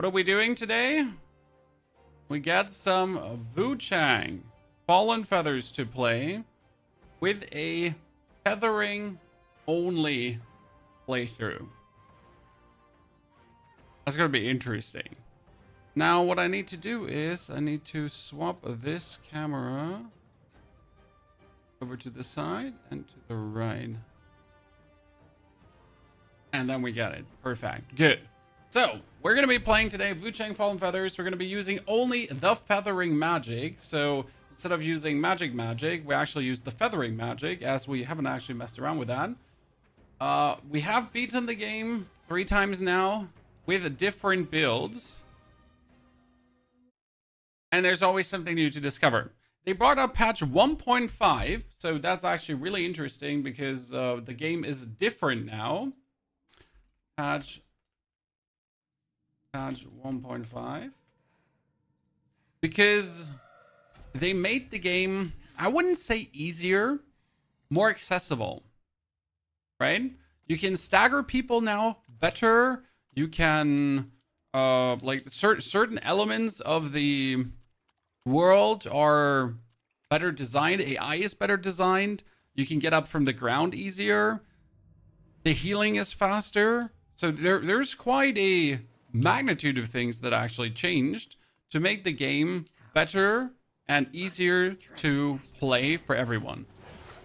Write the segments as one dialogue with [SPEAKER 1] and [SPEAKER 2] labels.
[SPEAKER 1] What are we doing today? We got some Wuchang Fallen Feathers to play with a feathering only playthrough. That's gonna be interesting. Now what I need to do is I need to swap this camera over to the side and to the right. And then we got it. Perfect. Good. So we're going to be playing today Wuchang Fallen Feathers. We're going to be using only the feathering magic. So instead of using magic, we actually use the feathering magic, as we haven't actually messed around with that. We have beaten the game 3 times now with different builds. And there's always something new to discover. They brought up patch 1.5. So that's actually really interesting because the game is different now. Patch 1.5, because they made the game, I wouldn't say easier, more accessible, right? You can stagger people now better. You can like certain elements of the world are better designed. AI is better designed. You can get up from the ground easier. The healing is faster. So there's quite a magnitude of things that actually changed to make the game better and easier to play for everyone.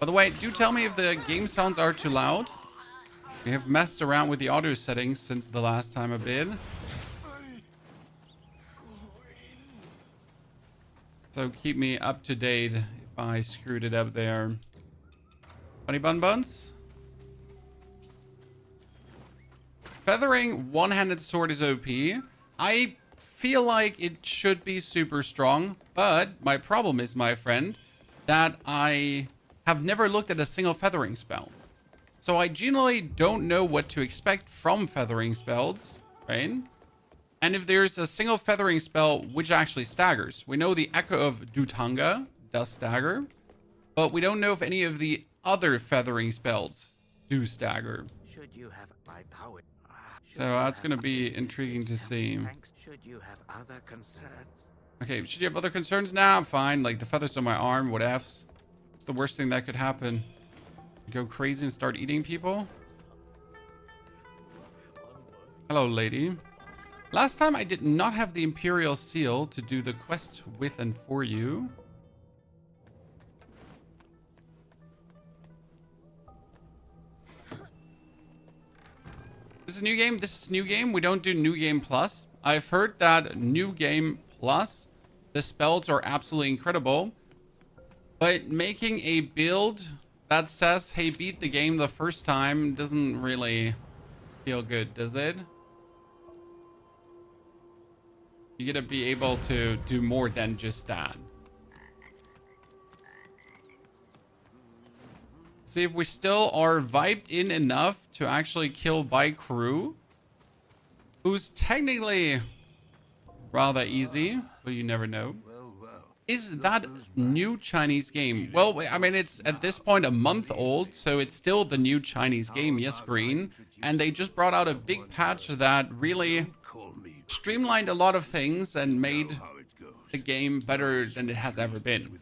[SPEAKER 1] By the way, do tell me if the game sounds are too loud. We have messed around with the audio settings since the last time I bid. So keep me up to date if I screwed it up there. Bunny bun buns? Feathering one-handed sword is OP. I feel like it should be super strong, but my problem is, my friend, that I have never looked at a single feathering spell. So I generally don't know what to expect from feathering spells, right? And if there's a single feathering spell which actually staggers. We know the Echo of Dutanga does stagger, but we don't know if any of the other feathering spells do stagger.
[SPEAKER 2] Should you have viability?
[SPEAKER 1] So that's going to be intriguing to see.
[SPEAKER 2] Should you have other concerns?
[SPEAKER 1] Okay, should you have other concerns? Nah, I'm fine. Like, the feathers on my arm, what F's? It's the worst thing that could happen. Go crazy and start eating people? Hello, lady. Last time I did not have the Imperial Seal to do the quest with and for you. This is a new game. This is new game. We don't do new game plus. I've heard that new game plus, the spells are absolutely incredible. But making a build that says, hey, beat the game the first time doesn't really feel good, does it? You gotta be able to do more than just that. See if we still are vibed in enough to actually kill by crew, who's technically rather easy, but you never know. Is that new Chinese game? Well, I mean, it's at this point a month old, so it's still the new Chinese game, yes, green. And they just brought out a big patch that really streamlined a lot of things and made the game better than it has ever been.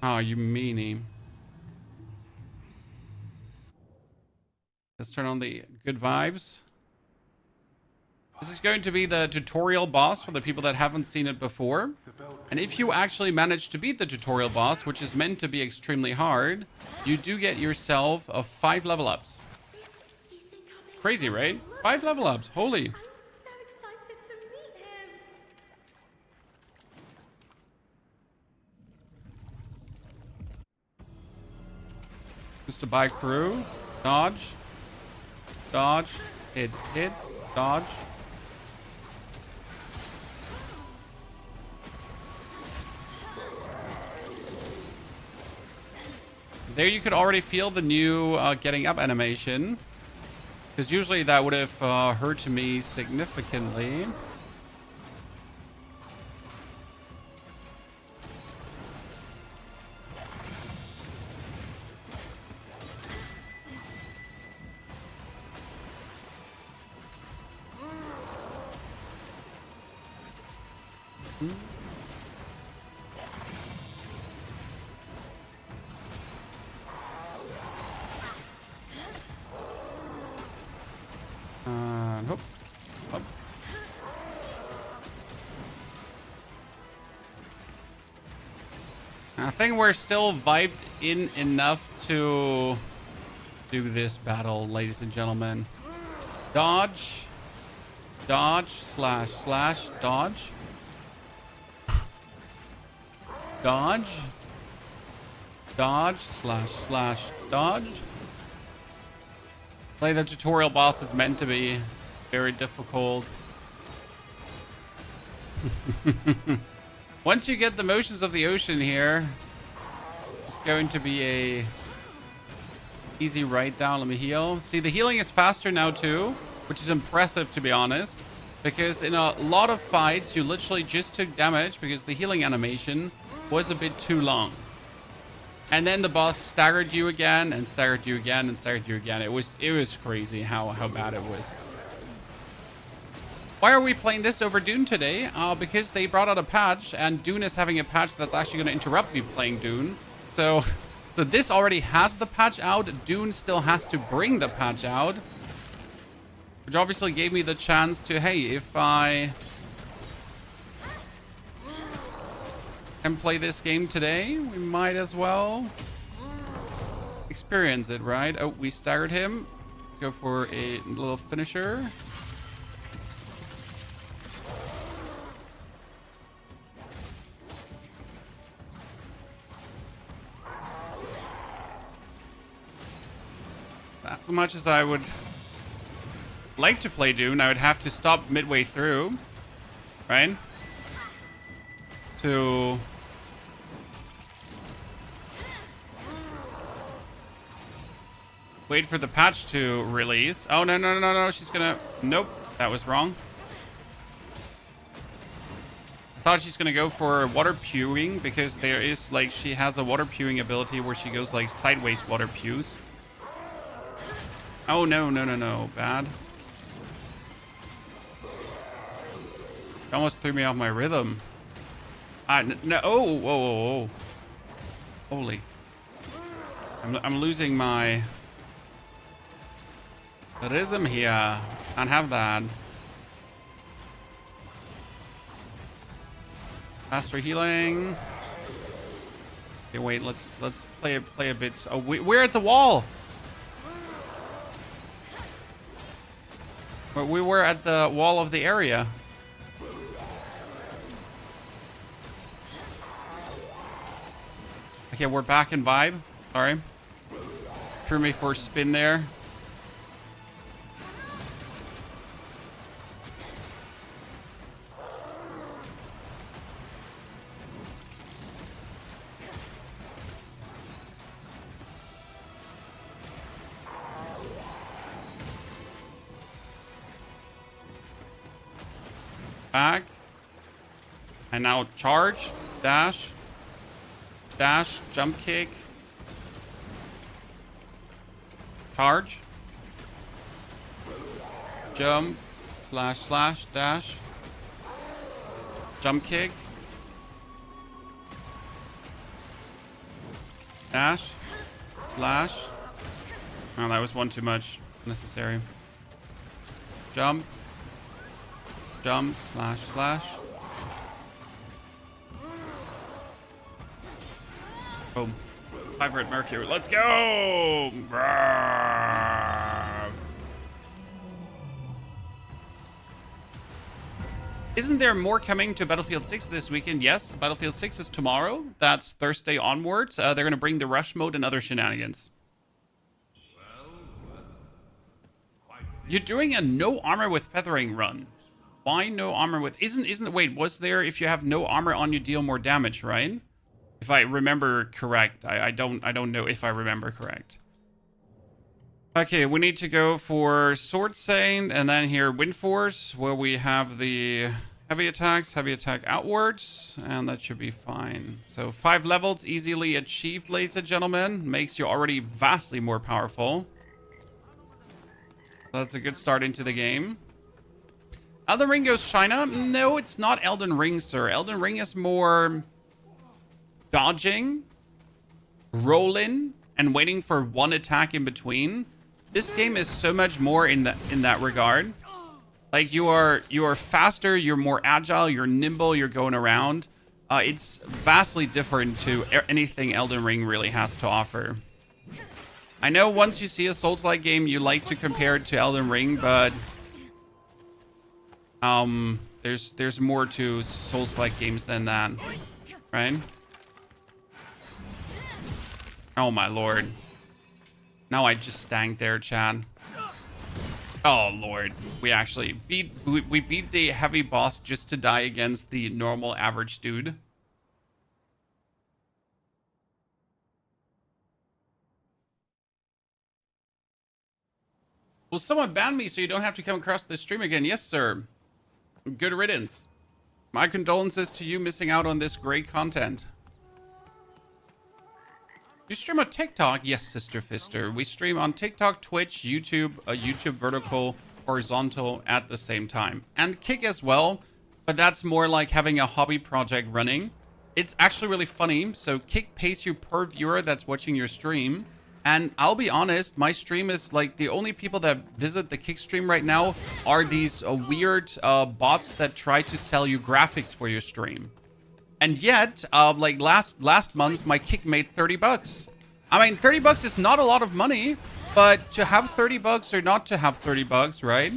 [SPEAKER 1] Oh, you meanie. Let's turn on the good vibes. This is going to be the tutorial boss for the people that haven't seen it before. And if you actually manage to beat the tutorial boss, which is meant to be extremely hard, you do get yourself a 5 level ups. Crazy, right? 5 level ups. Holy. Just to buy crew. Dodge. Dodge. Hit. Hit. Dodge. There you could already feel the new getting up animation. Because usually that would have hurt me significantly. Hop, hop. I think we're still vibed in enough to do this battle, ladies and gentlemen. Dodge. Dodge, slash, slash, dodge. Dodge. Dodge, slash, slash, dodge. Like the tutorial boss is meant to be very difficult. Once you get the motions of the ocean here, it's going to be a easy ride down. Let me heal. See, the healing is faster now too, which is impressive to be honest, because in a lot of fights you literally just took damage because the healing animation was a bit too long. And then the boss staggered you again and staggered you again and staggered you again. It was crazy how bad it was. Why are we playing this over Dune today? Because they brought out a patch, and Dune is having a patch that's actually going to interrupt me playing Dune. So this already has the patch out. Dune still has to bring the patch out, which obviously gave me the chance to, hey, if I can play this game today, we might as well experience it, right? Oh, we staggered him. Go for a little finisher. As much as I would like to play Dune, I would have to stop midway through, right? To wait for the patch to release. Oh, no, no, no, no. She's gonna... Nope. That was wrong. I thought she's gonna go for water pewing because there is, like, she has a water pewing ability where she goes, like, sideways water pews. Oh, no, no, no, no. Bad. It almost threw me off my rhythm. No. Oh, whoa, whoa, whoa. Holy. I'm losing my rhythm here. Can't have that. Faster healing. Okay, wait. Let's play a bit. Oh, we're at the wall. We were at the wall of the area. Okay, we're back in vibe. Sorry. Threw me for a spin there. Back. And now charge, dash, dash, jump kick, charge, jump, slash, slash, dash, jump kick, dash, slash. Oh, that was one too much. Necessary. Jump. Jump, slash, slash. Boom. 500 Mercury. Let's go! Isn't there more coming to Battlefield 6 this weekend? Yes, Battlefield 6 is tomorrow. That's Thursday onwards. They're going to bring the rush mode and other shenanigans. You're doing a no armor with feathering run. Why no armor with... Isn't wait, was there if you have no armor on you deal more damage, right? If I remember correct. I don't know if I remember correct. Okay, we need to go for Sword Saint and then here Wind Force, where we have the heavy attacks, heavy attack outwards, and that should be fine. So 5 levels easily achieved, ladies and gentlemen. Makes you already vastly more powerful. That's a good start into the game. Elden Ring goes China? No, it's not Elden Ring, sir. Elden Ring is more dodging, rolling, and waiting for one attack in between. This game is so much more in that regard. Like you are faster, you're more agile, you're nimble, you're going around. It's vastly different to anything Elden Ring really has to offer. I know once you see a Souls-like game, you like to compare it to Elden Ring, but there's more to Souls-like games than that, right? Oh my lord! Now I just stank there, Chad. Oh lord, we actually beat the heavy boss just to die against the normal average dude. Will someone ban me so you don't have to come across this stream again? Yes, sir. Good riddance. My condolences to you missing out on this great content. You stream on TikTok? Yes, Sister Fister. We stream on TikTok, Twitch, YouTube, YouTube vertical, horizontal at the same time. And Kick as well, but that's more like having a hobby project running. It's actually really funny. So Kick pays you per viewer that's watching your stream. And I'll be honest, my stream is like the only people that visit the Kick stream right now are these weird bots that try to sell you graphics for your stream. And yet, like last month, my Kick made 30 bucks. I mean, 30 bucks is not a lot of money, but to have 30 bucks or not to have 30 bucks, right?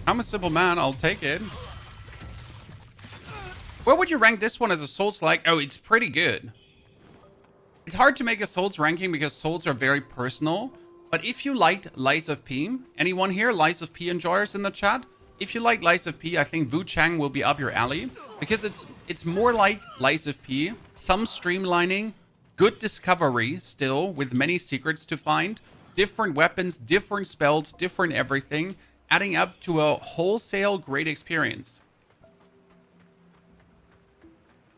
[SPEAKER 1] I'm a simple man, I'll take it. Where would you rank this one as a Souls-like? Oh, it's pretty good. It's hard to make a Souls ranking because Souls are very personal. But if you liked Lies of P, anyone here, Lies of P enjoyers in the chat? If you like Lies of P, I think Wuchang will be up your alley. Because it's more like Lies of P. Some streamlining, good discovery still, with many secrets to find. Different weapons, different spells, different everything. Adding up to a wholesale great experience.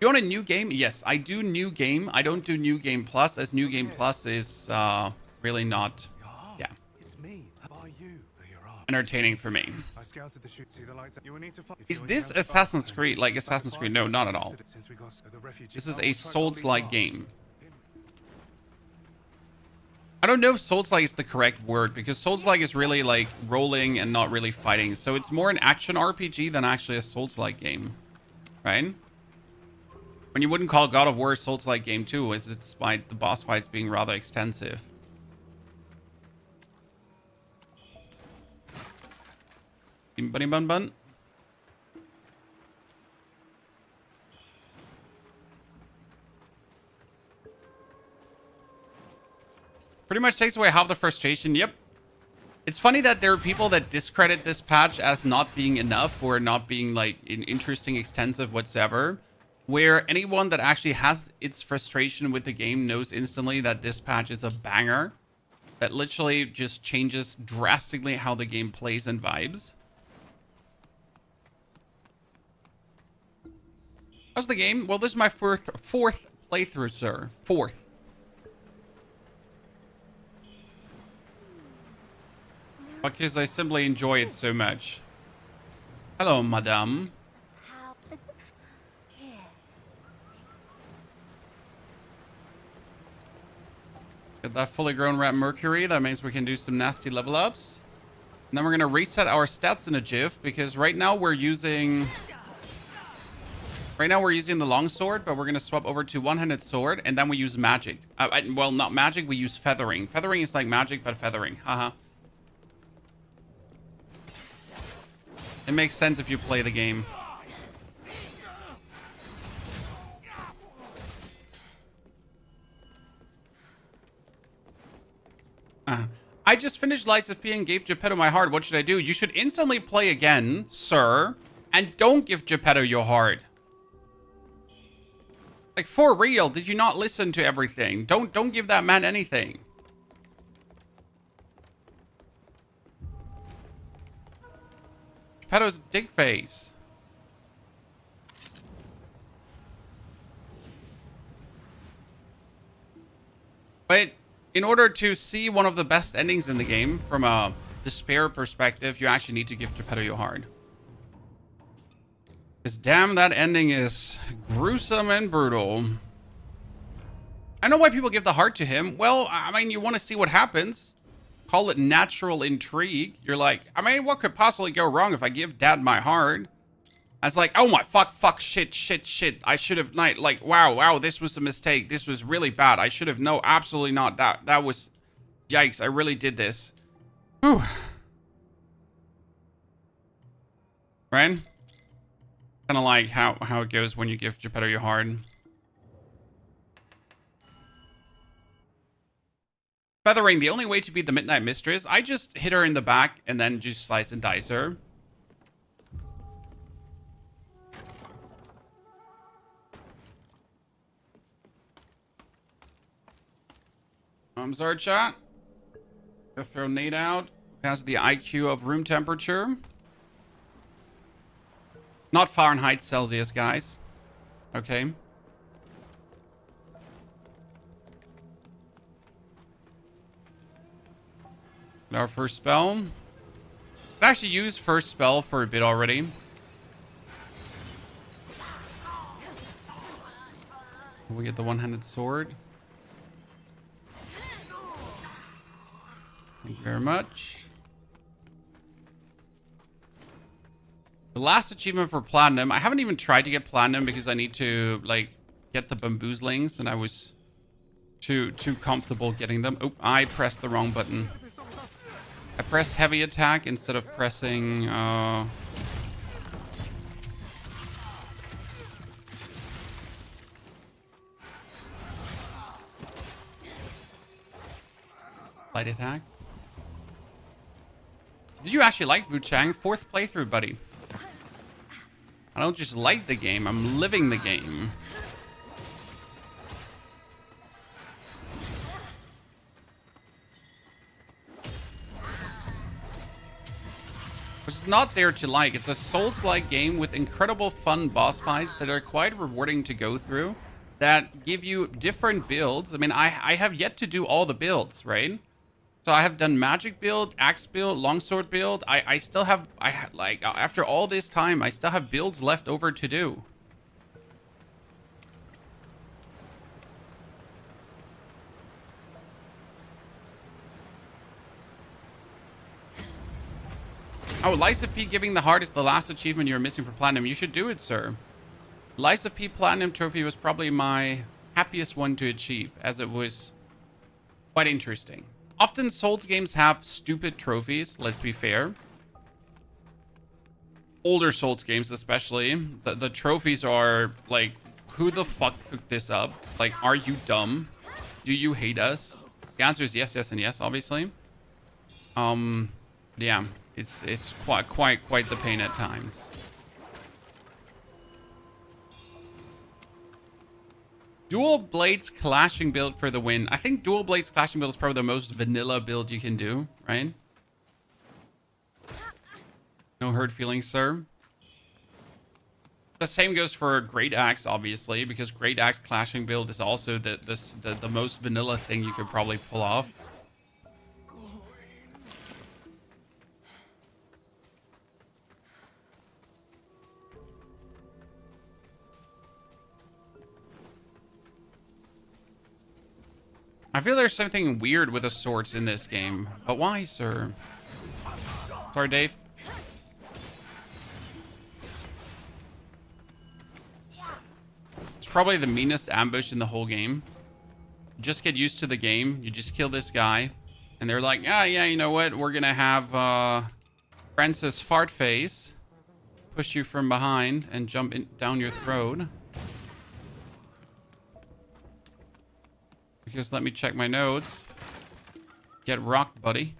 [SPEAKER 1] You want a new game? Yes, I do new game. I don't do new game plus, as new game plus is really not, yeah, entertaining for me. Is this Assassin's Creed? Like Assassin's Creed? No, not at all. This is a Souls-like game. I don't know if Souls-like is the correct word, because Souls-like is really like rolling and not really fighting. So it's more an action RPG than actually a Souls-like game, right? When you wouldn't call God of War a Souls-like game too, is despite the boss fights being rather extensive. Bunny bun bun. Pretty much takes away half the frustration. Yep. It's funny that there are people that discredit this patch as not being enough or not being like interesting, extensive, whatsoever. Where anyone that actually has its frustration with the game knows instantly that this patch is a banger. That literally just changes drastically how the game plays and vibes. How's the game? Well, this is my fourth playthrough, sir. Fourth. Because I simply enjoy it so much. Hello, madame. Get that fully grown rat Mercury. That means we can do some nasty level ups. And then we're going to reset our stats in a jiff, because right now we're using the longsword, but we're going to swap over to one-handed sword, and then we use magic. Well, not magic, we use feathering. Feathering is like magic, but feathering. Haha. It makes sense if you play the game. I just finished Lies of P and gave Geppetto my heart. What should I do? You should instantly play again, sir. And don't give Geppetto your heart. Like, for real, did you not listen to everything? Don't give that man anything. Geppetto's dick face. But in order to see one of the best endings in the game from a despair perspective, you actually need to give Geppetto your heart. Because damn, that ending is gruesome and brutal. I know why people give the heart to him. Well, I mean, you want to see what happens. Call it natural intrigue. You're like, I mean, what could possibly go wrong if I give Dad my heart? I was like, oh my, fuck, shit. I should have, like, wow, this was a mistake. This was really bad. I should have, no, absolutely not. That was, yikes, I really did this. Whew. Right? Kind of like how it goes when you give Geppetto your heart. Feathering, the only way to beat the Midnight Mistress, I just hit her in the back and then just slice and dice her. Zarchat. Gonna throw Nate out. Has the IQ of room temperature. Not Fahrenheit, Celsius, guys. Okay. Our first spell. I've actually used first spell for a bit already. We get the one-handed sword. Thank you very much. The last achievement for Platinum. I haven't even tried to get Platinum because I need to, like, get the bamboozlings, and I was too comfortable getting them. Oh, I pressed the wrong button. I pressed heavy attack instead of pressing, light attack. Did you actually like Wuchang? 4th playthrough, buddy. I don't just like the game, I'm living the game. It's not there to like. It's a Souls-like game with incredible fun boss fights that are quite rewarding to go through, that give you different builds. I mean, I have yet to do all the builds, right? So I have done magic build, axe build, longsword build. I still have, like, after all this time, I still have builds left over to do. Oh, Lysa P giving the heart is the last achievement you're missing for Platinum. You should do it, sir. Lysa P Platinum Trophy was probably my happiest one to achieve, as it was quite interesting. Often Souls games have stupid trophies, let's be fair. Older Souls games especially. The trophies are like, who the fuck cooked this up? Like, are you dumb? Do you hate us? The answer is yes, yes, and yes, obviously. Yeah, it's quite the pain at times. Dual Blades Clashing build for the win. I think Dual Blades Clashing build is probably the most vanilla build you can do, right? No hurt feelings, sir. The same goes for Great Axe, obviously, because Great Axe Clashing build is also the most vanilla thing you could probably pull off. I feel there's something weird with the swords in this game. But why, sir? Sorry, Dave. It's probably the meanest ambush in the whole game. You just get used to the game. You just kill this guy. And they're like, yeah, you know what? We're going to have Francis Fartface push you from behind and jump down your throat. Just let me check my notes. Get rocked, buddy.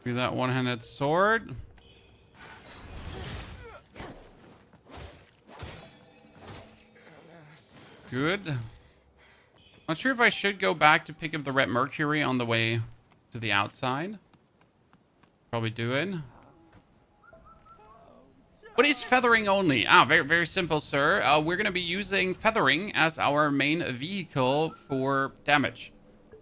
[SPEAKER 1] Do that one-handed sword. Good. Not sure if I should go back to pick up the Red Mercury on the way to the outside. Probably do it. What is feathering only? Ah, very, very simple, sir. We're going to be using feathering as our main vehicle for damage.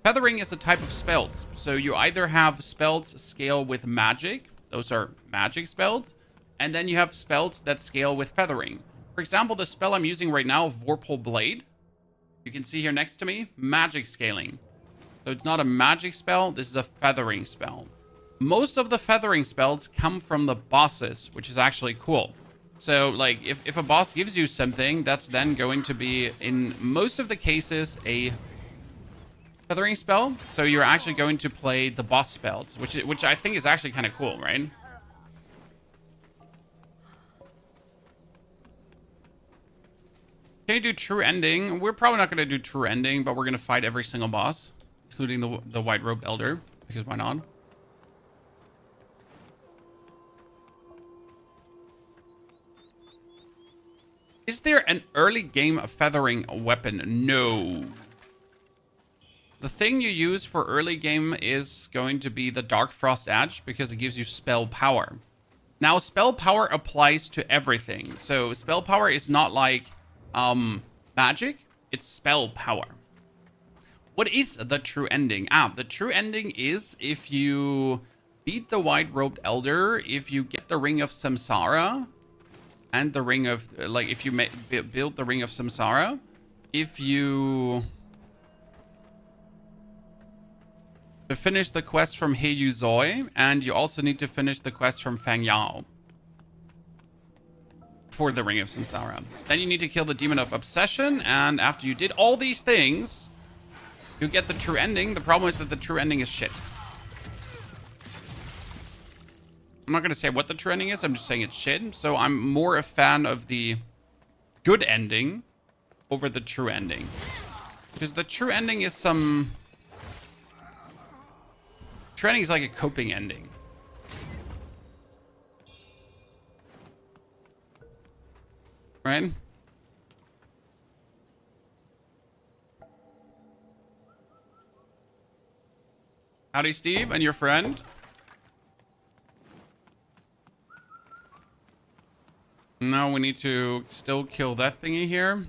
[SPEAKER 1] Feathering is a type of spells. So you either have spells scale with magic. Those are magic spells. And then you have spells that scale with feathering. For example, the spell I'm using right now, Vorpal Blade. You can see here next to me, magic scaling. So it's not a magic spell. This is a feathering spell. Most of the feathering spells come from the bosses, which is actually cool. So, like, if a boss gives you something, that's then going to be, in most of the cases, a feathering spell. So you're actually going to play the boss spells, which I think is actually kind of cool, right? Can you do true ending? We're probably not going to do true ending, but we're going to fight every single boss, including the white robed elder, because why not? Is there an early game feathering weapon? No. The thing you use for early game is going to be the Dark Frost Edge because it gives you spell power. Now, spell power applies to everything. So spell power is not like magic, it's spell power. What is the true ending? The true ending is if you beat the white robed elder, if you get the ring of Samsara, and the ring of, like, if you build the ring of Samsara, if you finish the quest from Heiyu Zoi, and you also need to finish the quest from Fang Yao for the ring of Samsara. Then you need to kill the demon of obsession, and after you did all these things, you get the true ending. The problem is that the true ending is shit. I'm not going to say what the true ending is. I'm just saying it's shit. So I'm more a fan of the good ending over the true ending. Because the true ending is some... True ending is like a coping ending. Right? Howdy, Steve, and your friend. Now we need to still kill that thingy here.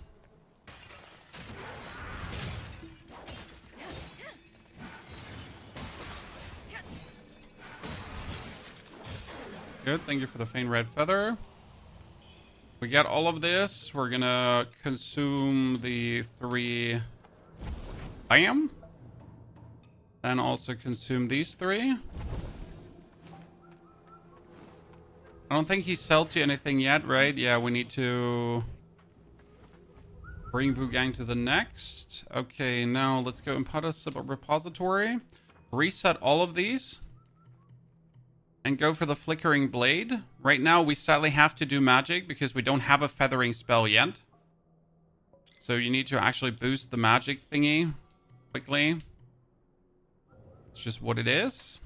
[SPEAKER 1] Good, thank you for the faint red feather. We got all of this. We're gonna consume the 3 bam. And also consume these 3. I don't think he sells you anything yet, right? Yeah, we need to bring Wuchang to the next. Okay, now let's go input a repository. Reset all of these. And go for the flickering blade. Right now, we sadly have to do magic because we don't have a feathering spell yet. So you need to actually boost the magic thingy quickly. It's just what it is.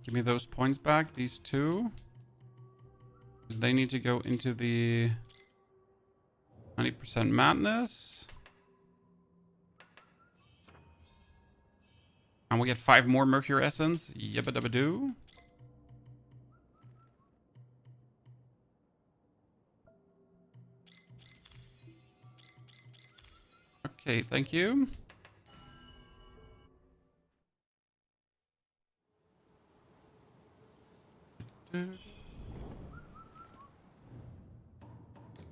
[SPEAKER 1] Give me those points back, these 2. Because they need to go into the 90% madness. And we get 5 more Mercury Essence. Yabba dabba doo. Okay, thank you.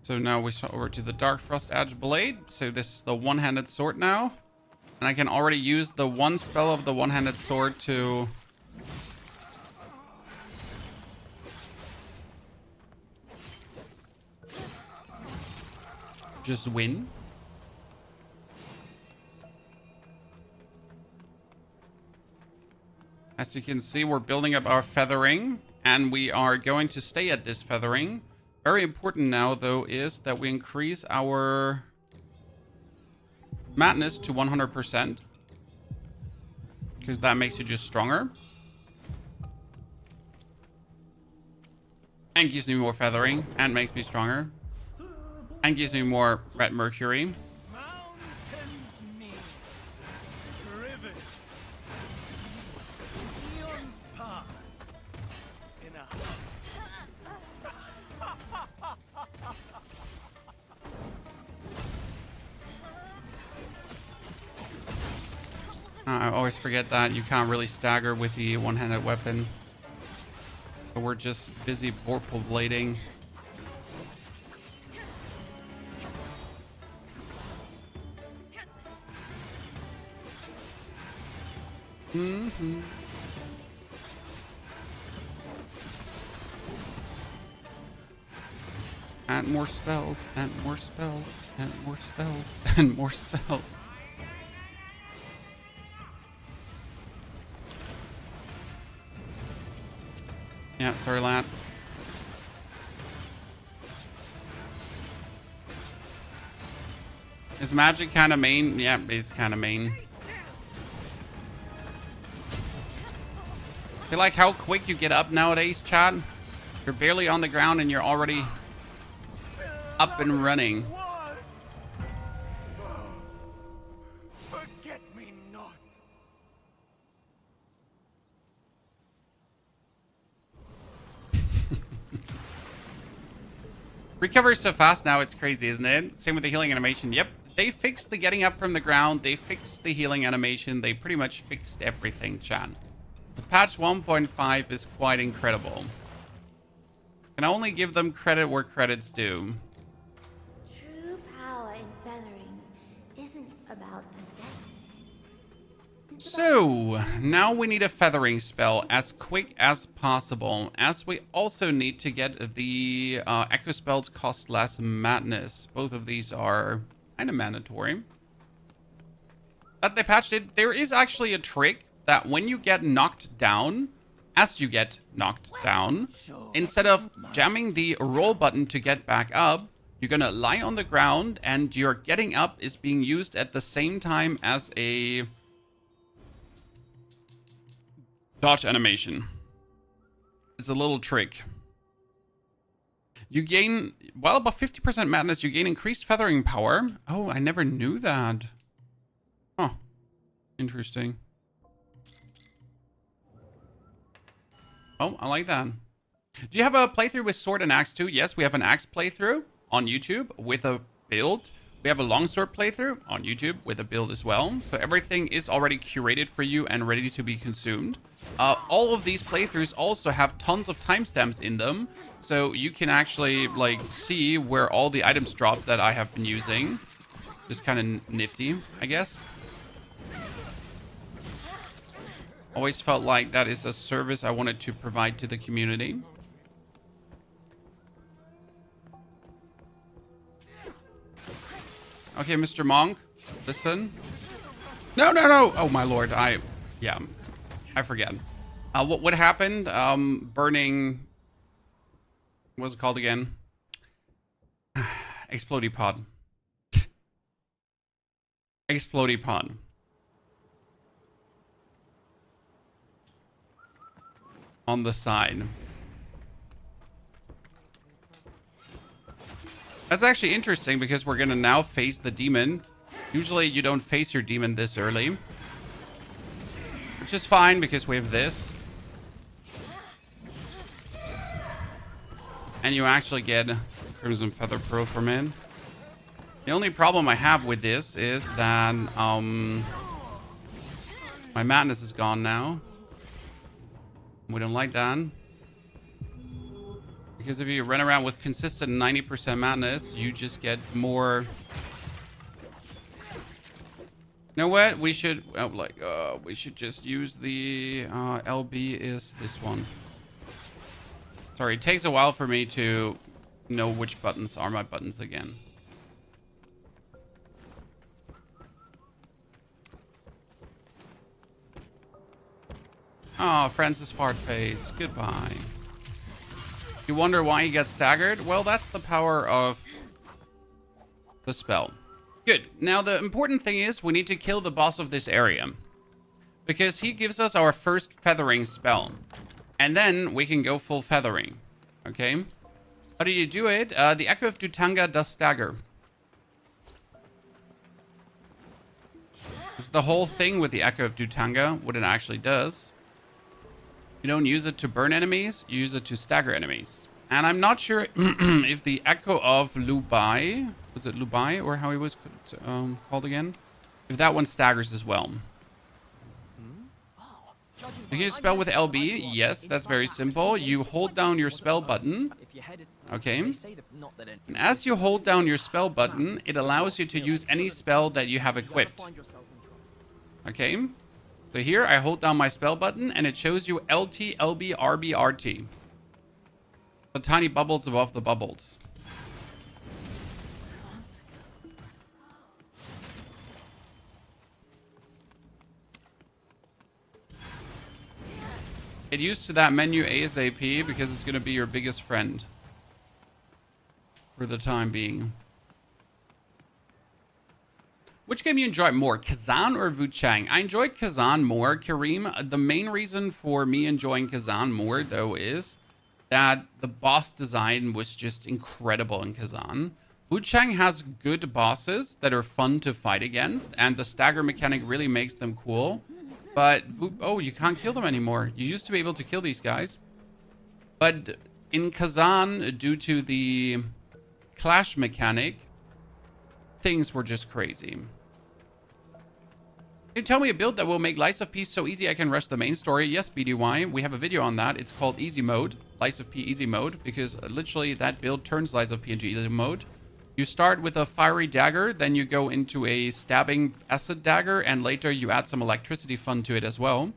[SPEAKER 1] So now we switch over to the Dark Frost Edge Blade. So this is the one-handed sword now. And I can already use the one spell of the one-handed sword to... just win. As you can see, we're building up our feathering. And we are going to stay at this feathering. Very important now, though, is that we increase our madness to 100%. Because that makes you just stronger. And gives me more feathering. And makes me stronger. And gives me more red mercury. I always forget that you can't really stagger with the one-handed weapon. So we're just busy vorpal blading. Mm-hmm. And more spells, and more spells, and more spells, and more spells. Yeah, sorry, lad. Is magic kind of main? Yeah, it's kind of main. See, like how quick you get up nowadays, Chad? You're barely on the ground and you're already up and running.
[SPEAKER 2] Forget me not.
[SPEAKER 1] Recovers so fast now, it's crazy, isn't it? Same with the healing animation. Yep, they fixed the getting up from the ground. They fixed the healing animation. They pretty much fixed everything, Chan. The patch 1.5 is quite incredible. Can only give them credit where credit's due.
[SPEAKER 3] True power in feathering isn't about possessing.
[SPEAKER 1] So, now we need a feathering spell as quick as possible, as we also need to get the echo spells cost less madness. Both of these are kind of mandatory. That they patched it. There is actually a trick that when you get knocked down, as you get knocked down, instead of jamming the roll button to get back up, you're gonna lie on the ground and your getting up is being used at the same time as a dodge animation. It's a little trick. You gain, while above 50% madness, you gain increased feathering power. Oh, I never knew that. Huh. Interesting. Oh, I like that. Do you have a playthrough with sword and axe too? Yes, we have an axe playthrough on YouTube with a build. We have a longsword playthrough on YouTube with a build as well. So everything is already curated for you and ready to be consumed. All of these playthroughs also have tons of timestamps in them. So you can actually like see where all the items drop that I have been using. Just kind of nifty, I guess. Always felt like that is a service I wanted to provide to the community. Okay, Mr. Monk, listen. No, no, no. Oh, my lord. Yeah, I forget. What happened? Burning. What was it called again? Explodey pod. Explodey pod. On the side. That's actually interesting because we're gonna now face the demon. Usually you don't face your demon this early, which is fine because we have this. And you actually get Crimson Feather Pearl from it. The only problem I have with this is that my madness is gone now. We don't like that. Because if you run around with consistent 90% madness, you just get more. You know what? We should we should just use the LB is this one. Sorry, it takes a while for me to know which buttons are my buttons again. Oh, Francis Fartface, goodbye. You wonder why he gets staggered? Well, that's the power of the spell. Good. Now, the important thing is we need to kill the boss of this area, because he gives us our first feathering spell. And then we can go full feathering. Okay? How do you do it? The Echo of Dutanga does stagger. This is the whole thing with the Echo of Dutanga, what it actually does. You don't use it to burn enemies, you use it to stagger enemies. And I'm not sure if the Echo of Lubai, was it Lubai or how he was called again? If that one staggers as well. You can use spell with LB. Yes, that's very simple. You hold down your spell button. Okay. And as you hold down your spell button, it allows you to use any spell that you have equipped. Okay. So here I hold down my spell button and it shows you LT, LB, RB, RT. The tiny bubbles above the bubbles. Get used to that menu ASAP because it's going to be your biggest friend for the time being. Which game you enjoyed more, Kazan or Wuchang? I enjoyed Kazan more, Kareem. The main reason for me enjoying Kazan more, though, is that the boss design was just incredible in Kazan. Wuchang has good bosses that are fun to fight against, and the stagger mechanic really makes them cool. But, oh, you can't kill them anymore. You used to be able to kill these guys. But in Kazan, due to the clash mechanic, things were just crazy. Can you tell me a build that will make Lies of P so easy I can rush the main story? Yes, BDY. We have a video on that. It's called Easy Mode. Lies of P Easy Mode. Because literally that build turns Lies of P into Easy Mode. You start with a fiery dagger. Then you go into a stabbing acid dagger. And later you add some electricity fun to it as well.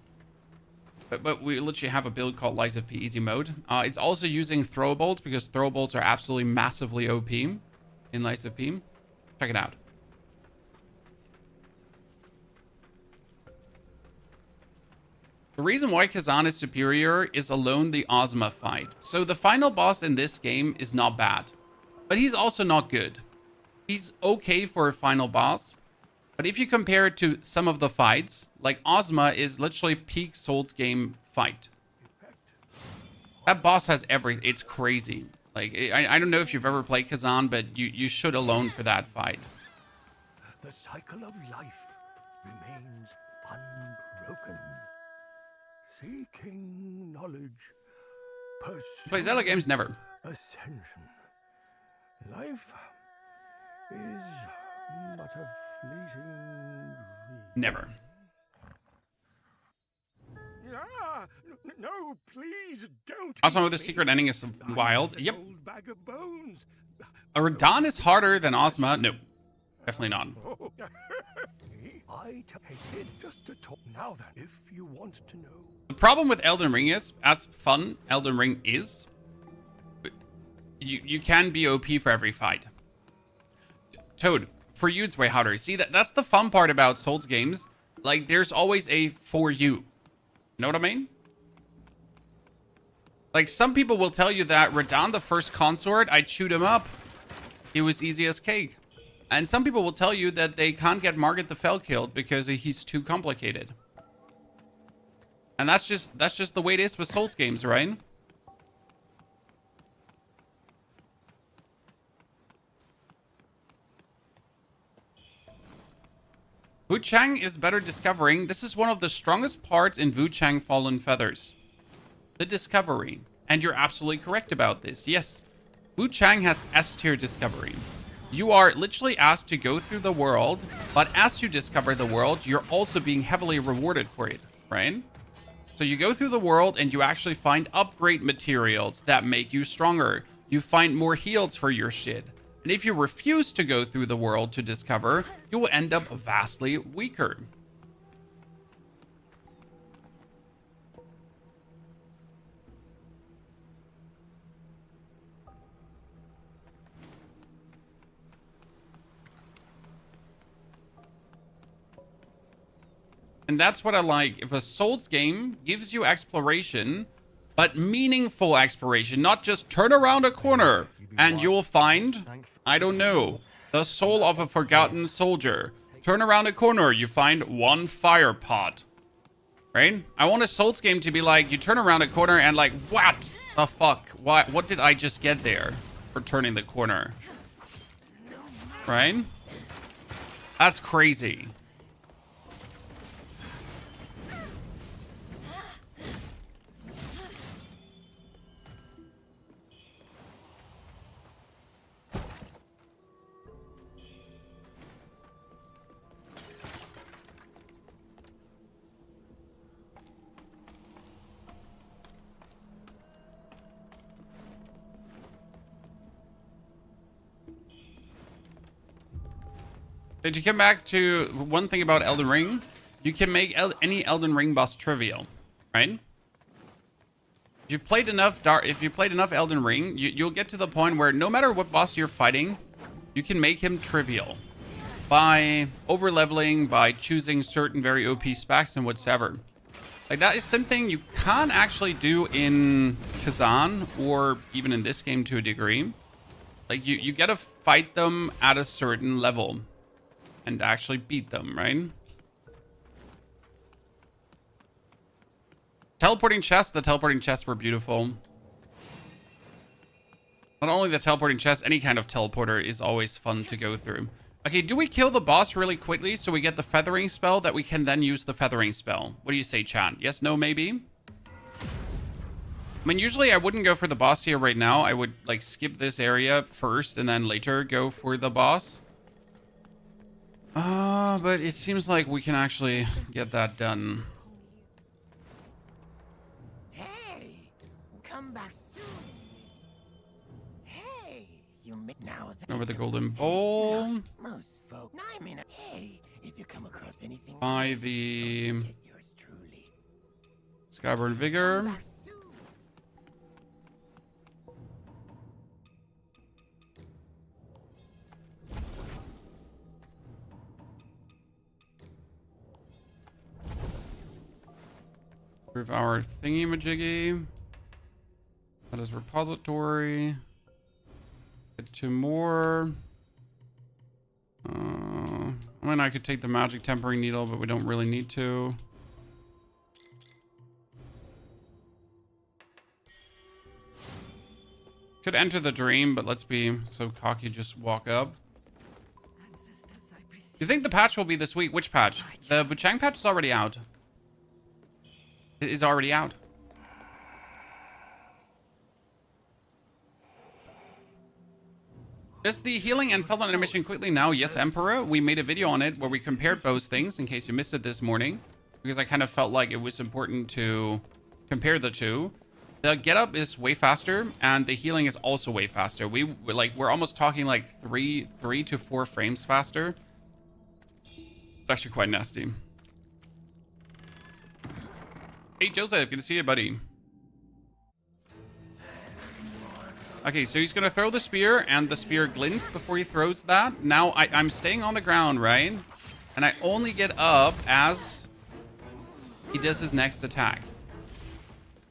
[SPEAKER 1] But we literally have a build called Lies of P Easy Mode. It's also using throw bolts. Because throw bolts are absolutely massively OP in Lies of P. Check it out. The reason why Kazan is superior is alone the Ozma fight. So the final boss in this game is not bad. But he's also not good. He's okay for a final boss. But if you compare it to some of the fights, like Ozma is literally peak Souls game fight. That boss has everything. It's crazy. Like, I don't know if you've ever played Kazan, but you should alone for that fight.
[SPEAKER 2] The cycle of life remains unbroken. Seeking knowledge,
[SPEAKER 1] Play Zelda games? Never.
[SPEAKER 2] ascension. Life is but a fleeting dream.
[SPEAKER 1] Never.
[SPEAKER 2] No, please don't.
[SPEAKER 1] Also, the secret ending is wild. Yep.
[SPEAKER 2] Old bag of bones.
[SPEAKER 1] Radahn is harder than Ozma. No, definitely not.
[SPEAKER 2] I take it just to talk now then, if you want to know.
[SPEAKER 1] The problem with Elden Ring is, as fun Elden Ring is, you can be OP for every fight. Toad, for you it's way harder. See, that's the fun part about Souls games. Like, there's always a for you. You know what I mean? Like, some people will tell you that Radahn, the first consort, I'd shoot him up. He was easy as cake. And some people will tell you that they can't get Margit the Fell killed because he's too complicated. And that's just the way it is with Souls games, right? Wuchang is better discovering. This is one of the strongest parts in Wuchang Fallen Feathers. The discovery. And you're absolutely correct about this. Yes. Wuchang has S tier discovery. You are literally asked to go through the world, but as you discover the world, you're also being heavily rewarded for it, right? So you go through the world and you actually find upgrade materials that make you stronger. You find more heals for your shit. And if you refuse to go through the world to discover, you will end up vastly weaker. And that's what I like. If a Souls game gives you exploration, but meaningful exploration, not just turn around a corner and you will find, I don't know, the soul of a forgotten soldier. Turn around a corner, you find one fire pot. Right? I want a Souls game to be like, you turn around a corner and like, what the fuck? What did I just get there for turning the corner? Right? That's crazy. But to come back to one thing about Elden Ring, you can make any Elden Ring boss trivial, right? If you've played enough Elden Ring, you'll get to the point where no matter what boss you're fighting, you can make him trivial by over leveling, by choosing certain very OP specs and whatsoever. Like, that is something you can't actually do in Kazan or even in this game to a degree. Like, you gotta fight them at a certain level and actually beat them, right? Teleporting chests. The teleporting chests were beautiful. Not only the teleporting chest, any kind of teleporter is always fun to go through. Okay, do we kill the boss really quickly so we get the feathering spell that we can then use the feathering spell? What do you say, chat? Yes, no, maybe? I mean, usually I wouldn't go for the boss here right now. I would, like, skip this area first and then later go for the boss. But it seems like we can actually get that done.
[SPEAKER 4] Hey, come back soon. Hey, you now
[SPEAKER 1] Over the golden bowl.
[SPEAKER 4] Most folk. I mean, hey, if you come across anything,
[SPEAKER 1] By the
[SPEAKER 4] get yours truly.
[SPEAKER 1] Skyburn Vigor.
[SPEAKER 4] Back soon.
[SPEAKER 1] Improve our thingy-majiggy. That is repository. Get 2 more. I mean, I could take the magic tempering needle, but we don't really need to. Could enter the dream, but let's be so cocky, just walk up. Do you think the patch will be this week? Which patch? The Wuchang patch is already out. It is already out. Does the healing and felt animation quickly now? Yes, Emperor. We made a video on it where we compared both things in case you missed it this morning, because I kind of felt like it was important to compare the two. The get up is way faster and the healing is also way faster. We're almost talking like three to 4 frames faster. It's actually quite nasty. Hey Joseph, good to see you, buddy. Okay, so he's gonna throw the spear, and the spear glints before he throws that. Now I'm staying on the ground, right? And I only get up as he does his next attack.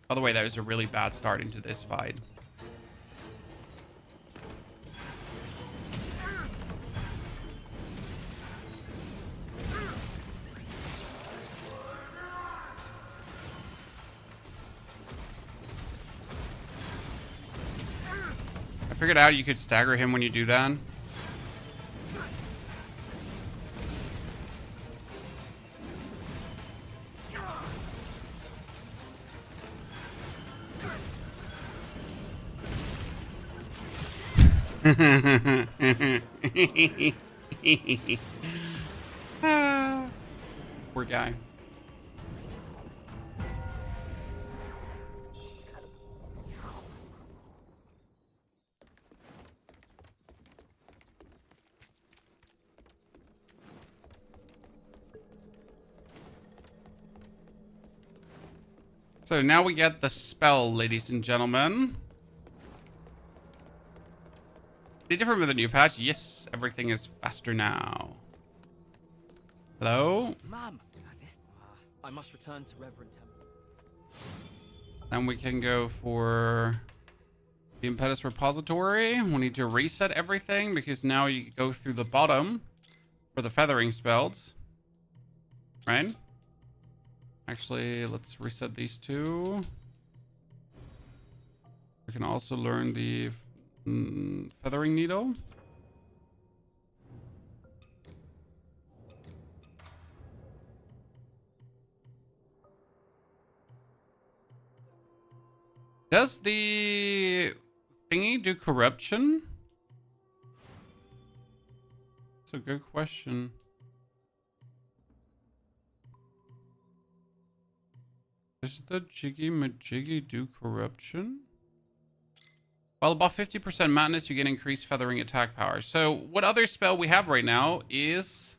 [SPEAKER 1] By the way, that was a really bad start into this fight. I figured out you could stagger him when you do that. Poor guy. So now we get the spell, ladies and gentlemen. Any different with the new patch? Yes, everything is faster now. Hello?
[SPEAKER 5] Mom, I must return to Reverend Temple.
[SPEAKER 1] Then we can go for the Impetus Repository. We need to reset everything because now you go through the bottom for the feathering spells. Right? Actually, let's reset these two. We can also learn the feathering needle. Does the thingy do corruption? That's a good question. Does the Jiggy Majiggy do corruption? While above 50% madness, you get increased feathering attack power. So what other spell we have right now is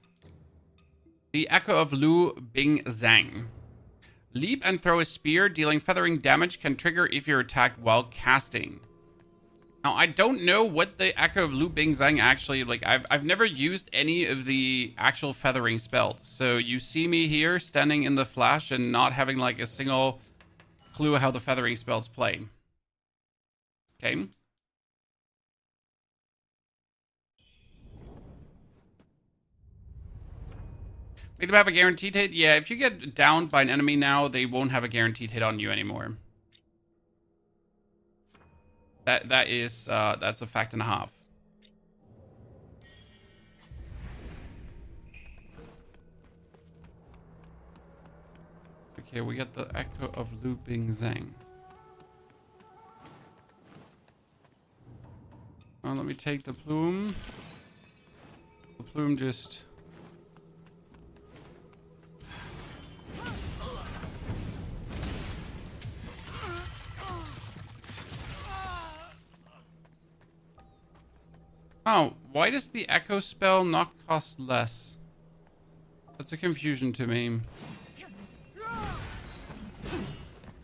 [SPEAKER 1] the Echo of Lu Bing Zhang. Leap and throw a spear, dealing feathering damage, can trigger if you're attacked while casting. Now, I don't know what the Echo of Lu Bing Zhang actually, like, I've never used any of the actual feathering spells. So you see me here standing in the flash and not having like a single clue how the feathering spells play. Okay. Make them have a guaranteed hit? Yeah, if you get downed by an enemy now, they won't have a guaranteed hit on you anymore. That's a fact and a half. Okay, we got the Echo of Lu Bing Zhang. Oh, let me take the plume. The plume just... Oh, why does the Echo spell not cost less? That's a confusion to me.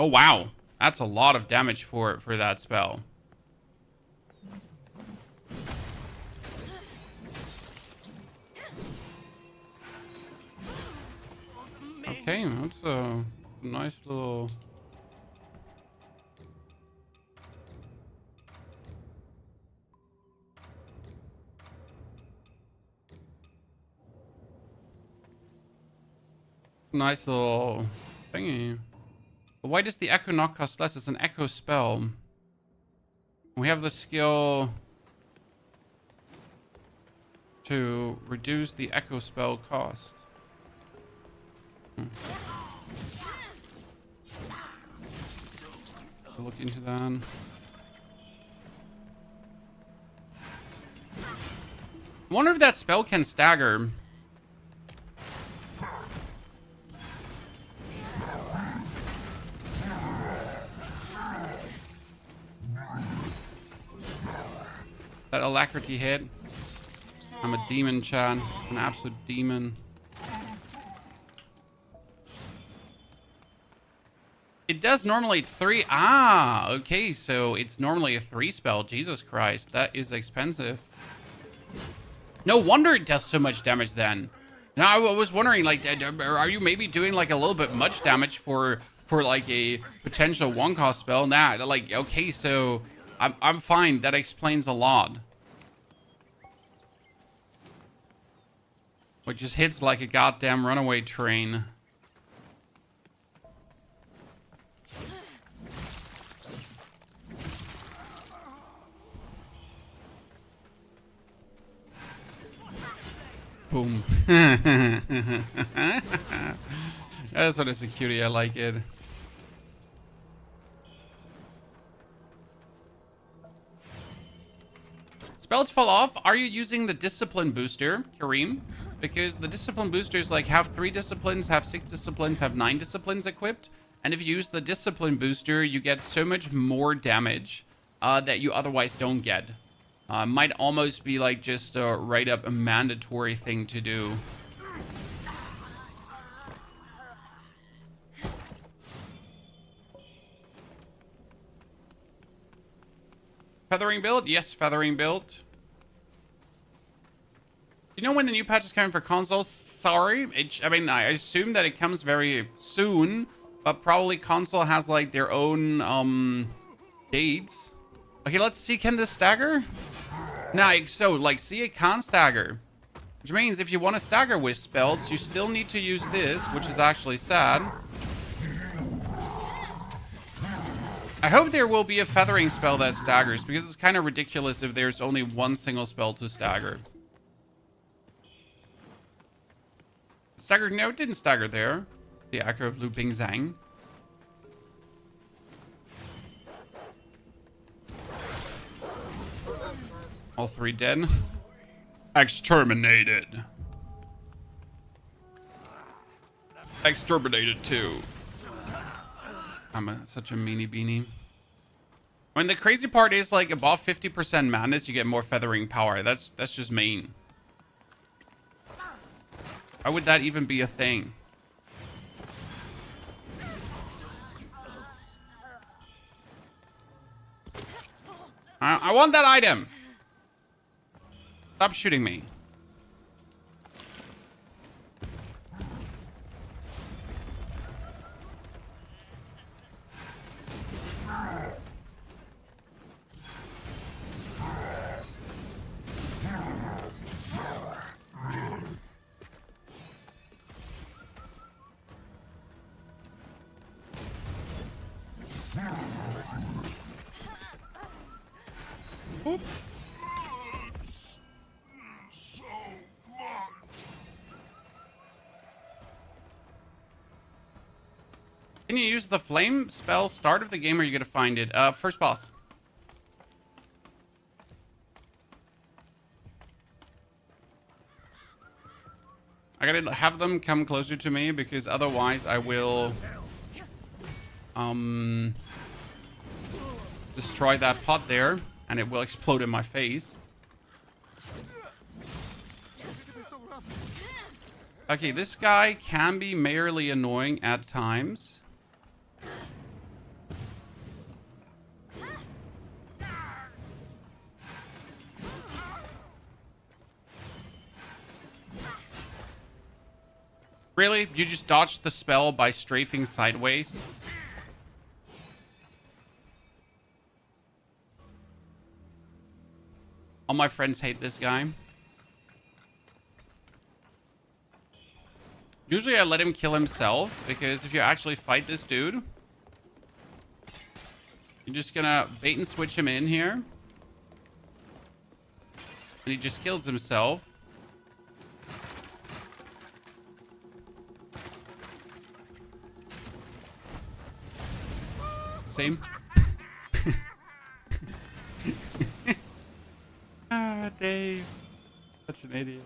[SPEAKER 1] Oh, wow. That's a lot of damage for that spell. Okay, that's a nice little... Nice little thingy. But why does the Echo not cost less? It's an Echo spell. We have the skill to reduce the Echo spell cost. Look into that. I wonder if that spell can stagger. That alacrity hit. I'm a demon, Chad. An absolute demon. It does normally, it's 3. Ah, okay, so it's normally a 3 spell. Jesus Christ, that is expensive. No wonder it does so much damage then. Now, I was wondering, like, are you maybe doing like a little bit much damage for like a potential 1-cost spell? Nah, like, okay, so I'm fine. That explains a lot. It just hits like a goddamn runaway train. Boom. That's what is a cutie. I like it. Spells fall off. Are you using the discipline booster, Kareem? Because the discipline boosters like have 3 disciplines, have 6 disciplines, have 9 disciplines equipped. And if you use the discipline booster, you get so much more damage that you otherwise don't get. Might almost be like just right up a mandatory thing to do. Feathering build? Yes, feathering build. Do you know when the new patch is coming for consoles? Sorry. I mean, I assume that it comes very soon, but probably console has like their own dates. Okay, let's see. Can this stagger? Nah, so like, see, it can't stagger. Which means if you want to stagger with spells, you still need to use this, which is actually sad. I hope there will be a feathering spell that staggers, because it's kind of ridiculous if there's only one single spell to stagger. Staggered? No, it didn't stagger there. The Echo of Lu Bing Zhang. All 3 dead. Exterminated. Exterminated too. I'm such a meanie beanie. I mean, the crazy part is like above 50% madness, you get more feathering power. That's just mean. Why would that even be a thing? I want that item. Stop shooting me. Oop. Can you use the flame spell start of the game, or are you gonna find it? First boss. I gotta have them come closer to me because otherwise I will destroy that pot there and it will explode in my face. Okay, this guy can be merely annoying at times. Really? You just dodged the spell by strafing sideways? All my friends hate this guy. Usually I let him kill himself, because if you actually fight this dude, you're just gonna bait and switch him in here. And he just kills himself. Same. Ah, Dave. Such an idiot.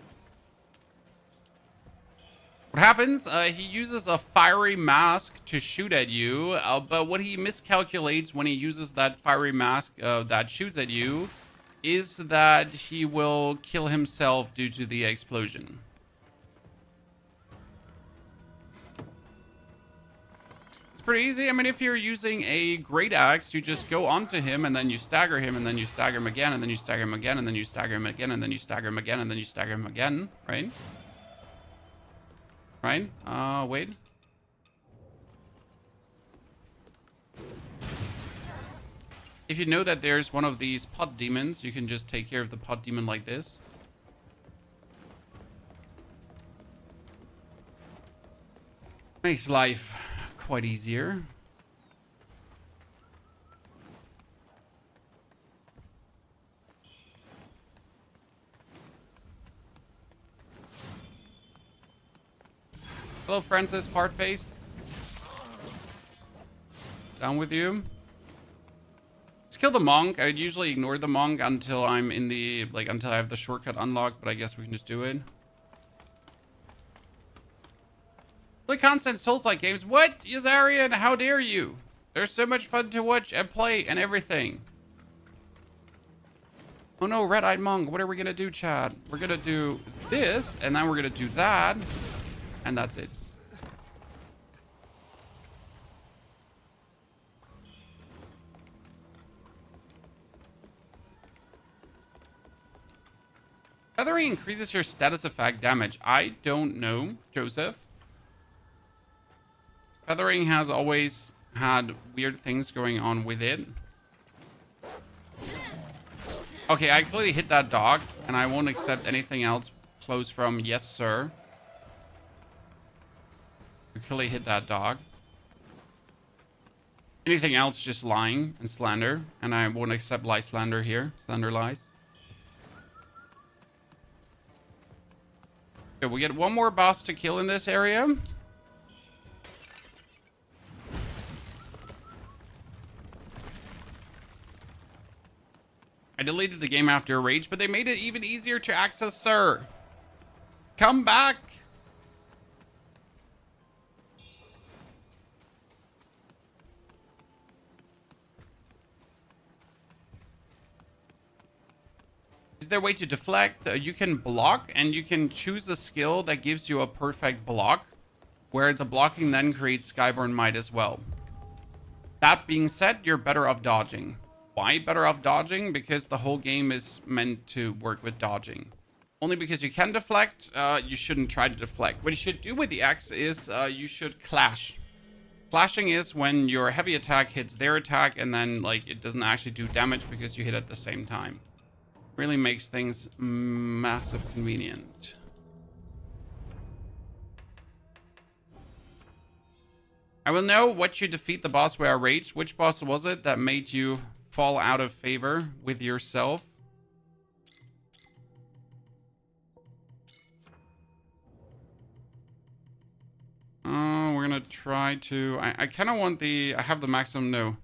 [SPEAKER 1] What happens? He uses a fiery mask to shoot at you, but what he miscalculates when he uses that fiery mask that shoots at you is that he will kill himself due to the explosion. Pretty easy. I mean, if you're using a great axe, you just go onto him and then you stagger him and then you stagger him again and then you stagger him again and then you stagger him again and then you stagger him again and then you stagger him again, right? Right? Wait. If you know that there's one of these pot demons, you can just take care of the pot demon like this. Makes life quite easier. Hello, Francis Fartface. Down with you. Let's kill the monk. I would usually ignore the monk until I'm in the, until I have the shortcut unlocked, but I guess we can just do it. Really constant Souls-like games. What, Yazarian? How dare you? There's so much fun to watch and play and everything. Oh no, Red-Eyed Monk. What are we gonna do, Chad? We're gonna do this, and then we're gonna do that, and that's it. Feathering increases your status effect damage. I don't know, Joseph. Feathering has always had weird things going on with it. Okay, I clearly hit that dog, and I won't accept anything else close from yes, sir. I clearly hit that dog. Anything else, just lying and slander, and I won't accept lie slander here. Slander lies. Okay, we get one more boss to kill in this area. I deleted the game after a rage, but they made it even easier to access, sir. Come back. Is there a way to deflect? You can block, and you can choose a skill that gives you a perfect block, where the blocking then creates Skyborn Might as well. That being said, you're better off dodging. Why better off dodging? Because the whole game is meant to work with dodging. Only because you can deflect, you shouldn't try to deflect. What you should do with the axe is you should clash. Clashing is when your heavy attack hits their attack, and then like it doesn't actually do damage because you hit at the same time. Really makes things massive convenient. I will know what you defeat the boss where I raged. Which boss was it that made you fall out of favor with yourself? We're gonna try to... I kind of want the... I have the maximum... No.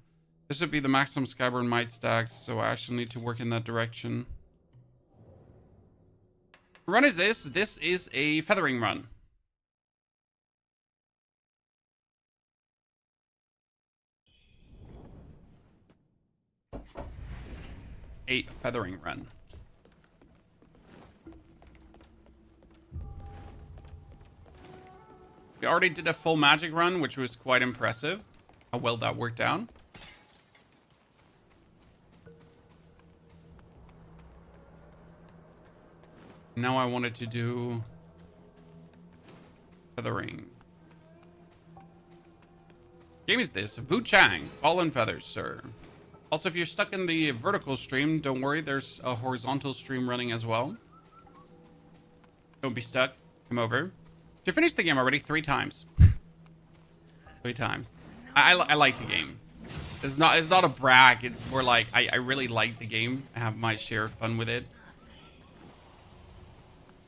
[SPEAKER 1] This would be the maximum Skyborn Might stacks, so I actually need to work in that direction. What run is this? This is a feathering run. A feathering run. We already did a full magic run, which was quite impressive. How well that worked out. Now I wanted to do feathering. Game is this? Wuchang. All in feathers, sir. Also, if you're stuck in the vertical stream, don't worry. There's a horizontal stream running as well. Don't be stuck. Come over. You finished the game already 3 times. 3 times. I like the game. It's not a brag. It's more like I really like the game. I have my share of fun with it.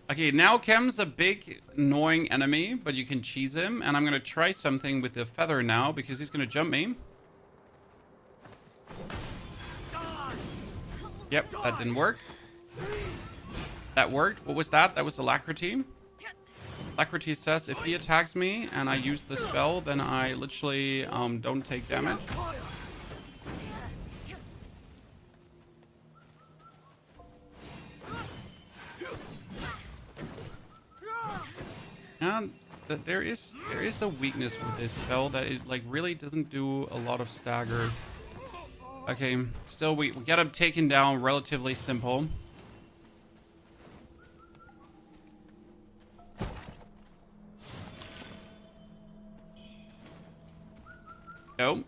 [SPEAKER 1] Okay, now comes a big annoying enemy, but you can cheese him. And I'm gonna try something with the feather now because he's gonna jump me. Yep, that didn't work. That worked. What was that? That was Alacrity. Alacrity says if he attacks me and I use the spell, then I literally don't take damage. And there is a weakness with this spell that it like really doesn't do a lot of stagger. Okay, still we get him taken down relatively simple. Nope.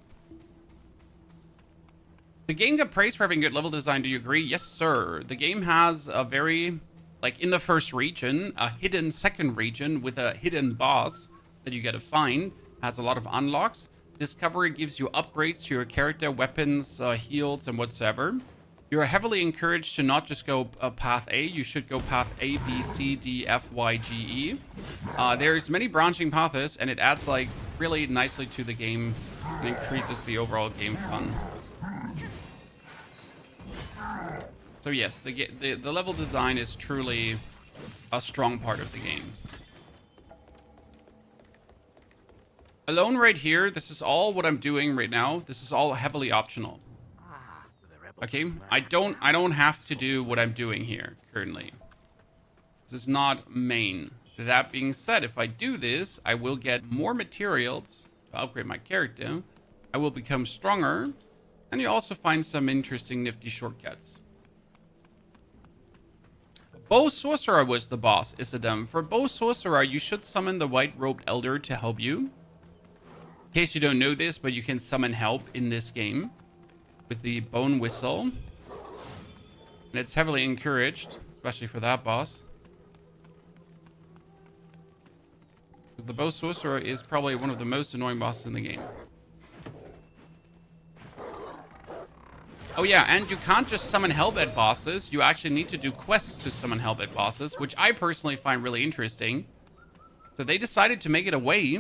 [SPEAKER 1] The game got praised for having good level design. Do you agree? Yes, sir. The game has a very, like in the first region, a hidden second region with a hidden boss that you gotta find. Has a lot of unlocks. Discovery gives you upgrades to your character, weapons, heals, and whatsoever. You're heavily encouraged to not just go path A. You should go path A, B, C, D, F, Y, G, E. There's many branching paths, and it adds like really nicely to the game and increases the overall game fun. So yes, the level design is truly a strong part of the game. Alone right here, this is all what I'm doing right now. This is all heavily optional. Okay, I don't have to do what I'm doing here currently. This is not main. That being said, if I do this, I will get more materials to upgrade my character. I will become stronger, and you also find some interesting nifty shortcuts. Bow Sorcerer was the boss, Isidum. For Bow Sorcerer, you should summon the White-Robed Elder to help you. In case you don't know this, but you can summon help in this game with the Bone Whistle. And it's heavily encouraged, especially for that boss. Because the Bow Sorcerer is probably one of the most annoying bosses in the game. Oh yeah, and you can't just summon help at bosses. You actually need to do quests to summon help at bosses, which I personally find really interesting. So they decided to make it a way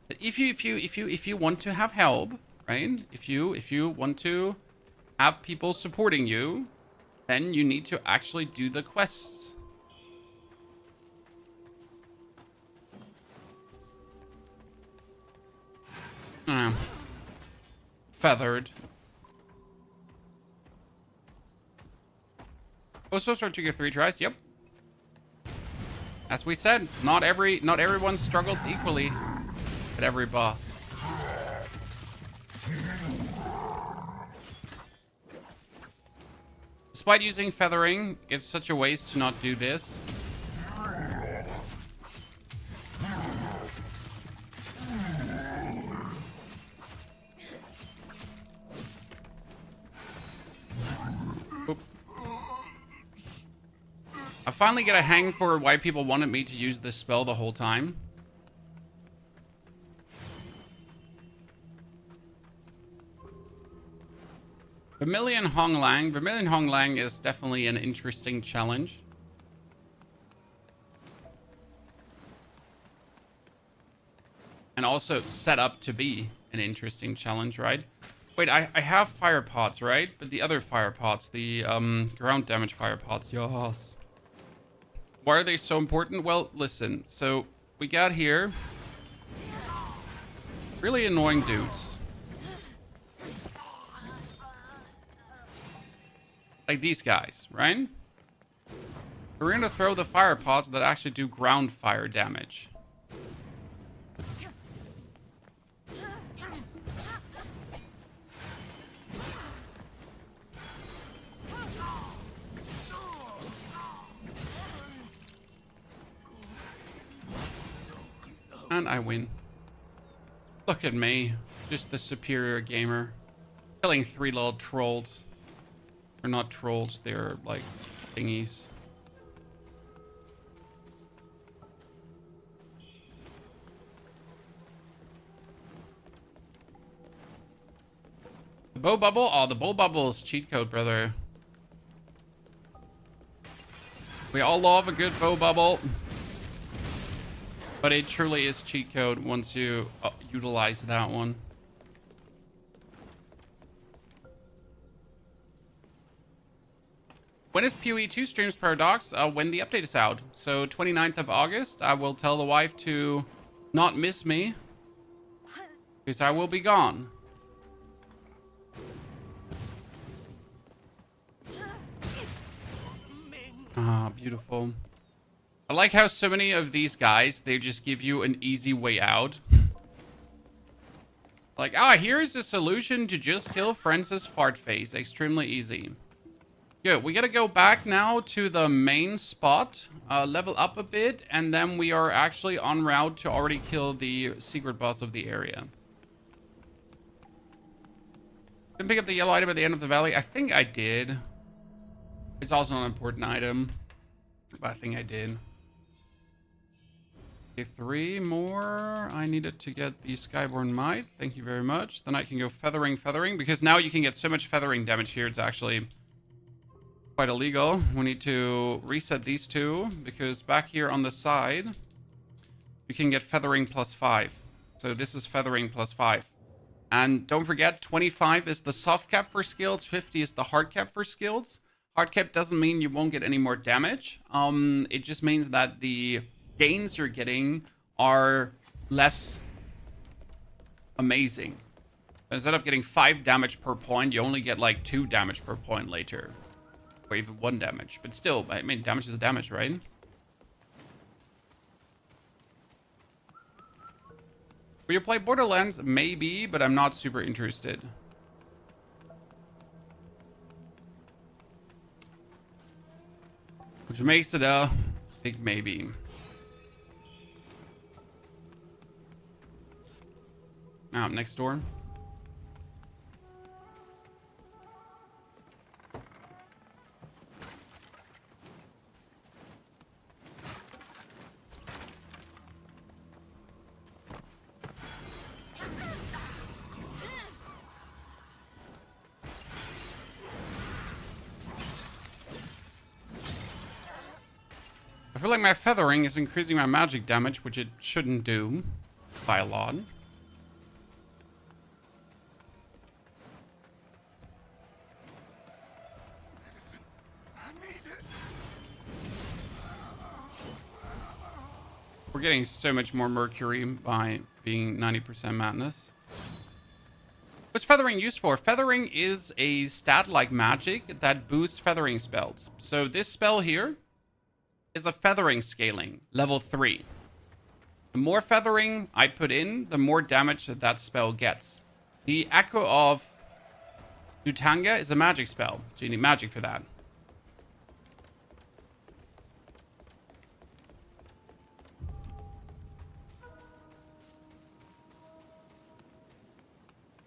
[SPEAKER 1] that if you want to have help, right? If you want to have people supporting you, then you need to actually do the quests. Feathered. Oh, so took you 3 tries. Yep. As we said, not everyone struggles equally at every boss. Despite using feathering, it's such a waste to not do this. Oop. I finally get a hang for why people wanted me to use this spell the whole time. Vermilion Honglang. Vermilion Honglang is definitely an interesting challenge. And also set up to be an interesting challenge, right? Wait, I have fire pots, right? But the other fire pots, the ground damage fire pots, yes. Why are they so important? Well, listen. So we got here really annoying dudes. Like these guys, right? We're gonna throw the fire pots that actually do ground fire damage. And I win. Look at me. Just the superior gamer. Killing 3 little trolls. They're not trolls, they're like thingies. The bow bubble? Oh, the bow bubble is cheat code, brother. We all love a good bow bubble. But it truly is cheat code once you utilize that one. When is PoE 2 streams, Paradox? When the update is out. So 29th of August, I will tell the wife to not miss me. Because I will be gone. Ah, beautiful. I like how so many of these guys, they just give you an easy way out. Like, here's a solution to just kill Francis Fartface. Extremely easy. Good, we gotta go back now to the main spot, level up a bit, and then we are actually en route to already kill the secret boss of the area. Didn't pick up the yellow item at the end of the valley. I think I did. It's also an important item, but I think I did. Okay, 3 more. I needed to get the Skyborn Might. Thank you very much. Then I can go feathering, because now you can get so much feathering damage here. It's actually quite illegal. We need to reset these 2 because back here on the side you can get feathering +5. So this is feathering +5. And don't forget, 25 is the soft cap for skills, 50 is the hard cap for skills. Hard cap doesn't mean you won't get any more damage. It just means that the gains you're getting are less amazing. Instead of getting 5 damage per point, you only get like 2 damage per point later. Or even 1 damage. But still, I mean, damage is damage, right? Will you play Borderlands? Maybe, but I'm not super interested. Which makes it a big maybe. Next door. I feel like my feathering is increasing my magic damage, which it shouldn't do by a lot. We're getting so much more mercury by being 90% madness. What's feathering used for? Feathering is a stat like magic that boosts feathering spells. So this spell here is a feathering scaling, level 3. The more feathering I put in, the more damage that spell gets. The Echo of Wuchang is a magic spell, so you need magic for that.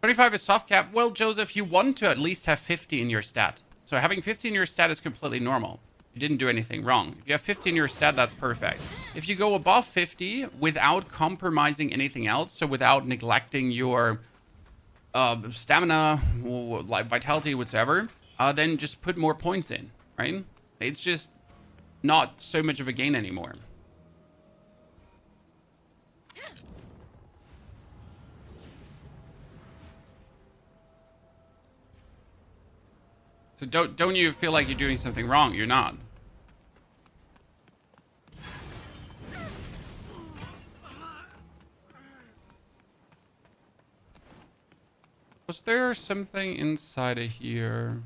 [SPEAKER 1] $25 is soft cap. Well, Joseph, you want to at least have 50 in your stat. So having 50 in your stat is completely normal. You didn't do anything wrong. If you have 50 in your stat, that's perfect. If you go above 50 without compromising anything else, so without neglecting your stamina, like vitality, whatsoever, then just put more points in, right? It's just not so much of a gain anymore. So don't you feel like you're doing something wrong? You're not. Was there something inside of here?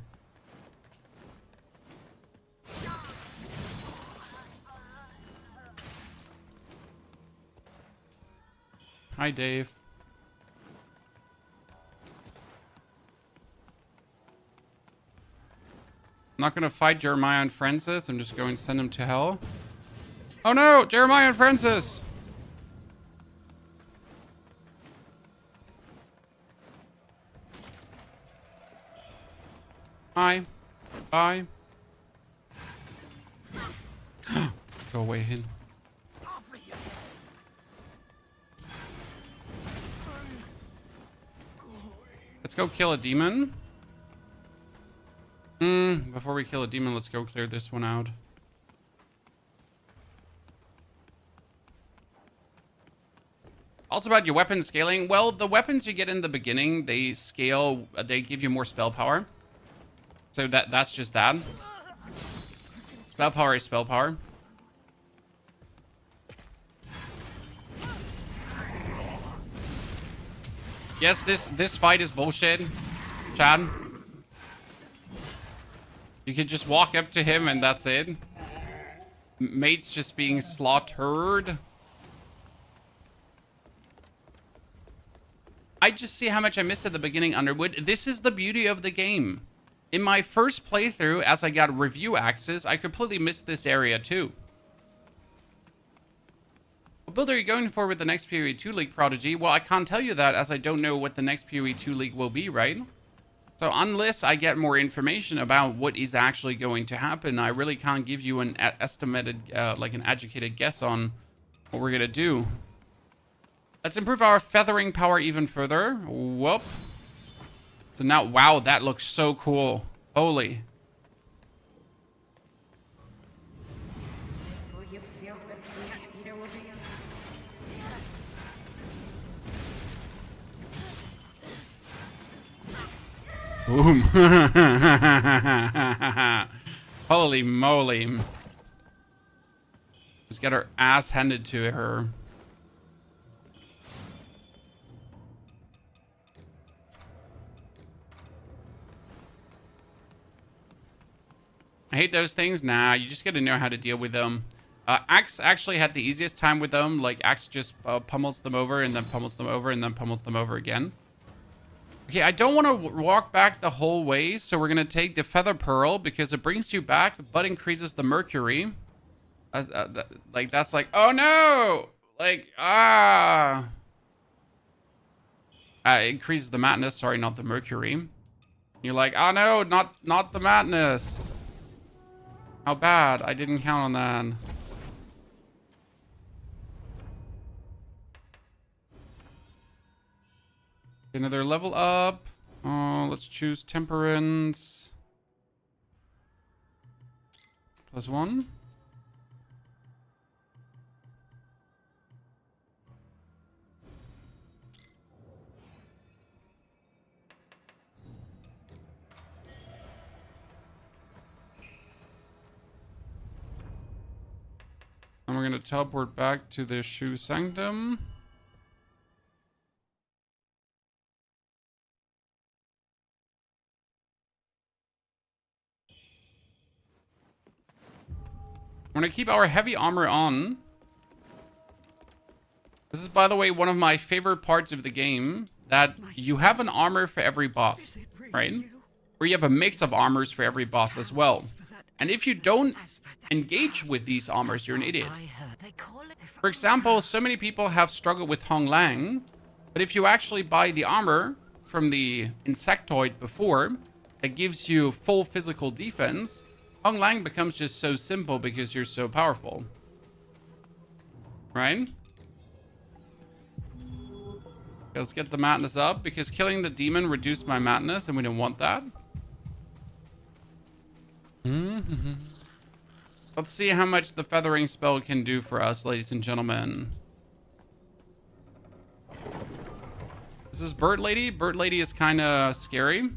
[SPEAKER 1] Hi, Dave. I'm not gonna fight Jeremiah and Francis. I'm just going to send him to hell. Oh no, Jeremiah and Francis! Hi. Bye. Go away, Hin. Let's go kill a demon. Before we kill a demon, let's go clear this one out. Also about your weapon scaling. Well, the weapons you get in the beginning, they scale, they give you more spell power. So that's just that. Spell power is spell power. Yes, this fight is bullshit, Chad. You could just walk up to him and that's it. Mate's just being slaughtered. I just see how much I missed at the beginning, Underwood. This is the beauty of the game. In my first playthrough, as I got review access, I completely missed this area too. What build are you going for with the next PoE 2 League, Prodigy? Well, I can't tell you that as I don't know what the next PoE 2 League will be, right? So unless I get more information about what is actually going to happen, I really can't give you an estimated, like an educated guess on what we're gonna do. Let's improve our feathering power even further. Whoop. So now, wow, that looks so cool. Holy. Boom. Holy moly. Just got her ass handed to her. I hate those things. Nah, you just gotta know how to deal with them. Axe actually had the easiest time with them. Like, Axe just pummels them over and then pummels them over and then pummels them over again. Okay, I don't want to walk back the whole way, so we're gonna take the Feather Pearl because it brings you back, but increases the mercury. Like, that's like, oh no! Like, it increases the madness, sorry, not the mercury. You're like, oh no, not the madness. How bad, I didn't count on that. Another level up. Oh, let's choose Temperance. +1. And we're gonna teleport back to the Shoe Sanctum. I'm gonna keep our heavy armor on. This is, by the way, one of my favorite parts of the game, that you have an armor for every boss, right? Or you have a mix of armors for every boss as well. And if you don't engage with these armors, you're an idiot. For example, so many people have struggled with Hong Lang, but if you actually buy the armor from the insectoid before, that gives you full physical defense, Hong Lang becomes just so simple because you're so powerful. Right? Okay, let's get the madness up, because killing the demon reduced my madness and we didn't want that. Let's see how much the feathering spell can do for us, ladies and gentlemen. This is Bird Lady. Bird Lady is kind of scary.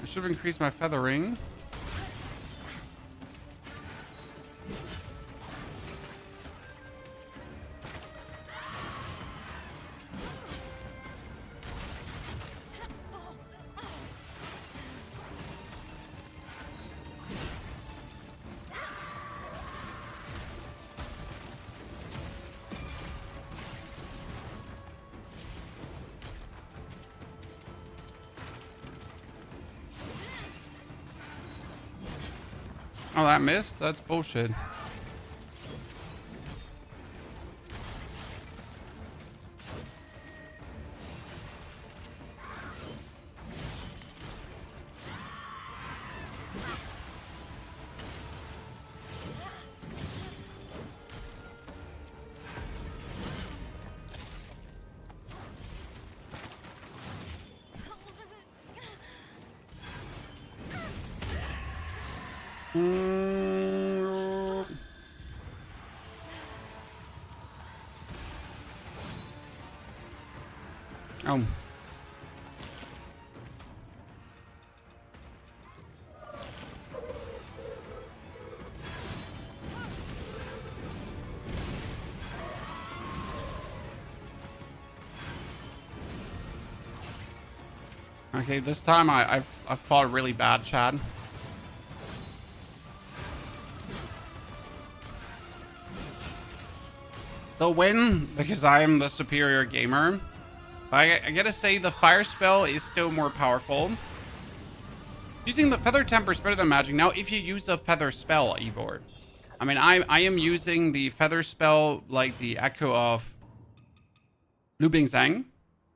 [SPEAKER 1] I should have increased my feathering. Oh, that missed? That's bullshit. Oh. Okay, this time I fought really bad, Chad. Still win because I am the superior gamer. I gotta say, the fire spell is still more powerful. Using the feather temper is better than magic. Now, if you use a feather spell, Ivor. I mean, I am using the feather spell like the Echo of Lu Bingzhang,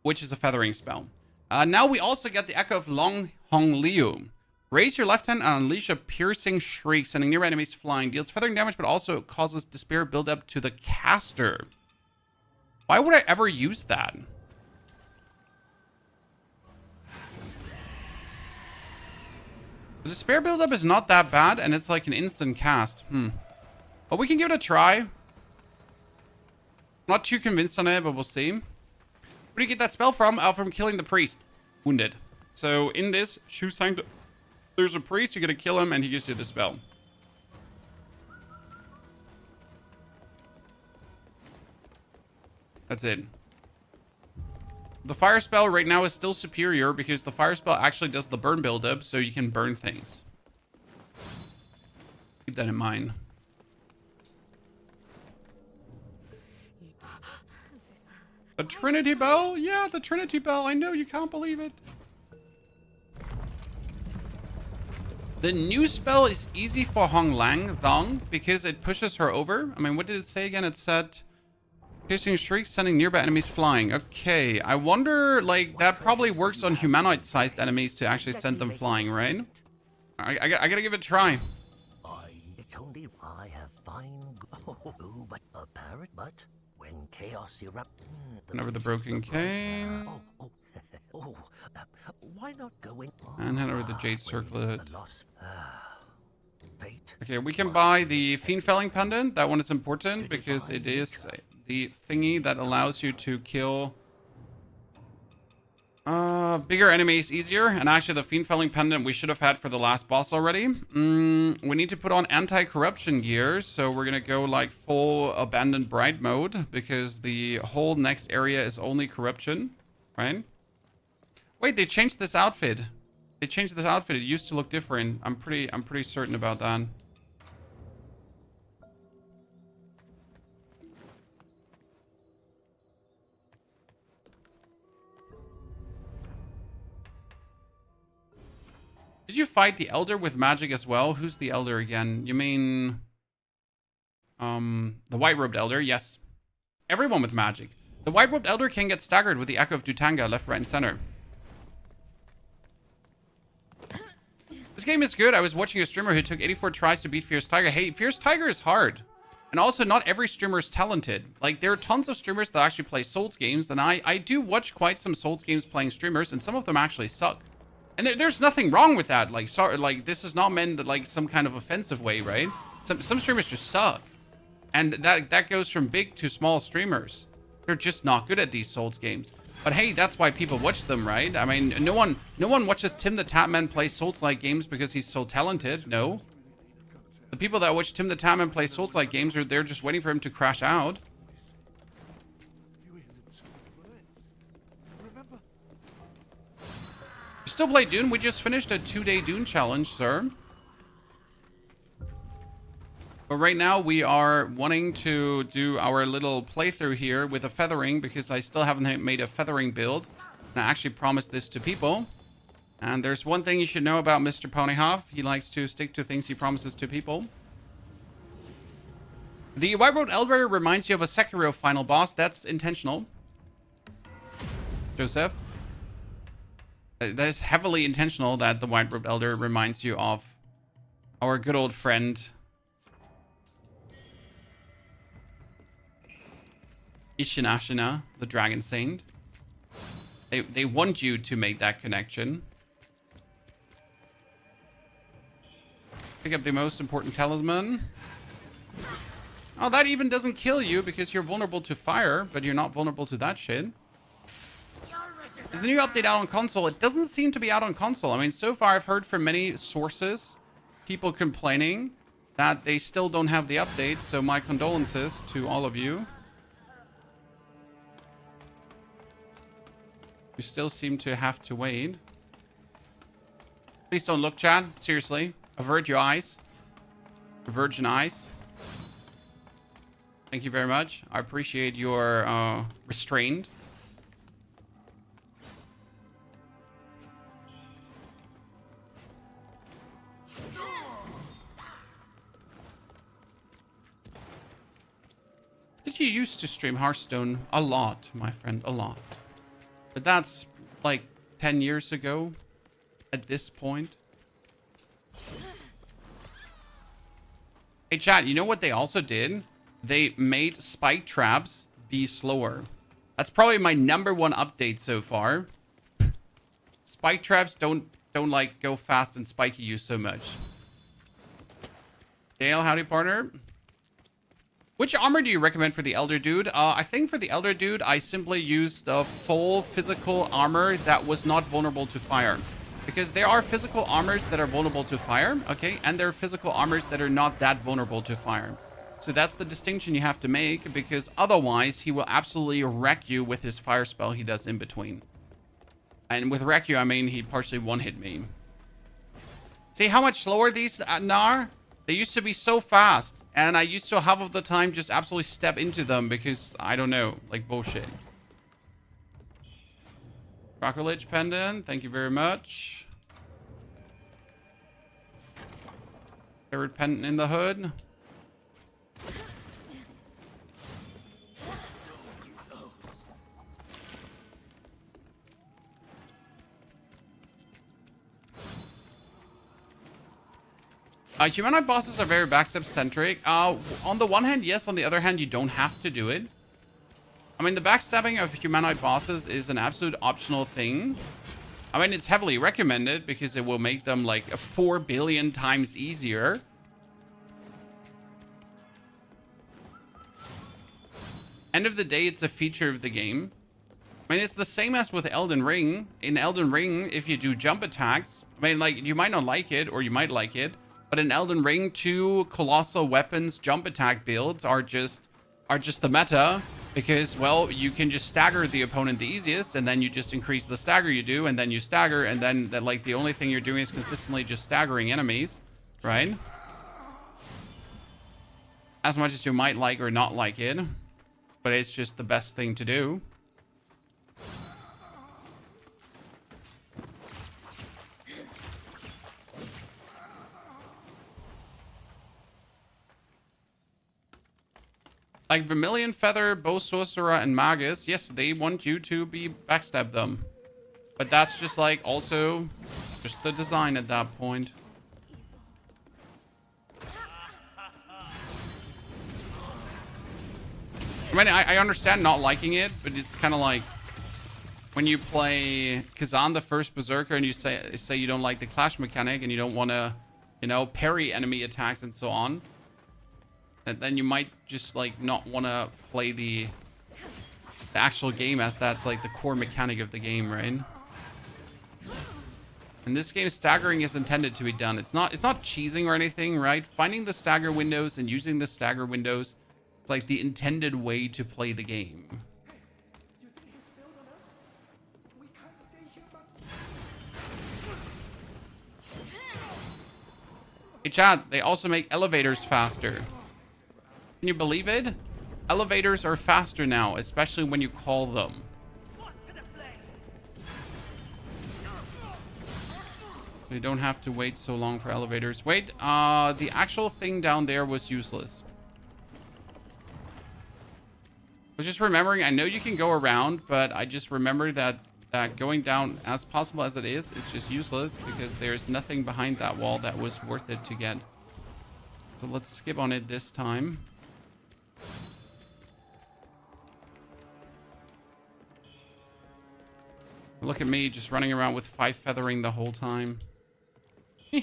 [SPEAKER 1] which is a feathering spell. Now we also get the Echo of Long Hong Liu. Raise your left hand and unleash a piercing shriek, sending near enemies flying. Deals feathering damage, but also causes despair buildup to the caster. Why would I ever use that? The despair buildup is not that bad, and it's like an instant cast. But we can give it a try. Not too convinced on it, but we'll see. Where do you get that spell from? From killing the priest. Wounded. So in this, Shu Sang, there's a priest, you're gonna kill him, and he gives you the spell. That's it. The fire spell right now is still superior because the fire spell actually does the burn buildup, so you can burn things. Keep that in mind. The Trinity Bell? Yeah, the Trinity Bell. I know, you can't believe it. The new spell is easy for Hong Lang Thong because it pushes her over. I mean, what did it say again? It said piercing shrieks, sending nearby enemies flying. Okay, I wonder, like, that probably works on humanoid-sized enemies to actually send them flying, right? I gotta give it a try.
[SPEAKER 4] It's only I have fine. Oh, but a parrot, but when chaos erupts.
[SPEAKER 1] And over the broken cane.
[SPEAKER 4] Why not go in?
[SPEAKER 1] And head over the jade circlet. Okay, we can buy the Fiend Felling Pendant. That one is important because it is the thingy that allows you to kill Bigger enemies easier, and actually the Fiend Felling Pendant we should have had for the last boss already. We need to put on anti-corruption gear, so we're gonna go like full Abandoned Bride mode, because the whole next area is only corruption, right? Wait, they changed this outfit. They changed this outfit. It used to look different. I'm pretty certain about that. Did you fight the Elder with magic as well? Who's the Elder again? You mean... the White-Robed Elder? Yes. Everyone with magic. The White-Robed Elder can get staggered with the Echo of Dutanga, left, right, and center. This game is good. I was watching a streamer who took 84 tries to beat Fierce Tiger. Hey, Fierce Tiger is hard. And also, not every streamer is talented. Like, there are tons of streamers that actually play Souls games, and I do watch quite some Souls games playing streamers, and some of them actually suck. And there's nothing wrong with that. Like, sorry, like, this is not meant like some kind of offensive way, right? Some streamers just suck. And that goes from big to small streamers. They're just not good at these Souls games. But hey, that's why people watch them, right? I mean, no one watches Tim the Tatman play Souls-like games because he's so talented. No. The people that watch Tim the Tatman play Souls-like games are there just waiting for him to crash out. You still play Dune? We just finished a 2-day Dune challenge, sir. But right now we are wanting to do our little playthrough here with a feathering, because I still haven't made a feathering build. And I actually promised this to people. And there's one thing you should know about Mr. Ponyhoff. He likes to stick to things he promises to people. The White-Robed Elder reminds you of a Sekiro final boss. That's intentional. Joseph. That is heavily intentional that the White-Robed Elder reminds you of our good old friend Ishinashina, the Dragon Saint. They want you to make that connection. Pick up the most important talisman. Oh, that even doesn't kill you because you're vulnerable to fire, but you're not vulnerable to that shit. Is the new update out on console? It doesn't seem to be out on console. I mean, so far I've heard from many sources, people complaining that they still don't have the update, so my condolences to all of you. You still seem to have to wait. Please don't look, Chad. Seriously. Avert your eyes. Avert your eyes. Thank you very much. I appreciate your restraint. Did you used to stream Hearthstone? A lot, my friend, a lot. But that's like 10 years ago at this point. Hey, chat, you know what they also did? They made spike traps be slower. That's probably my #1 update so far. Spike traps don't like go fast and spiky you so much. Dale, howdy, partner. Which armor do you recommend for the Elder Dude? I think for the Elder Dude, I simply used the full physical armor that was not vulnerable to fire. Because there are physical armors that are vulnerable to fire, okay? And there are physical armors that are not that vulnerable to fire. So that's the distinction you have to make, because otherwise he will absolutely wreck you with his fire spell he does in between. And with wreck you, I mean he partially one-hit me. See how much slower these are? They used to be so fast, and I used to half of the time just absolutely step into them because, I don't know, like bullshit. Crocodile pendant, thank you very much. Third pendant in the hood. Humanoid bosses are very backstep centric. On the one hand, yes. On the other hand, you don't have to do it. I mean, the backstabbing of humanoid bosses is an absolute optional thing. I mean, it's heavily recommended because it will make them like 4 billion times easier. End of the day, it's a feature of the game. I I mean, it's the same as with Elden Ring. In Elden Ring, if you do jump attacks, I mean, like, you might not like it, or you might like it, but in Elden Ring, 2 colossal weapons jump attack builds are just the meta, because, well, you can just stagger the opponent the easiest, and then you just increase the stagger you do, and then you stagger, and then like the only thing you're doing is consistently just staggering enemies, right? As much as you might like or not like it, but it's just the best thing to do. Like Vermilion Feather, Bow Sorcerer, and Magus, yes, they want you to backstab them. But that's just like also just the design at that point. I mean, I understand not liking it, but it's kind of like when you play Kazan, the first Berserker, and you say you don't like the clash mechanic and you don't want to, you know, parry enemy attacks and so on. And then you might just like not want to play the actual game, as that's like the core mechanic of the game, right? In this game, staggering is intended to be done. It's not cheesing or anything, right? Finding the stagger windows and using the stagger windows, it's like the intended way to play the game. Hey chat, they also make elevators faster. Can you believe it? Elevators are faster now, especially when you call them. You don't have to wait so long for elevators. Wait, the actual thing down there was useless. I was just remembering, I know you can go around, but I just remember that going down as possible as it is just useless, because there's nothing behind that wall that was worth it to get. So let's skip on it this time. Look at me just running around with 5 feathering the whole time. And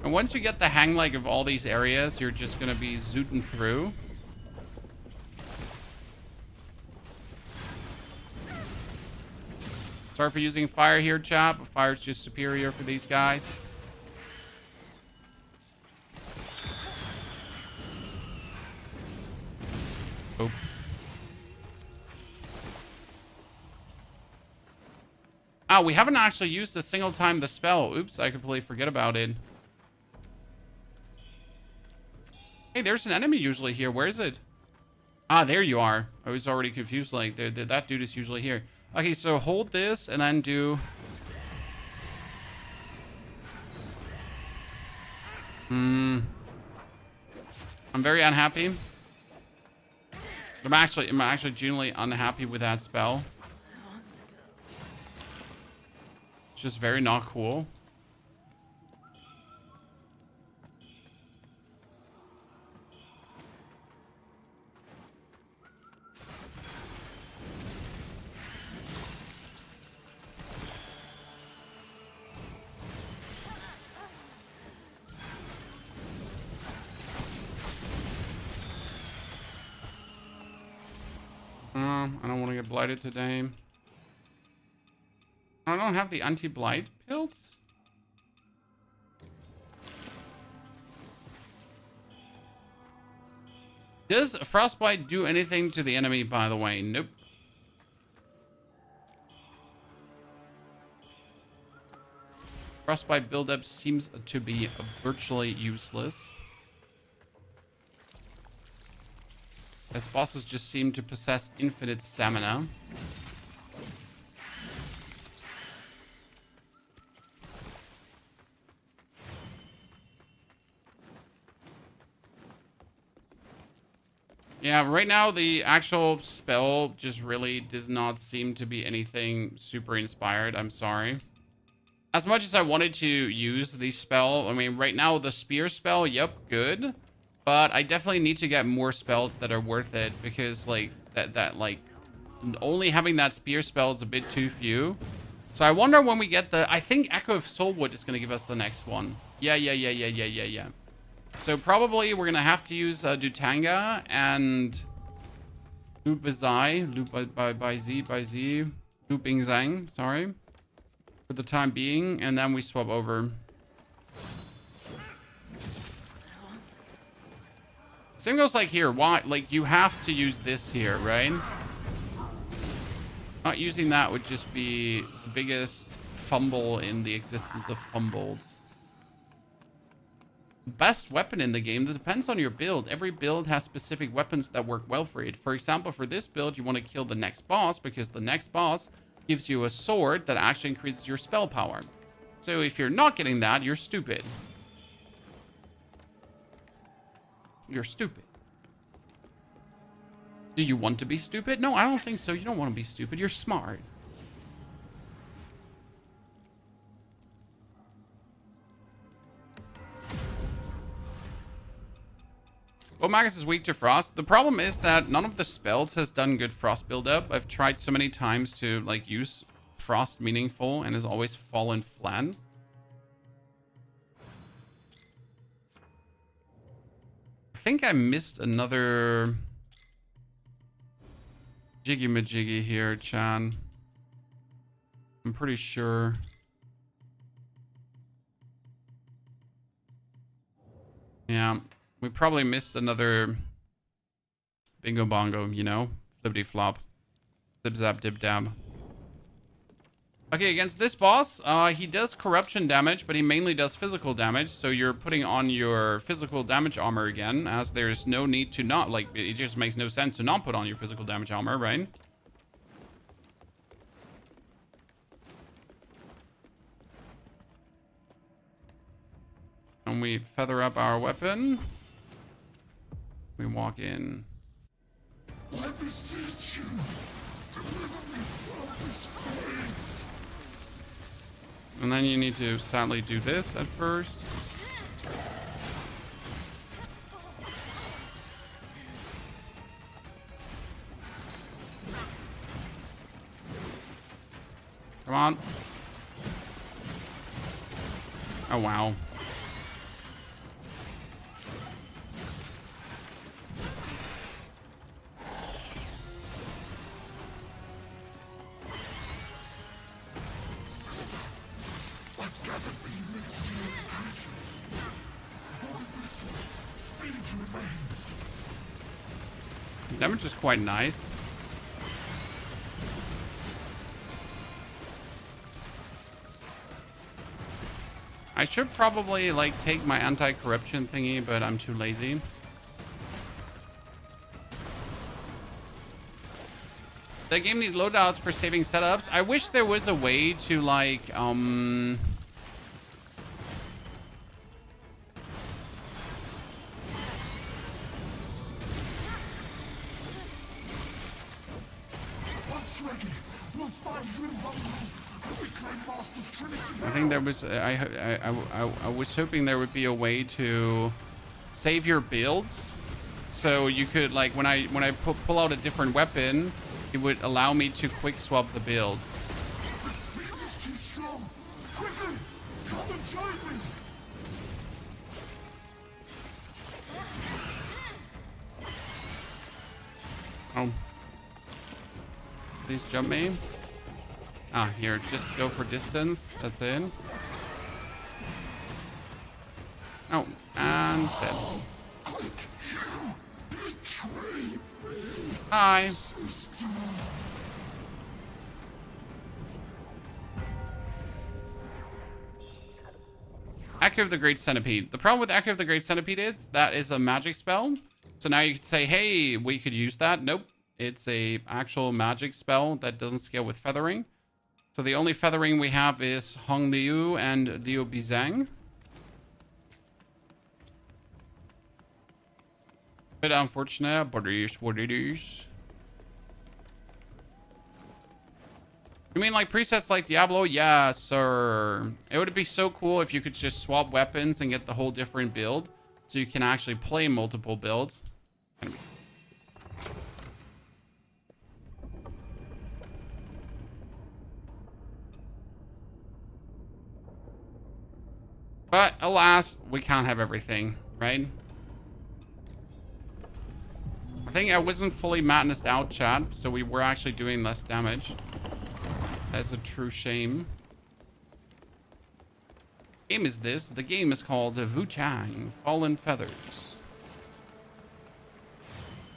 [SPEAKER 1] once you get the hang like of all these areas, you're just gonna be zooting through. Sorry for using fire here, chat, but fire's just superior for these guys. Oh. Ah, we haven't actually used a single time the spell. Oops, I completely forget about it. Hey, there's an enemy usually here. Where is it? Ah, there you are. I was already confused. Like, that dude is usually here. Okay, so hold this and then do... I'm very unhappy. I'm actually genuinely unhappy with that spell. It's just very not cool. I don't want to get blighted today. I don't have the anti-blight pills. Does frostbite do anything to the enemy, by the way? Nope. Frostbite buildup seems to be virtually useless, as bosses just seem to possess infinite stamina. Yeah, right now the actual spell just really does not seem to be anything super inspired. I'm sorry. As much as I wanted to use the spell, I mean, right now the spear spell, yep, good. But I definitely need to get more spells that are worth it, because like that like only having that spear spell is a bit too few. So I wonder when we get the... I think Echo of Soulwood is going to give us the next one. Yeah. So probably we're going to have to use Dutanga and Loop Bazai. Loop by Z. Looping Zhang, sorry. For the time being. And then we swap over. Same goes like here. Why? Like you have to use this here, right? Not using that would just be the biggest fumble in the existence of fumbles. Best weapon in the game, that depends on your build. Every build has specific weapons that work well for it. For example, for this build, you want to kill the next boss because the next boss gives you a sword that actually increases your spell power. So if you're not getting that, you're stupid. You're stupid. Do you want to be stupid? No, I don't think so. You don't want to be stupid. You're smart. Well, Magus is weak to frost. The problem is that none of the spells has done good frost buildup. I've tried so many times to like use frost meaningful and has always fallen flat. I think I missed another jiggy majiggy here, Chan. I'm pretty sure. Yeah, we probably missed another bingo bongo, you know? Flippity flop. Zip zap dib dab. Okay, against this boss, he does corruption damage, but he mainly does physical damage. So you're putting on your physical damage armor again, as there's no need to not, like, it just makes no sense to not put on your physical damage armor, right? And we feather up our weapon. We walk in.
[SPEAKER 2] I beseech you, deliver me from this fate.
[SPEAKER 1] And then you need to sadly do this at first. Come on. Oh, wow. Damage is quite nice. I should probably like take my anti-corruption thingy, but I'm too lazy. The game needs loadouts for saving setups. I wish there was a way to like I think there was I was hoping there would be a way to save your builds, so you could like when I pull out a different weapon, it would allow me to quick swap the build.
[SPEAKER 2] This field is too strong. Quickly, come and join me.
[SPEAKER 1] Oh, please jump me. Ah, here, just go for distance. That's it. Oh, and dead. Hi. Echo of the Great Centipede. The problem with Echo of the Great Centipede is that is a magic spell. So now you could say, hey, we could use that. Nope. It's a actual magic spell that doesn't scale with feathering. So the only feathering we have is Hong Liu and Liu Bizang. Bit unfortunate, but it is what it is. You mean like presets like Diablo? Yeah, sir. It would be so cool if you could just swap weapons and get the whole different build. So you can actually play multiple builds. But alas, we can't have everything, right? I think I wasn't fully madnessed out, chat, so we were actually doing less damage. That's a true shame. What game is this? The game is called Wuchang, Fallen Feathers.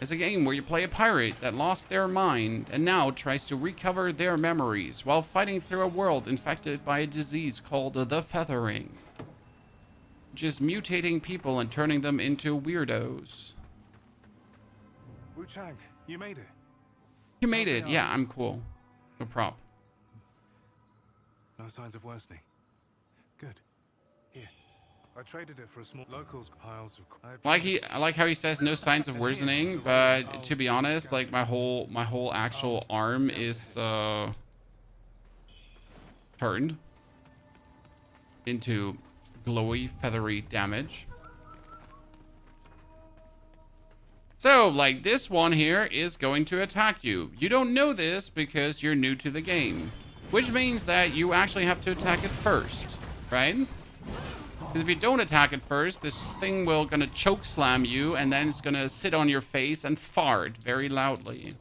[SPEAKER 1] It's a game where you play a pirate that lost their mind and now tries to recover their memories while fighting through a world infected by a disease called the Feathering, which is mutating people and turning them into weirdos.
[SPEAKER 2] Wuchang, you made it.
[SPEAKER 1] You made it. Yeah, I'm cool. No prop.
[SPEAKER 2] No signs of worsening. Good. Here. I traded it for a small locals piles of
[SPEAKER 1] I like how he says no signs of worsening, but to be honest, like my whole actual arm is turned into glowy, feathery damage. So, like, this one here is going to attack you. You don't know this because you're new to the game, which means that you actually have to attack it first, right? Because if you don't attack it first, this thing will gonna choke slam you, and then it's gonna sit on your face and fart very loudly.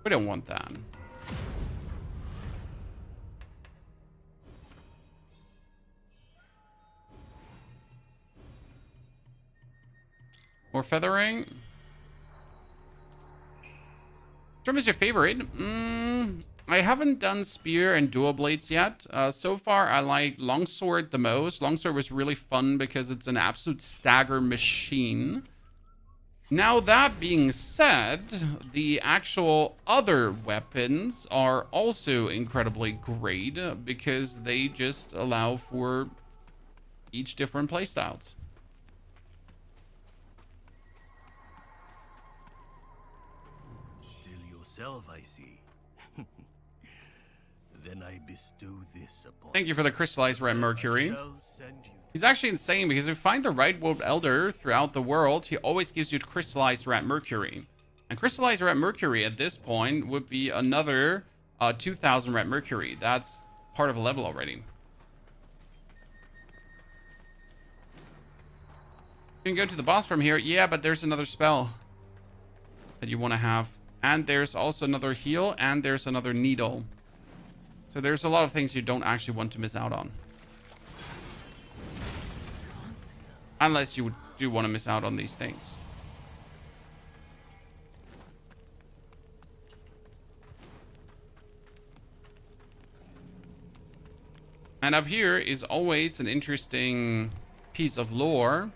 [SPEAKER 1] We don't want that. More feathering. Which one is your favorite? I haven't done spear and dual blades yet. So far, I like longsword the most. Longsword was really fun because it's an absolute stagger machine. Now, that being said, the actual other weapons are also incredibly great because they just allow for each different playstyles.
[SPEAKER 4] I see. Then I bestow this upon.
[SPEAKER 1] Thank you for the crystallized red mercury. He's actually insane because if you find the right wolf elder throughout the world, he always gives you crystallized red mercury. And crystallized red mercury at this point would be another 2,000 red mercury. That's part of a level already. You can go to the boss from here. Yeah, but there's another spell that you want to have. And there's also another heal, and there's another needle. So there's a lot of things you don't actually want to miss out on. Unless you do want to miss out on these things. And up here is always an interesting piece of lore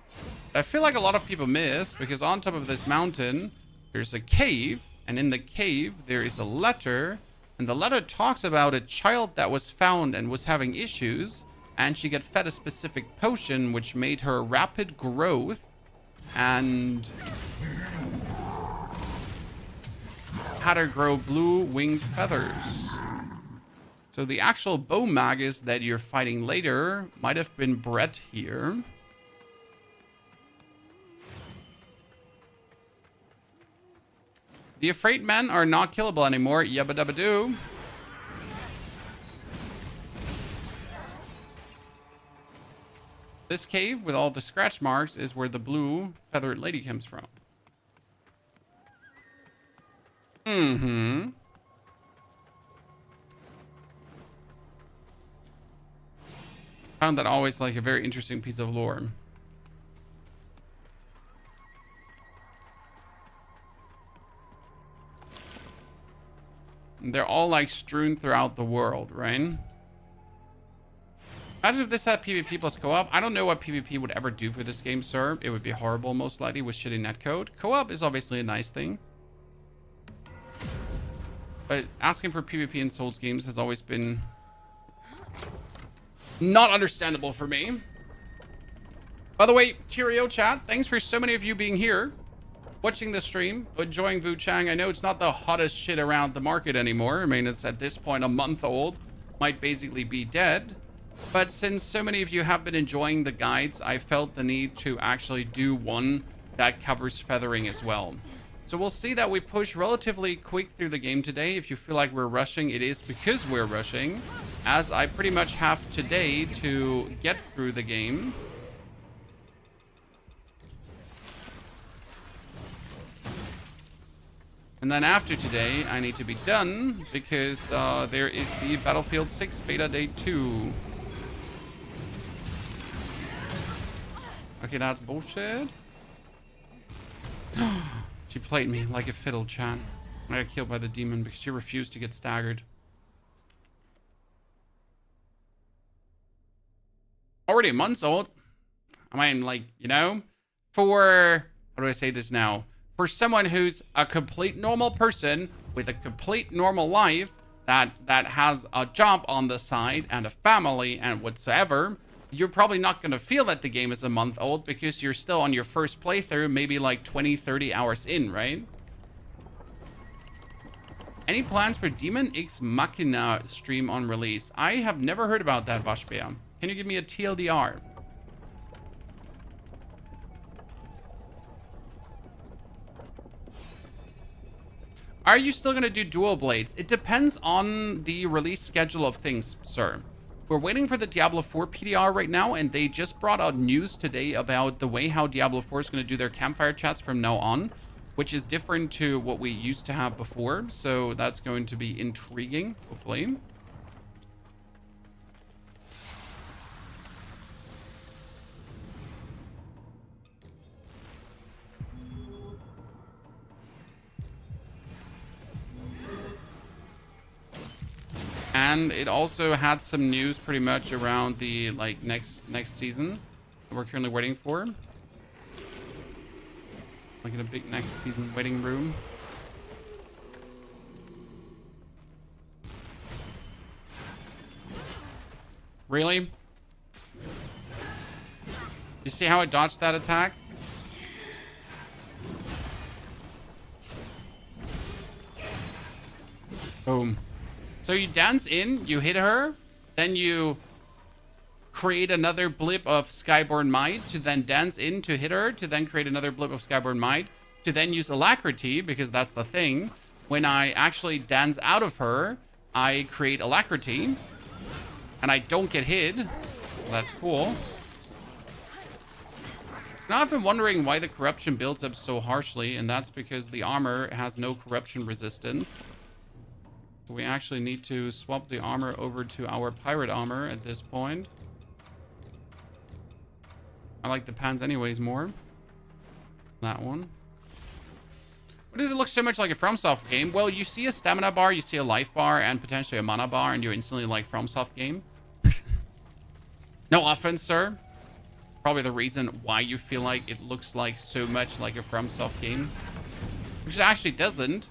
[SPEAKER 1] I feel like a lot of people miss, because on top of this mountain, there's a cave. And in the cave, there is a letter. And the letter talks about a child that was found and was having issues. And she got fed a specific potion, which made her rapid growth. And had her grow blue winged feathers. So the actual bow magus that you're fighting later might have been bred here. The Afraid Men are not killable anymore. Yabba dabba doo. This cave with all the scratch marks is where the blue feathered lady comes from. Found that always like a very interesting piece of lore. They're all like strewn throughout the world, right? Imagine if this had PvP plus co-op. I don't know what PvP would ever do for this game, sir. It would be horrible, most likely, with shitty netcode. Co-op is obviously a nice thing. But asking for PvP in Souls games has always been not understandable for me. By the way, cheerio chat. Thanks for so many of you being here, watching the stream, enjoying Wuchang. I know it's not the hottest shit around the market anymore. I mean, it's at this point a month old. Might basically be dead. But since so many of you have been enjoying the guides, I felt the need to actually do one that covers feathering as well. So we'll see that we push relatively quick through the game today. If you feel like we're rushing, it is because we're rushing, as I pretty much have today to get through the game. And then after today, I need to be done because there is the Battlefield 6 Beta Day 2. Okay, that's bullshit. She played me like a fiddle, chat. I got killed by the demon because she refused to get staggered. Already a month old. I mean, like, you know, for... How do I say this now? For someone who's a complete normal person with a complete normal life that has a job on the side and a family and whatsoever, you're probably not going to feel that the game is a month old because you're still on your first playthrough, maybe like 20, 30 hours in, right? Any plans for Demon X Machina stream on release? I have never heard about that, Vashbea. Can you give me a TLDR? Are you still going to do dual blades? It depends on the release schedule of things, sir. We're waiting for the Diablo 4 PDR right now, and they just brought out news today about the way how Diablo 4 is going to do their campfire chats from now on, which is different to what we used to have before. So that's going to be intriguing, hopefully. And it also had some news pretty much around the like next season that we're currently waiting for. Like in a big next season waiting room. Really? You see how I dodged that attack? Boom. So you dance in, you hit her, then you create another blip of Skyborn Might to then dance in to hit her, to then create another blip of Skyborn Might, to then use Alacrity, because that's the thing. When I actually dance out of her, I create Alacrity, and I don't get hit. Well, that's cool. Now I've been wondering why the corruption builds up so harshly, and that's because the armor has no corruption resistance. We actually need to swap the armor over to our pirate armor at this point. I like the pants anyways more. That one. Why does it look so much like a FromSoft game? Well, you see a stamina bar, you see a life bar, and potentially a mana bar, and you're instantly like FromSoft game. No offense, sir. Probably the reason why you feel like it looks like so much like a FromSoft game. Which it actually doesn't.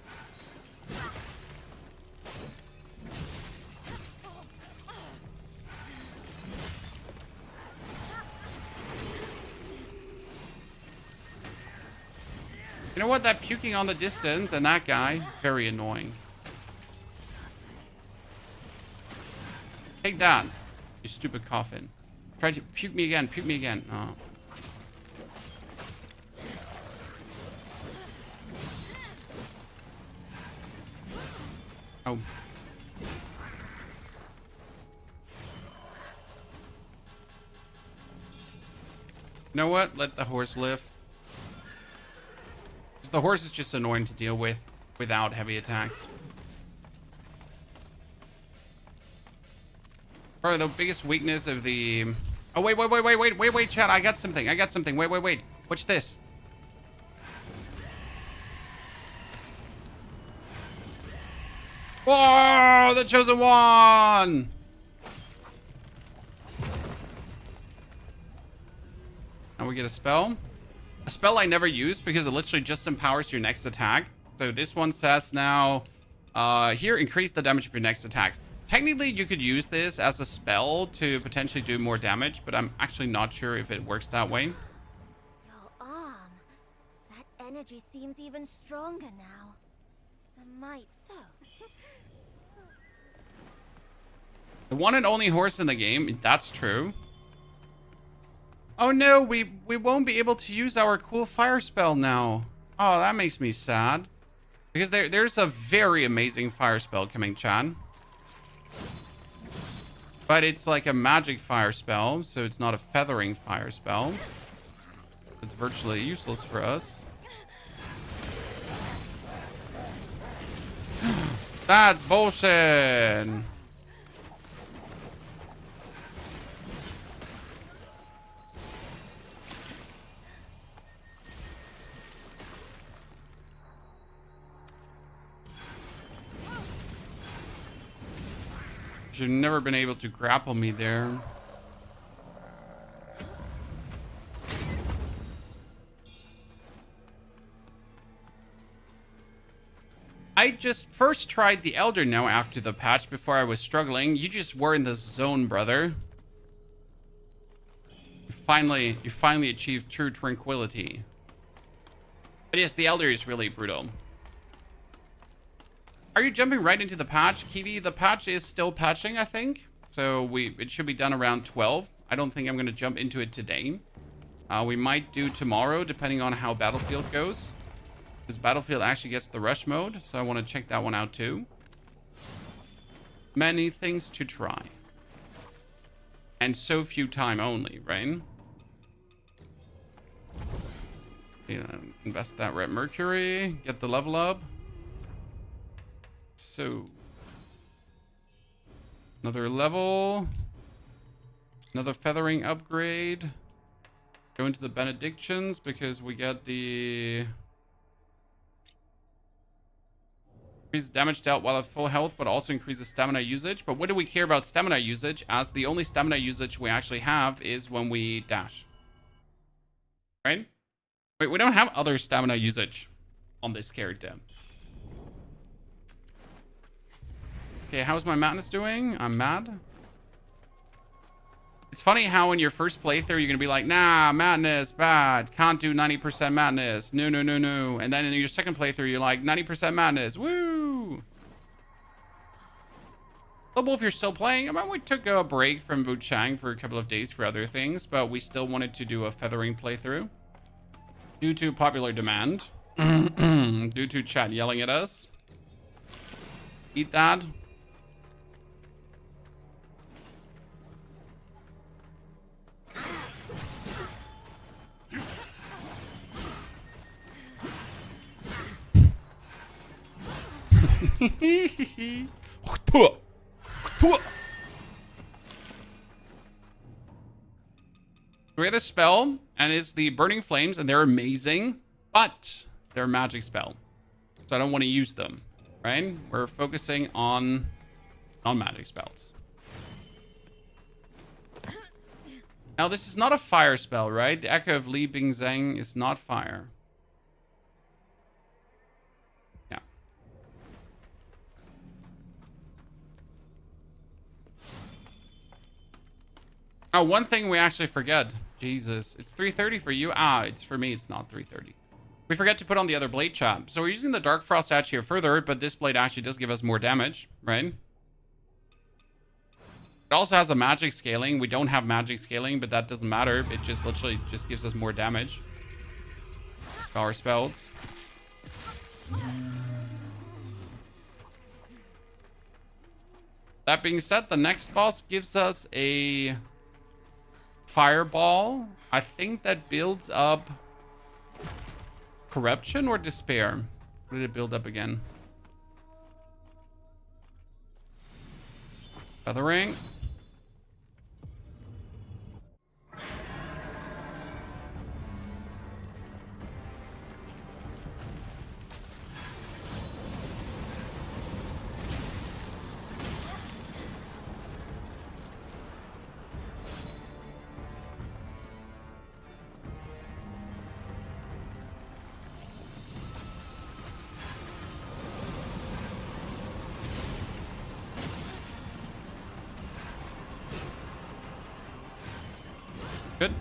[SPEAKER 1] You know what? That puking on the distance and that guy, very annoying. Take that, you stupid coffin. Try to puke me again, puke me again. Oh. Oh. You know what? Let the horse live. The horse is just annoying to deal with without heavy attacks. Probably the biggest weakness of the... Oh, wait, chat. I got something. Wait. Watch this. Whoa, the chosen one! Now we get a spell. A spell I never use because it literally just empowers your next attack. So this one says now, here, increase the damage of your next attack. Technically, you could use this as a spell to potentially do more damage, but I'm actually not sure if it works that way.
[SPEAKER 3] Your arm. That energy seems even stronger now. The might so.
[SPEAKER 1] The one and only horse in the game, that's true. Oh no, we won't be able to use our cool fire spell now. Oh, that makes me sad. Because there's a very amazing fire spell coming, Chan. But it's like a magic fire spell, so it's not a feathering fire spell. It's virtually useless for us. That's bullshit. You've never been able to grapple me there. I just first tried the Elder now after the patch before I was struggling. You just were in the zone, brother. You finally achieved true tranquility. But yes, the Elder is really brutal. Are you jumping right into the patch? Kiwi, the patch is still patching, I think. So it should be done around 12. I don't think I'm going to jump into it today. We might do tomorrow, depending on how Battlefield goes. Because Battlefield actually gets the rush mode, so I want to check that one out too. Many things to try. And so few time only, right? Yeah, invest that red mercury, get the level up. So, another level, another feathering upgrade. Go into the benedictions because we get the increase damage dealt while at full health, but also increases stamina usage. But what do we care about stamina usage, as the only stamina usage we actually have is when we dash, right? Wait, we don't have other stamina usage on this character. Okay, how's my madness doing? I'm mad. It's funny how in your first playthrough, you're going to be like, nah, madness, bad. Can't do 90% madness. No, no, no, no. And then in your second playthrough, you're like, 90% madness. Woo! Well, if you're still playing, I mean, we took a break from Wuchang for a couple of days for other things, but we still wanted to do a feathering playthrough. Due to popular demand. Due to chat yelling at us. Eat that. We had a spell, and it's the Burning Flames, and they're amazing, but they're a magic spell, so I don't want to use them, right? We're focusing on magic spells. Now, this is not a fire spell, right? The Echo of Li Bingzheng is not fire. Yeah. Oh, one thing we actually forget. Jesus. It's 3:30 for you? Ah, it's for me, it's not 3:30. We forget to put on the other blade chat. So we're using the Dark Frost Edge here further, but this blade actually does give us more damage, right? It also has a magic scaling. We don't have magic scaling, but that doesn't matter. It just literally just gives us more damage. Power spells. That being said, the next boss gives us a fireball. I think that builds up corruption or despair. What did it build up again? Feathering. Good.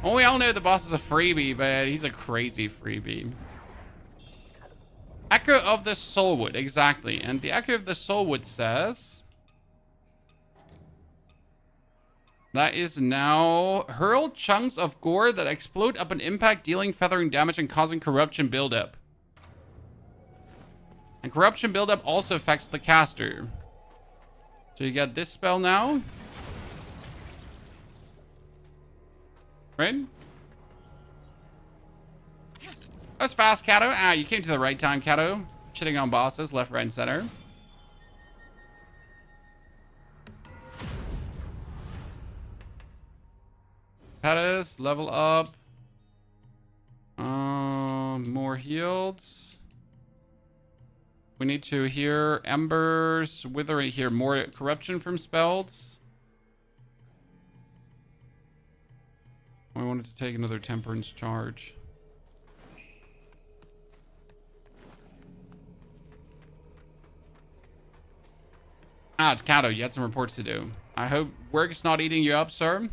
[SPEAKER 1] Well, we all know the boss is a freebie, but he's a crazy freebie. Echo of the Soulwood, exactly. And the Echo of the Soulwood says... That is now hurl chunks of gore that explode upon impact, dealing feathering damage and causing corruption buildup. And corruption buildup also affects the caster. So you get this spell now. Right? That's fast, Kato. Ah, you came to the right time, Kato. Shitting on bosses, left, right, and center. Pettis, level up. More heals. We need to hear embers, withering here, more corruption from spells. I wanted to take another temperance charge. Ah, it's Kato. You had some reports to do. I hope work's not eating you up, sir.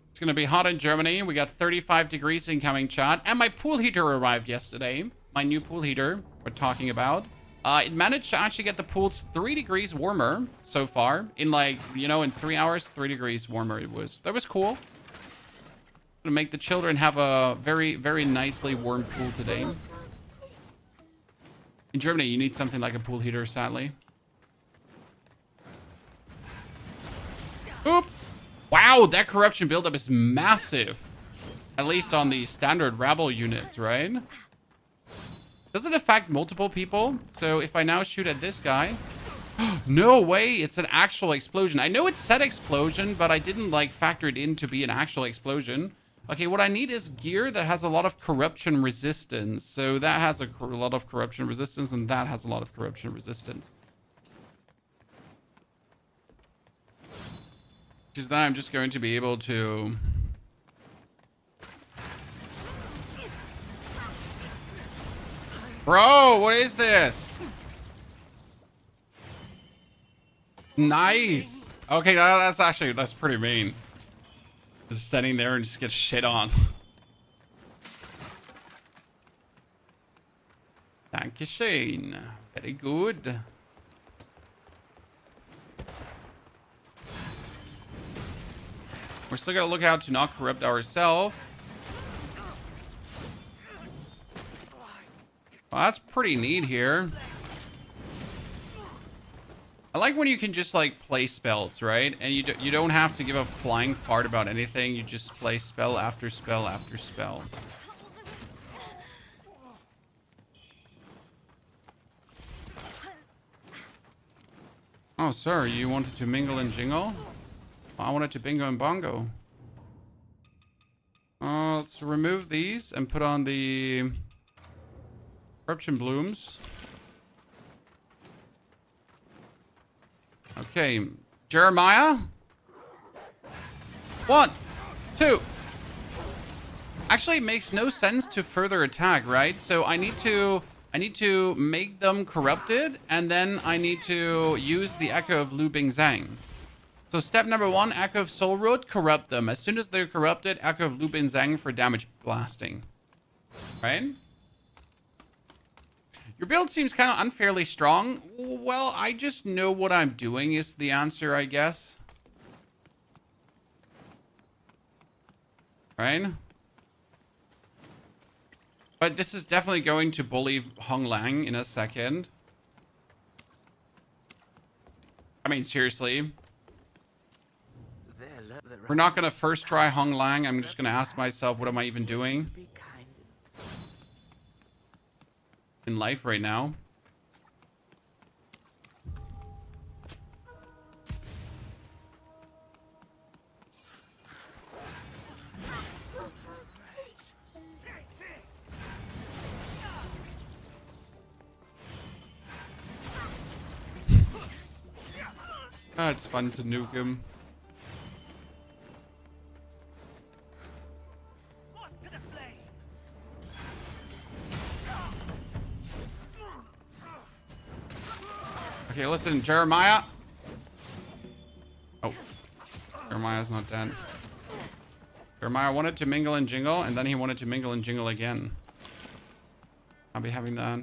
[SPEAKER 1] It's going to be hot in Germany. We got 35 degrees incoming, chat. And my pool heater arrived yesterday. My new pool heater we're talking about. It managed to actually get the pools 3 degrees warmer so far. In like, you know, in 3 hours, 3 degrees warmer it was. That was cool. Gonna make the children have a very, very nicely warm pool today. In Germany, you need something like a pool heater, sadly. Oop! Wow, that corruption buildup is massive. At least on the standard rabble units, right? Does it affect multiple people? So if I now shoot at this guy... No way, it's an actual explosion. I know it said explosion, but I didn't like factor it in to be an actual explosion. Okay, what I need is gear that has a lot of corruption resistance. So that has a lot of corruption resistance, and that has a lot of corruption resistance. Because then I'm just going to be able to... Bro, what is this? Nice. Okay, that's pretty mean. Just standing there and just get shit on. Thank you, Shane. Very good. We're still gonna look out to not corrupt ourselves. Well, that's pretty neat here. I like when you can just like play spells, right? And you don't have to give a flying fart about anything. You just play spell after spell after spell. Oh, sir, you wanted to mingle and jingle? I wanted to bingo and bongo. Let's remove these and put on the corruption blooms. Okay, Jeremiah. 1, 2. Actually, it makes no sense to further attack, right? So I need to make them corrupted, and then I need to use the Echo of Lu Bingzang. So step number 1, Echo of Soul Root, corrupt them. As soon as they're corrupted, Echo of Lu Bingzang for damage blasting. Right? Your build seems kind of unfairly strong. Well, I just know what I'm doing is the answer, I guess. Right? But this is definitely going to bully Hong Lang in a second. I mean, seriously. We're not going to first try Hong Lang. I'm just going to ask myself, what am I even doing in life right now? It's fun to nuke him. Okay, listen, Jeremiah. Oh, Jeremiah's not dead. Jeremiah wanted to mingle and jingle, and then he wanted to mingle and jingle again. I'll be having that.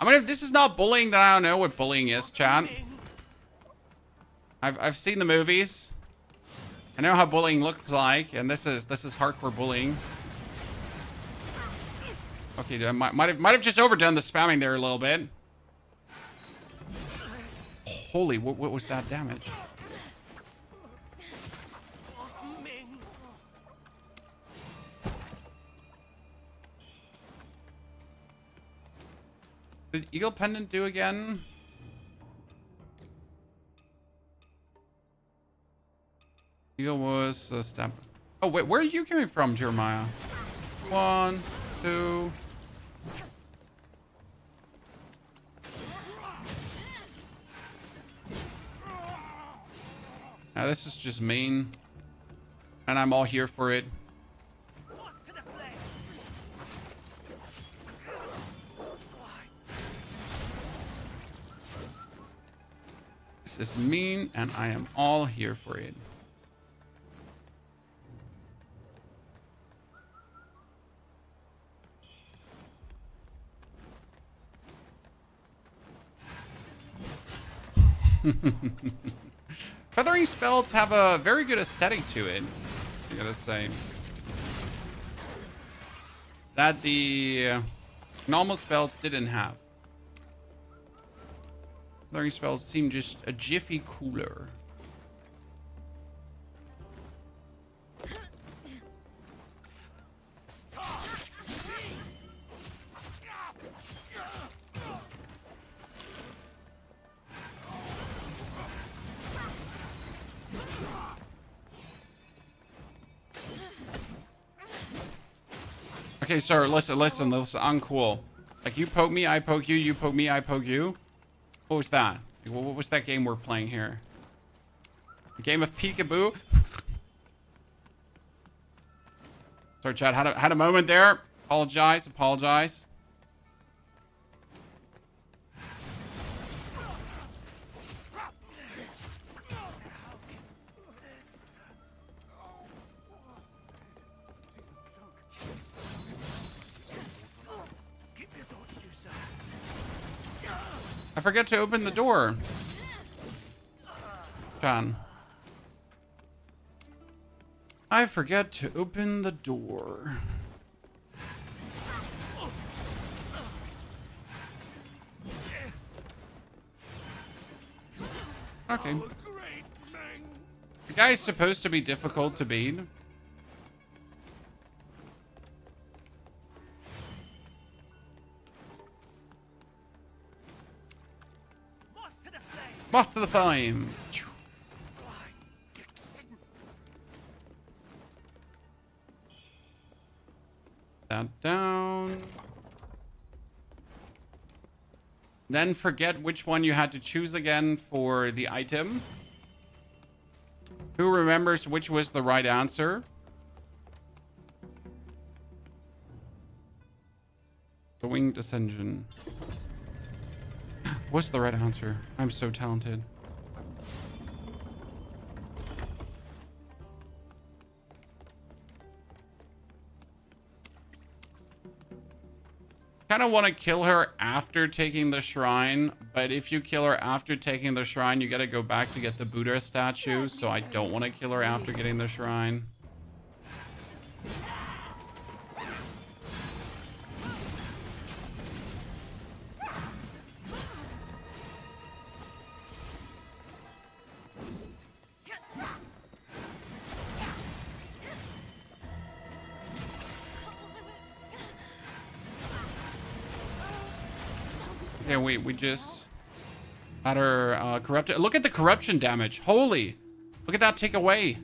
[SPEAKER 1] I mean, if this is not bullying, then I don't know what bullying is, chat. I've seen the movies. I know how bullying looks like, and this is hardcore bullying. Okay, I might have just overdone the spamming there a little bit. Holy, what was that damage? Did Eagle Pendant do again? Eagle was a stab. Oh, wait, where are you coming from, Jeremiah? 1, 2. Now, this is just mean. And I'm all here for it. This is mean, and I am all here for it. Feathering spells have a very good aesthetic to it, I gotta say. That the normal spells didn't have. Feathering spells seem just a jiffy cooler. Okay, sir, listen, uncool. Like, you poke me, I poke you, you poke me, I poke you. What was that? What was that game we're playing here? A game of peekaboo? Sorry, chat, had a moment there. Apologize. I forget to open the door. John. I forget to open the door. Okay. The guy's supposed to be difficult to beat. Moth to the flame. That down. Then forget which one you had to choose again for the item. Who remembers which was the right answer? The winged ascension. What's the right answer? I'm so talented. Kind of want to kill her after taking the shrine, but if you kill her after taking the shrine, you got to go back to get the Buddha statue, so I don't want to kill her after getting the shrine. Okay, we just had her corrupted. Look at the corruption damage. Holy. Look at that take away.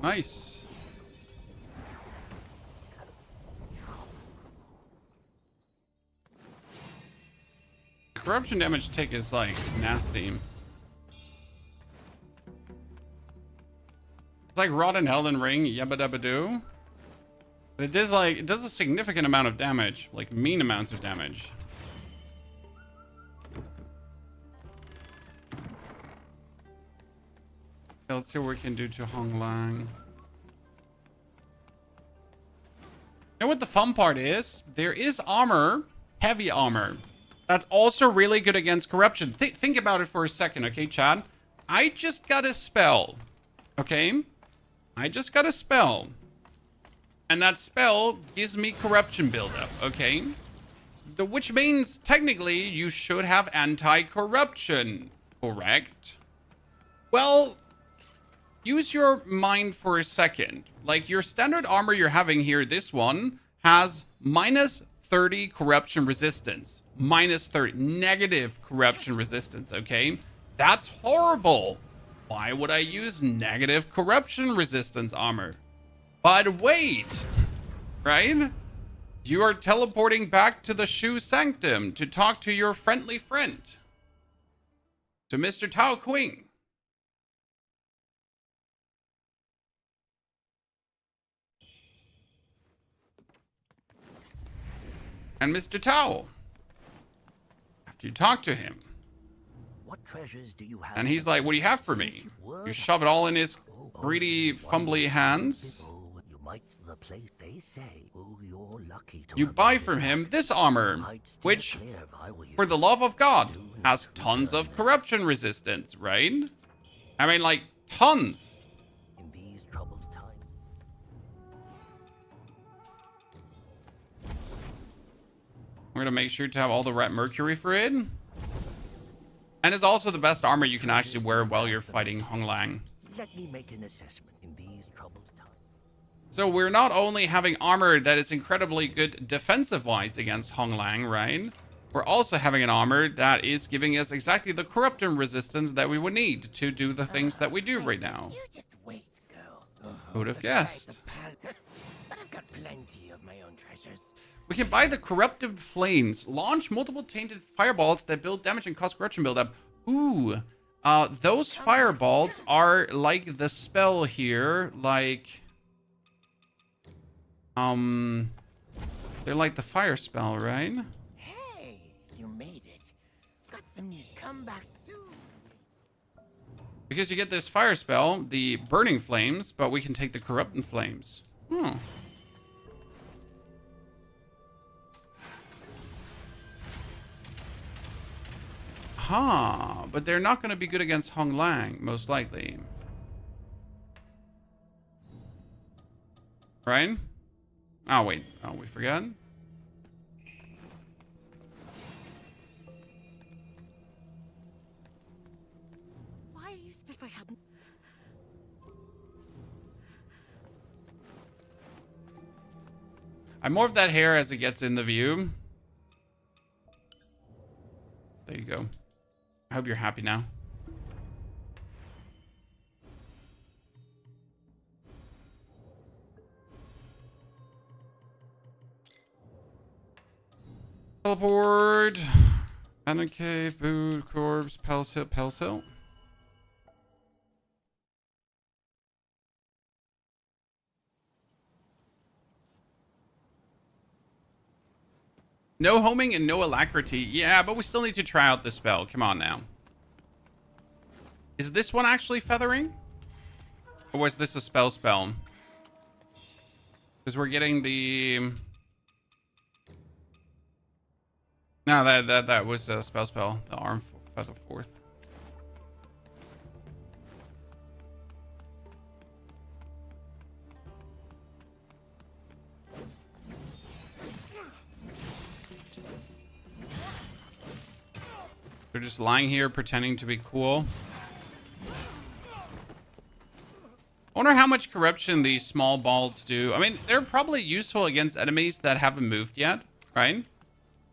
[SPEAKER 1] Nice. Corruption damage tick is like nasty. It's like Rod and Elden Ring, yabba dabba doo. But it does a significant amount of damage, like mean amounts of damage. Okay, let's see what we can do to Hong Lang. You know what the fun part is? There is armor, heavy armor, that's also really good against corruption. Think about it for a second, okay, Chad? I just got a spell, okay? I just got a spell. And that spell gives me corruption buildup, okay? Which means, technically, you should have anti-corruption, correct? Well, use your mind for a second. Like, your standard armor you're having here, this one, has minus 30 corruption resistance. Minus 30. Negative corruption resistance, okay? That's horrible. Why would I use negative corruption resistance armor? But wait, right? You are teleporting back to the Shu Sanctum to talk to your friendly friend. To Mr. Tao Qing. And Mr. Tao, after you talk to him,
[SPEAKER 4] What treasures do you have?
[SPEAKER 1] and he's like, what do you have for me? You shove it all in his greedy, fumbly hands.
[SPEAKER 4] Oh, you might the place they say. Oh, you're lucky to
[SPEAKER 1] You
[SPEAKER 4] have
[SPEAKER 1] buy
[SPEAKER 4] made
[SPEAKER 1] from
[SPEAKER 4] it.
[SPEAKER 1] him this armor,
[SPEAKER 4] I'd steer
[SPEAKER 1] which,
[SPEAKER 4] clear if I were you.
[SPEAKER 1] for the love of God, has tons of corruption resistance, right? I mean, like, tons.
[SPEAKER 4] In these troubled times.
[SPEAKER 1] We're gonna make sure to have all the red mercury for it. And it's also the best armor you can actually wear while you're fighting Hong Lang.
[SPEAKER 4] Let me make an assessment in these troubled times.
[SPEAKER 1] So we're not only having armor that is incredibly good defensive-wise against Hong Lang, right? We're also having an armor that is giving us exactly the corruption resistance that we would need to do the things that we do right now.
[SPEAKER 6] You just wait, girl.
[SPEAKER 1] Who'd have guessed?
[SPEAKER 6] I've got plenty of my own treasures.
[SPEAKER 1] We can buy the Corruptive Flames. Launch multiple tainted fireballs that build damage and cause corruption buildup. Ooh. Those fireballs are like the spell here. Like... They're like the fire spell, right?
[SPEAKER 6] Hey, you made it. Got some news. Come back soon.
[SPEAKER 1] Because you get this fire spell, the Burning Flames, but we can take the Corrupting Flames. Hmm. Huh, but they're not going to be good against Hong Lang, most likely. Right? Oh, wait. Oh, we forgot?
[SPEAKER 3] Why are you... If I hadn't...
[SPEAKER 1] I morph that hair as it gets in the view. There you go. I hope you're happy now. Teleport. Abandoned cave, food, corpse, Palace Hill, Palace Hill. No homing and no alacrity. Yeah, but we still need to try out the spell. Come on now. Is this one actually feathering? Or was this a spell? Because we're getting the... No, that was a spell. The arm feather forth. They're just lying here pretending to be cool. I wonder how much corruption these small balls do. I mean, they're probably useful against enemies that haven't moved yet, right?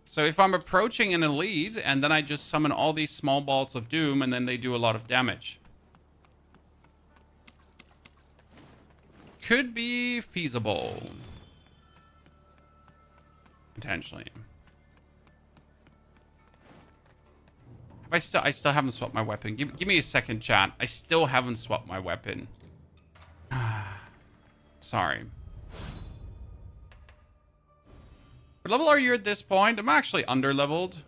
[SPEAKER 1] So if I'm approaching an elite and then I just summon all these small balls of doom and then they do a lot of damage. Could be feasible. Potentially. I still haven't swapped my weapon. Give me a second, chat. I still haven't swapped my weapon. Sorry. What level are you at this point? I'm actually under-leveled.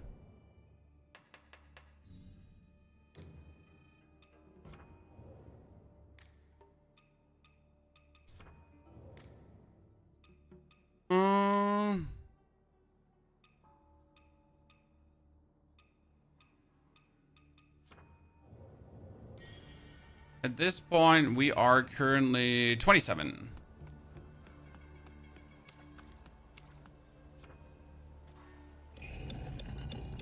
[SPEAKER 1] At this point, we are currently 27.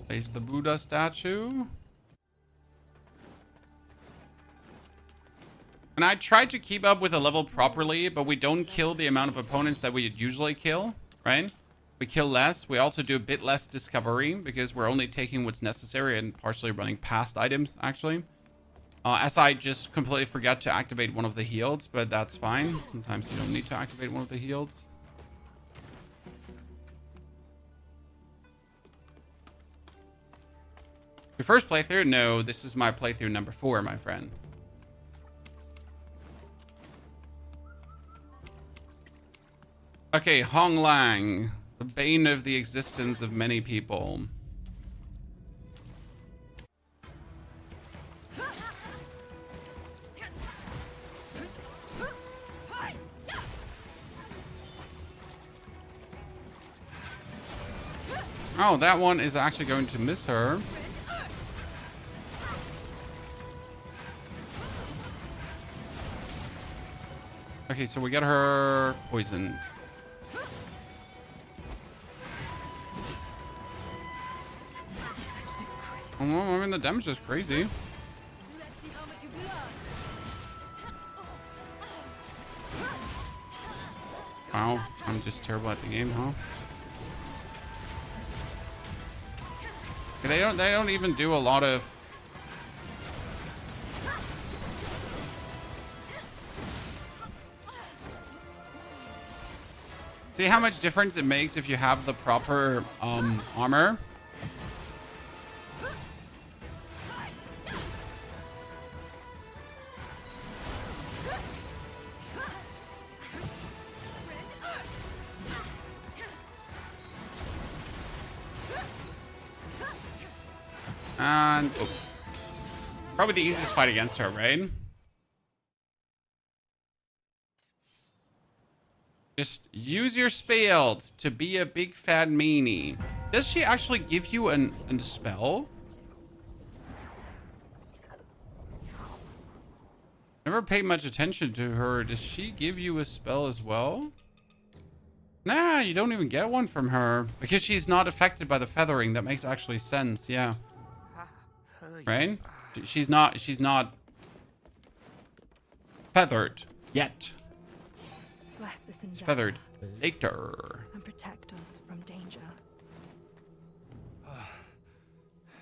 [SPEAKER 1] Place the Buddha statue. And I tried to keep up with the level properly, but we don't kill the amount of opponents that we usually kill, right? We kill less. We also do a bit less discovery because we're only taking what's necessary and partially running past items, actually. As I just completely forgot to activate one of the heals, but that's fine. Sometimes you don't need to activate one of the heals. Your first playthrough? No, this is my playthrough number 4, my friend. Okay, Hong Lang, the bane of the existence of many people. Oh, that one is actually going to miss her. Okay, so we got her poisoned. Oh, I mean, the damage is crazy. Wow, I'm just terrible at the game, huh? They don't even do a lot of. See how much difference it makes if you have the proper armor. And oh, probably the easiest fight against her, right? Just use your spells to be a big fat meanie. Does she actually give you a spell? Never paid much attention to her. Does she give you a spell as well? Nah, you don't even get one from her. Because she's not affected by the feathering. That makes actually sense, yeah. Right? She's not feathered yet.
[SPEAKER 7] Bless this
[SPEAKER 1] It's
[SPEAKER 7] endeavor
[SPEAKER 1] feathered later.
[SPEAKER 7] and protect us from danger.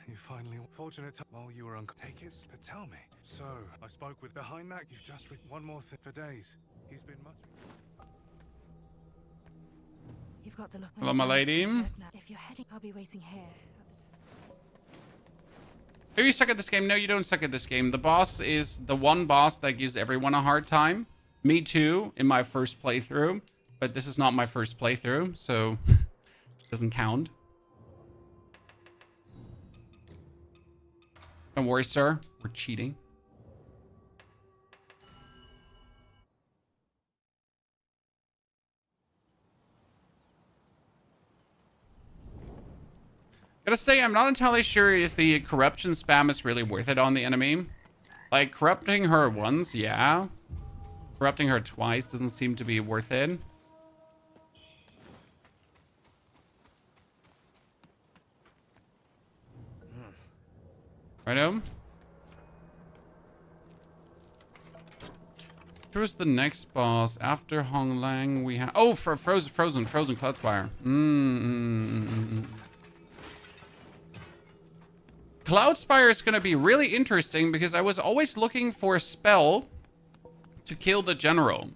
[SPEAKER 2] You finally fortunate to while you were on. Take it, but tell me. So I spoke with behind that. You've just one more thing for days. He's been muttering.
[SPEAKER 7] You've got the look.
[SPEAKER 1] Hello, my lady.
[SPEAKER 7] If you're heading, I'll be waiting here.
[SPEAKER 1] Do you suck at this game? No, you don't suck at this game. The boss is the one boss that gives everyone a hard time. Me too, in my first playthrough. But this is not my first playthrough, so it doesn't count. Don't worry, sir. We're cheating. Gotta say, I'm not entirely sure if the corruption spam is really worth it on the enemy. Like, corrupting her once, yeah. Corrupting her twice doesn't seem to be worth it. Righto. Who's the next boss? After Hong Lang, we have... Oh, for Frozen Cloudspire. Cloudspire is going to be really interesting because I was always looking for a spell to kill the general.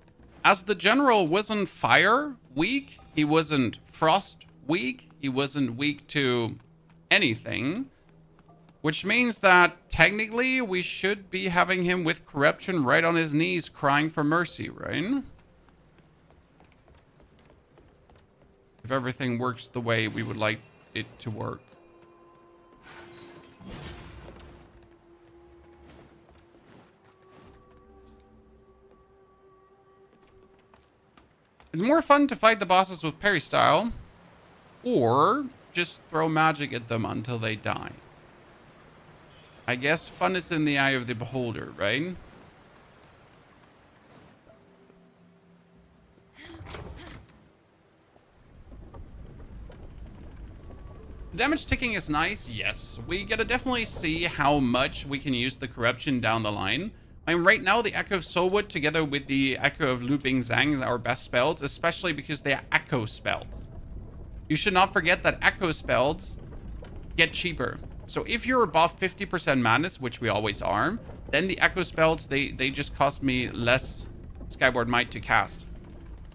[SPEAKER 1] As the general wasn't fire weak, he wasn't frost weak, he wasn't weak to anything, which means that technically we should be having him with corruption right on his knees crying for mercy, right? if everything works the way we would like it to work. It's more fun to fight the bosses with parry style, or just throw magic at them until they die. I guess fun is in the eye of the beholder, right? Damage ticking is nice, yes. We gotta definitely see how much we can use the corruption down the line. I mean, right now, the Echo of Soulwood together with the Echo of Looping Zhang is our best spells, especially because they are Echo spells. You should not forget that Echo spells get cheaper. So if you're above 50% madness, which we always are, then the Echo spells, they just cost me less Skyward Might to cast.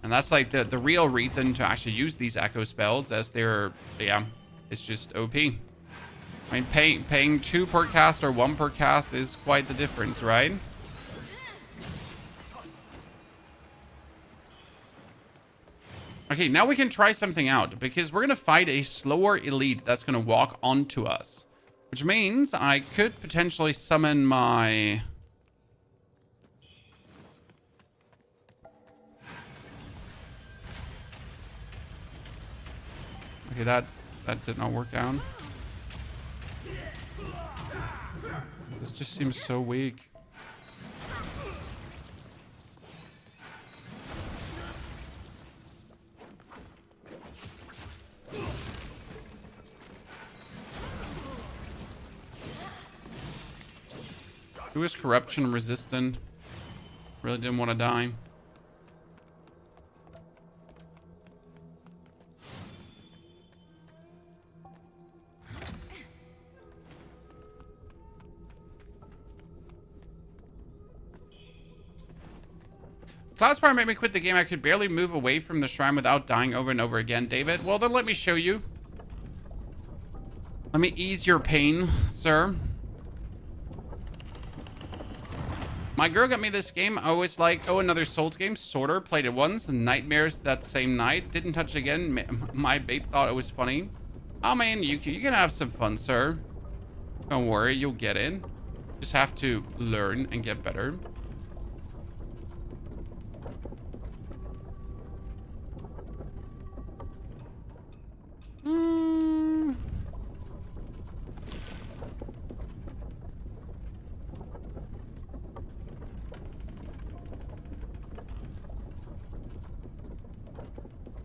[SPEAKER 1] And that's like the real reason to actually use these Echo spells, as they're, yeah, it's just OP. I mean, paying 2 per cast or 1 per cast is quite the difference, right? Okay, now we can try something out, because we're going to fight a slower elite that's going to walk onto us. Which means I could potentially summon my... Okay, that did not work out. This just seems so weak. Who is corruption resistant? Really didn't want to die. Cloudspire made me quit the game. I could barely move away from the shrine without dying over and over again. David, well then let me show you. Let me ease your pain, sir. My girl got me this game. I was like, oh, another Souls game. Sorter. Played it once. Nightmares that same night. Didn't touch it again. My babe thought it was funny. Oh, man, you can have some fun, sir. Don't worry, you'll get it. Just have to learn and get better.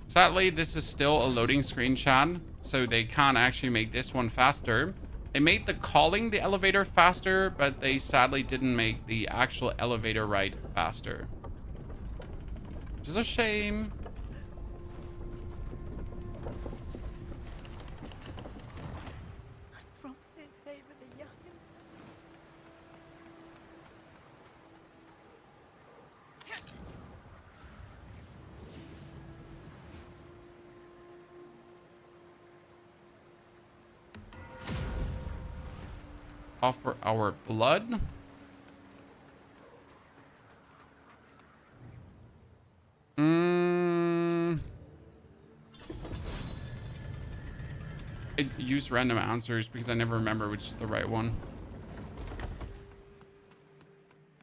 [SPEAKER 1] Sadly, this is still a loading screen, Chad, so they can't actually make this one faster. They made the calling the elevator faster, but they sadly didn't make the actual elevator ride faster. Which is a shame. Offer our blood. I use random answers because I never remember which is the right one.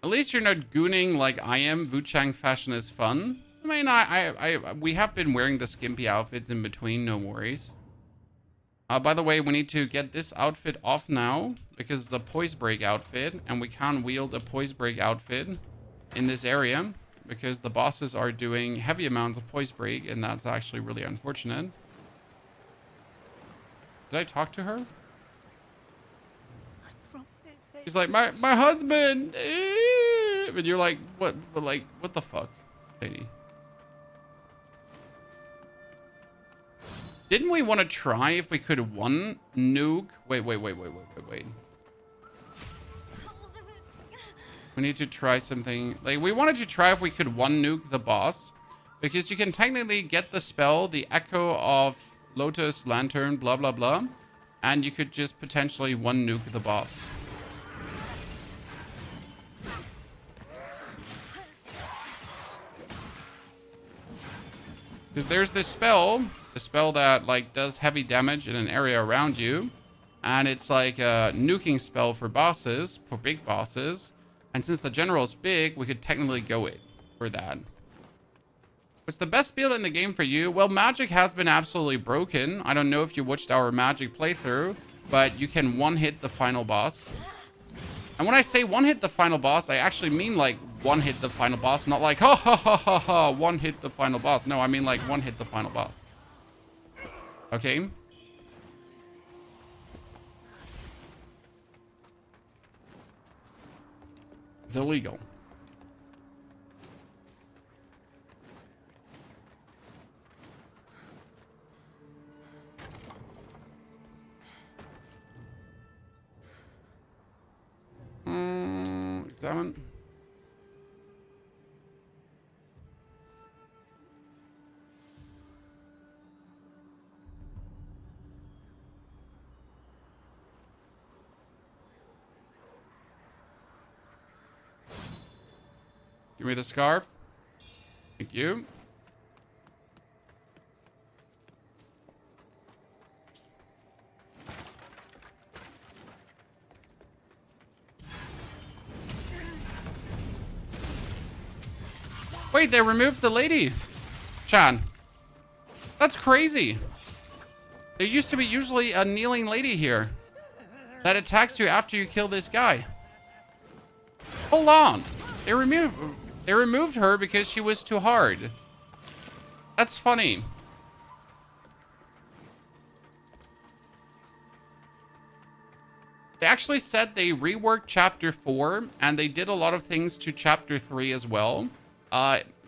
[SPEAKER 1] At least you're not gooning like I am. Wuchang fashion is fun. I mean, we have been wearing the skimpy outfits in between, no worries. By the way, we need to get this outfit off now because it's a poise break outfit and we can't wield a poise break outfit in this area because the bosses are doing heavy amounts of poise break and that's actually really unfortunate. Did I talk to her? She's like, my husband. And you're like, what? But like, what the fuck, lady? Didn't we want to try if we could one nuke? Wait. We need to try something. Like, we wanted to try if we could one nuke the boss. Because you can technically get the spell, the Echo of Lotus, Lantern, blah, blah, blah. And you could just potentially one nuke the boss. Because there's this spell a spell that like does heavy damage in an area around you. And it's like a nuking spell for bosses, for big bosses. And since the general is big, we could technically go it for that. What's the best build in the game for you? Well, magic has been absolutely broken. I don't know if you watched our magic playthrough, but you can one-hit the final boss. And when I say one-hit the final boss, I actually mean like one-hit the final boss, not like ha ha ha ha ha, one-hit the final boss. No, I mean like one-hit the final boss. Okay? It's illegal. Examine. Give me the scarf. Thank you. Wait, they removed the lady. Chan. That's crazy. There used to be usually a kneeling lady here that attacks you after you kill this guy. Hold on. They removed her because she was too hard. That's funny. They actually said they reworked chapter 4 and they did a lot of things to chapter 3 as well.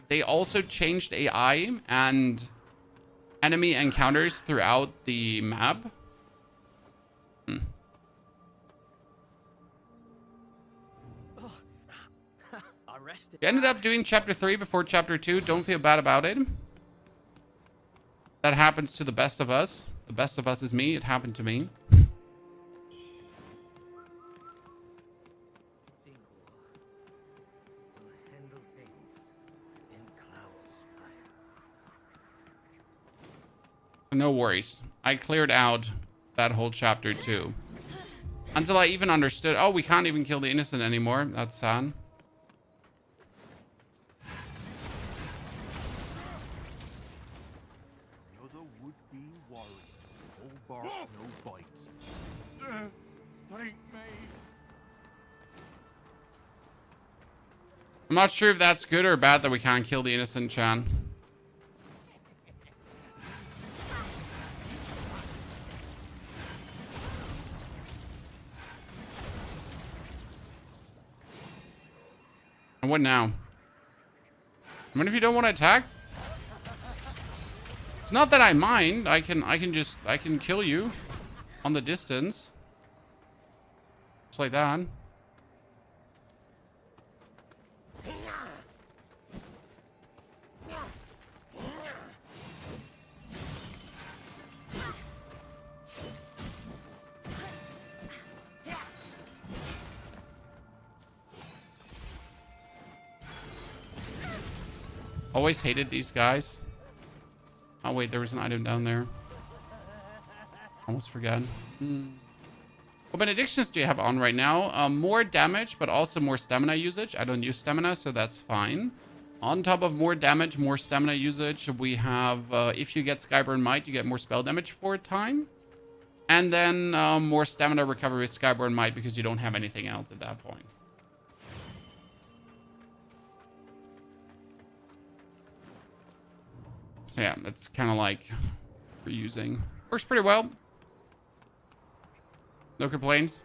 [SPEAKER 1] They also changed AI and enemy encounters throughout the map. You ended up doing chapter 3 before chapter 2. Don't feel bad about it. That happens to the best of us. The best of us is me. It happened to me. No worries. I cleared out that whole chapter 2. Until I even understood, oh, we can't even kill the innocent anymore. That's sad.
[SPEAKER 8] Another would-be warrior. No bark, no bite. Death, take me.
[SPEAKER 1] I'm not sure if that's good or bad that we can't kill the innocent, Chan. And what now? I mean, if you don't want to attack, it's not that I mind. I can kill you on the distance. Just like that. Always hated these guys. Oh wait, there was an item down there. Almost forgot. What benedictions do you have on right now? More damage, but also more stamina usage. I don't use stamina, so that's fine. On top of more damage, more stamina usage, we have, if you get Skyborn Might, you get more spell damage for a time. And then more stamina recovery with Skyborn Might because you don't have anything else at that point. So yeah, that's kind of like reusing. Works pretty well. No complaints.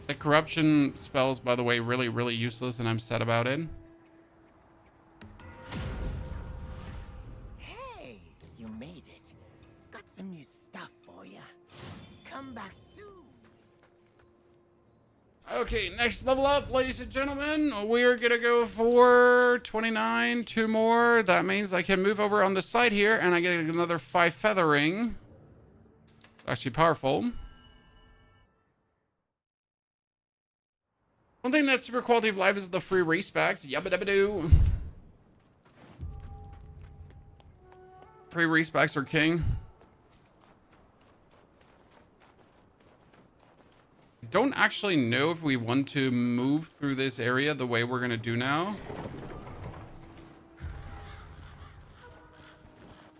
[SPEAKER 1] The corruption spells, by the way, really, really useless, and I'm sad about it.
[SPEAKER 6] Hey, you made it. Got some new stuff for you. Come back soon.
[SPEAKER 1] Okay, next level up, ladies and gentlemen. We are gonna go for 29, 2 more. That means I can move over on the side here, and I get another 5 feathering. It's actually powerful. One thing that's super quality of life is the free respects. Yabba dabba doo. Free respects are king. I don't actually know if we want to move through this area the way we're gonna do now.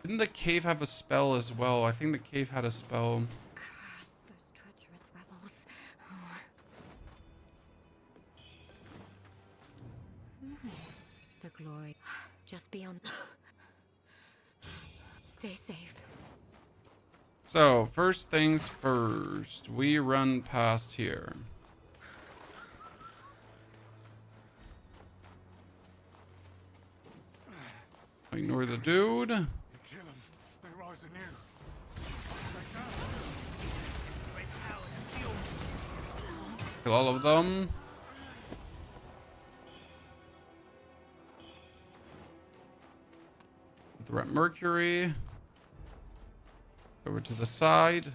[SPEAKER 1] Didn't the cave have a spell as well? I think the cave had a spell.
[SPEAKER 3] Curse those treacherous rebels.
[SPEAKER 7] The glory just beyond. Stay safe.
[SPEAKER 1] So, first things first, we run past here. Ignore the dude.
[SPEAKER 2] You kill them, they rise anew.
[SPEAKER 1] Kill all of them. Threat Mercury. Over to the side.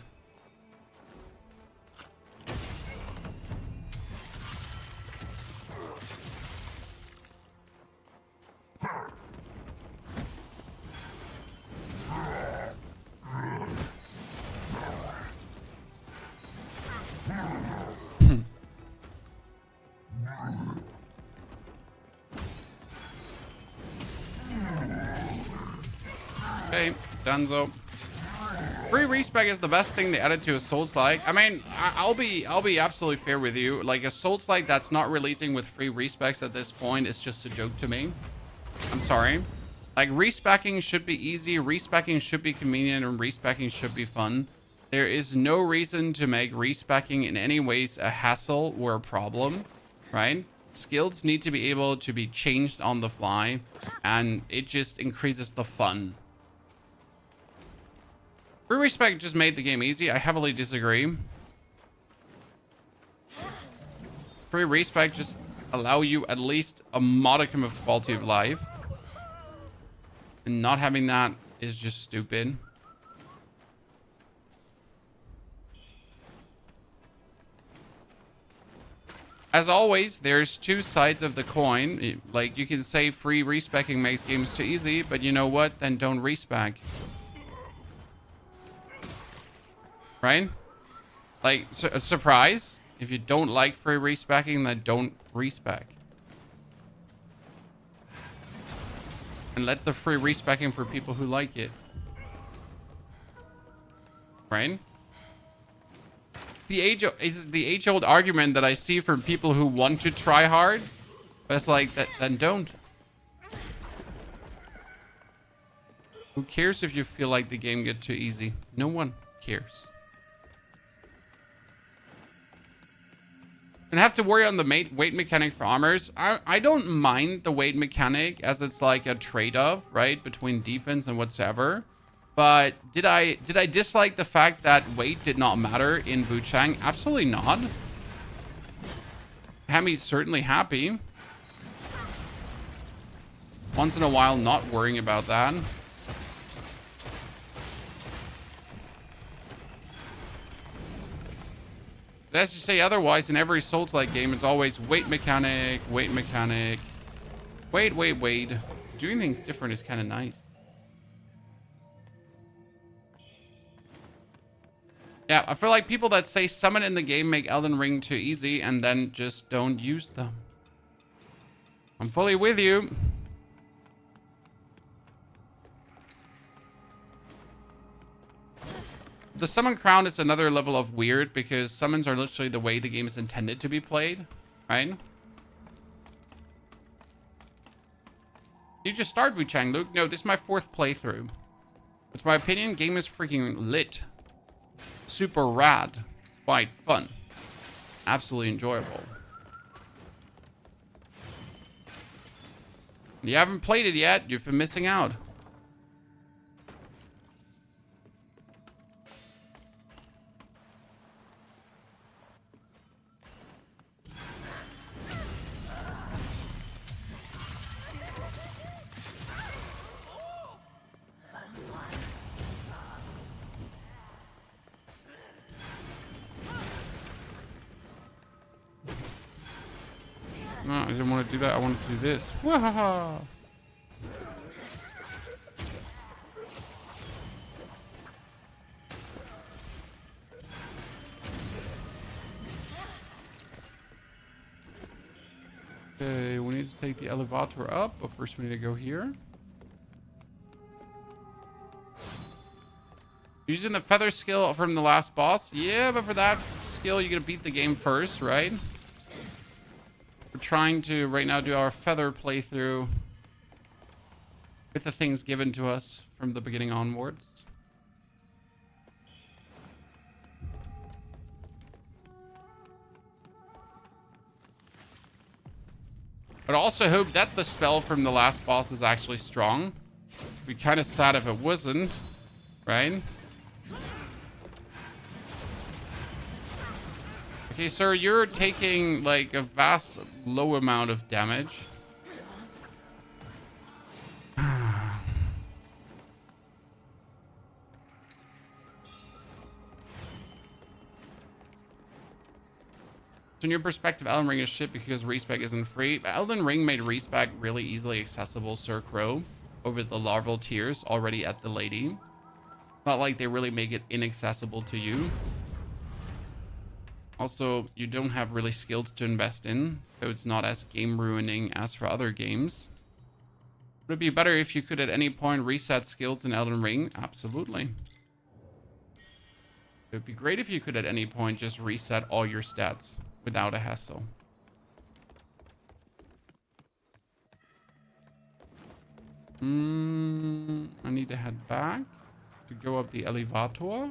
[SPEAKER 1] Okay, Dunzo. Free respec is the best thing they added to a Souls-like. I mean, I'll be absolutely fair with you. Like a Souls-like that's not releasing with free respecs at this point is just a joke to me. I'm sorry. Like respecking should be easy, respecking should be convenient, and respecking should be fun. There is no reason to make respecking in any ways a hassle or a problem, right? Skills need to be able to be changed on the fly, and it just increases the fun. Free respec just made the game easy. I heavily disagree. Free respec just allow you at least a modicum of quality of life. And not having that is just stupid. As always, there's two sides of the coin. Like, you can say free respecking makes games too easy, but you know what? Then don't respec. Right? Like, a surprise. If you don't like free respecking, then don't respec. And let the free respecking for people who like it. Right? It's the age-old argument that I see from people who want to try hard. But it's like, then don't. Who cares if you feel like the game gets too easy? No one cares. And have to worry on the weight mechanic for armors. I don't mind the weight mechanic as it's like a trade-off, right, between defense and whatsoever. But did I dislike the fact that weight did not matter in Wuchang? Absolutely not. Had me certainly happy. Once in a while, not worrying about that. Let's just say otherwise, in every Souls-like game, it's always weight mechanic, weight mechanic. Wait. Doing things different is kind of nice. Yeah, I feel like people that say summon in the game make Elden Ring too easy and then just don't use them. I'm fully with you. The summon crown is another level of weird because summons are literally the way the game is intended to be played, right? You just started Wuchang, Luke. No, this is my 4th playthrough. It's my opinion, game is freaking lit. Super rad. Quite fun. Absolutely enjoyable. If you haven't played it yet, you've been missing out. No, I didn't want to do that. I wanted to do this. Wahaha. Okay, we need to take the elevator up, but first we need to go here. Using the feather skill from the last boss? Yeah, but for that skill, you're gonna beat the game first, right? We're trying to, right now, do our feather playthrough with the things given to us from the beginning onwards. But also hope that the spell from the last boss is actually strong. Be kind of sad if it wasn't, right? Okay, sir, you're taking like a vast low amount of damage. So in your perspective, Elden Ring is shit because respec isn't free. But Elden Ring made respec really easily accessible, Sir Crow, over the larval tiers already at the lady. Not like they really make it inaccessible to you. Also, you don't have really skills to invest in, so it's not as game ruining as for other games. Would it be better if you could at any point reset skills in Elden Ring? Absolutely. It would be great if you could at any point just reset all your stats without a hassle. I need to head back to go up the elevator.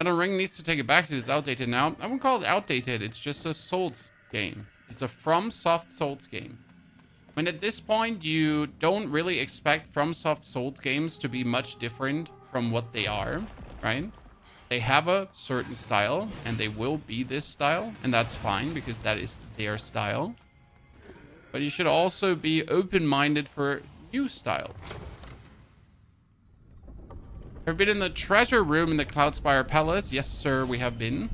[SPEAKER 1] Elden Ring needs to take it back. It's outdated now. I wouldn't call it outdated. It's just a Souls game. It's a FromSoft Souls game. I mean, at this point, you don't really expect FromSoft Souls games to be much different from what they are, right? They have a certain style, and they will be this style, and that's fine because that is their style. But you should also be open-minded for new styles. Have been in the treasure room in the Cloudspire Palace? Yes, sir, we have been.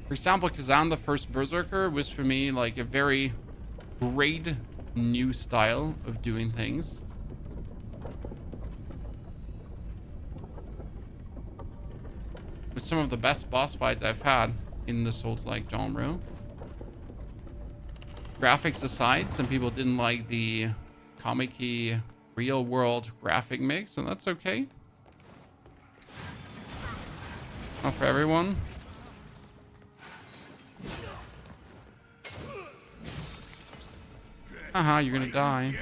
[SPEAKER 1] For example, Kazan, the first Berserker, was for me like a very great new style of doing things. With some of the best boss fights I've had in the Souls-like genre. Graphics aside, some people didn't like the comic-y real-world graphic mix, and that's okay. Not for everyone. Haha, you're gonna die.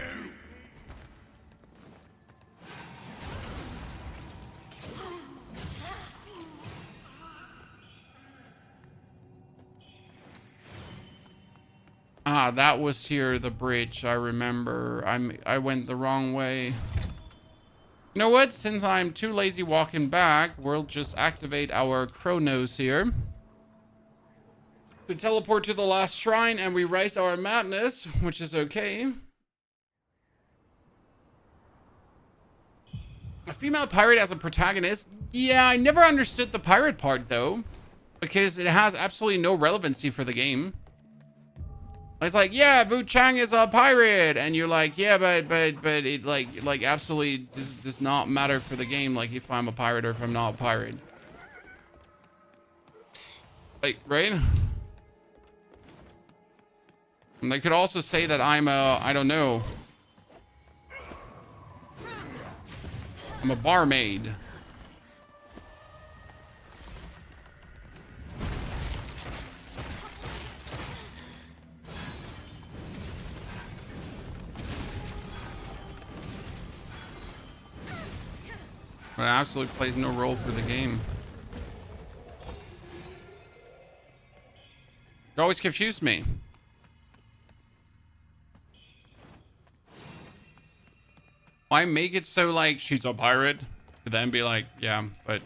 [SPEAKER 1] Ah, that was here, the bridge, I remember. I went the wrong way. You know what? Since I'm too lazy walking back, we'll just activate our chronos here. We teleport to the last shrine and we rise our madness, which is okay. A female pirate as a protagonist? Yeah, I never understood the pirate part though, because it has absolutely no relevancy for the game. It's like, yeah, Wuchang is a pirate, and you're like, yeah, but it like absolutely does not matter for the game, like if I'm a pirate or if I'm not a pirate. Like, right? And they could also say that I'm a, I don't know, I'm a barmaid. But it absolutely plays no role for the game. It always confused me. Why make it so like she's a pirate, to then be like, yeah, but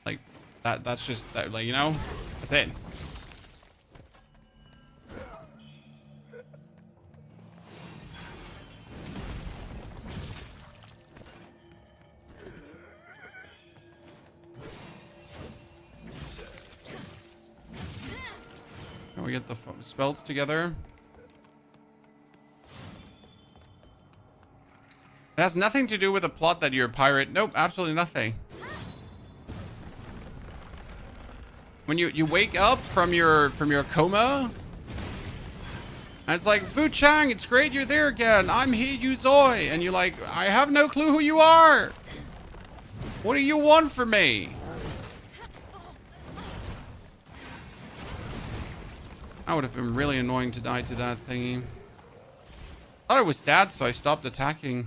[SPEAKER 1] like that's just that, like, you know, that's it. Can we get the spells together? It has nothing to do with the plot that you're a pirate. Nope, absolutely nothing. When you wake up from your coma, and it's like, Wuchang, it's great you're there again. I'm He Yu Zoi. And you're like, I have no clue who you are. What do you want from me? That would have been really annoying to die to that thingy. I thought it was dead, so I stopped attacking.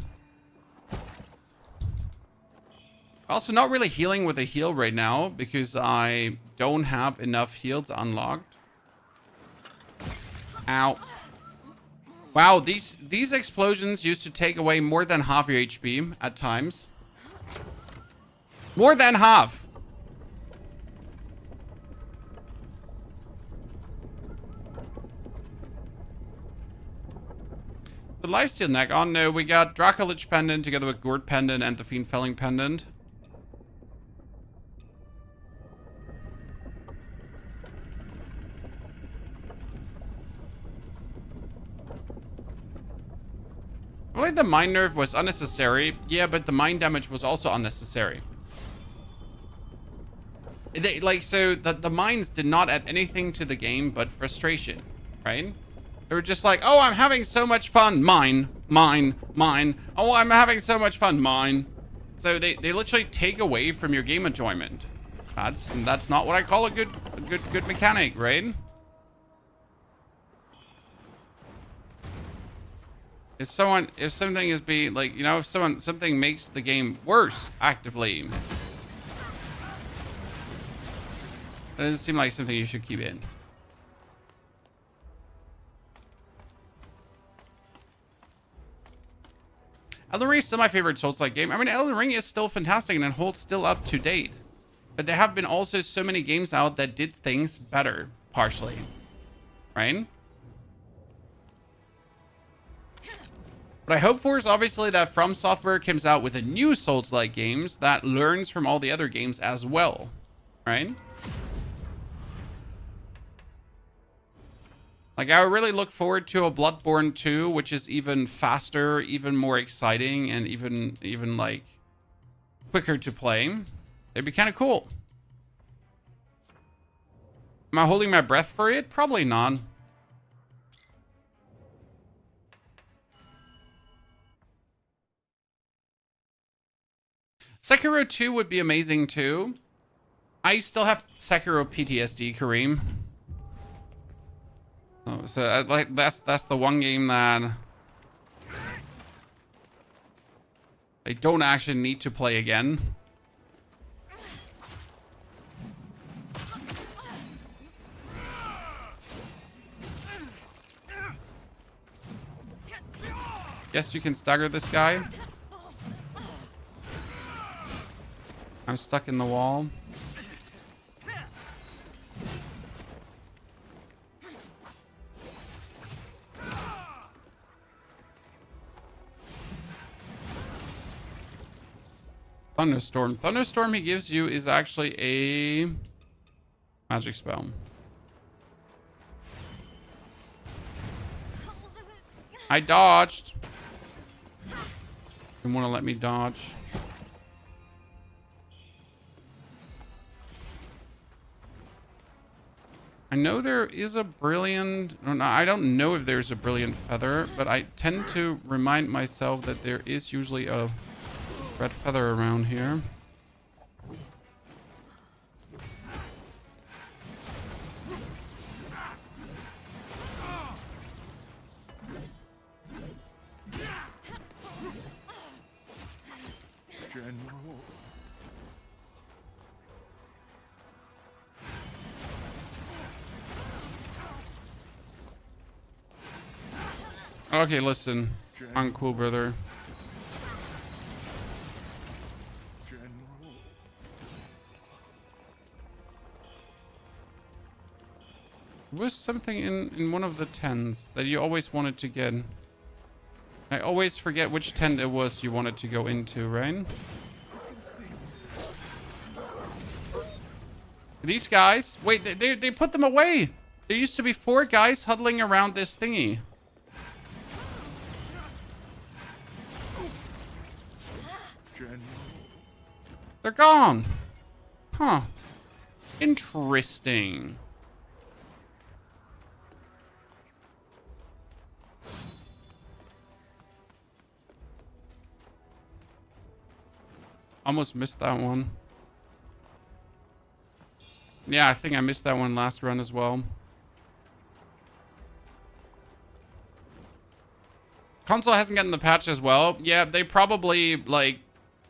[SPEAKER 1] Also, not really healing with a heal right now because I don't have enough heals unlocked. Ow. Wow, these explosions used to take away more than half your HP at times. More than half. The lifesteal neck. Oh no, we got Dracolich Pendant together with Gourd Pendant and the Fiend Felling Pendant. Well, the mind nerf was unnecessary. Yeah, but the mind damage was also unnecessary. So the mines did not add anything to the game but frustration, right? They were just like, oh, I'm having so much fun. Mine. Oh, I'm having so much fun. Mine. So they literally take away from your game enjoyment. That's not what I call a good mechanic, right? If something is being like, you know, if something makes the game worse actively, that doesn't seem like something you should keep in. Elden Ring is still my favorite Souls-like game. I mean, Elden Ring is still fantastic and it holds still up to date. But there have been also so many games out that did things better, partially. Right? What I hope for is obviously that From Software comes out with a new Souls-like games that learns from all the other games as well, right? Like, I really look forward to a Bloodborne 2, which is even faster, even more exciting, and even like quicker to play. It'd be kind of cool. Am I holding my breath for it? Probably not. Sekiro 2 would be amazing too. I still have Sekiro PTSD, Kareem. Oh, so that's the one game that I don't actually need to play again. Yes, you can stagger this guy. I'm stuck in the wall. Thunderstorm. Thunderstorm he gives you is actually a magic spell. I dodged. Didn't want to let me dodge. I know there is a brilliant... I don't know if there's a brilliant feather, but I tend to remind myself that there is usually a red feather around here.
[SPEAKER 8] General.
[SPEAKER 1] Okay, listen. Uncool, brother.
[SPEAKER 8] General.
[SPEAKER 1] There was something in one of the tents that you always wanted to get. I always forget which tent it was you wanted to go into, right? These guys? Wait, they put them away. There used to be 4 guys huddling around this thingy.
[SPEAKER 8] General.
[SPEAKER 1] They're gone. Huh. Interesting. Almost missed that one. Yeah, I think I missed that one last run as well. Console hasn't gotten the patch as well. Yeah, they probably, like,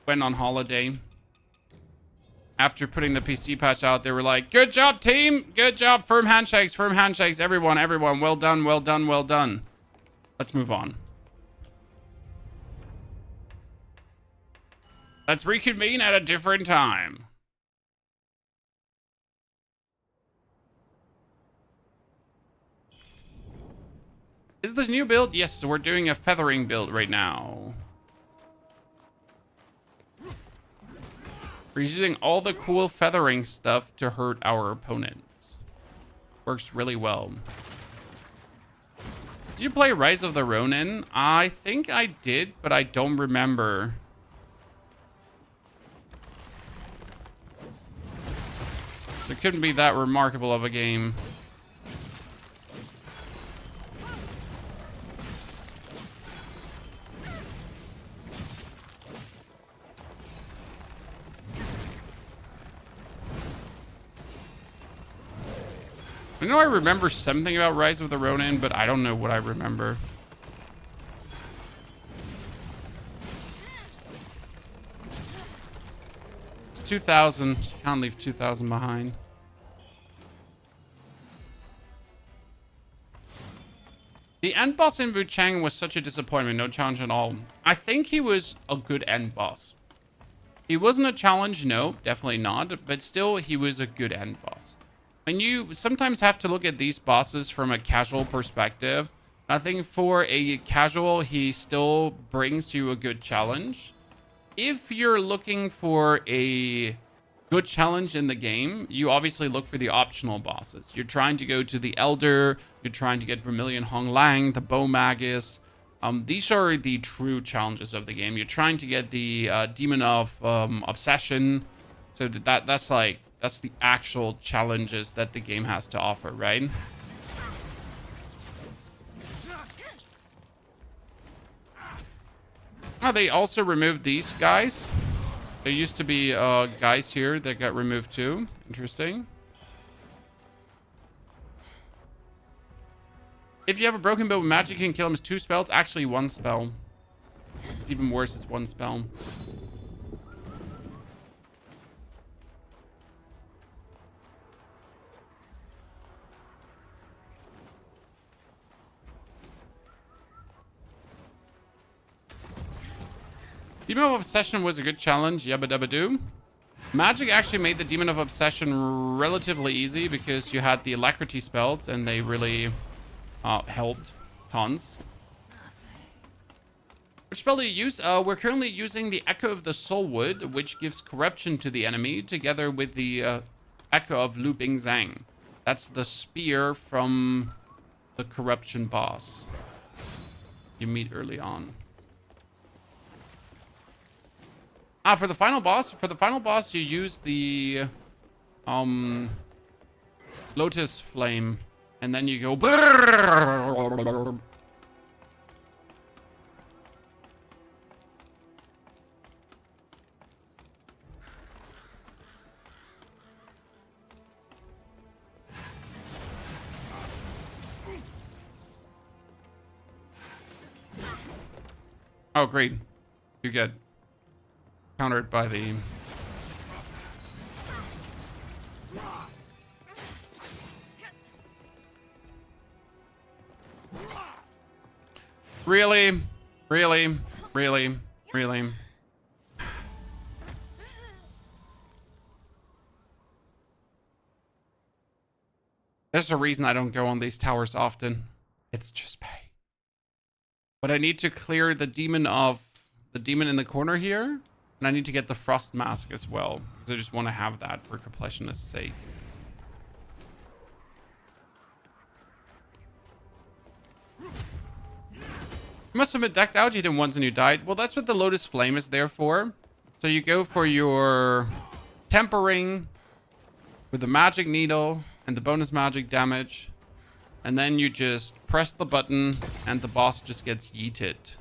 [SPEAKER 1] went on holiday. After putting the PC patch out, they were like, good job, team! Good job! Firm handshakes, everyone, everyone. Well done, well done, well done. Let's move on. Let's reconvene at a different time. Is this a new build? Yes, so we're doing a feathering build right now. We're using all the cool feathering stuff to hurt our opponents. Works really well. Did you play Rise of the Ronin? I think I did, but I don't remember. It couldn't be that remarkable of a game. I know I remember something about Rise of the Ronin, but I don't know what I remember. It's 2000. Can't leave 2000 behind. The end boss in Wuchang was such a disappointment. No challenge at all. I think he was a good end boss. He wasn't a challenge, no, definitely not. But still, he was a good end boss. And you sometimes have to look at these bosses from a casual perspective. I think for a casual, he still brings you a good challenge. If you're looking for a good challenge in the game, you obviously look for the optional bosses. You're trying to go to the Elder, you're trying to get Vermilion Hong Lang, the Bow Magus. These are the true challenges of the game. You're trying to get the Demon of Obsession. So that's the actual challenges that the game has to offer, right? Oh, they also removed these guys. There used to be guys here that got removed too. Interesting. If you have a broken bow with magic, you can kill him as 2 spells. Actually, 1 spell. It's even worse, it's 1 spell. Demon of Obsession was a good challenge, yabba dabba doo. Magic actually made the Demon of Obsession relatively easy because you had the Alacrity spells and they really helped tons. Which spell do you use? We're currently using the Echo of the Soulwood, which gives corruption to the enemy, together with the Echo of Lu Bing Zhang. That's the spear from the corruption boss you meet early on. For the final boss, you use the Lotus Flame, and then you go. Oh, great! You get countered by the really. There's a reason I don't go on these towers often. It's just pay. But I need to clear the demon in the corner here. And I need to get the Frost Mask as well, because I just want to have that for completionist's sake. You must have been decked out. You didn't once and you died. Well, that's what the Lotus Flame is there for. So you go for your tempering with the magic needle and the bonus magic damage. And then you just press the button and the boss just gets yeeted.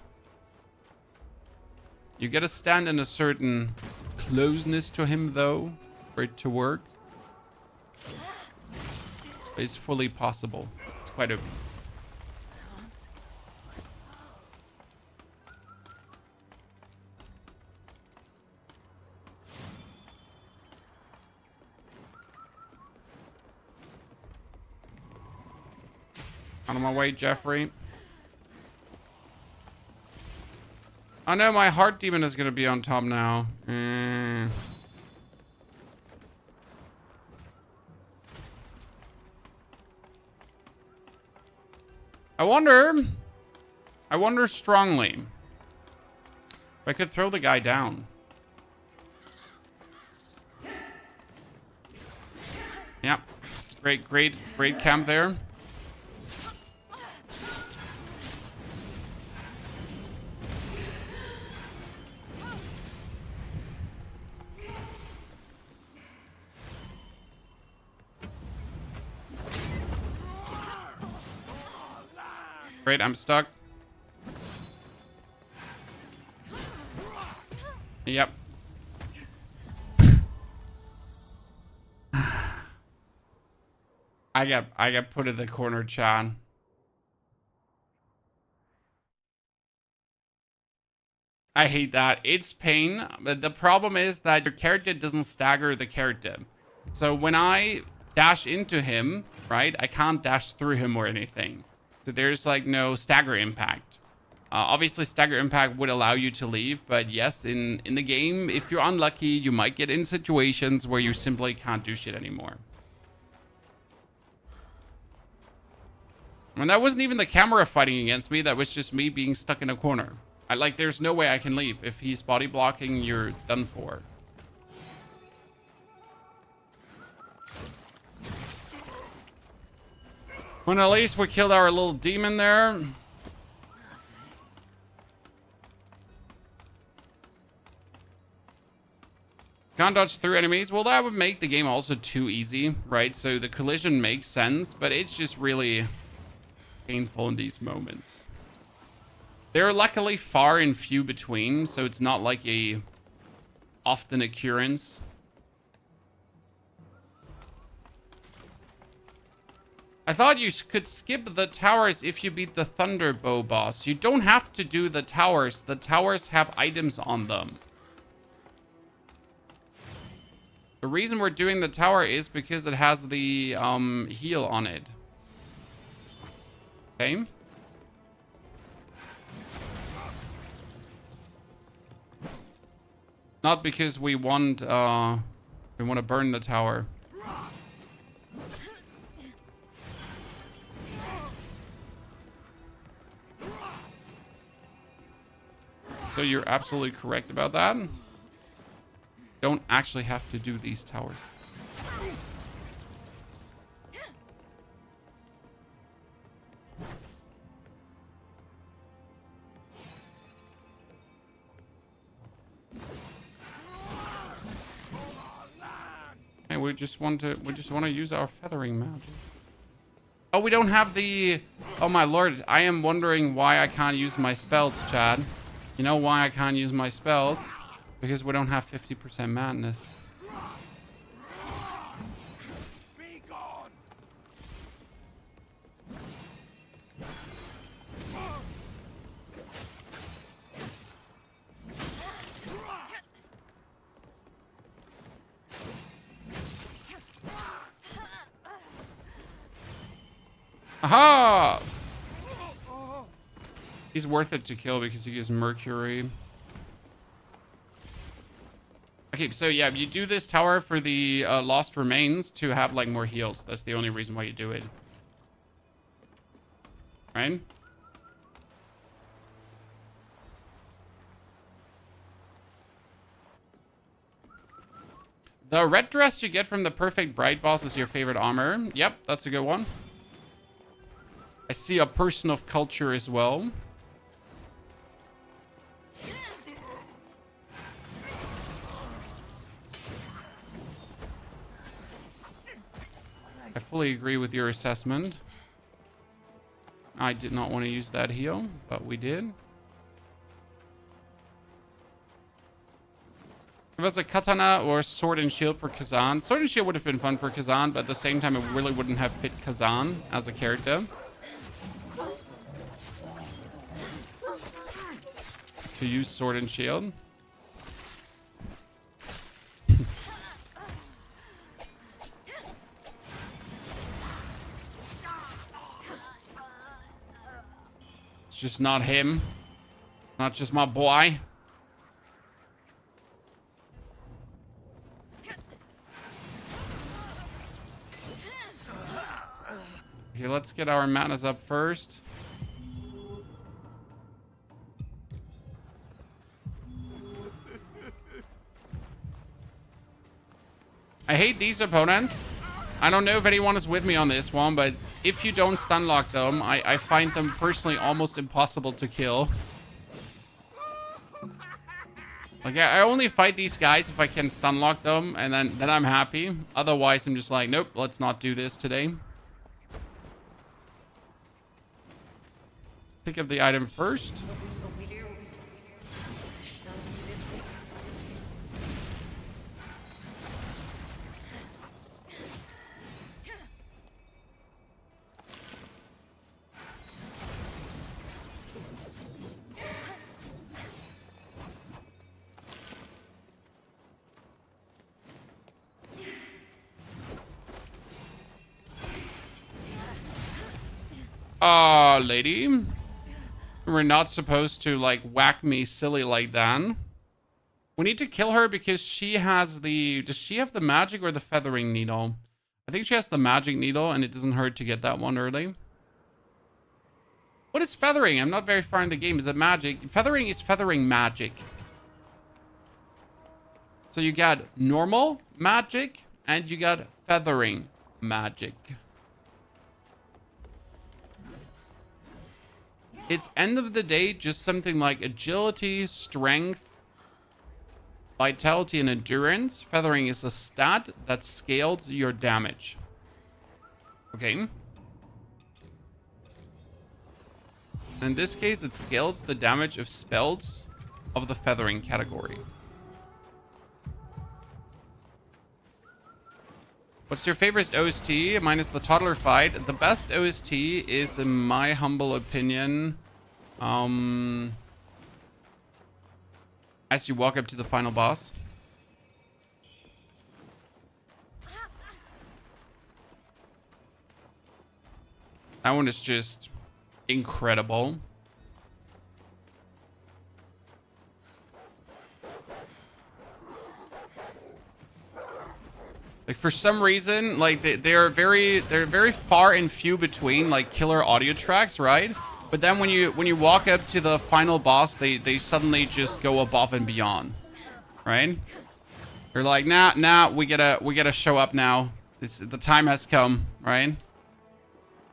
[SPEAKER 1] You gotta stand in a certain closeness to him though for it to work. It's fully possible. It's quite a... Out of my way, Jeffrey. Oh no, my heart demon is gonna be on top now. I wonder strongly if I could throw the guy down. Yep. Great camp there. Great, I'm stuck. Yep. I got put in the corner, Chan. I hate that. It's pain. But the problem is that your character doesn't stagger the character. So when I dash into him, right, I can't dash through him or anything. So there's like no stagger impact. Obviously, stagger impact would allow you to leave. But yes, in the game, if you're unlucky, you might get in situations where you simply can't do shit anymore. And that wasn't even the camera fighting against me. That was just me being stuck in a corner. There's no way I can leave. If he's body blocking, you're done for. Well, at least we killed our little demon there. Can't dodge through enemies. Well, that would make the game also too easy, right? So the collision makes sense, but it's just really painful in these moments. They're luckily far and few between, so it's not like a often occurrence. I thought you could skip the towers if you beat the Thunderbow boss. You don't have to do the towers. The towers have items on them. The reason we're doing the tower is because it has the heal on it. Okay. Not because we want to burn the tower. So you're absolutely correct about that. Don't actually have to do these towers. Hey, we just want to use our feathering magic. Oh, we don't have the... Oh my lord, I am wondering why I can't use my spells, Chad. You know why I can't use my spells? Because we don't have 50% madness.
[SPEAKER 8] Be gone.
[SPEAKER 1] Aha! He's worth it to kill because he gives Mercury. Okay, so yeah, you do this tower for the Lost Remains to have like more heals. That's the only reason why you do it. Right? The red dress you get from the Perfect Bride boss is your favorite armor. Yep, that's a good one. I see a person of culture as well. I fully agree with your assessment. I did not want to use that heal, but we did. Give us a katana or sword and shield for Kazan. Sword and shield would have been fun for Kazan, but at the same time, it really wouldn't have fit Kazan as a character. To use sword and shield. It's just not him. Not just my boy. Okay, let's get our manas up first. I hate these opponents. I don't know if anyone is with me on this one, but if you don't stun lock them, I find them personally almost impossible to kill. Like, I only fight these guys if I can stun lock them, and then I'm happy. Otherwise, I'm just like, nope, let's not do this today. Pick up the item first. Lady. We're not supposed to, like, whack me silly like that. We need to kill her because she has the... Does she have the magic or the feathering needle? I think she has the magic needle, and it doesn't hurt to get that one early. What is feathering? I'm not very far in the game. Is it magic? Feathering is feathering magic. So you got normal magic, and you got feathering magic. It's end of the day just something like agility, strength, vitality, and endurance. Feathering is a stat that scales your damage. Okay. In this case, it scales the damage of spells of the feathering category. What's your favorite OST minus the toddler fight? The best OST is, in my humble opinion, as you walk up to the final boss. That one is just incredible. Like, for some reason, like, they're very far and few between, like, killer audio tracks, right? But then when you walk up to the final boss, they suddenly just go above and beyond, right? They're like, nah, we gotta show up now. The time has come, right?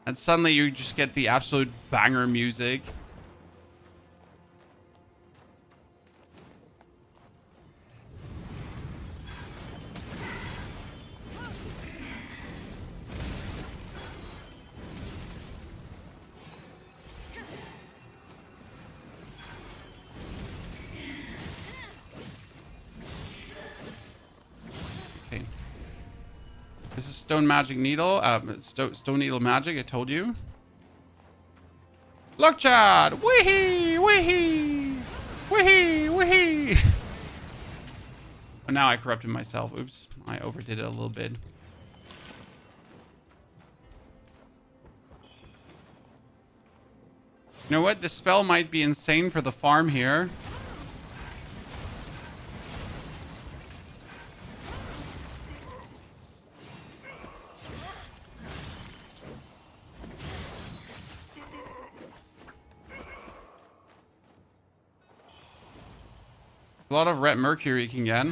[SPEAKER 1] And suddenly you just get the absolute banger music. This is Stone Magic Needle. Stone Needle Magic, I told you. Look, Chad! Wee-hee! Wee-hee! Wee-hee! Wee-hee! Oh, now I corrupted myself. Oops. I overdid it a little bit. You know what? This spell might be insane for the farm here. A lot of red mercury you can get.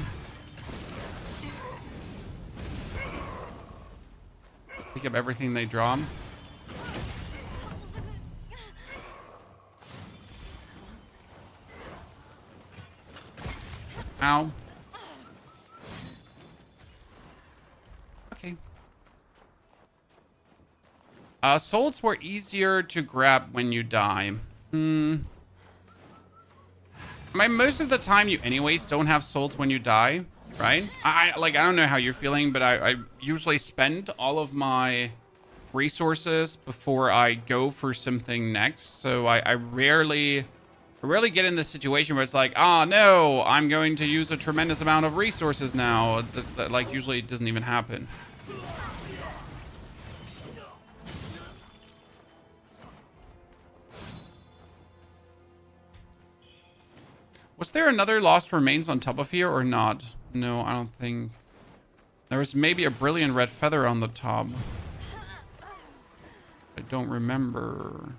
[SPEAKER 1] Pick up everything they draw. Ow. Souls were easier to grab when you die. I mean, most of the time you anyways don't have souls when you die, right? I don't know how you're feeling, but I usually spend all of my resources before I go for something next. So I rarely get in this situation where it's like, oh no, I'm going to use a tremendous amount of resources now. That like usually it doesn't even happen. Was there another Lost Remains on top of here or not? No, I don't think. There was maybe a brilliant red feather on the top. I don't remember.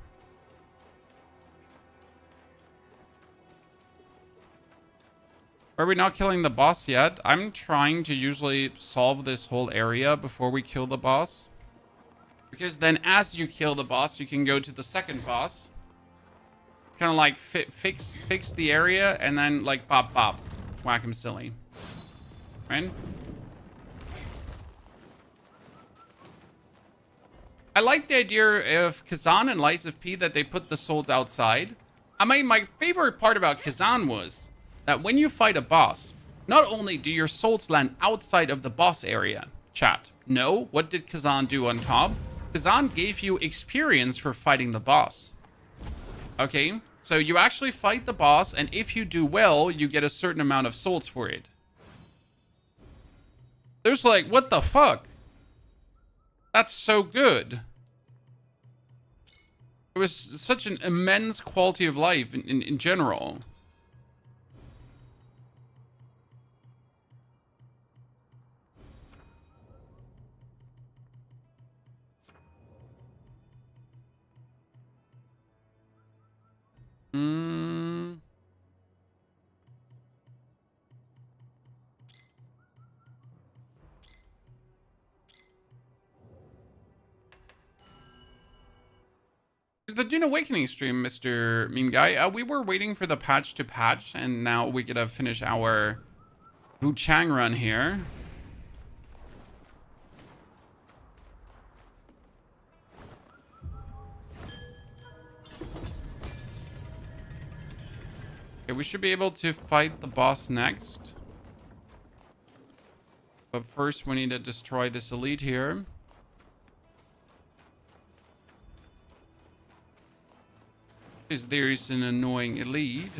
[SPEAKER 1] Are we not killing the boss yet? I'm trying to usually solve this whole area before we kill the boss. Because then as you kill the boss, you can go to the second boss. Kind of like fix the area and then like bop bop, whack him silly, right? I like the idea of Kazan and Lies of P that they put the souls outside. I mean, my favorite part about Kazan was that when you fight a boss, not only do your souls land outside of the boss area, chat. No, what did Kazan do on top? Kazan gave you experience for fighting the boss. Okay. So you actually fight the boss, and if you do well, you get a certain amount of souls for it. There's like, what the fuck? That's so good. It was such an immense quality of life in general. Is the Dune Awakening stream, Mr. Meme Guy? We were waiting for the patch to patch, and now we gotta finish our Wuchang run here. Okay, we should be able to fight the boss next. But first, we need to destroy this elite here. Because there is an annoying elite.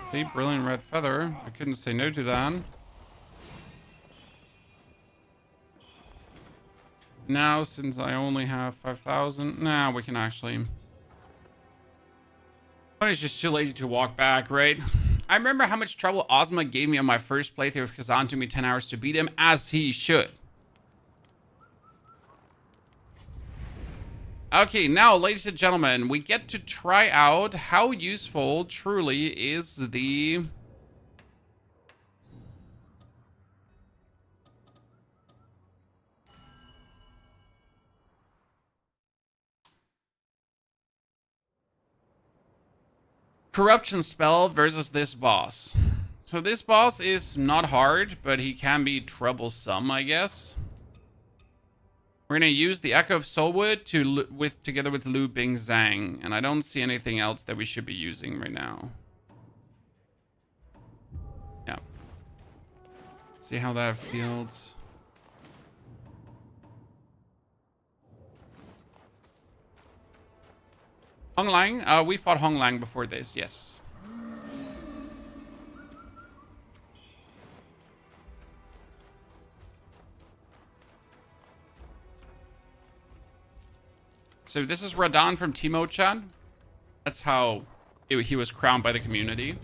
[SPEAKER 1] See, brilliant red feather. I couldn't say no to that. Now, since I only have 5,000, now we can actually... But it's just too lazy to walk back, right? I remember how much trouble Ozma gave me on my first playthrough of Kazan. Took me 10 hours to beat him, as he should. Okay, now, ladies and gentlemen, we get to try out how useful truly is the... corruption spell versus this boss. So this boss is not hard, but he can be troublesome, I guess. We're gonna use the Echo of Soulwood together with Lu Bing Zhang, and I don't see anything else that we should be using right now. Yeah. See how that feels. Hong Lang, we fought Hong Lang before this, yes. So this is Radon from Timo-chan. That's how he was crowned by the community.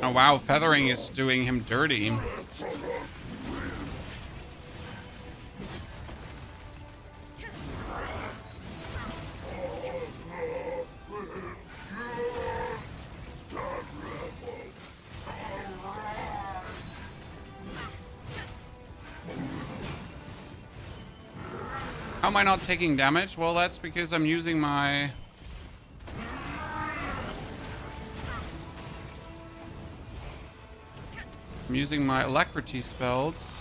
[SPEAKER 1] Oh wow, feathering is doing him dirty. How am I not taking damage? Well, that's because I'm using my... I'm using my alacrity spells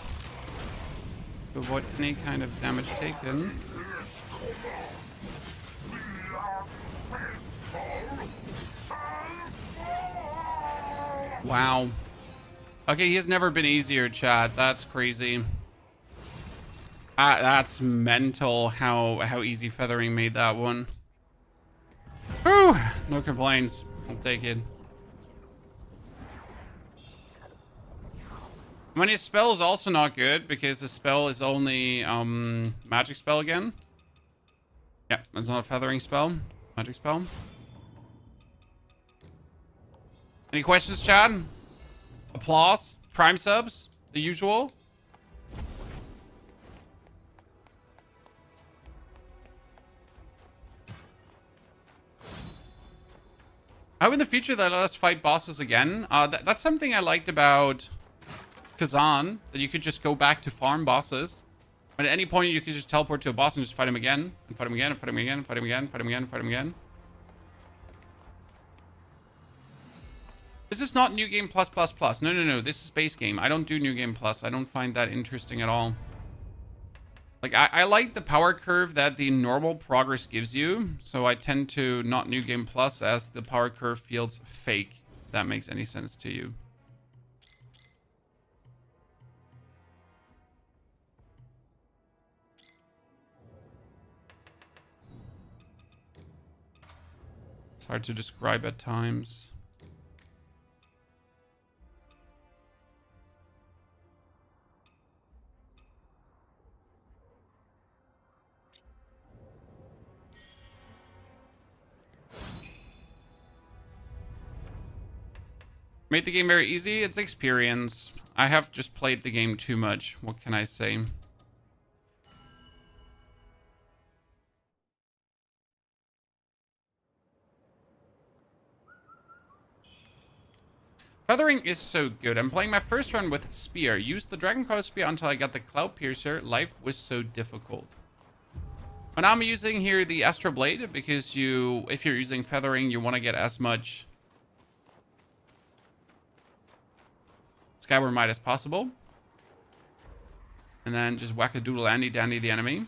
[SPEAKER 1] to avoid any kind of damage taken. Wow. Okay, he's never been easier, chat. That's crazy. That's mental how easy feathering made that one. Whew, no complaints. I'll take it. I mean, his spell is also not good because the spell is only magic spell again. Yeah, it's not a feathering spell. Magic spell. Any questions, chat? Applause? Prime subs? The usual? How in the future they let us fight bosses again? That's something I liked about Kazan, that you could just go back to farm bosses. But at any point you could just teleport to a boss and just fight him again. And fight him again, and fight him again, and fight him again, fight him again, fight him again. This is not New Game Plus Plus Plus. No. This is base game. I don't do New Game Plus. I don't find that interesting at all. Like, I like the power curve that the normal progress gives you. So I tend to not New Game Plus as the power curve feels fake. If that makes any sense to you. It's hard to describe at times. Made the game very easy. It's experience. I have just played the game too much. What can I say? Feathering is so good. I'm playing my first run with Spear. Used the Dragon Claw Spear until I got the Cloud Piercer. Life was so difficult. But now I'm using here the Astral Blade because if you're using Feathering, you want to get as much Skyward Might as possible. And then just whack-a-doodle Andy-dandy the enemy.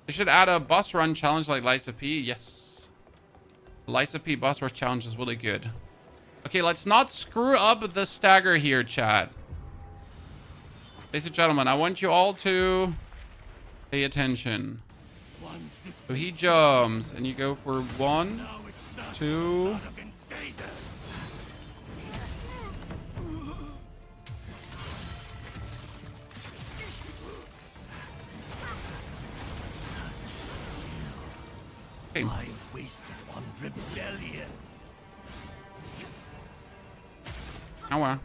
[SPEAKER 1] They should add a boss run challenge like Lies of P. Yes. Lies of P boss rush challenge is really good. Okay, let's not screw up the stagger here, chat. Ladies and gentlemen, I want you all to pay attention. So he jumps, and you go for 1, 2. Okay.
[SPEAKER 4] I wasted on rebellion.
[SPEAKER 1] Oh well.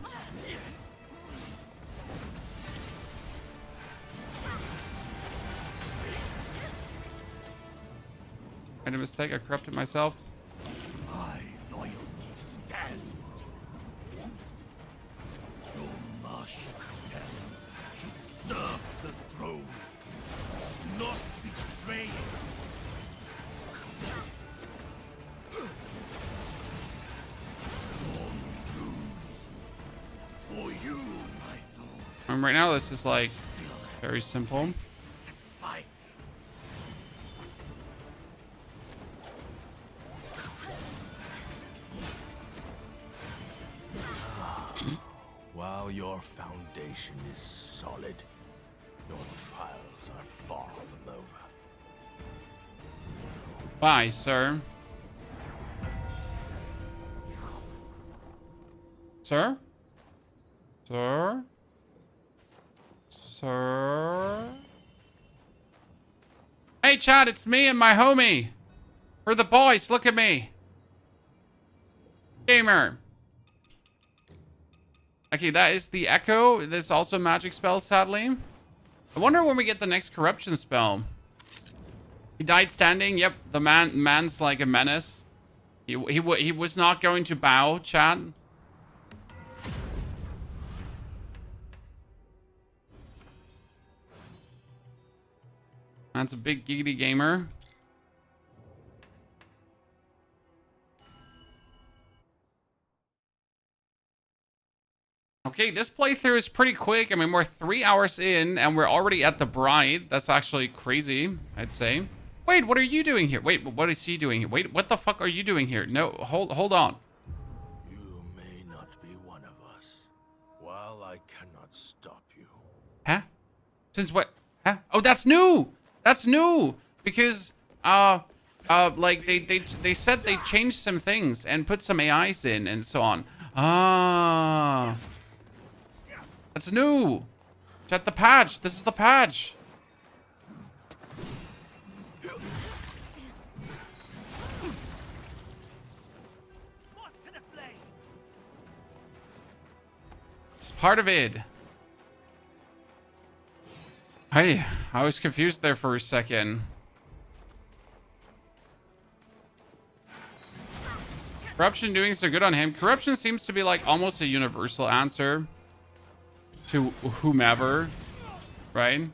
[SPEAKER 1] Made a mistake. I corrupted myself.
[SPEAKER 4] My loyalty stands. Your martial hands should serve the throne, not betray it. For you, my lord.
[SPEAKER 1] And right now, this is like very simple.
[SPEAKER 4] To fight. While your foundation is solid, your trials are far from over.
[SPEAKER 1] Bye, sir. Sir? Sir? Sir? Hey, Chad, it's me and my homie. We're the boys. Look at me. Gamer. Okay, that is the Echo. There's also magic spell, sadly. I wonder when we get the next corruption spell. He died standing. Yep, the man's like a menace. He was not going to bow, Chad. That's a big giggity gamer. Okay, this playthrough is pretty quick. I mean, we're 3 hours in and we're already at the bride. That's actually crazy, I'd say. Wait, what are you doing here? Wait, what is he doing here? Wait, what the fuck are you doing here? No, hold on.
[SPEAKER 8] You may not be one of us. While I cannot stop you.
[SPEAKER 1] Huh? Since what? Huh? Oh, that's new. That's new because like they said they changed some things and put some AIs in and so on. Ah, that's new. Check the patch. This is the patch. It's part of it. Hey, I was confused there for a second. Corruption doing so good on him. Corruption seems to be like almost a universal answer to whomever, right?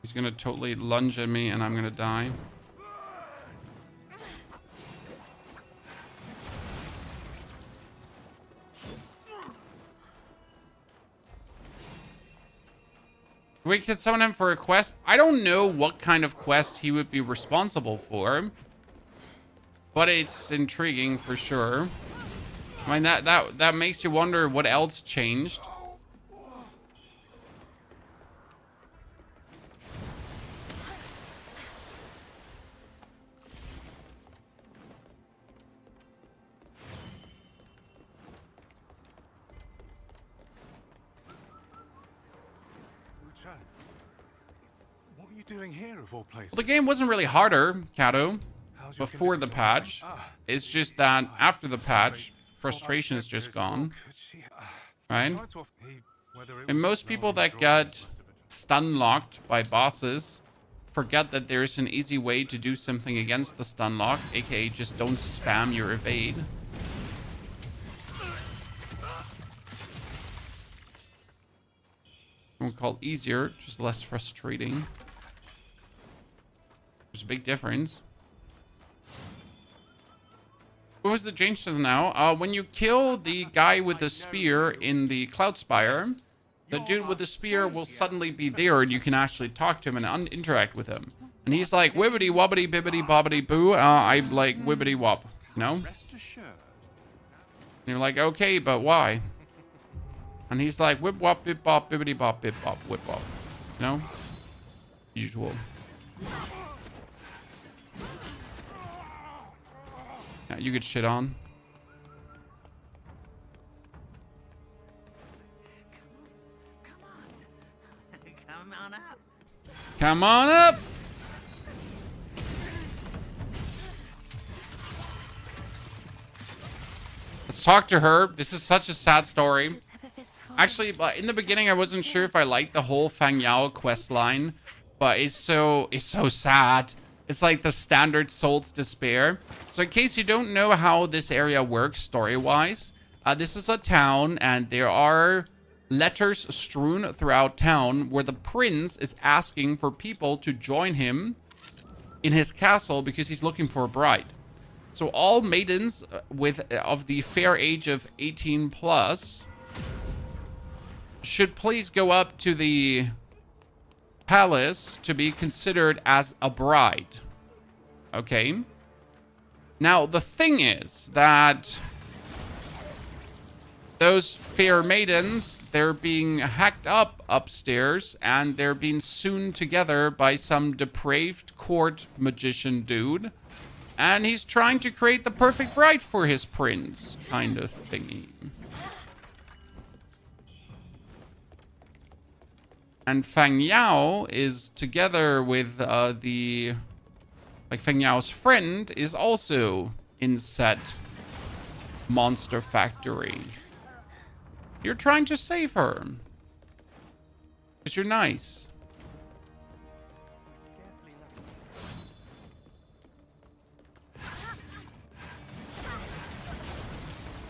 [SPEAKER 1] He's gonna totally lunge at me and I'm gonna die. We could summon him for a quest. I don't know what kind of quest he would be responsible for, but it's intriguing for sure. I mean, that makes you wonder what else changed.
[SPEAKER 2] Wuchang, what are you doing here of all places?
[SPEAKER 1] Well, the game wasn't really harder, Kato,
[SPEAKER 2] How's your
[SPEAKER 1] before the
[SPEAKER 2] condition?
[SPEAKER 1] patch.
[SPEAKER 2] Ah,
[SPEAKER 1] It's just that after the patch, frustration is just gone, right? And most people that get stun locked by bosses forget that there's an easy way to do something against the stun lock, aka just don't spam your evade. I won't call it easier, just less frustrating. There's a big difference. What was the changes now? When you kill the guy with the spear in the Cloud Spire, the dude with the spear will suddenly be there and you can actually talk to him and interact with him. And he's like, wibbity wobbity bibbity bobbity boo. I like wibbity wop. No? And you're like, okay, but why? And he's like, whip wop bip bop bibbity bop bip bop whip bop. You know? Usual. Yeah, you get shit on.
[SPEAKER 6] Come on up.
[SPEAKER 1] Come on up! Let's talk to her. This is such a sad story. Actually, in the beginning, I wasn't sure if I liked the whole Fang Yao quest line, but it's so sad. It's like the standard Soul's Despair. So in case you don't know how this area works story-wise, this is a town and there are letters strewn throughout town where the prince is asking for people to join him in his castle because he's looking for a bride. So all maidens of the fair age of 18 plus should please go up to the palace to be considered as a bride. Okay. Now, the thing is that those fair maidens, they're being hacked up upstairs and they're being sewn together by some depraved court magician dude. And he's trying to create the perfect bride for his prince, kind of thingy. And Fang Yao is together with Fang Yao's friend is also in said monster factory. You're trying to save her. Because you're nice.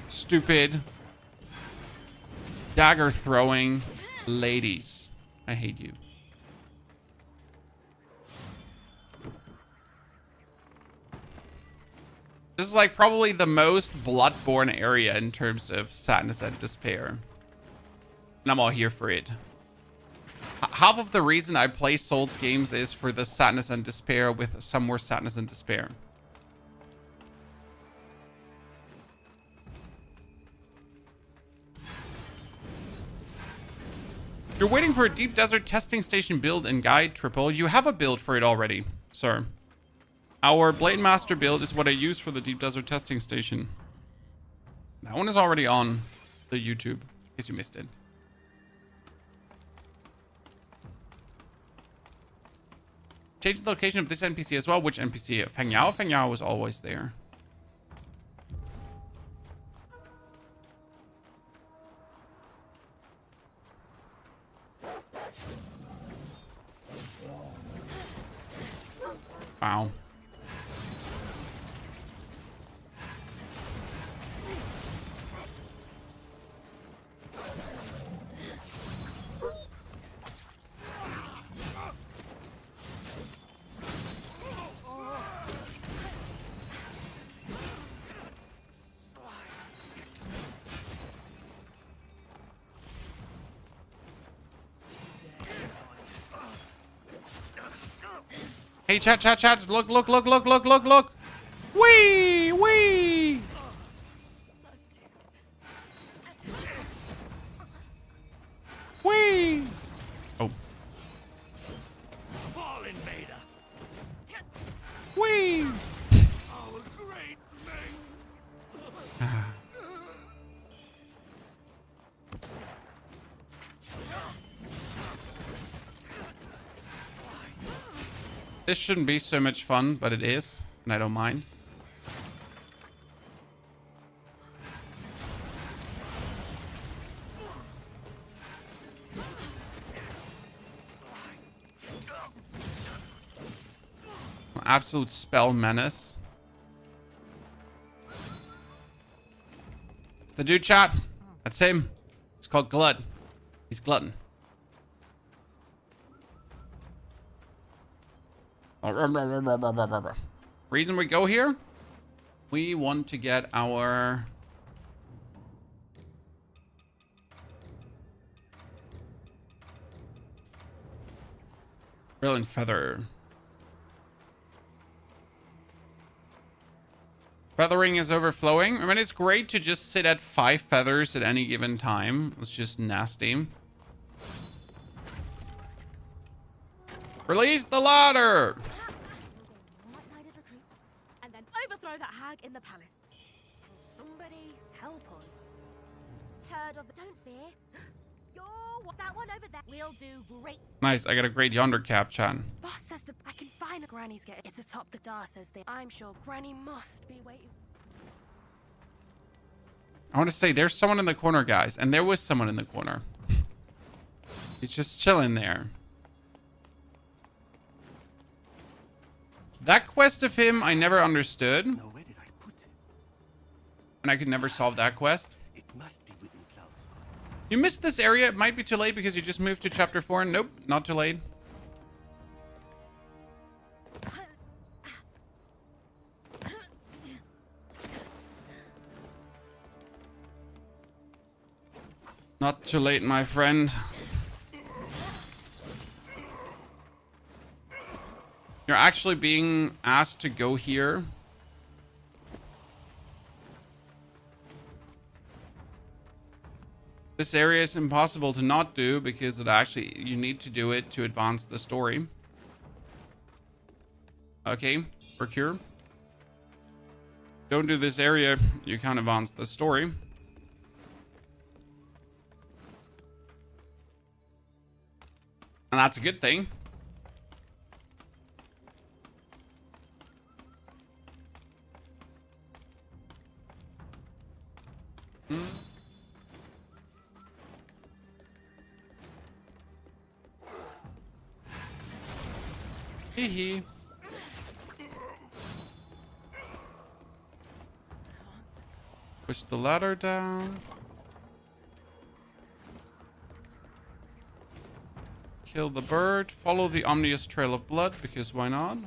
[SPEAKER 1] Stupid. Dagger throwing ladies. I hate you. This is like probably the most bloodborne area in terms of sadness and despair. And I'm all here for it. Half of the reason I play Souls games is for the sadness and despair with some more sadness and despair. You're waiting for a deep desert testing station build and guide, Triple. You have a build for it already, sir. Our Blade Master build is what I use for the deep desert testing station. That one is already on the YouTube, in case you missed it. Change the location of this NPC as well. Which NPC? Fang Yao? Fang Yao was always there. Wow. Hey, chat. Look. Wee. Wee. Oh.
[SPEAKER 4] Ball invader.
[SPEAKER 1] Wee.
[SPEAKER 4] Our great mate.
[SPEAKER 1] This shouldn't be so much fun, but it is, and I don't mind. Absolute spell menace. It's the dude, chat. That's him. It's called Glut. He's Glutton. Reason we go here? We want to get our brilliant feather. Feathering is overflowing. I mean, it's great to just sit at 5 feathers at any given time. It's just nasty. Release the ladder!
[SPEAKER 3] One-sided recruits, and then overthrow that hag in the palace. Somebody help us. Heard of the... Don't fear. That one over there. We'll do great.
[SPEAKER 1] Nice, I got a great yonder cap, chat.
[SPEAKER 3] Boss says that I can find a Granny's get. It's atop the door, says they. I'm sure Granny must be waiting.
[SPEAKER 1] I want to say there's someone in the corner, guys. And there was someone in the corner. He's just chilling there. That quest of him, I never understood.
[SPEAKER 4] Now where did I put it?
[SPEAKER 1] And I could never solve that quest.
[SPEAKER 4] It must be within clouds.
[SPEAKER 1] You missed this area. It might be too late because you just moved to chapter 4. Nope, not too late. Not too late, my friend. You're actually being asked to go here. This area is impossible to not do because it actually, you need to do it to advance the story. Okay, procure. Don't do this area, you can't advance the story. And that's a good thing. Hee hee. Push the ladder down. Kill the bird. Follow the ominous trail of blood, because why not?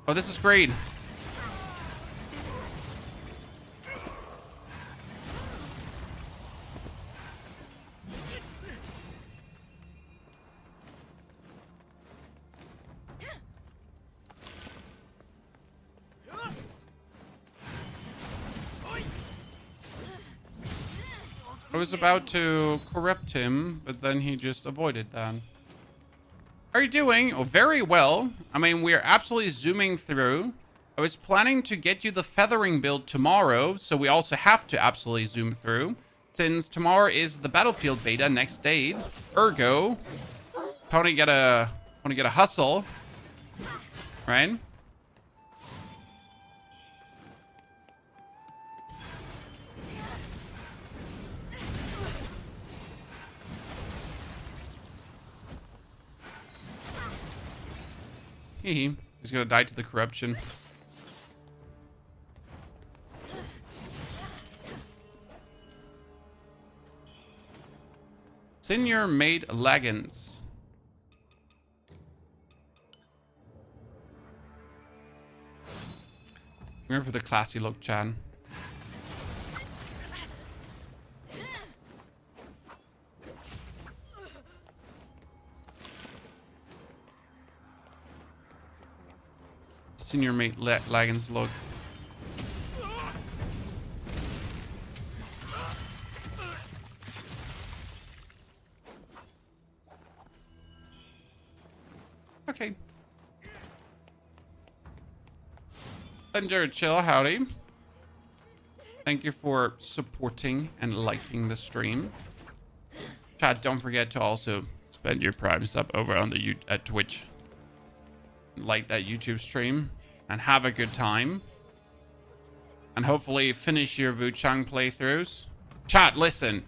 [SPEAKER 1] Oh, this is great. I was about to corrupt him, but then he just avoided that. How are you doing? Oh, very well. I mean, we're absolutely zooming through. I was planning to get you the feathering build tomorrow, so we also have to absolutely zoom through. Since tomorrow is the battlefield beta next day, ergo, want to get a hustle, right? He's gonna die to the corruption. Senior made leggings. I'm here for the classy look, Chan. Senior mate leggings look. Okay. Thunder, chill, howdy. Thank you for supporting and liking the stream. Chat, don't forget to also spend your Prime sub over on the at Twitch. Like that YouTube stream and have a good time. And hopefully finish your Wuchang playthroughs. Chat, listen.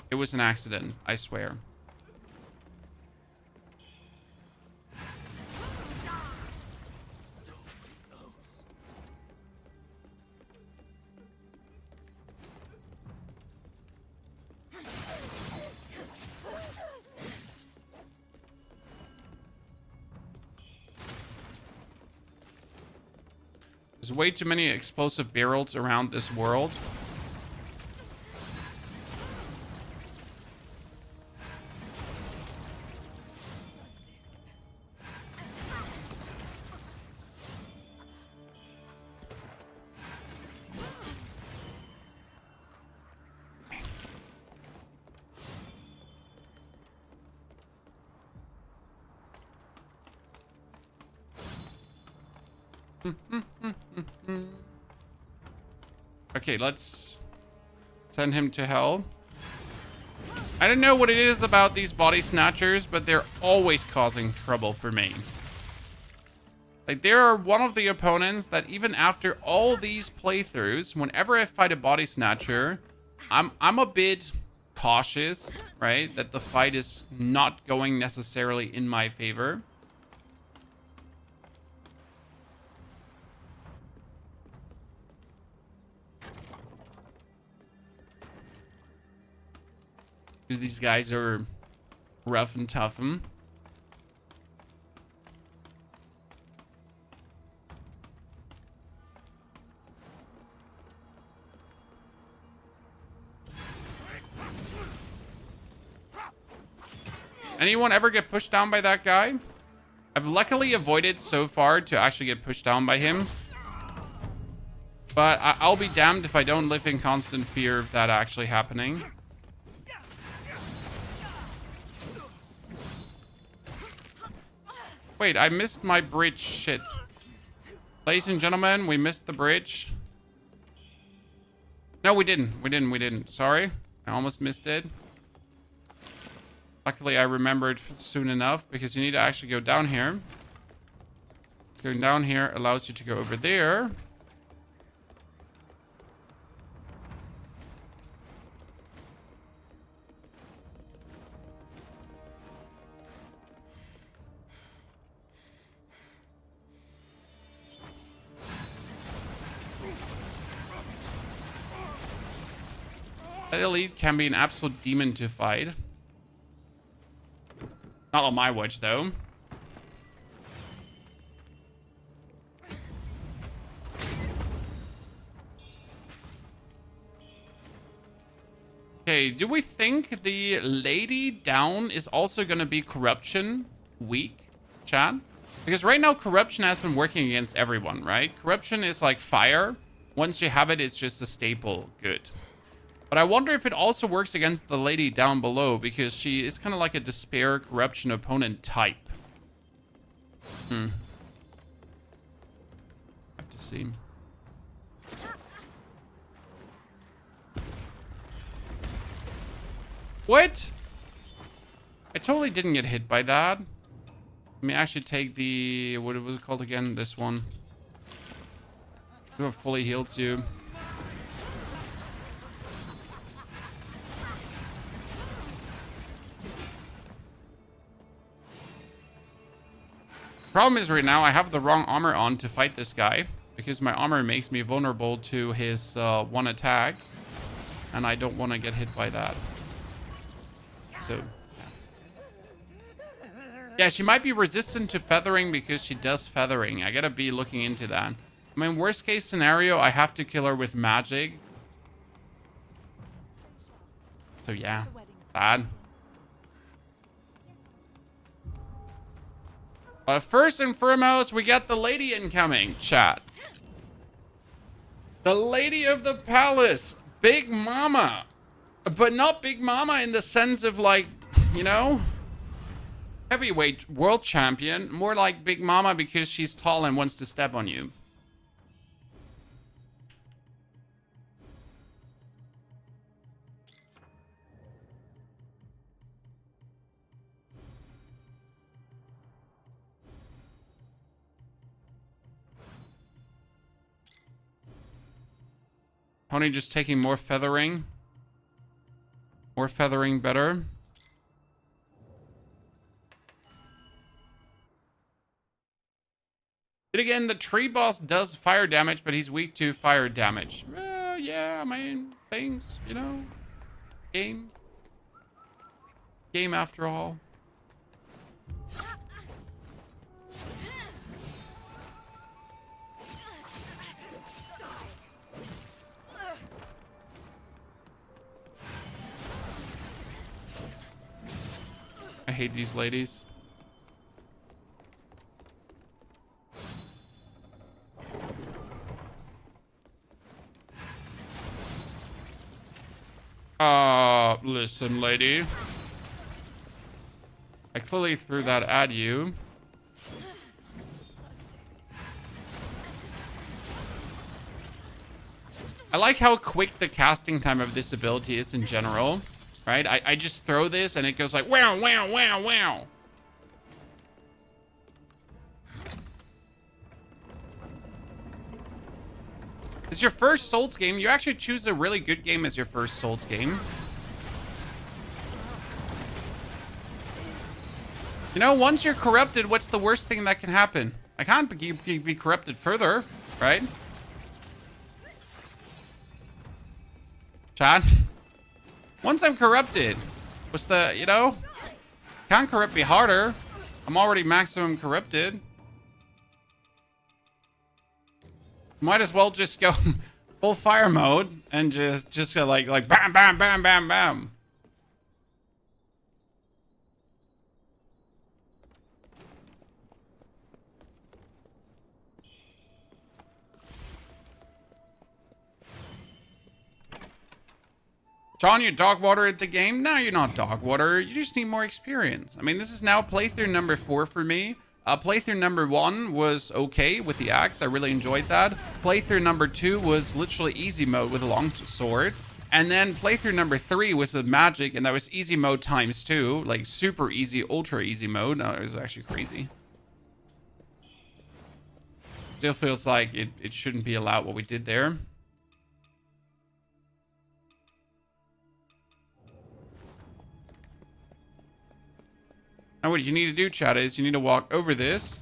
[SPEAKER 1] It was an accident, I swear. There's way too many explosive barrels around this world. Okay, let's send him to hell. I don't know what it is about these body snatchers, but they're always causing trouble for me. Like, they're one of the opponents that even after all these playthroughs, whenever I fight a body snatcher, I'm a bit cautious, right? That the fight is not going necessarily in my favor. Because these guys are rough and tough. Anyone ever get pushed down by that guy? I've luckily avoided so far to actually get pushed down by him. But I'll be damned if I don't live in constant fear of that actually happening. Wait, I missed my bridge. Shit. Ladies and gentlemen, we missed the bridge. No, we didn't. We didn't. Sorry. I almost missed it. Luckily, I remembered soon enough because you need to actually go down here. Going down here allows you to go over there. That elite can be an absolute demon to fight. Not on my watch, though. Okay, do we think the lady down is also going to be corruption weak, chat? Because right now, corruption has been working against everyone, right? Corruption is like fire. Once you have it, it's just a staple good. But I wonder if it also works against the lady down below, because she is kind of like a despair corruption opponent type. Have to see. What? I totally didn't get hit by that. Let me actually take the... what was it called again? This one. It fully heals you. Problem is right now I have the wrong armor on to fight this guy, because my armor makes me vulnerable to his one attack, and I don't want to get hit by that. So yeah, she might be resistant to feathering because she does feathering. I gotta be looking into that. I mean, worst case scenario, I have to kill her with magic. So yeah, bad. First and foremost, we got the lady incoming, chat. The lady of the palace, Big Mama. But not Big Mama in the sense of like, you know, heavyweight world champion. More like Big Mama because she's tall and wants to step on you. Pony just taking more feathering. More feathering better. But again, the tree boss does fire damage, but he's weak to fire damage. Yeah, I mean, things, you know. Game. Game after all. I hate these ladies. Listen, lady. I clearly threw that at you. I like how quick the casting time of this ability is in general. Right? I just throw this and it goes like wow, wow, wow, wow. It's your first Souls game. You actually choose a really good game as your first Souls game. You know, once you're corrupted, what's the worst thing that can happen? I can't be corrupted further, right? Chad? Once I'm corrupted, what's the, you know? Can't corrupt me harder. I'm already maximum corrupted. Might as well just go full fire mode and just go like bam, bam, bam, bam, bam. John, you dog water at the game? No, you're not dog water. You just need more experience. I mean, this is now playthrough number 4 for me. Playthrough number 1 was okay with the axe. I really enjoyed that. Playthrough number 2 was literally easy mode with a long sword. And then playthrough number 3 was with magic, and that was easy mode times 2, like super easy, ultra easy mode. No, it was actually crazy. Still feels like it shouldn't be allowed what we did there. Now what you need to do, chat, is you need to walk over this.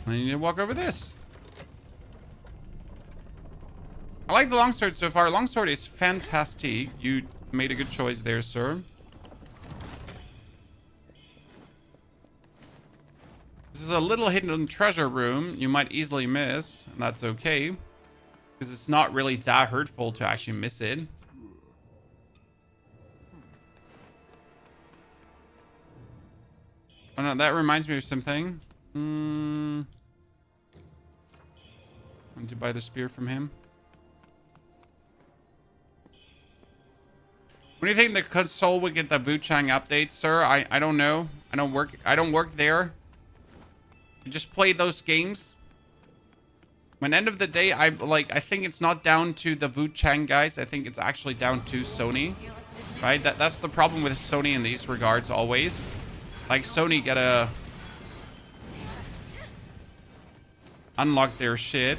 [SPEAKER 1] And you need to walk over this. I like the longsword so far. Longsword is fantastic. You made a good choice there, sir. This is a little hidden treasure room you might easily miss, and that's okay. Because it's not really that hurtful to actually miss it. Oh no, that reminds me of something. I need to buy the spear from him. When do you think the console would get the Wuchang updates, sir? I don't know. I don't work there. I just play those games. When end of the day, I think it's not down to the Wuchang guys. I think it's actually down to Sony. Right? That's the problem with Sony in these regards always. Like Sony gotta unlock their shit.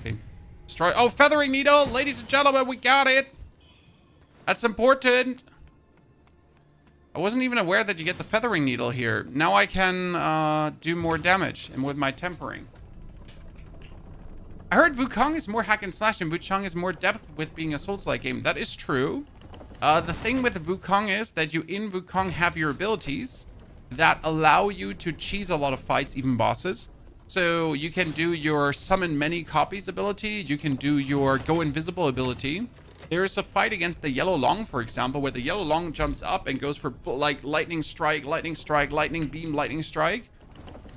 [SPEAKER 1] Okay. Destroy. Oh, feathering needle, ladies and gentlemen, we got it. That's important. I wasn't even aware that you get the feathering needle here. Now I can do more damage and with my tempering. I heard Wuchang is more hack and slash and Wuchang is more depth with being a Souls-like game. That is true. The thing with Wuchang is that you in Wuchang have your abilities that allow you to cheese a lot of fights, even bosses. So you can do your summon many copies ability. You can do your go invisible ability. There's a fight against the Yellow Long, for example, where the Yellow Long jumps up and goes for like lightning strike, lightning beam, lightning strike.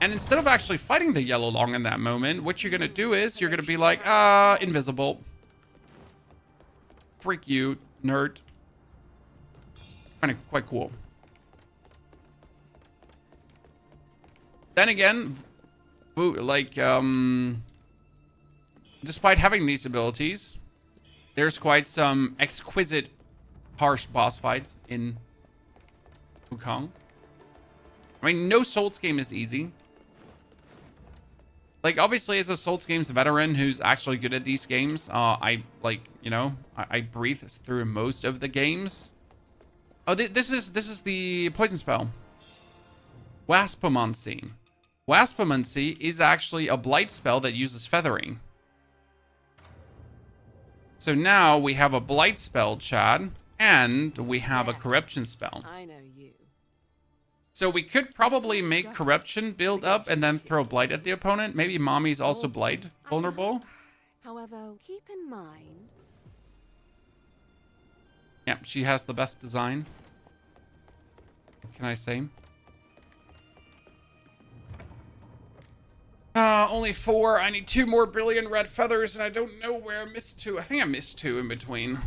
[SPEAKER 1] And instead of actually fighting the Yellow Long in that moment, what you're going to do is you're going to be like, invisible. Freak you, nerd. Kind of quite cool. Then again, like, despite having these abilities, there's quite some exquisite, harsh boss fights in Wuchang. I mean, no Souls game is easy. Like, obviously, as a Souls games veteran who's actually good at these games, I breathe through most of the games. Oh, this is the poison spell. Waspomancy. Waspomancy is actually a blight spell that uses feathering. So now we have a blight spell, Chad, and we have a corruption spell.
[SPEAKER 6] I know you.
[SPEAKER 1] So we could probably make corruption build up and then throw blight at the opponent. Maybe mommy's also blight vulnerable.
[SPEAKER 6] However, keep in mind.
[SPEAKER 1] Yeah, she has the best design. What can I say? Only 4. I need 2 more billion red feathers, and I don't know where I missed 2. I think I missed 2 in between.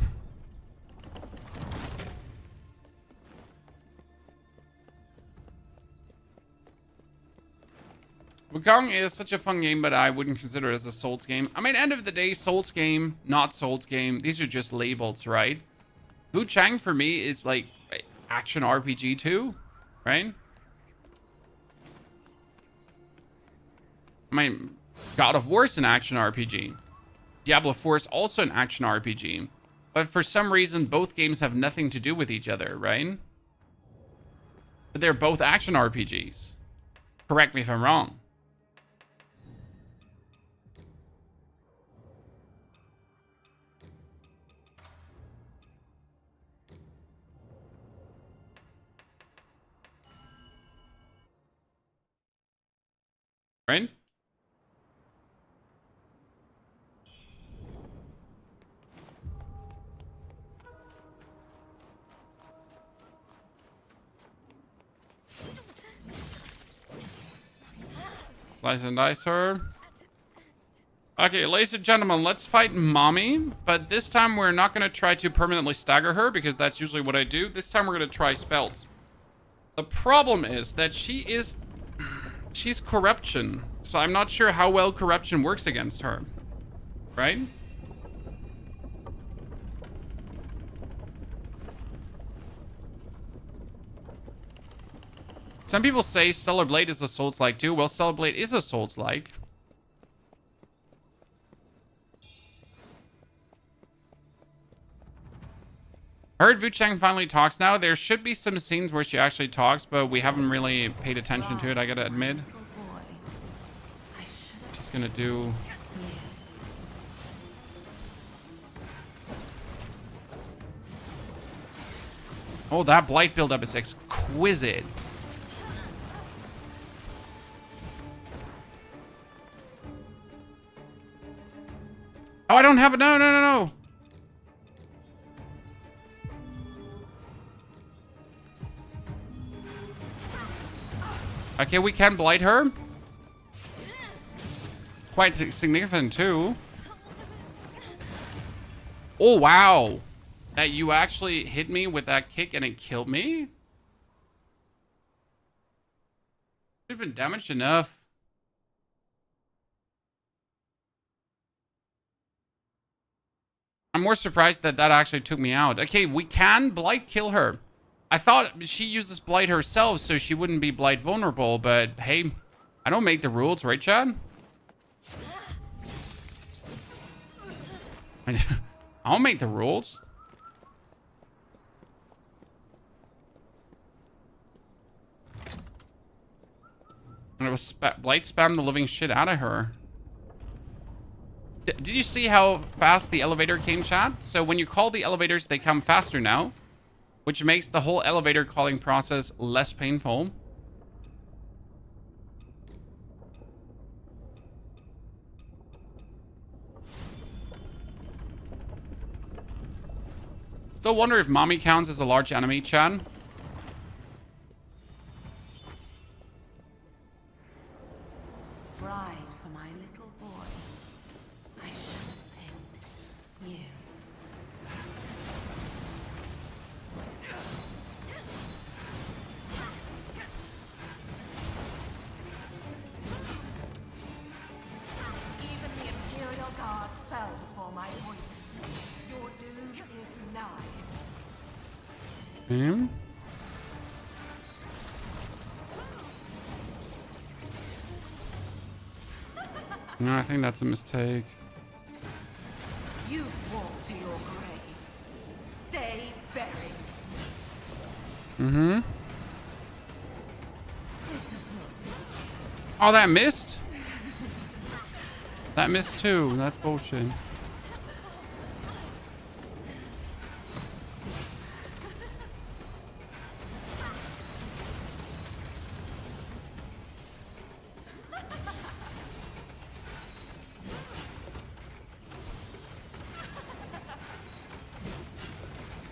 [SPEAKER 1] Wuchang is such a fun game, but I wouldn't consider it as a Souls game. I mean, end of the day, Souls game, not Souls game. These are just labels, right? Wuchang for me is like action RPG too, right? I mean, God of War is an action RPG. Diablo 4 is also an action RPG. But for some reason, both games have nothing to do with each other, right? But they're both action RPGs. Correct me if I'm wrong. Right? Slice and dice her. Okay, ladies and gentlemen, let's fight Mommy. But this time we're not going to try to permanently stagger her because that's usually what I do. This time we're going to try spells. The problem is that she's corruption. So I'm not sure how well corruption works against her. Right? Some people say Stellar Blade is a Souls-like too. Well, Stellar Blade is a Souls-like. I heard Wuchang finally talks now. There should be some scenes where she actually talks, but we haven't really paid attention to it, I gotta admit. She's gonna do... Oh, that blight buildup is exquisite. Oh, I don't have it. No, no, no, no. Okay, we can blight her. Quite significant, too. Oh, wow. That you actually hit me with that kick and it killed me? Should have been damaged enough. I'm more surprised that that actually took me out. Okay, we can blight kill her. I thought she uses blight herself so she wouldn't be blight vulnerable, but hey, I don't make the rules, right, Chad? I don't make the rules. I'm gonna blight spam the living shit out of her. Did you see how fast the elevator came, Chad? So when you call the elevators, they come faster now, which makes the whole elevator calling process less painful. Still wonder if Mommy counts as a large enemy, Chad.
[SPEAKER 7] Bride for my little boy. I should have picked you. Even the Imperial Guards fell before my poison. Your doom is nigh.
[SPEAKER 1] Hmm? No, I think that's a mistake.
[SPEAKER 7] You walk to your grave. Stay buried.
[SPEAKER 1] Mm-hmm. Oh, that missed? That missed too. That's bullshit.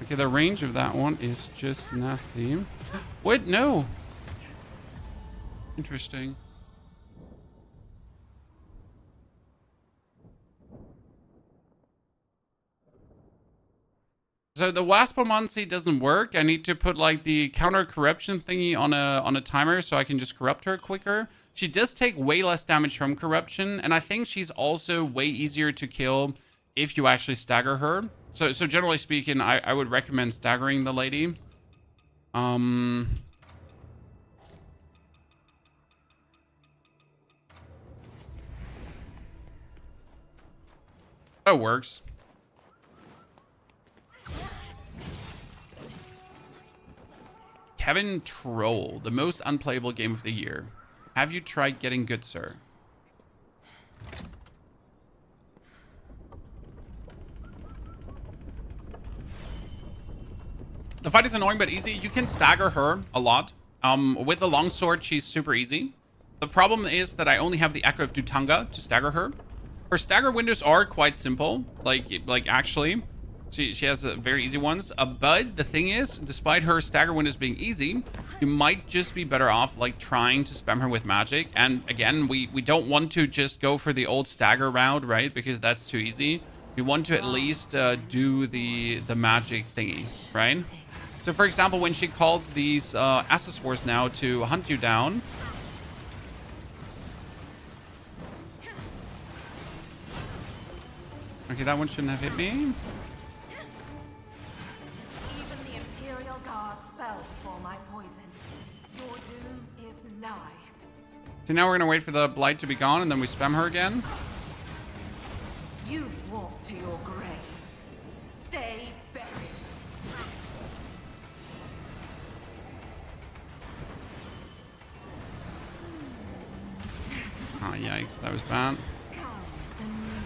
[SPEAKER 1] Okay, the range of that one is just nasty. Wait, no. Interesting. So the Waspomancy doesn't work. I need to put like the counter corruption thingy on a timer so I can just corrupt her quicker. She does take way less damage from corruption, and I think she's also way easier to kill if you actually stagger her. So generally speaking, I would recommend staggering the lady. That works. Kevin Troll, the most unplayable game of the year. Have you tried getting good, sir? The fight is annoying but easy. You can stagger her a lot. With the longsword, she's super easy. The problem is that I only have the Echo of Dutanga to stagger her. Her stagger windows are quite simple, like actually. She has very easy ones. But the thing is, despite her stagger windows being easy, you might just be better off like trying to spam her with magic. And again, we don't want to just go for the old stagger route, right? Because that's too easy. We want to at least do the magic thingy, right? So for example, when she calls these accessories now to hunt you down. Okay, that one shouldn't have hit me.
[SPEAKER 7] Even the Imperial Guards fell before my poison. Your doom is nigh.
[SPEAKER 1] So now we're gonna wait for the blight to be gone and then we spam her again.
[SPEAKER 7] You walk to your grave. Stay buried.
[SPEAKER 1] Oh, yikes, that was bad.
[SPEAKER 7] Come and move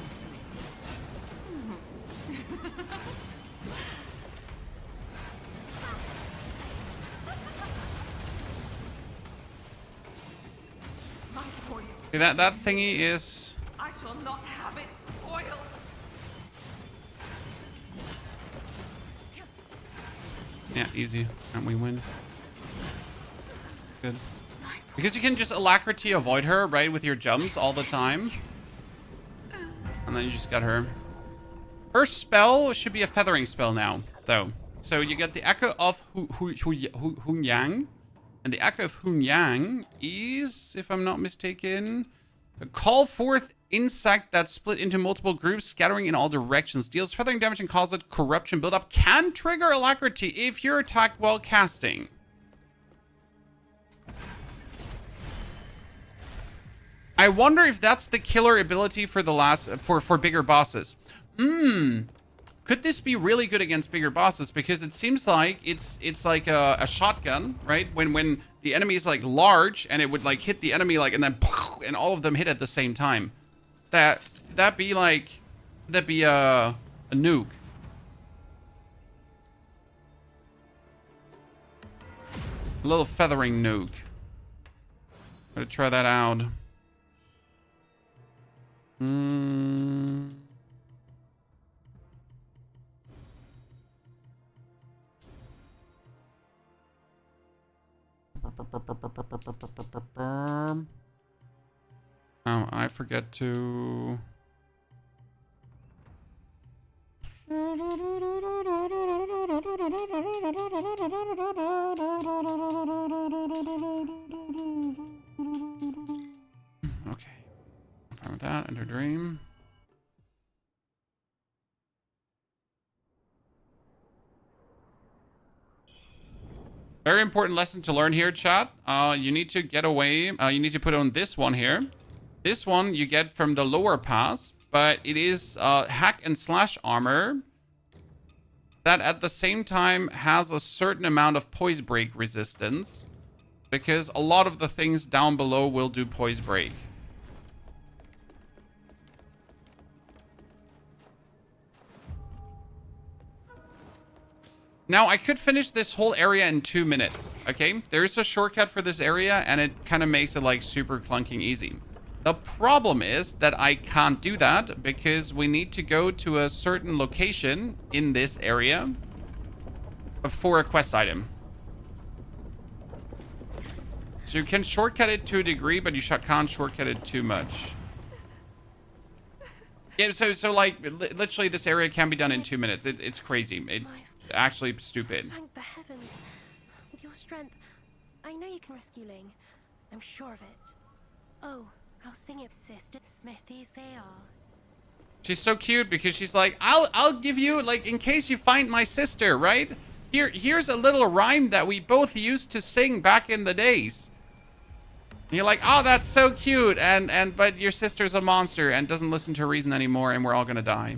[SPEAKER 7] my poison.
[SPEAKER 1] Okay, that thingy is...
[SPEAKER 7] I shall not have it spoiled.
[SPEAKER 1] Yeah, easy. And we win. Good. Because you can just alacrity avoid her, right, with your jumps all the time. And then you just got her. Her spell should be a feathering spell now, though. So you get the Echo of Wuchang. And the Echo of Wuchang is, if I'm not mistaken, a call forth insect that's split into multiple groups, scattering in all directions. Deals feathering damage and causes corruption buildup. Can trigger alacrity if you're attacked while casting. I wonder if that's the killer ability for the last for bigger bosses. Could this be really good against bigger bosses? Because it seems like it's like a shotgun, right? When the enemy is like large and it would like hit the enemy like and then and all of them hit at the same time. That'd be a nuke. A little feathering nuke. Gotta try that out. Oh, I forget to... Okay. I'm fine with that. Enter Dream. Very important lesson to learn here, chat. You need to get away. You need to put on this one here. This one you get from the lower pass, but it is hack and slash armor that at the same time has a certain amount of poise break resistance, because a lot of the things down below will do poise break. Now, I could finish this whole area in 2 minutes, okay? There's a shortcut for this area, and it kind of makes it, like, super clunking easy. The problem is that I can't do that because we need to go to a certain location in this area for a quest item. So you can shortcut it to a degree, but you can't shortcut it too much. Yeah, so like, literally this area can be done in 2 minutes. It's crazy. It's actually stupid.
[SPEAKER 3] Thank the heavens. With your strength, I know you can rescue Ling. I'm sure of it. Oh, I'll sing it, sister. Smithies they are.
[SPEAKER 1] She's so cute because she's like, I'll give you, like, in case you find my sister, right? Here's a little rhyme that we both used to sing back in the days. And you're like, oh, that's so cute, but your sister's a monster and doesn't listen to reason anymore, and we're all gonna die.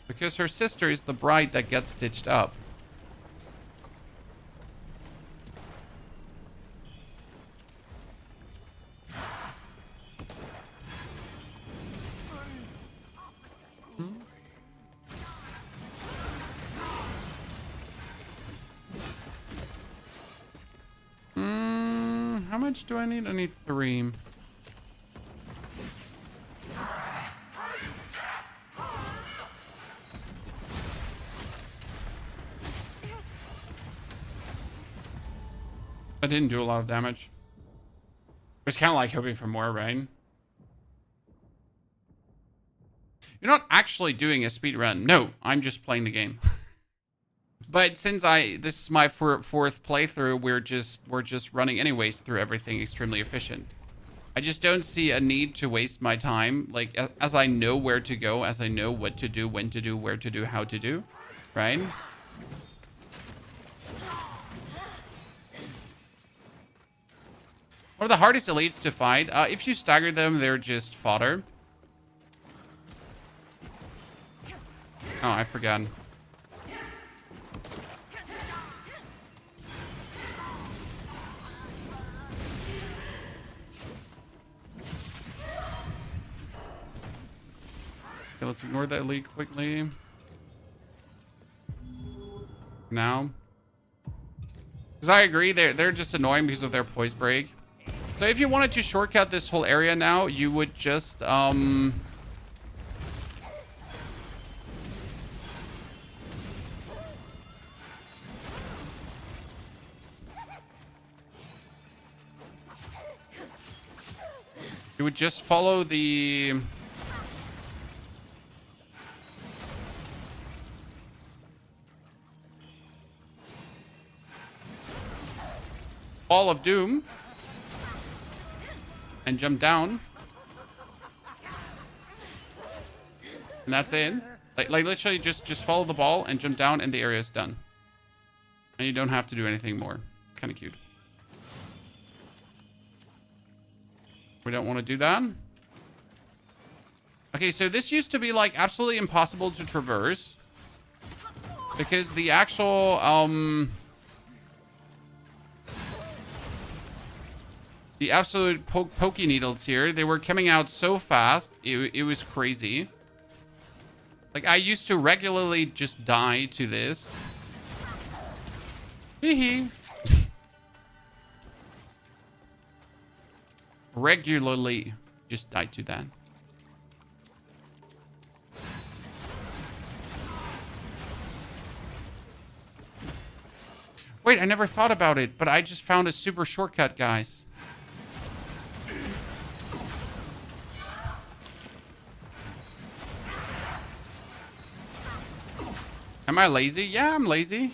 [SPEAKER 1] Because her sister is the bride that gets stitched up. How much do I need? I need 3. That didn't do a lot of damage. It was kind of like hoping for more, right? You're not actually doing a speed run. No, I'm just playing the game. But since this is my fourth playthrough, we're just running anyways through everything extremely efficient. I just don't see a need to waste my time. Like, as I know where to go, as I know what to do, when to do, where to do, how to do, right? One of the hardest elites to fight. If you stagger them, they're just fodder. Oh, I forgot. Okay, let's ignore that elite quickly. Now. Because I agree, they're just annoying because of their poise break. So if you wanted to shortcut this whole area now, you would just, You would just follow the... Ball of Doom. And jump down. And that's it. Like literally just follow the ball and jump down and the area is done. And you don't have to do anything more. Kind of cute. We don't want to do that. Okay, so this used to be like absolutely impossible to traverse. Because the actual, the absolute pokey needles here, they were coming out so fast, it was crazy. Like, I used to regularly just die to this. Hee regularly just die to that. Wait, I never thought about it, but I just found a super shortcut, guys. Am I lazy? Yeah, I'm lazy.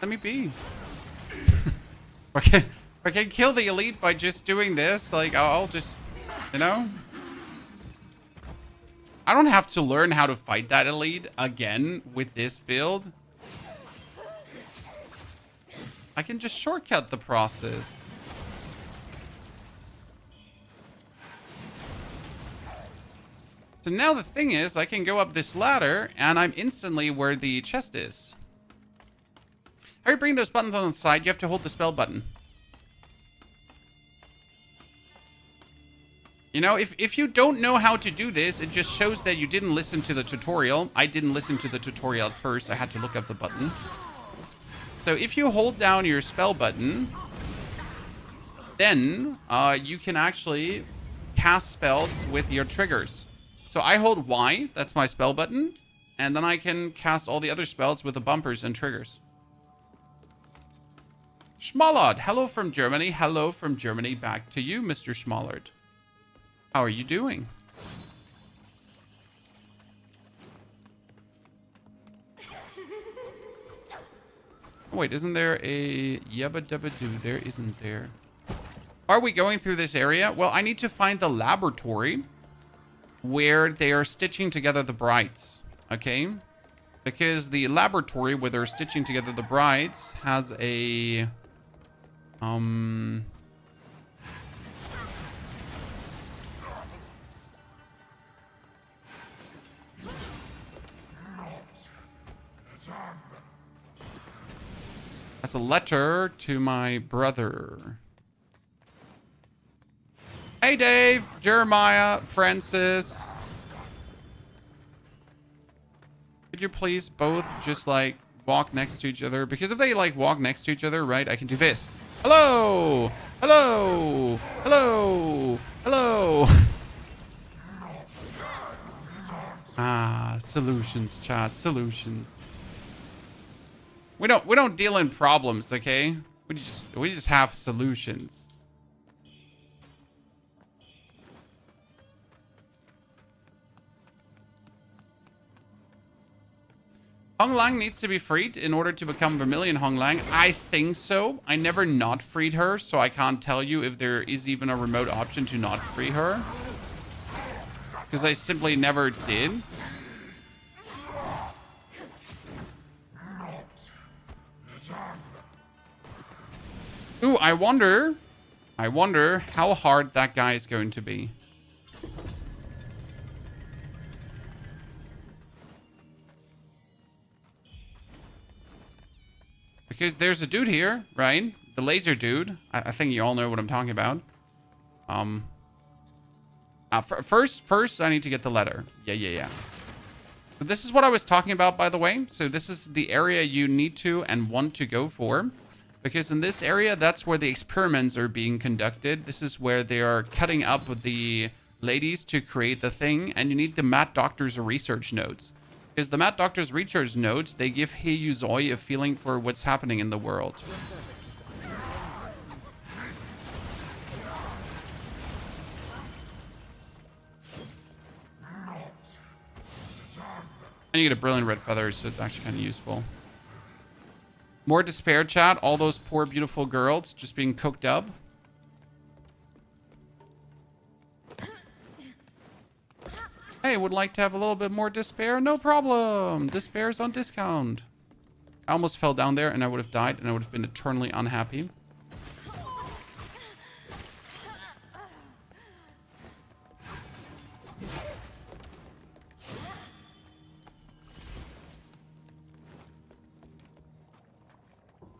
[SPEAKER 1] Let me be. Okay, I can kill the elite by just doing this. Like, I'll just, you know. I don't have to learn how to fight that elite again with this build. I can just shortcut the process. So now the thing is, I can go up this ladder, and I'm instantly where the chest is. How do you bring those buttons on the side? You have to hold the spell button. You know, if you don't know how to do this, it just shows that you didn't listen to the tutorial. I didn't listen to the tutorial at first. I had to look up the button. So if you hold down your spell button, then you can actually cast spells with your triggers. So I hold Y, that's my spell button, and then I can cast all the other spells with the bumpers and triggers. Schmallard, hello from Germany. Hello from Germany back to you, Mr. Schmallard. How are you doing? Oh, wait, isn't there a yabba dabba doo? There isn't there. Are we going through this area? Well, I need to find the laboratory where they are stitching together the brides, okay? Because the laboratory where they're stitching together the brides has a that's a letter to my brother. Hey, Dave, Jeremiah, Francis. Could you please both just, like, walk next to each other? Because if they, like, walk next to each other, right, I can do this. Hello! Hello! Hello! Hello! Ah, solutions, chat, solutions. We don't deal in problems, okay? We just have solutions. Hong Lang needs to be freed in order to become Vermilion Hong Lang. I think so. I never not freed her, so I can't tell you if there is even a remote option to not free her. Because I simply never did. Ooh, I wonder how hard that guy is going to be. Because there's a dude here, right? The laser dude. I think you all know what I'm talking about. First, I need to get the letter. Yeah. So this is what I was talking about, by the way. So this is the area you need to and want to go for. Because in this area, that's where the experiments are being conducted. This is where they are cutting up the ladies to create the thing. And you need the Mad Doctor's research notes. Because the Mad Doctor's research notes, they give He Yuzoi a feeling for what's happening in the world. And you get a brilliant red feather, so it's actually kind of useful. More despair, chat. All those poor, beautiful girls just being cooked up. Hey, would like to have a little bit more despair? No problem. Despair is on discount. I almost fell down there and I would have died and I would have been eternally unhappy.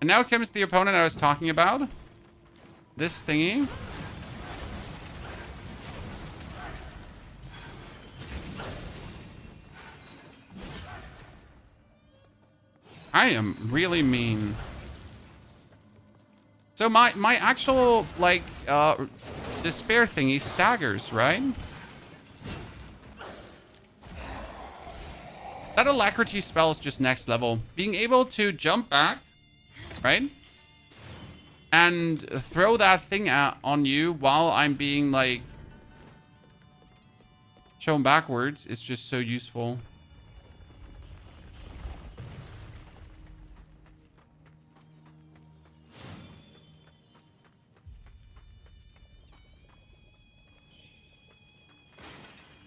[SPEAKER 1] And now comes the opponent I was talking about. This thingy. I am really mean. So my actual, like, despair thingy staggers, right? That alacrity spell is just next level. Being able to jump back, right? And throw that thing out on you while I'm being, like, shown backwards is just so useful.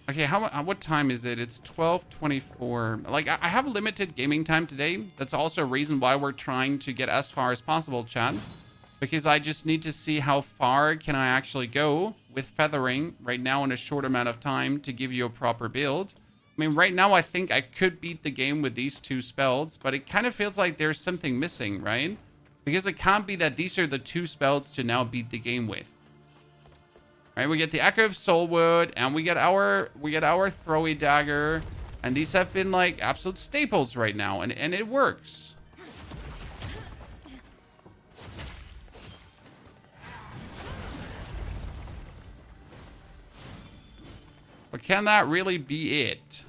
[SPEAKER 1] Okay, what time is it? It's 12:24. Like, I have limited gaming time today. That's also a reason why we're trying to get as far as possible, chat. Because I just need to see how far can I actually go with feathering right now in a short amount of time to give you a proper build. I mean, right now I think I could beat the game with these two spells, but it kind of feels like there's something missing, right? Because it can't be that these are the two spells to now beat the game with. Right, we get the Echo of Soulwood, and we get our throwy dagger, and these have been like absolute staples right now, and it works. But can that really be it?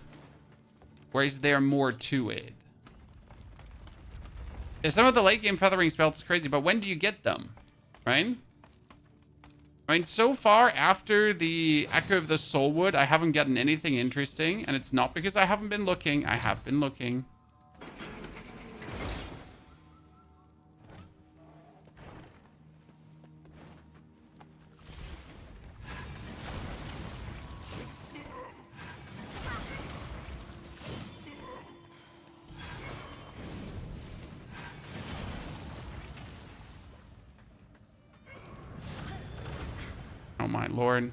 [SPEAKER 1] Or is there more to it? Yeah, some of the late game feathering spells is crazy, but when do you get them? Right? I mean, so far, after the Echo of the Soulwood, I haven't gotten anything interesting. And it's not because I haven't been looking. I have been looking. Oh my lord.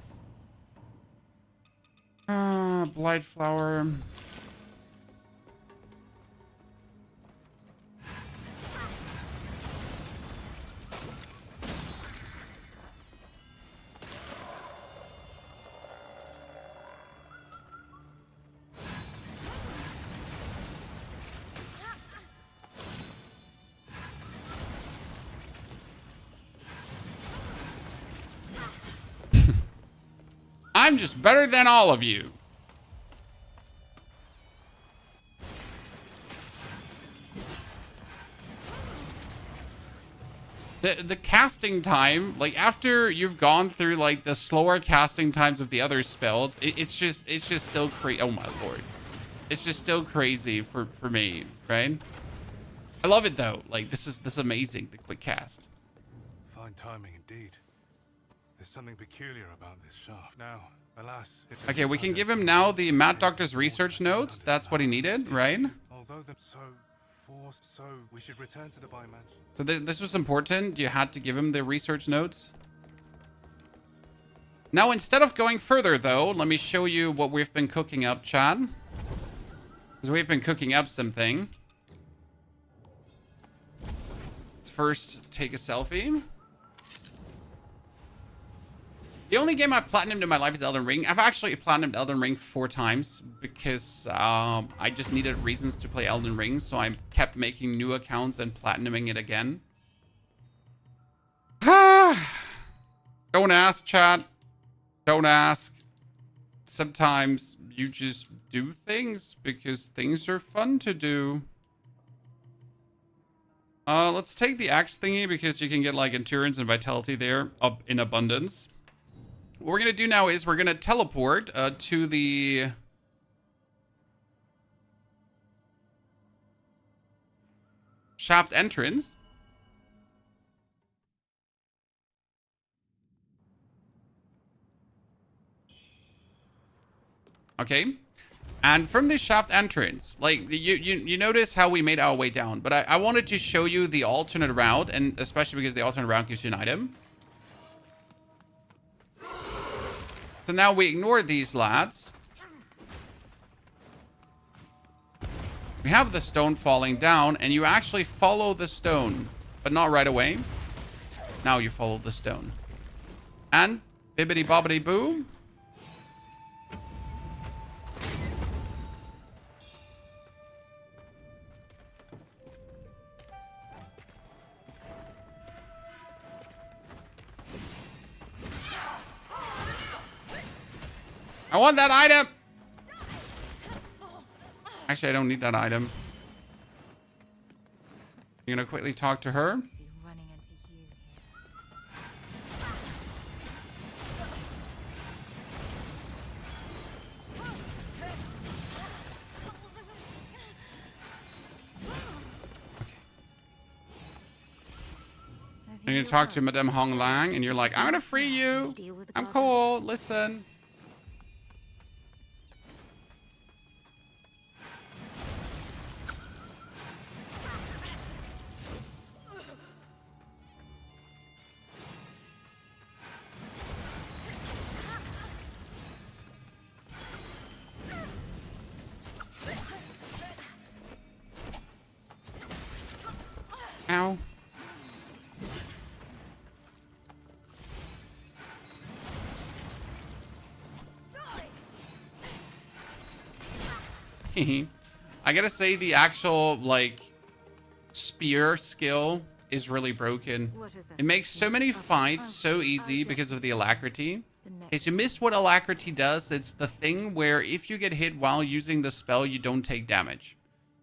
[SPEAKER 1] Blight flower. I'm just better than all of you. The casting time, like after you've gone through like the slower casting times of the other spells, it's just still crazy. Oh my lord, it's just still crazy for me, right? I love it though. Like this is amazing. The quick cast.
[SPEAKER 2] Fine timing indeed. There's something peculiar about this shaft. Now, alas.
[SPEAKER 1] Okay, we can give him now the Mad Doctor's research notes. That's what he needed, right?
[SPEAKER 2] Although they're so forced, so we should return to the Bi Mansion.
[SPEAKER 1] So this was important. You had to give him the research notes. Now, instead of going further, though, let me show you what we've been cooking up, Chad. Because we've been cooking up something. Let's first take a selfie. The only game I've platinumed in my life is Elden Ring. I've actually platinumed Elden Ring 4 times because I just needed reasons to play Elden Ring, so I kept making new accounts and platinuming it again. Don't ask, chat. Don't ask. Sometimes you just do things because things are fun to do. Let's take the axe thingy because you can get like endurance and vitality there up in abundance. What we're going to do now is we're going to teleport to the shaft entrance. Okay. And from this shaft entrance, like you notice how we made our way down, but I wanted to show you the alternate route, and especially because the alternate route gives you an item. So now we ignore these lads. We have the stone falling down, and you actually follow the stone, but not right away. Now you follow the stone. And bibbity bobbity boo. I want that item. Actually, I don't need that item. You're gonna quickly talk to her. You're gonna talk to Madame Hong Lang, and you're like, I'm gonna free you. I'm cool. Listen. Ow. I gotta say the actual, like, spear skill is really broken. It makes so many fights so easy because of the alacrity. Okay, so you missed what alacrity does. It's the thing where if you get hit while using the spell, you don't take damage.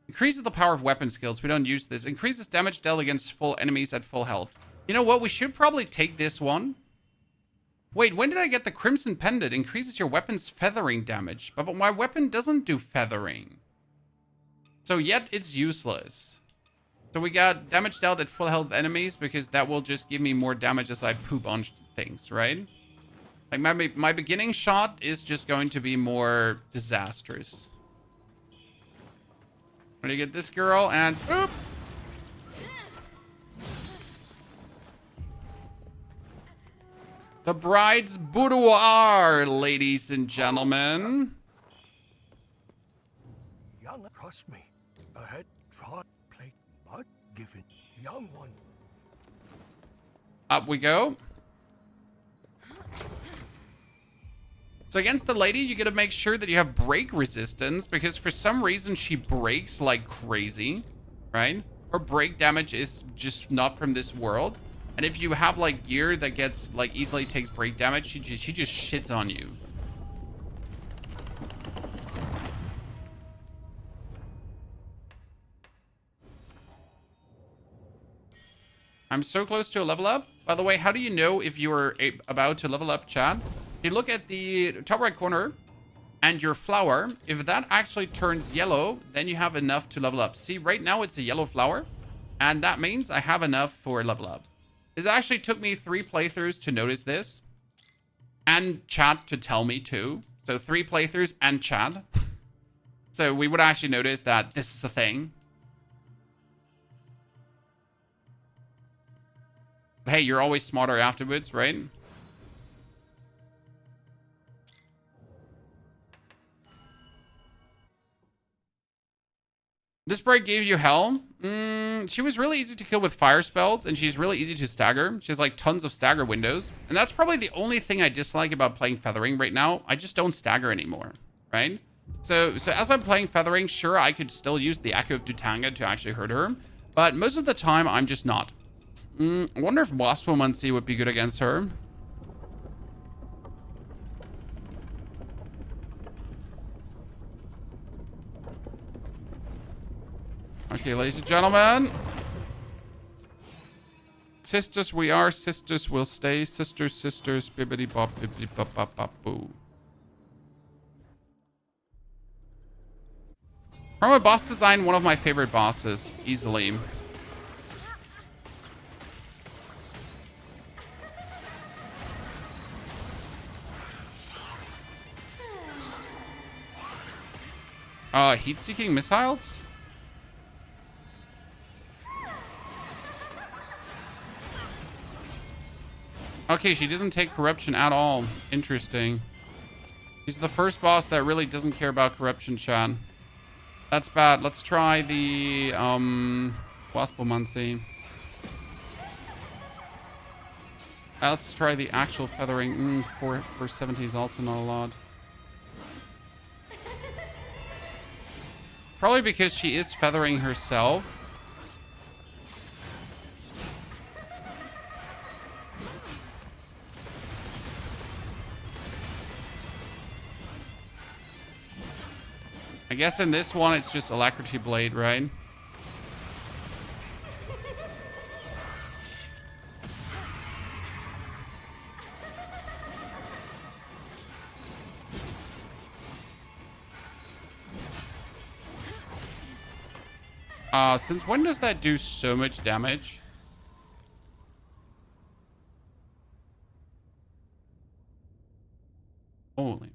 [SPEAKER 1] Increases the power of weapon skills. We don't use this. Increases damage dealt against full enemies at full health. You know what? We should probably take this one. Wait, when did I get the Crimson Pendant? Increases your weapon's feathering damage. But my weapon doesn't do feathering. So yet it's useless. So we got damage dealt at full health enemies because that will just give me more damage as I poop on things, right? Like my beginning shot is just going to be more disastrous. I'm gonna get this girl and boop. The bride's boudoir, ladies and gentlemen.
[SPEAKER 4] Young, trust me. Ahead, trot, plate, mud, give it, young one.
[SPEAKER 1] Up we go. So against the lady, you gotta make sure that you have break resistance because for some reason she breaks like crazy, right? Her break damage is just not from this world. And if you have like gear that gets like easily takes break damage, she just shits on you. I'm so close to a level up. By the way, how do you know if you're about to level up, chat? You look at the top right corner and your flower. If that actually turns yellow, then you have enough to level up. See, right now it's a yellow flower. And that means I have enough for a level up. It actually took me 3 playthroughs to notice this. And chat to tell me too. So 3 playthroughs and chat. So we would actually notice that this is a thing. But hey, you're always smarter afterwards, right? This break gave you hell. She was really easy to kill with fire spells, and she's really easy to stagger. She has like tons of stagger windows. And that's probably the only thing I dislike about playing Feathering right now. I just don't stagger anymore, right? So as I'm playing Feathering, sure, I could still use the Echo of Dutanga to actually hurt her. But most of the time, I'm just not. I wonder if Waspomancy would be good against her. Okay, ladies and gentlemen. Sisters we are, sisters will stay. Sisters, sisters, bibbity bop, bibbity bop, bop, bop, boo. From a boss design, one of my favorite bosses, easily. Heat-seeking missiles? Okay, she doesn't take corruption at all. Interesting. She's the first boss that really doesn't care about corruption, chat. That's bad. Let's try the Waspomancy. Let's try the actual Feathering. 470 is also not a lot. Probably because she is feathering herself. I guess in this one, it's just Alacrity Blade, right? Since when does that do so much damage? Holy.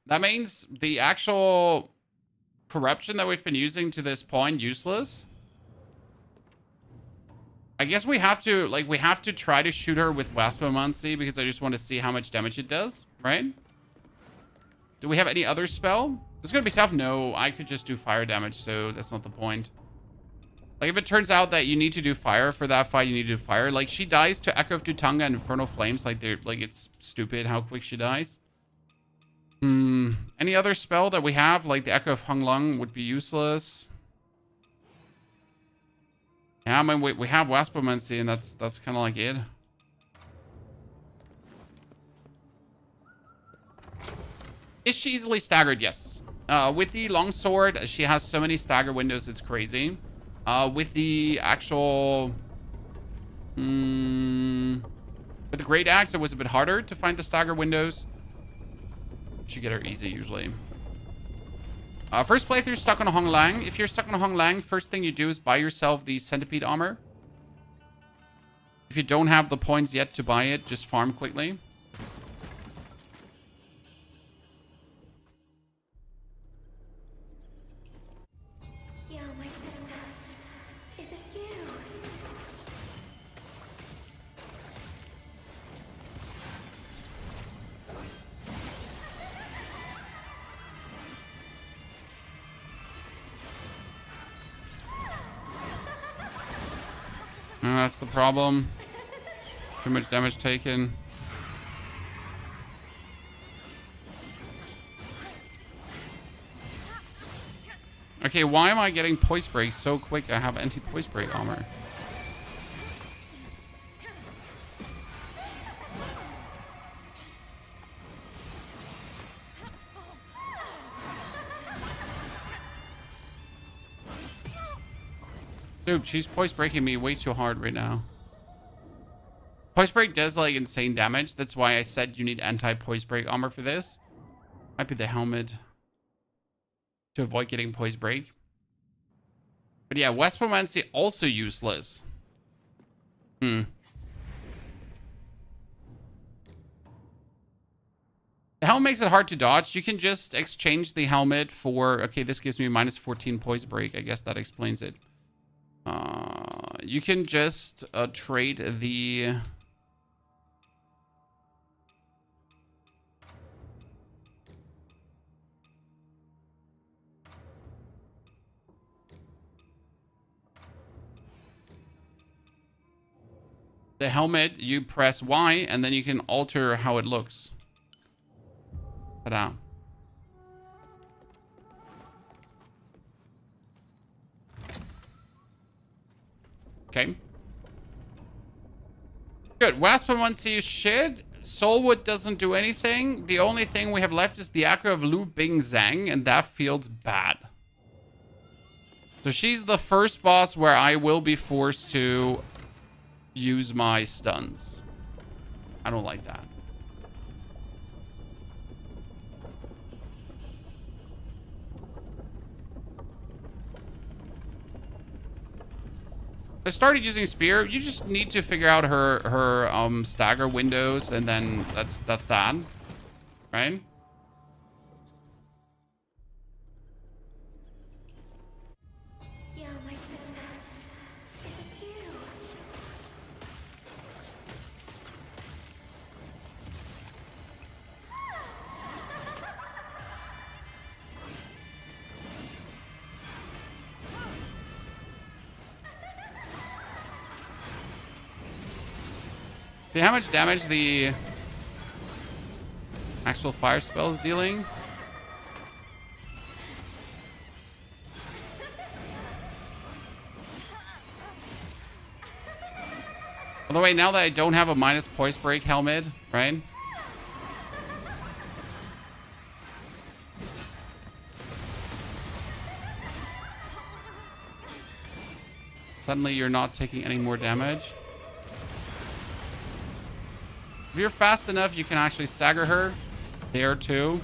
[SPEAKER 1] That means the actual corruption that we've been using to this point, useless. I guess we have to, like, we have to try to shoot her with Waspomancy because I just want to see how much damage it does, right? Do we have any other spell? It's gonna be tough. No, I could just do fire damage, so that's not the point. Like, if it turns out that you need to do fire for that fight, you need to do fire. Like, she dies to Echo of Dutanga and Infernal Flames. Like, it's stupid how quick she dies. Any other spell that we have, like the Echo of Hung Lung, would be useless. Yeah, I mean, we have Waspomancy, and that's kind of like it. Is she easily staggered? Yes. With the longsword, she has so many stagger windows, it's crazy. With the actual... with the Great Axe, it was a bit harder to find the stagger windows. You get her easy, usually. First playthrough, stuck on a Hong Lang. If you're stuck on a Hong Lang, first thing you do is buy yourself the Centipede armor. If you don't have the points yet to buy it, just farm quickly.
[SPEAKER 7] Yeah, my sister. Is it you?
[SPEAKER 1] That's the problem. Too much damage taken. Okay, why am I getting Poise Break so quick? I have anti-Poise Break armor. Dude, she's poise breaking me way too hard right now. Poise break does like insane damage. That's why I said you need anti-poise break armor for this. Might be the helmet to avoid getting poise break. But yeah, Wespomancy also useless. The helmet makes it hard to dodge. You can just exchange the helmet for... Okay, this gives me minus 14 poise break. I guess that explains it. You can just trade the... The helmet, you press Y, and then you can alter how it looks. Ta-da. Okay. Good. Waspamancy is shit. Soulwood doesn't do anything. The only thing we have left is the Acro of Lu Bing Zhang, and that feels bad. So she's the first boss where I will be forced to use my stuns. I don't like that. I started using spear. You just need to figure out her stagger windows, and then that's that, right?
[SPEAKER 7] Yeah, my sister. Is it you?
[SPEAKER 1] See how much damage the actual fire spell is dealing? By the way, now that I don't have a minus poise break helmet, right? Suddenly you're not taking any more damage. If you're fast enough, you can actually stagger her there too.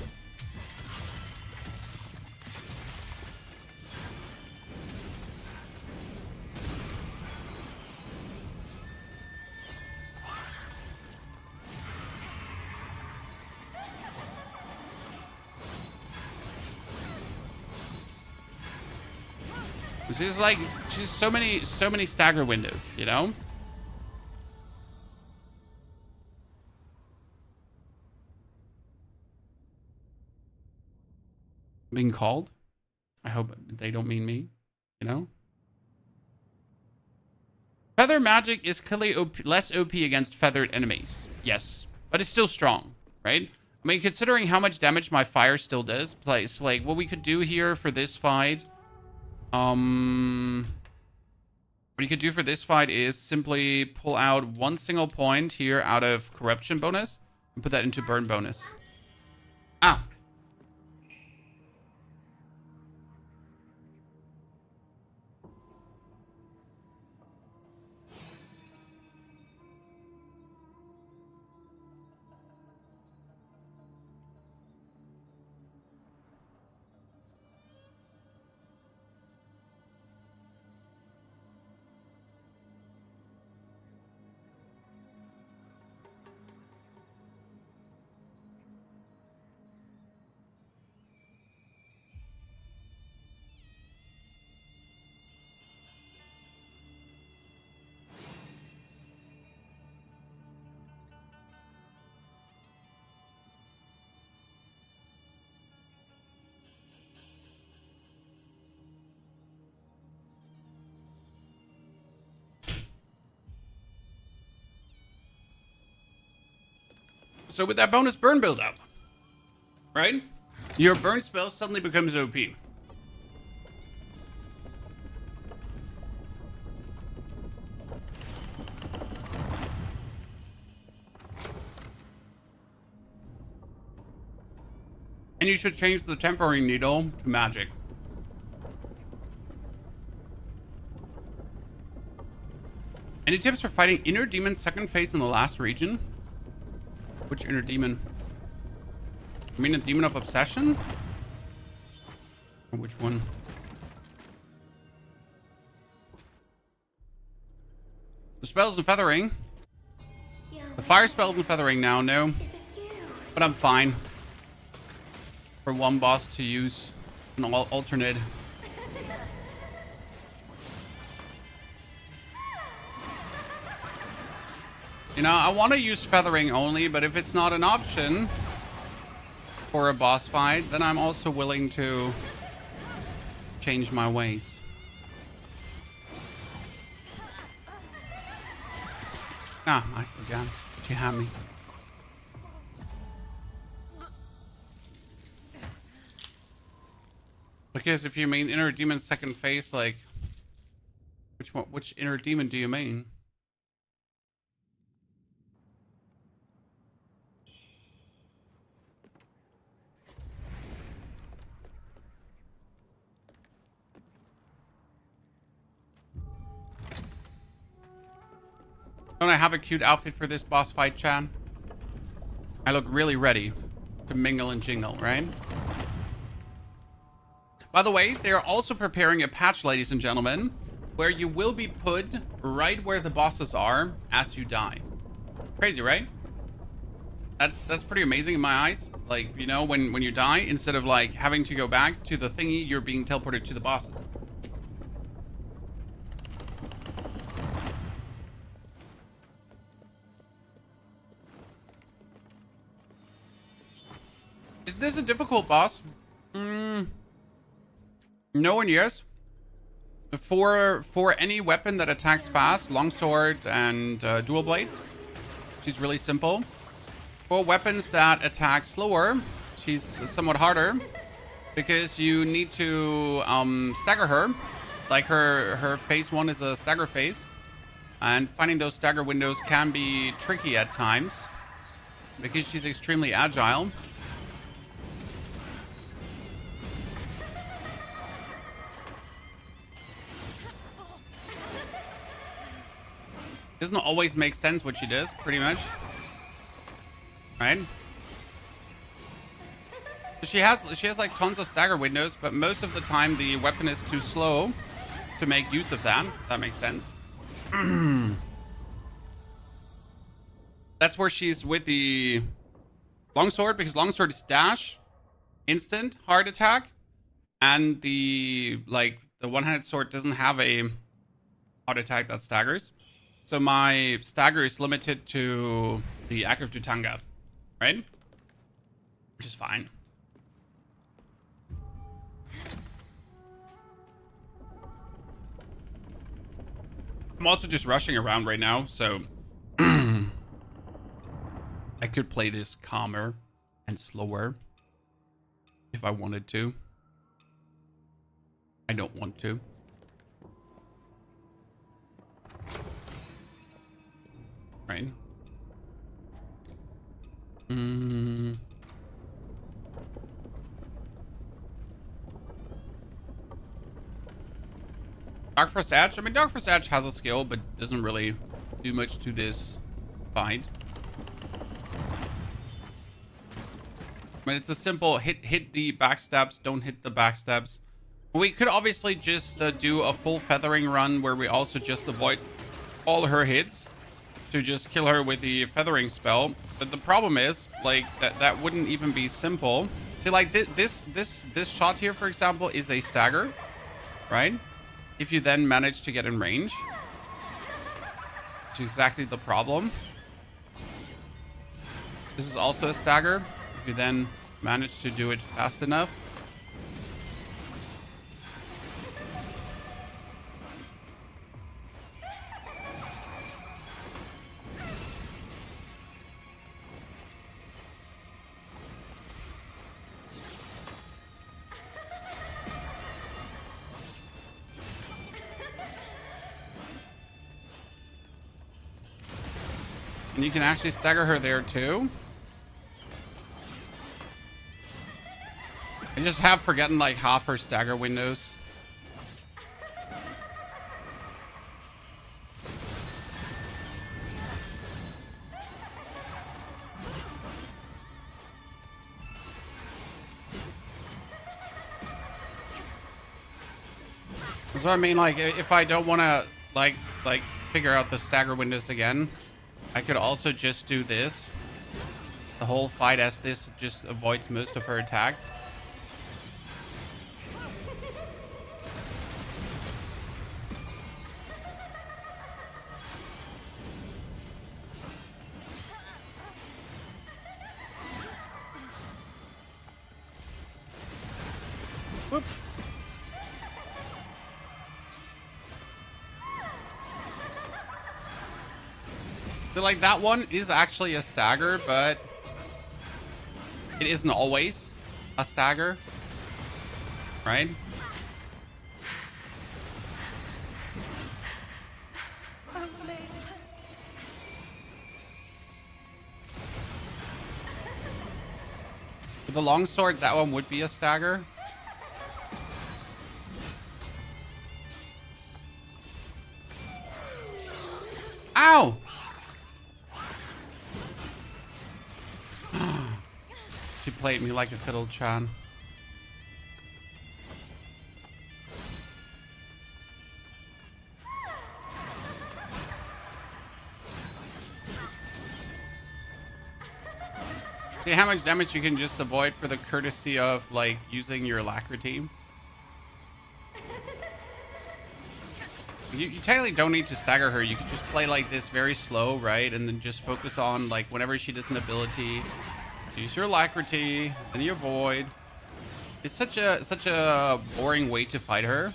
[SPEAKER 1] She's like, she's so many stagger windows, you know? Being called. I hope they don't mean me, you know? Feather magic is clearly less OP against feathered enemies. Yes, but it's still strong, right? I mean, considering how much damage my fire still does, like what we could do here for this fight, what you could do for this fight is simply pull out one single point here out of corruption bonus and put that into burn bonus. Ah. So with that bonus burn build up, right? Your burn spell suddenly becomes OP. And you should change the tempering needle to magic. Any tips for fighting inner demon second phase in the last region? Which inner demon? I mean a demon of obsession? Or which one? The spells and feathering. The fire spells and feathering now, no. But I'm fine. For one boss to use an alternate. You know, I want to use feathering only, but if it's not an option for a boss fight, then I'm also willing to change my ways. Ah, I forgot. She had me. Because if you mean inner demon second phase, like, which one? Which inner demon do you mean? Don't I have a cute outfit for this boss fight, Chan? I look really ready to mingle and jingle, right? By the way, they are also preparing a patch, ladies and gentlemen, where you will be put right where the bosses are as you die. Crazy, right? That's pretty amazing in my eyes. Like, you know, when you die, instead of like having to go back to the thingy, you're being teleported to the bosses. Is this a difficult boss? No and yes. For any weapon that attacks fast, longsword and dual blades, she's really simple. For weapons that attack slower, she's somewhat harder because you need to stagger her. Like her phase 1 is a stagger phase, and finding those stagger windows can be tricky at times because she's extremely agile. Doesn't always make sense what she does, pretty much. Right? She has like tons of stagger windows, but most of the time the weapon is too slow to make use of that. That makes sense. That's where she's with the longsword, because longsword is dash, instant, hard attack, and the one-handed sword doesn't have a hard attack that staggers. So my stagger is limited to the active Dutanga, right? Which is fine. I'm also just rushing around right now, so I could play this calmer and slower if I wanted to. I don't want to. Right. Dark Frost Edge. I mean, Dark Frost Edge has a skill, but doesn't really do much to this fight. I mean, it's a simple hit the backstabs, don't hit the backstabs. We could obviously just do a full feathering run where we also just avoid all her hits to just kill her with the feathering spell. But the problem is, like, that wouldn't even be simple. See, like, this shot here, for example, is a stagger, right? If you then manage to get in range, which is exactly the problem. This is also a stagger. If you then manage to do it fast enough. And you can actually stagger her there too. I just have forgotten like half her stagger windows. That's what I mean. Like, if I don't want to like figure out the stagger windows again, I could also just do this. The whole fight as this just avoids most of her attacks. Whoop. So like that one is actually a stagger, but it isn't always a stagger, right? With the longsword, that one would be a stagger. Ow! She played me like a fiddle, Chan. See how much damage you can just avoid for the courtesy of like using your alacrity. You technically don't need to stagger her. You can just play like this very slow, right? And then just focus on like whenever she does an ability, use your alacrity, then you avoid. It's such a boring way to fight her,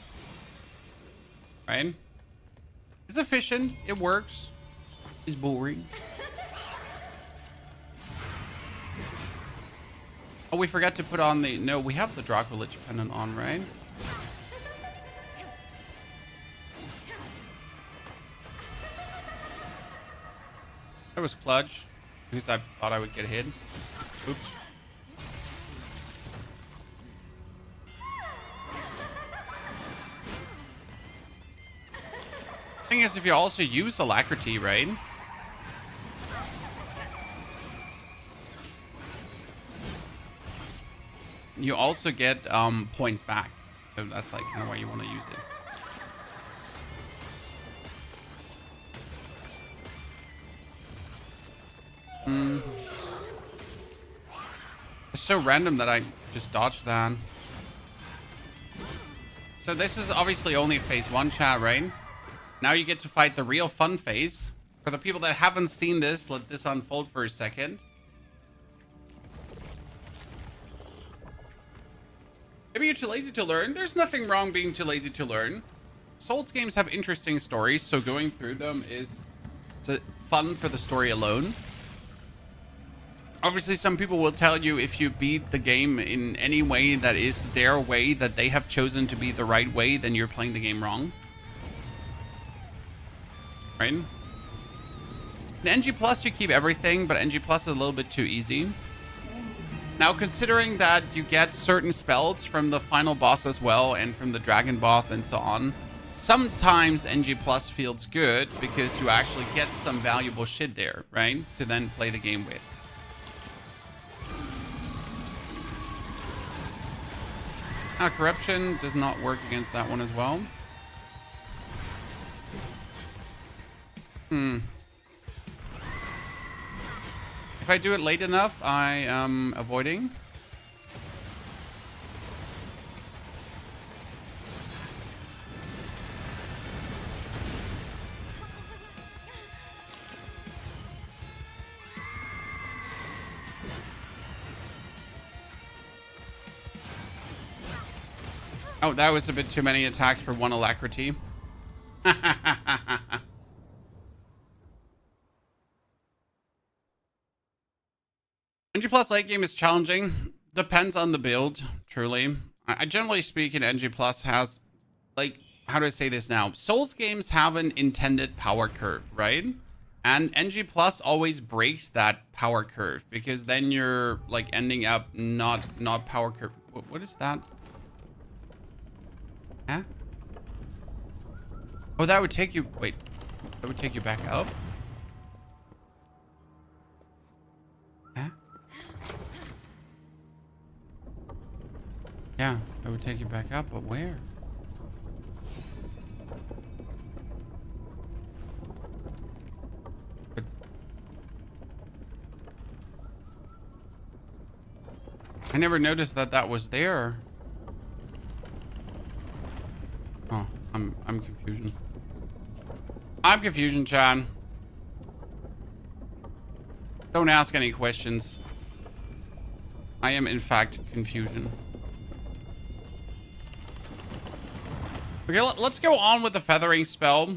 [SPEAKER 1] right? It's efficient. It works. It's boring. Oh, we forgot to put on the... No, we have the Draco Lich pendant on, right? That was clutch. Because I thought I would get hit. Oops. Thing is, if you also use alacrity, right? You also get points back. So that's like kind of why you want to use it. It's so random that I just dodged that. So this is obviously only phase 1, chat, right? Now you get to fight the real fun phase. For the people that haven't seen this, let this unfold for a second. Maybe you're too lazy to learn. There's nothing wrong being too lazy to learn. Souls games have interesting stories, so going through them is fun for the story alone. Obviously, some people will tell you if you beat the game in any way that is their way, that they have chosen to be the right way, then you're playing the game wrong. Right? In NG Plus, you keep everything, but NG Plus is a little bit too easy. Now, considering that you get certain spells from the final boss as well, and from the dragon boss and so on, sometimes NG Plus feels good because you actually get some valuable shit there, right? To then play the game with. Now, corruption does not work against that one as well. If I do it late enough, I am avoiding. Oh, that was a bit too many attacks for one alacrity. NG Plus late game is challenging. Depends on the build, truly. I generally speaking, NG Plus has, like, how do I say this now? Souls games have an intended power curve, right? And NG Plus always breaks that power curve because then you're like ending up not power curve. What is that? Huh? Oh, that would take you. Wait, that would take you back up. Huh? Yeah, that would take you back up, but where? I never noticed that that was there. Oh, I'm confusion. I'm confusion, Chan. Don't ask any questions. I am in fact confusion. Okay, let's go on with the feathering spell.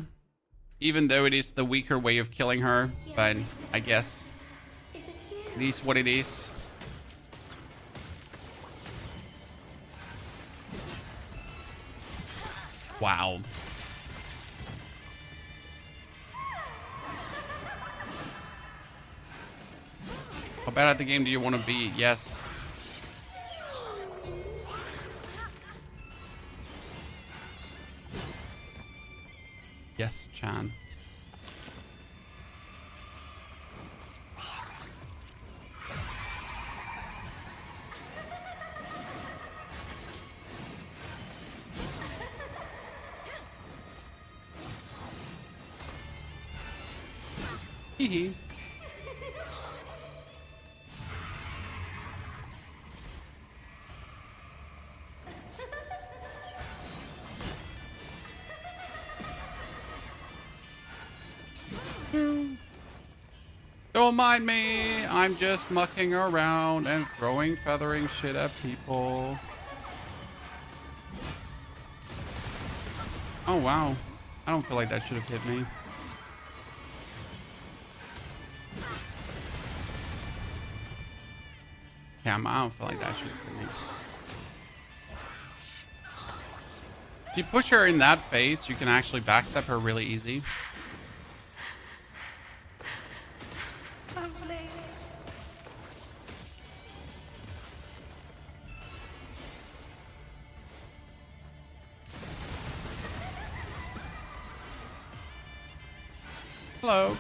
[SPEAKER 1] Even though it is the weaker way of killing her, but I guess it is what it is. Wow. How bad at the game do you want to be? Yes. Yes, Chan. Hee hee. Don't mind me. I'm just mucking around and throwing feathering shit at people. Oh, wow. I don't feel like that should have hit me. Damn, I don't feel like that should have hit me. If you push her in that phase, you can actually backstep her really easy. Hello.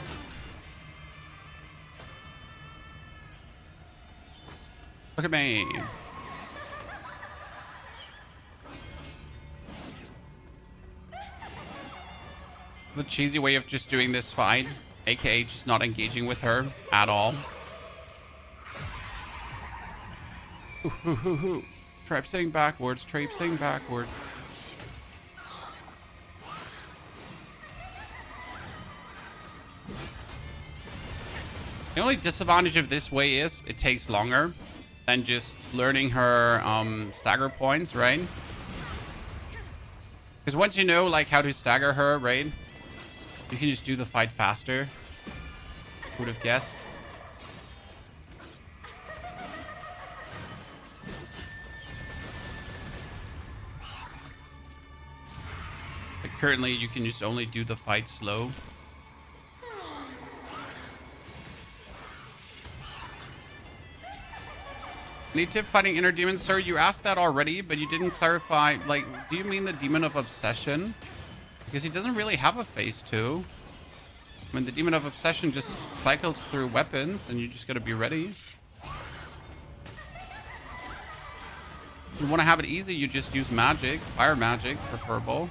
[SPEAKER 1] Look at me. The cheesy way of just doing this fight, aka just not engaging with her at all. Traipsing backwards, traipsing backwards. The only disadvantage of this way is it takes longer than just learning her stagger points, right? Because once you know like how to stagger her, right, you can just do the fight faster. Who would have guessed? But currently you can just only do the fight slow. Any tip fighting inner demons, sir? You asked that already, but you didn't clarify. Like, do you mean the demon of obsession? Because he doesn't really have a phase 2. I mean, the demon of obsession just cycles through weapons, and you just gotta be ready. If you want to have it easy, you just use magic, fire magic, preferable.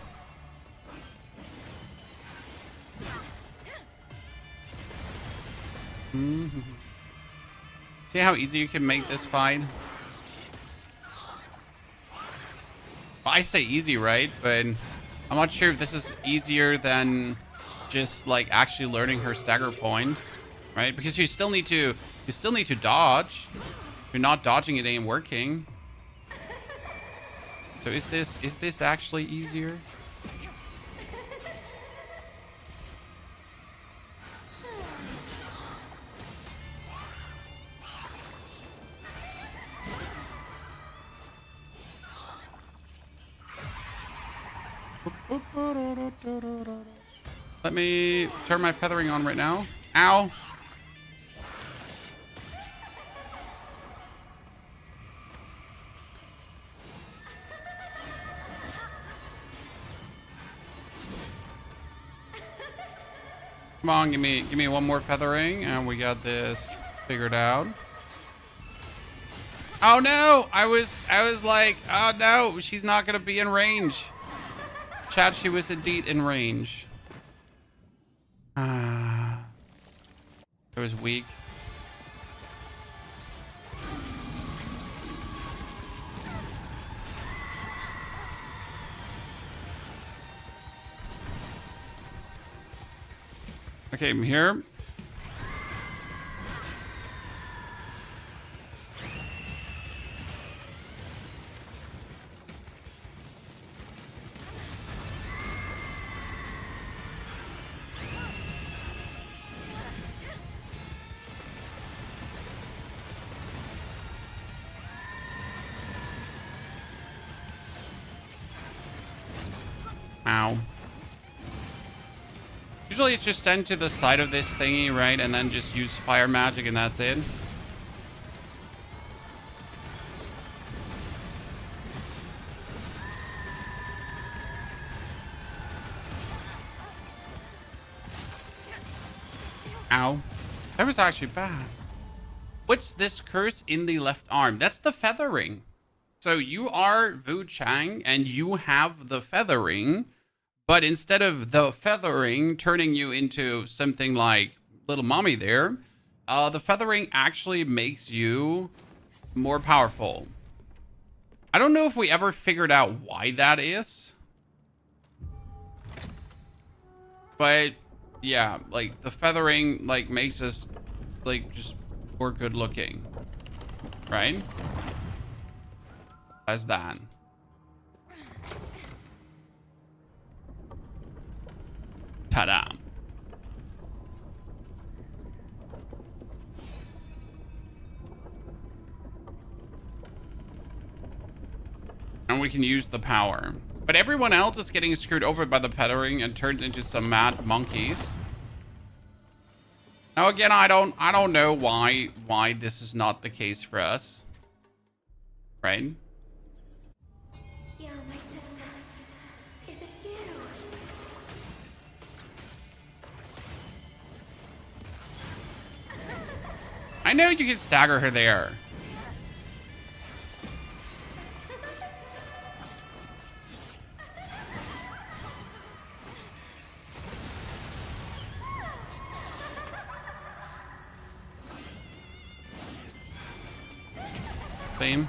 [SPEAKER 1] See how easy you can make this fight? Well, I say easy, right? But I'm not sure if this is easier than just like actually learning her stagger point, right? Because you still need to dodge. If you're not dodging, it ain't working. So is this actually easier? Let me turn my feathering on right now. Ow. Come on, give me one more feathering and we got this figured out. Oh no! I was like, oh no, she's not gonna be in range. Chat, she was indeed in range. It was weak. Okay, I'm here. Ow. Usually it's just stand to the side of this thingy, right? And then just use fire magic and that's it. Ow. That was actually bad. What's this curse in the left arm? That's the feathering. So you are Wuchang and you have the feathering, but instead of the feathering turning you into something like little mommy there, the feathering actually makes you more powerful. I don't know if we ever figured out why that is. But yeah, like the feathering like makes us like just more good looking. Right? As that. Ta-da. And we can use the power. But everyone else is getting screwed over by the feathering and turns into some mad monkeys. Now again, I don't know why this is not the case for us. Right?
[SPEAKER 7] Yeah, my sister. Is it you?
[SPEAKER 1] I know you can stagger her there. Same.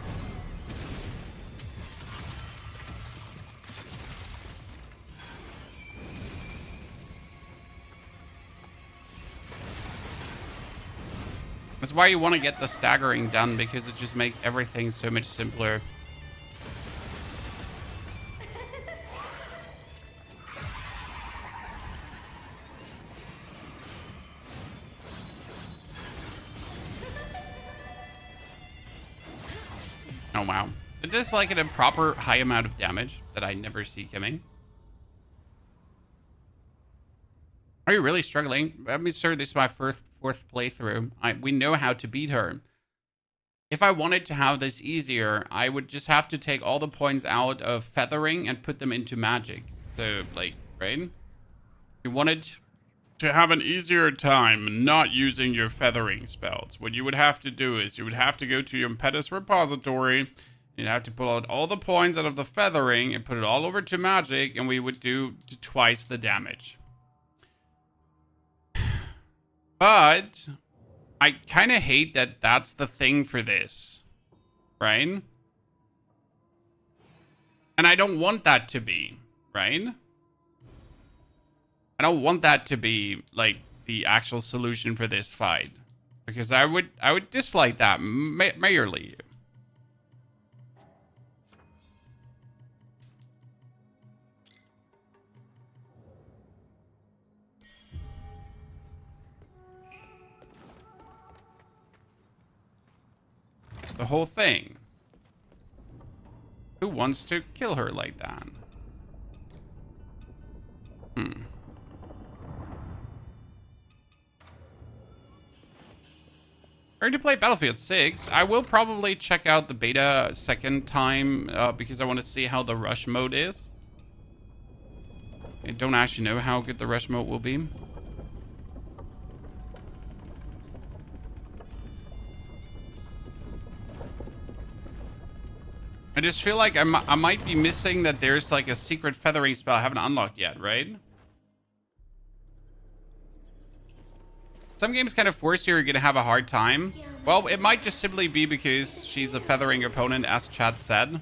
[SPEAKER 1] That's why you want to get the staggering done, because it just makes everything so much simpler. Oh wow. It does like an improper high amount of damage that I never see coming. Are you really struggling? Let me sir, this is my fourth playthrough. We know how to beat her. If I wanted to have this easier, I would just have to take all the points out of feathering and put them into magic. So, like, right? If you wanted to have an easier time not using your feathering spells, what you would have to do is you would have to go to your Impetus repository. You'd have to pull out all the points out of the feathering and put it all over to magic, and we would do twice the damage. But I kind of hate that that's the thing for this, right? And I don't want that to be, right? I don't want that to be like the actual solution for this fight, because I would dislike that majorly. The whole thing. Who wants to kill her like that? Ready to play Battlefield 6. I will probably check out the beta a second time because I want to see how the rush mode is. I don't actually know how good the rush mode will be. I just feel like I might be missing that there's like a secret feathering spell I haven't unlocked yet, right? Some games kind of force you, you're gonna have a hard time. Well, it might just simply be because she's a feathering opponent, as chat said.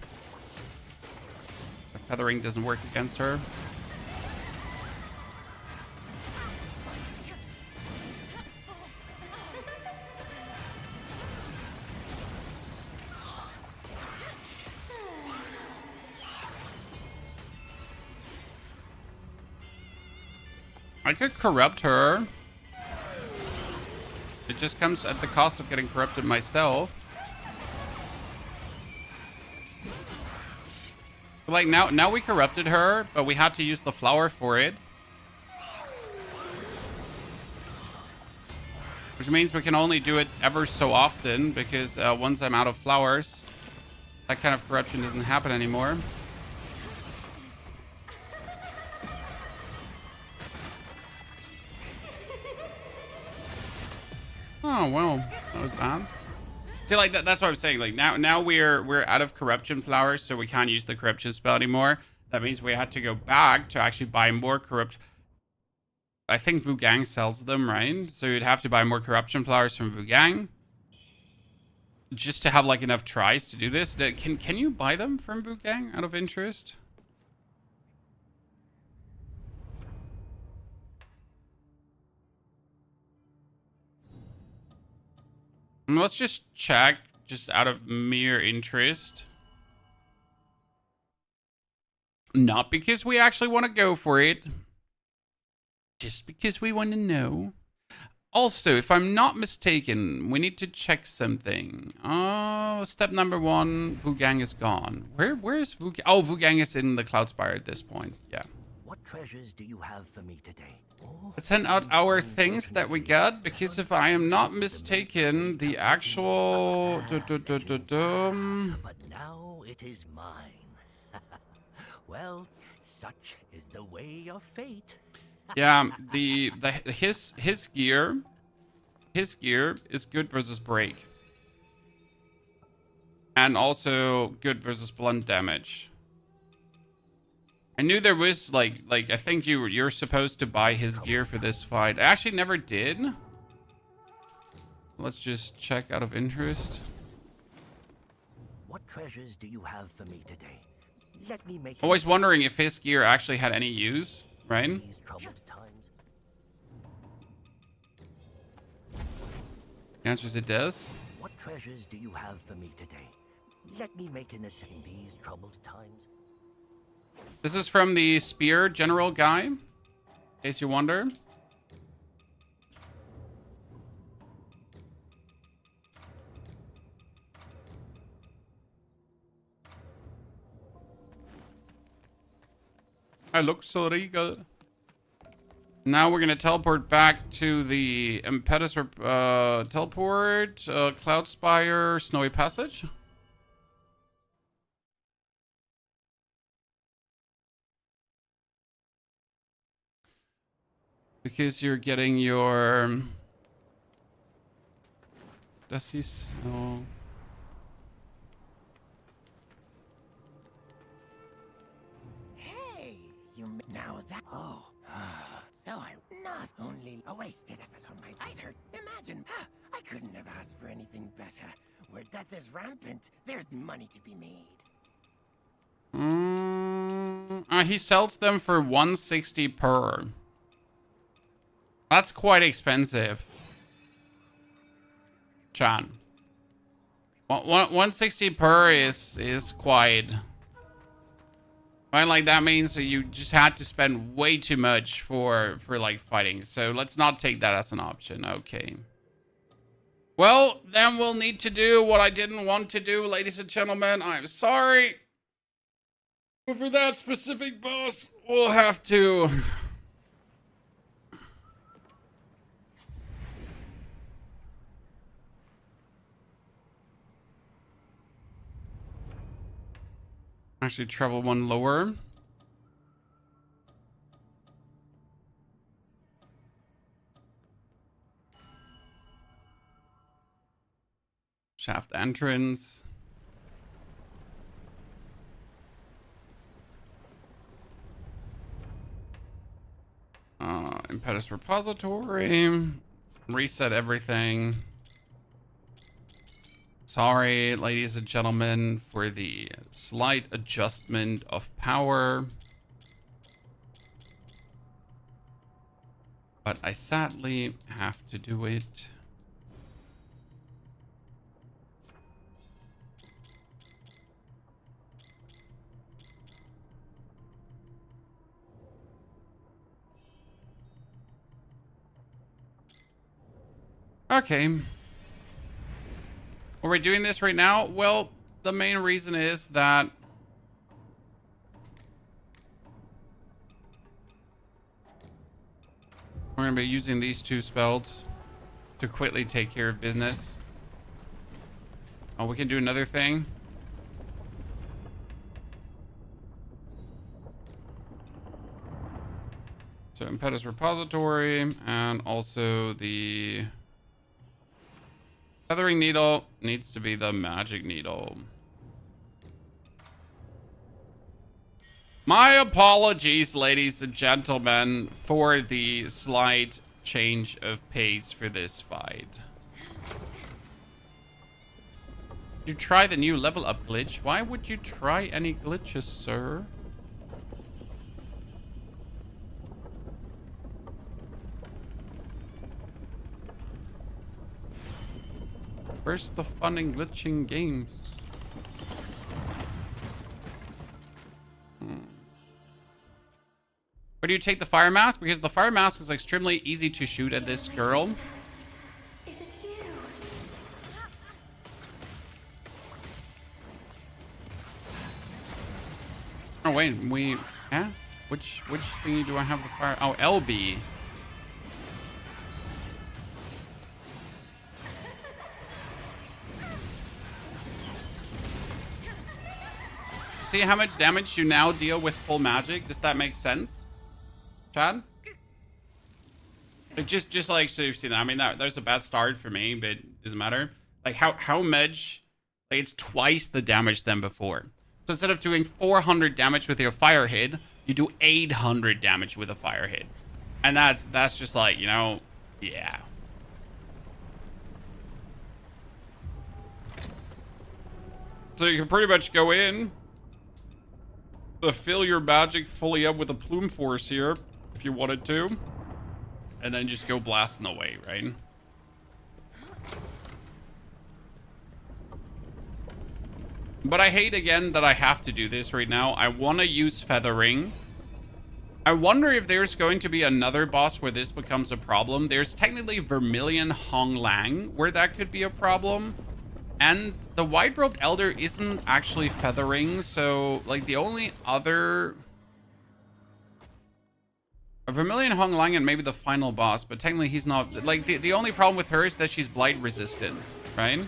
[SPEAKER 1] The feathering doesn't work against her. I could corrupt her. It just comes at the cost of getting corrupted myself. Like now we corrupted her, but we had to use the flower for it. Which means we can only do it ever so often, because once I'm out of flowers, that kind of corruption doesn't happen anymore. Oh well, that was bad. See, like that's what I'm saying. Like now we're out of corruption flowers, so we can't use the corruption spell anymore. That means we had to go back to actually buy more corrupt. I think Wuchang sells them, right? So you'd have to buy more corruption flowers from Wuchang just to have like enough tries to do this. Can you buy them from Wuchang out of interest? Let's just check, just out of mere interest. Not because we actually want to go for it. Just because we want to know. Also, if I'm not mistaken, we need to check something. Oh, step number 1, Wuchang is gone. Where is Wuchang? Oh, Wuchang is in the Cloudspire at this point. Yeah.
[SPEAKER 4] What treasures do you have for me today?
[SPEAKER 1] Let's send out our things that we got, because if I am not mistaken, the actual...
[SPEAKER 4] But now it is mine. Well, such is the way of fate.
[SPEAKER 1] Yeah, his gear is good versus break, and also good versus blunt damage. I knew there was like I think you're supposed to buy his gear for this fight. I actually never did. Let's just check out of interest.
[SPEAKER 4] What treasures do you have for me today? Let me make
[SPEAKER 1] Always wondering if his gear actually had any use, right?
[SPEAKER 4] these troubled times.
[SPEAKER 1] The answer is it does.
[SPEAKER 4] What treasures do you have for me today? Let me make an ascent in these troubled times.
[SPEAKER 1] This is from the Spear General guy, in case you wonder. I look so regal. Now we're gonna teleport back to the Impetus teleport, Cloudspire, Snowy Passage. Because you're getting your... Does he... No.
[SPEAKER 6] Hey, now that. Oh, so I not only a wasted effort on my fighter. Imagine, I couldn't have asked for anything better. Where death is rampant, there's money to be made.
[SPEAKER 1] He sells them for 160 per. That's quite expensive. Chan. 160 per is quite... Right, like that means you just had to spend way too much for like fighting. So let's not take that as an option. Okay. Well, then we'll need to do what I didn't want to do, ladies and gentlemen. I'm sorry. But for that specific boss, we'll have to... actually travel one lower. Shaft entrance. Impetus repository. Reset everything. Sorry, ladies and gentlemen, for the slight adjustment of power. But I sadly have to do it. Okay. Are we doing this right now? Well, the main reason is that we're going to be using these 2 spells to quickly take care of business. Oh, we can do another thing. So impetus repository, and also the feathering needle needs to be the magic needle. My apologies, ladies and gentlemen, for the slight change of pace for this fight. You try the new level up glitch. Why would you try any glitches, sir? Where's the fun in glitching games? Where do you take the fire mask? Because the fire mask is extremely easy to shoot at this girl.
[SPEAKER 7] Is it you?
[SPEAKER 1] Oh wait, yeah? Which thingy do I have the fire? Oh, LB. See how much damage you now deal with full magic? Does that make sense, Chad? Like just like, so you've seen that. I mean, there's a bad start for me, but it doesn't matter. Like how much? Like it's twice the damage than before. So instead of doing 400 damage with your fire hit, you do 800 damage with a fire hit, and that's just like, you know, yeah. So you can pretty much go in, fill your magic fully up with a plume force here, if you wanted to, and then just go blasting away, right? But I hate again that I have to do this right now. I want to use feathering. I wonder if there's going to be another boss where this becomes a problem. There's technically Vermilion Hong Lang where that could be a problem. And the White-Robed Elder isn't actually feathering, so, like, the only other... Vermilion Hong Lang and maybe the final boss, but technically he's not... Like, the only problem with her is that she's blight resistant, right?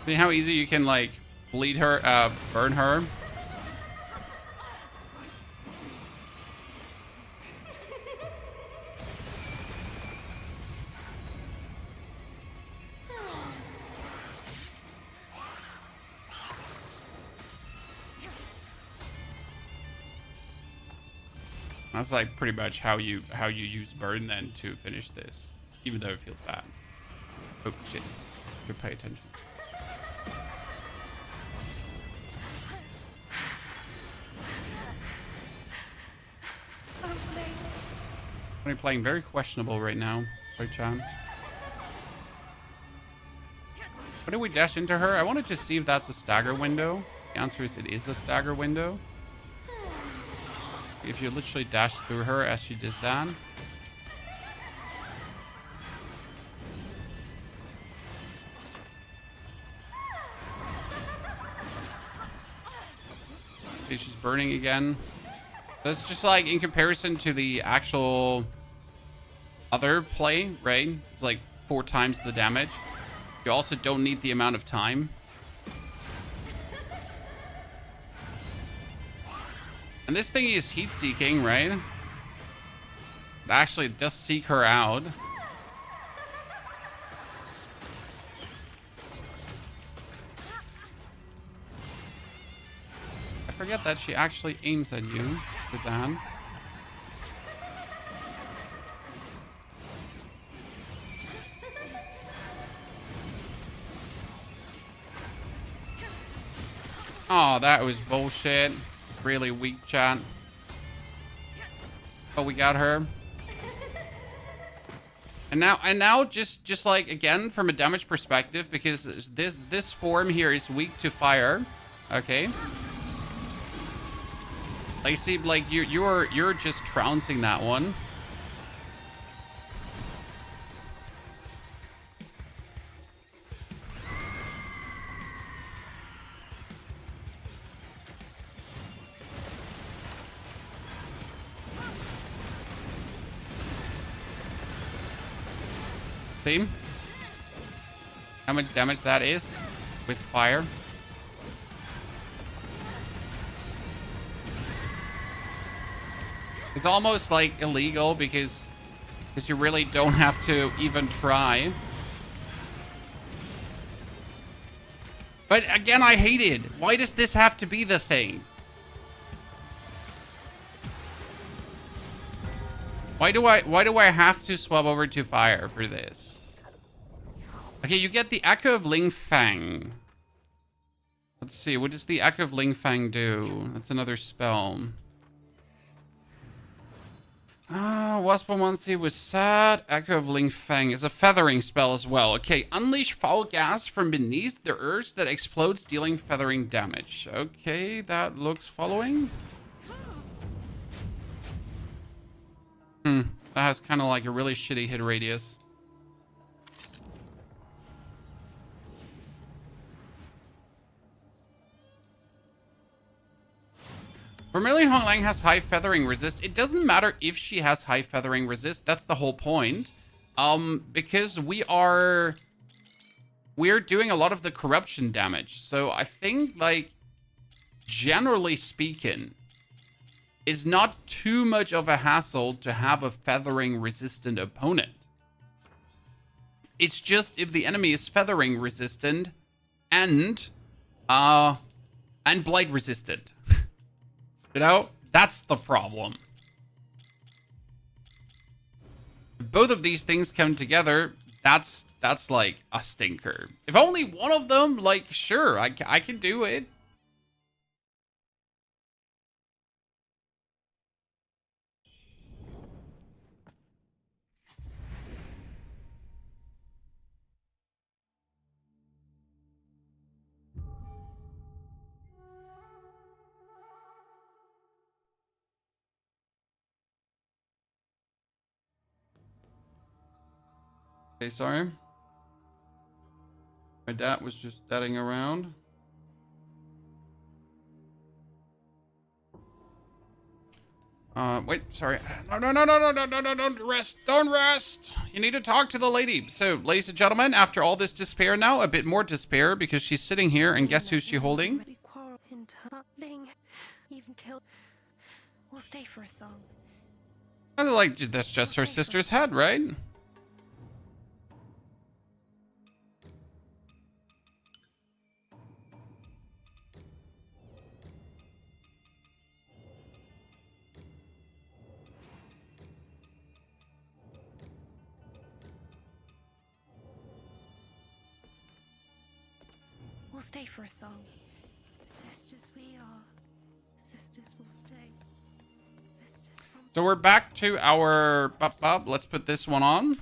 [SPEAKER 1] See how easy you can, like, bleed her, burn her? That's like pretty much how you use burn then to finish this, even though it feels bad. Oh shit! You pay attention. You're playing very questionable right now, Chan. What did we dash into her? I wanted to see if that's a stagger window. The answer is it is a stagger window. If you literally dash through her as she does that. Okay, she's burning again. That's just like in comparison to the actual other play, right? It's like 4 times the damage. You also don't need the amount of time. And this thing is heat seeking, right? It actually does seek her out. I forget that she actually aims at you with that. Oh, that was bullshit. Really weak, chat. But we got her. And now just like again from a damage perspective, because this form here is weak to fire. Okay. Like see, like you're just trouncing that one. See how much damage that is with fire. It's almost like illegal because you really don't have to even try. But again, I hate it. Why does this have to be the thing? Why do I have to swap over to fire for this? Okay, you get the Echo of Ling Fang. Let's see, what does the Echo of Ling Fang do? That's another spell. Waspomonsi was sad. Echo of Ling Fang is a feathering spell as well. Okay, unleash foul gas from beneath the earth that explodes, dealing feathering damage. Okay, that looks following. That has kind of like a really shitty hit radius. Vermilion Honglang has high feathering resist. It doesn't matter if she has high feathering resist. That's the whole point. Because we're doing a lot of the corruption damage. So I think, like, generally speaking, it's not too much of a hassle to have a feathering resistant opponent. It's just if the enemy is feathering resistant and blight resistant. You know, that's the problem. If both of these things come together, that's like a stinker. If only one of them, like, sure, I can do it. Okay, sorry. My dad was just dadding around. Wait, sorry. No, don't rest. Don't rest. You need to talk to the lady. So, ladies and gentlemen, after all this despair now, a bit more despair because she's sitting here and guess who's she holding?
[SPEAKER 3] Even killed. We'll stay for a song.
[SPEAKER 1] Like, that's just her sister's head, right?
[SPEAKER 3] We'll stay for a song. Sisters we are. Sisters will stay. Sisters from...
[SPEAKER 1] So we're back to our let's put this one on.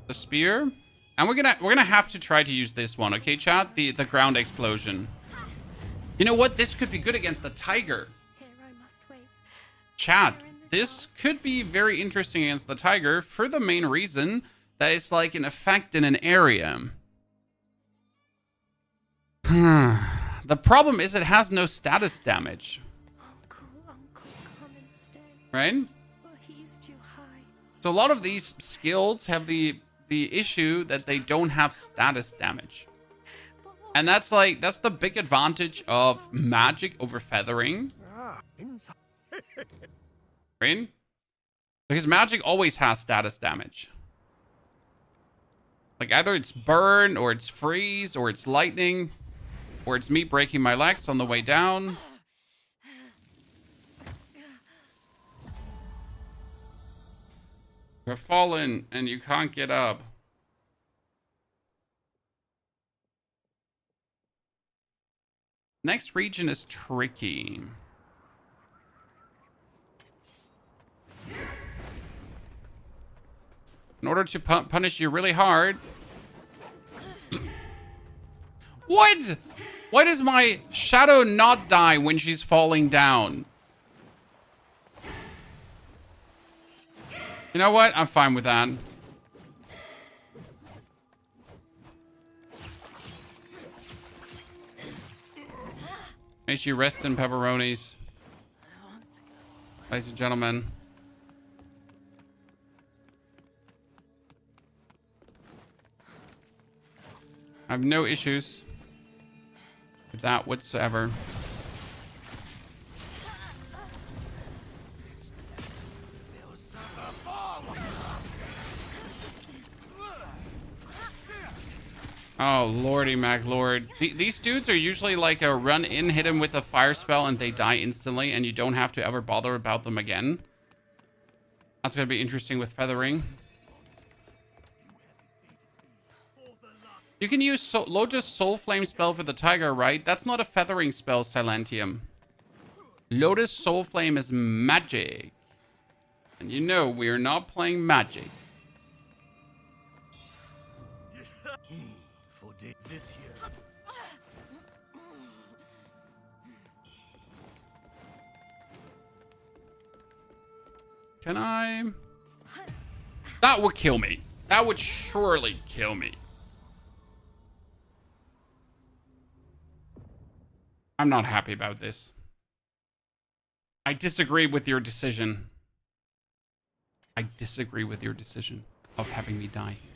[SPEAKER 1] The spear. And we're gonna have to try to use this one, okay, chat? The ground explosion. You know what? This could be good against the tiger.
[SPEAKER 3] Here I must wait.
[SPEAKER 1] Chat, this could be very interesting against the tiger for the main reason that it's like an effect in an area. The problem is it has no status damage.
[SPEAKER 3] Uncle, come and stay.
[SPEAKER 1] Right?
[SPEAKER 3] But he's too high.
[SPEAKER 1] So a lot of these skills have the issue that they don't have status damage. And that's the big advantage of magic over feathering. Right? Because magic always has status damage. Like either it's burn, or it's freeze, or it's lightning, or it's me breaking my legs on the way down. You're fallen and you can't get up. Next region is tricky. in order to punish you really hard. What? Why does my shadow not die when she's falling down? You know what? I'm fine with that. May she rest in pepperonis. Ladies and gentlemen. I have no issues with that whatsoever. Oh, lordy mac lord. These dudes are usually like a run in, hit him with a fire spell, and they die instantly, and you don't have to ever bother about them again. That's going to be interesting with feathering. You can use Lotus Soul Flame spell for the tiger, right? That's not a feathering spell, Silentium. Lotus Soul Flame is magic. And you know we are not playing magic.
[SPEAKER 8] This here.
[SPEAKER 1] Can I? That would kill me. That would surely kill me. I'm not happy about this. I disagree with your decision. I disagree with your decision of having me die here.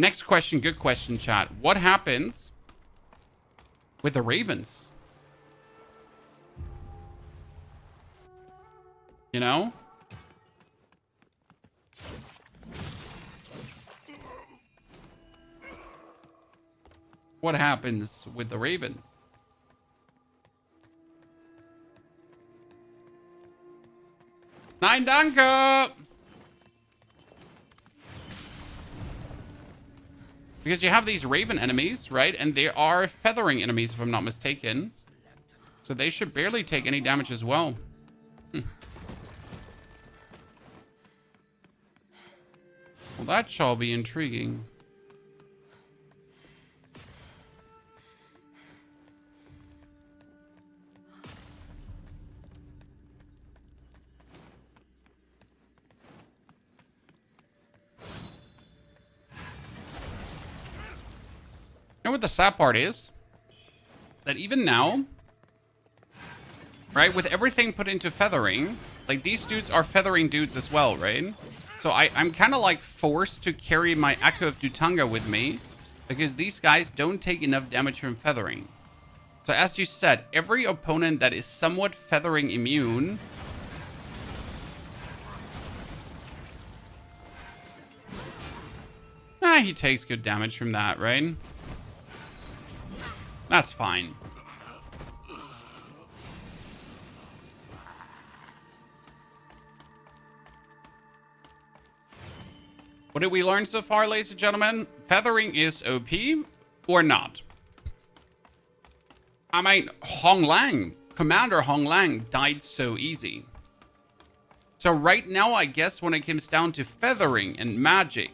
[SPEAKER 1] Next question, good question, chat. What happens with the ravens? You know? What happens with the ravens? Nein, danke! Because you have these raven enemies, right? And they are feathering enemies, if I'm not mistaken. So they should barely take any damage as well. Well, that shall be intriguing. You know what the sad part is? That even now, right, with everything put into feathering, like these dudes are feathering dudes as well, right? So I'm kind of like forced to carry my Echo of Dutanga with me because these guys don't take enough damage from feathering. So as you said, every opponent that is somewhat feathering immune he takes good damage from that, right? That's fine. What did we learn so far, ladies and gentlemen? Feathering is OP or not? I mean, Hong Lang, Commander Hong Lang died so easy. So right now, I guess when it comes down to feathering and magic,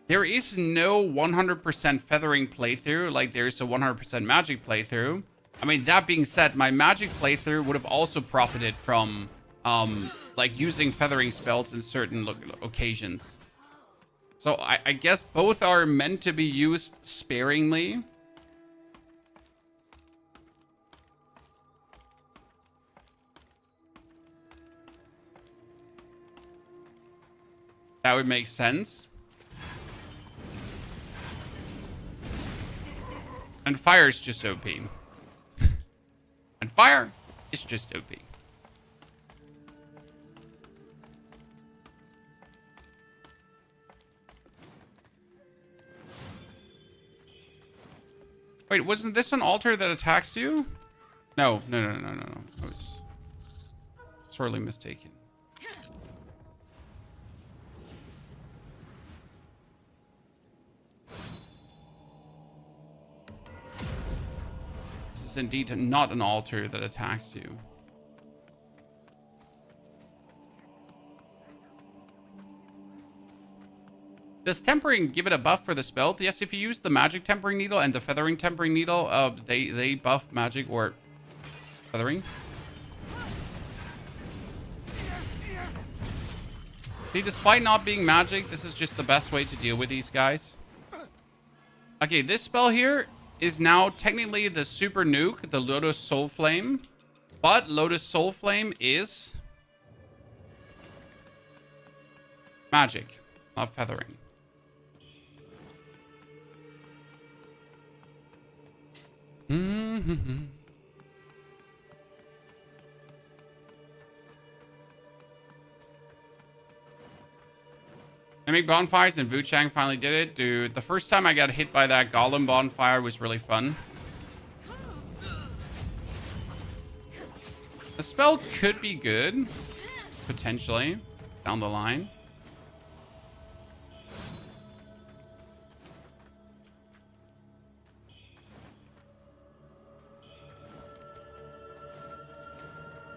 [SPEAKER 1] there is no 100% feathering playthrough like there's a 100% magic playthrough. I mean, that being said, my magic playthrough would have also profited from like using feathering spells in certain occasions. So I guess both are meant to be used sparingly. That would make sense. And fire is just OP. And fire is just OP. Wait, wasn't this an altar that attacks you? No. I was sorely mistaken. This is indeed not an altar that attacks you. Does tempering give it a buff for the spell? Yes, if you use the magic tempering needle and the feathering tempering needle, they buff magic or feathering. See, despite not being magic, this is just the best way to deal with these guys. Okay, this spell here is now technically the super nuke, the Lotus Soul Flame. But Lotus Soul Flame is magic, not feathering. Mimic bonfires and Wuchang finally did it. Dude, the first time I got hit by that golem bonfire was really fun. The spell could be good, potentially, down the line.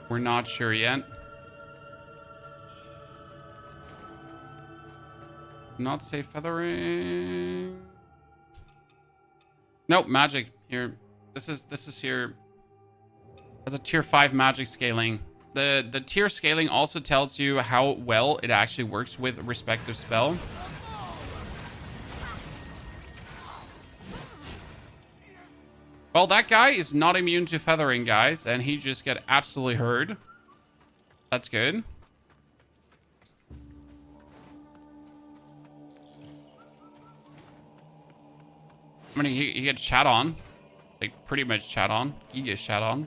[SPEAKER 1] We're not sure yet. Not say feathering. Nope, magic here. This is here. Has a tier 5 magic scaling. The tier scaling also tells you how well it actually works with respective spell. Well, that guy is not immune to feathering, guys, and he just got absolutely hurt. That's good. I mean, he gets shat on. Like, pretty much shat on. He gets shat on.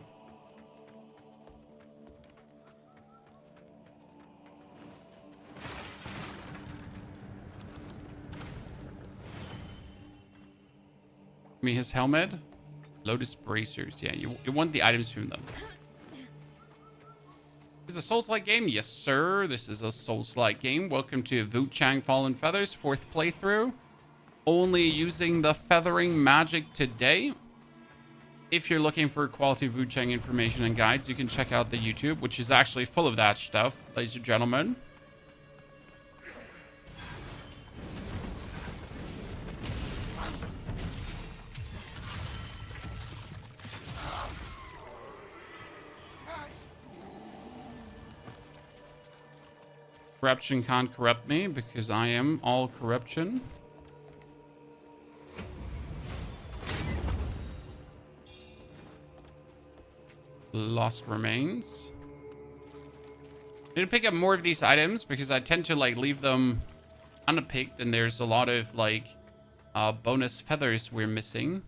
[SPEAKER 1] Give me his helmet. Lotus bracers. Yeah, you want the items from them. Is a Souls-like game? Yes, sir. This is a Souls-like game. Welcome to Wuchang Fallen Feathers, 4th playthrough. Only using the feathering magic today. If you're looking for quality Wuchang information and guides, you can check out the YouTube, which is actually full of that stuff, ladies and gentlemen. Corruption can't corrupt me because I am all corruption. Lost remains. Need to pick up more of these items because I tend to like leave them unpicked, and there's a lot of like bonus feathers we're missing.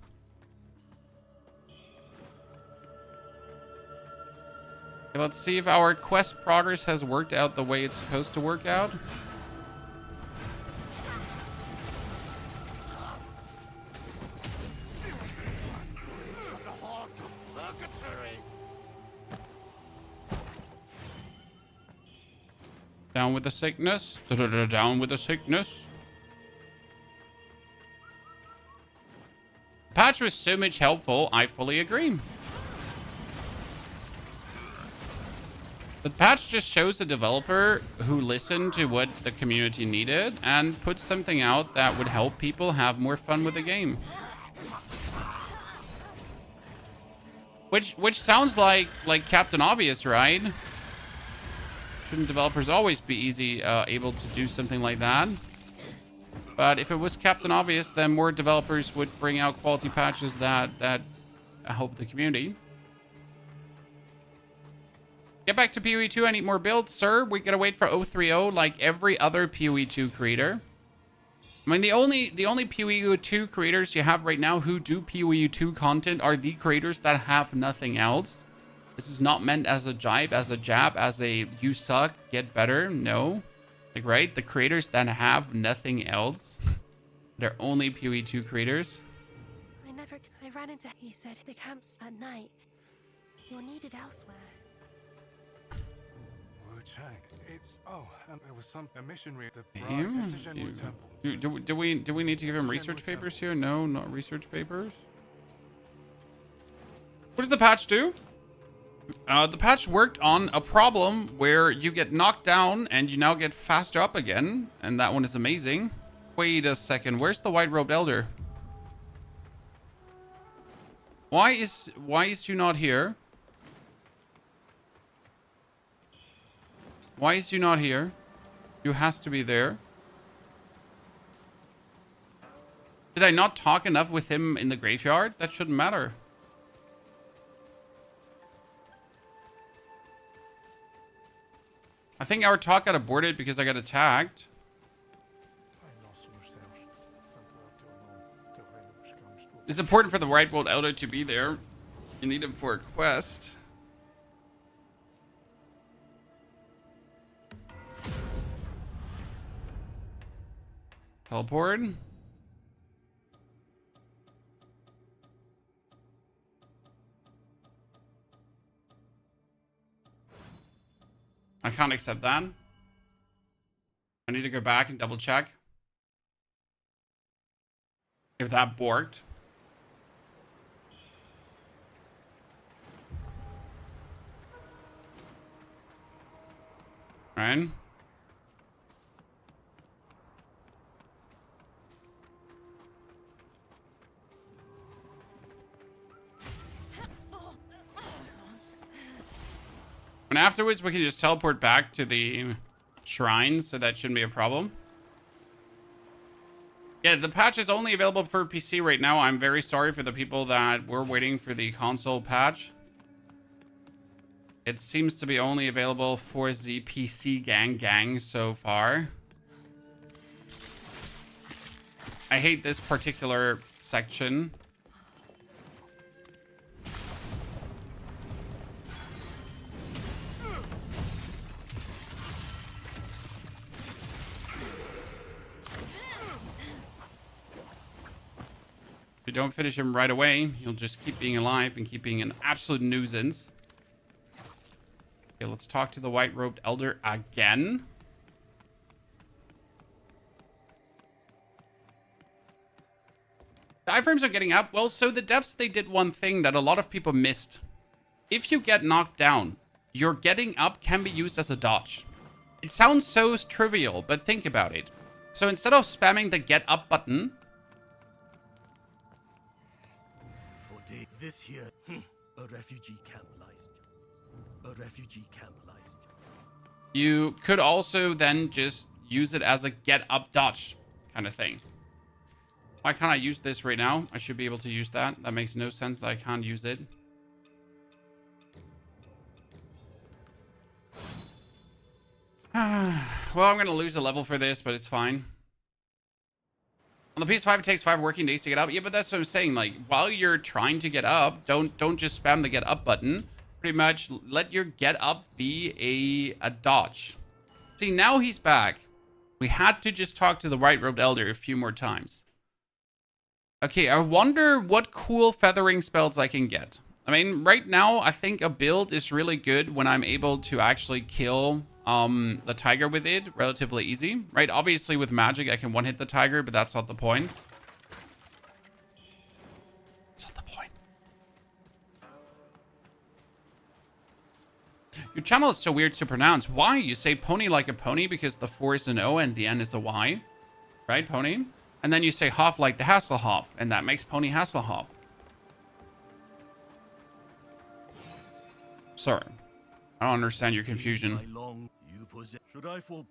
[SPEAKER 1] Okay, let's see if our quest progress has worked out the way it's supposed to work out. Down with the sickness. Down with the sickness. Patch was so much helpful. I fully agree. The patch just shows a developer who listened to what the community needed and put something out that would help people have more fun with the game. Which sounds like Captain Obvious, right? Shouldn't developers always be able to do something like that? But if it was Captain Obvious, then more developers would bring out quality patches that help the community. Get back to PoE 2. I need more builds, sir. We gotta wait for 030 like every other PoE 2 creator. I mean, the only PoE 2 creators you have right now who do PoE 2 content are the creators that have nothing else. This is not meant as a jibe, as a jab, as a you suck, get better. No. Like, right? The creators that have nothing else. They're only PoE 2 creators.
[SPEAKER 3] I ran into, he said, the camps at night. You're needed elsewhere.
[SPEAKER 2] Wuchang. It's and there was a missionary at the temple.
[SPEAKER 1] Do we need to give him research papers here? No, not research papers. What does the patch do? The patch worked on a problem where you get knocked down and you now get faster up again, and that one is amazing. Wait a second. Where's the white-robed elder? Why is you not here? Why is you not here? You has to be there. Did I not talk enough with him in the graveyard? That shouldn't matter. I think our talk got aborted because I got attacked. It's important for the white-robed elder to be there. You need him for a quest. Teleport. I can't accept that. I need to go back and double check if that borked. Right? And afterwards, we can just teleport back to the shrine, so that shouldn't be a problem. Yeah, the patch is only available for PC right now. I'm very sorry for the people that were waiting for the console patch. It seems to be only available for the PC gang so far. I hate this particular section. If you don't finish him right away, you'll just keep being alive and keep being an absolute nuisance. Okay, let's talk to the white-robed elder again. The iframes are getting up. Well, so the devs, they did one thing that a lot of people missed. If you get knocked down, your getting up can be used as a dodge. It sounds so trivial, but think about it. So instead of spamming the get up button,
[SPEAKER 4] This here, a refugee camp lies. A refugee camp lies.
[SPEAKER 1] you could also then just use it as a get up dodge kind of thing. Why can't I use this right now? I should be able to use that. That makes no sense that I can't use it. Well, I'm going to lose a level for this, but it's fine. On the PS5, it takes 5 working days to get up. Yeah, but that's what I'm saying. Like, while you're trying to get up, don't just spam the get up button. Pretty much let your get up be a dodge. See, now he's back. We had to just talk to the white-robed elder a few more times. Okay, I wonder what cool feathering spells I can get. I mean, right now, I think a build is really good when I'm able to actually kill the tiger with it relatively easy, right? Obviously, with magic, I can one-hit the tiger, but that's not the point. That's not the point. Your channel is so weird to pronounce. Why? You say pony like a pony because the 4 is an O and the N is a Y. Right, pony? And then you say Hoff like the Hasselhoff, and that makes Pony Hasselhoff. Sorry. I don't understand your confusion.
[SPEAKER 4] Should I fall?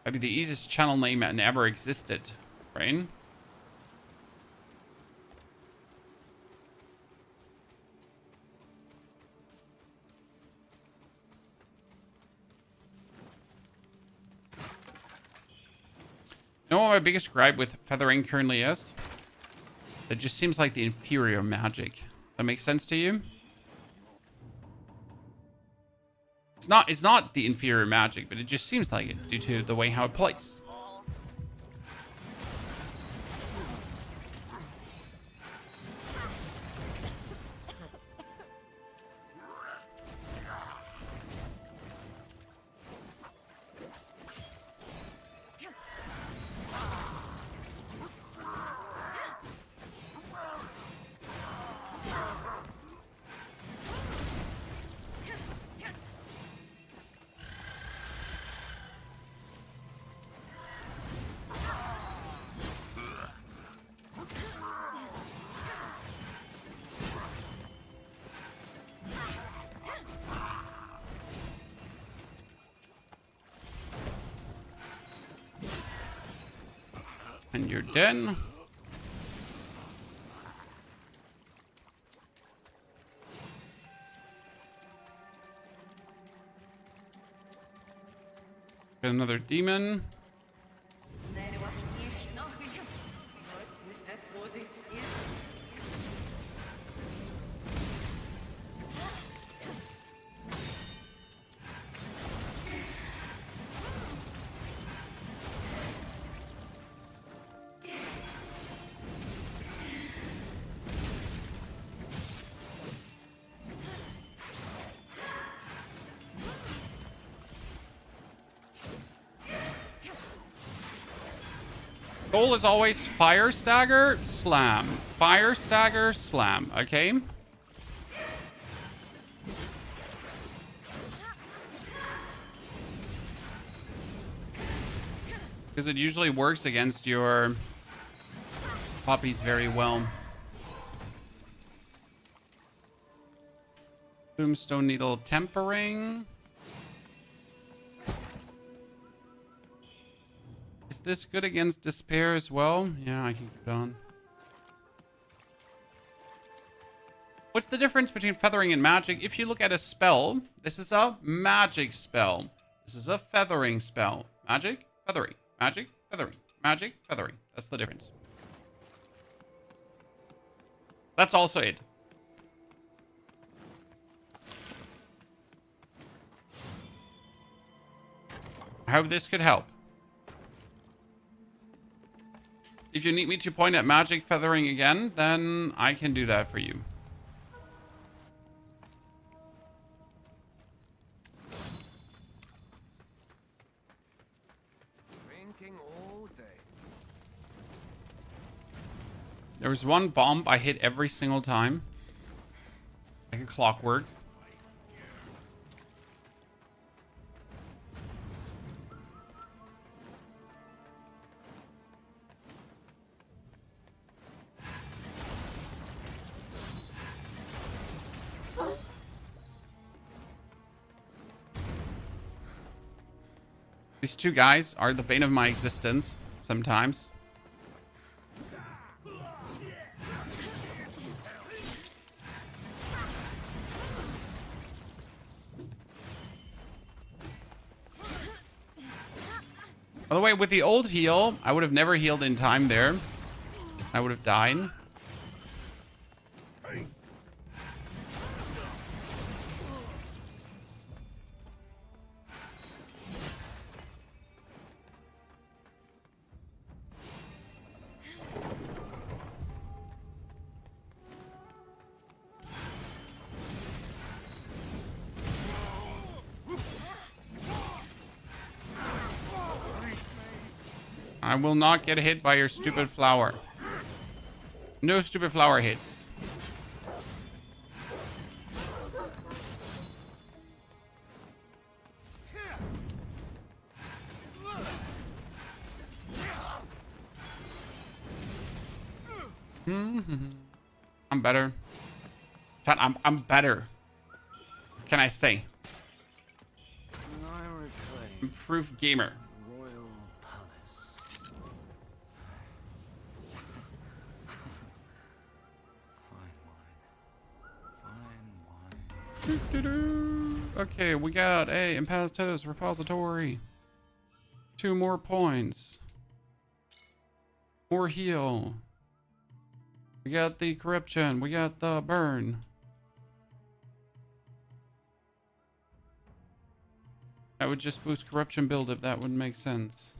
[SPEAKER 1] Maybe the easiest channel name that ever existed, right? You know what my biggest gripe with feathering currently is? It just seems like the inferior magic. That makes sense to you? It's not the inferior magic, but it just seems like it due to the way how it plays. And you're dead. Got another demon. Goal is always fire stagger, slam. Fire stagger, slam. Okay? Because it usually works against your puppies very well. Tombstone needle tempering. Is this good against despair as well? Yeah, I can keep it on. What's the difference between feathering and magic? If you look at a spell, this is a magic spell. This is a feathering spell. Magic, feathering. Magic, feathering. Magic, feathering. That's the difference. That's also it. I hope this could help. If you need me to point at magic feathering again, then I can do that for you.
[SPEAKER 6] Drinking all day.
[SPEAKER 1] There was one bomb I hit every single time. Like a clockwork. These two guys are the bane of my existence sometimes. By the way, with the old heal, I would have never healed in time there. I would have died. I will not get hit by your stupid flower. No stupid flower hits. I'm better. Chat, I'm better. What can I say? Improved gamer. Okay, we got a Impasto's repository. 2 more points. More heal. We got the corruption. We got the burn. That would just boost corruption build if that would make sense.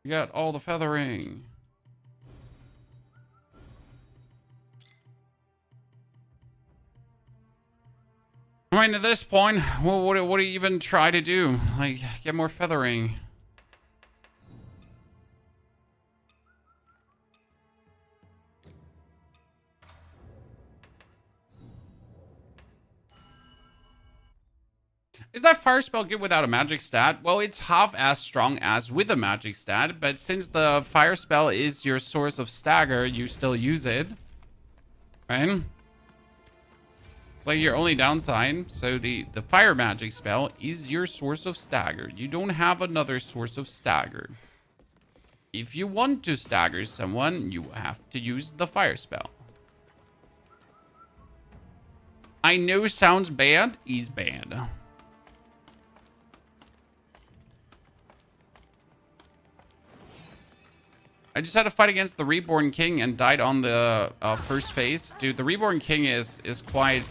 [SPEAKER 1] We got all the feathering. I mean, at this point, what do you even try to do? Like, get more feathering. Is that fire spell good without a magic stat? Well, it's half as strong as with a magic stat, but since the fire spell is your source of stagger, you still use it. Right? It's like your only downside. So the fire magic spell is your source of stagger. You don't have another source of stagger. If you want to stagger someone, you have to use the fire spell. I know sounds bad, is bad. I just had to fight against the Reborn King and died on the first phase. Dude, the Reborn King is quite...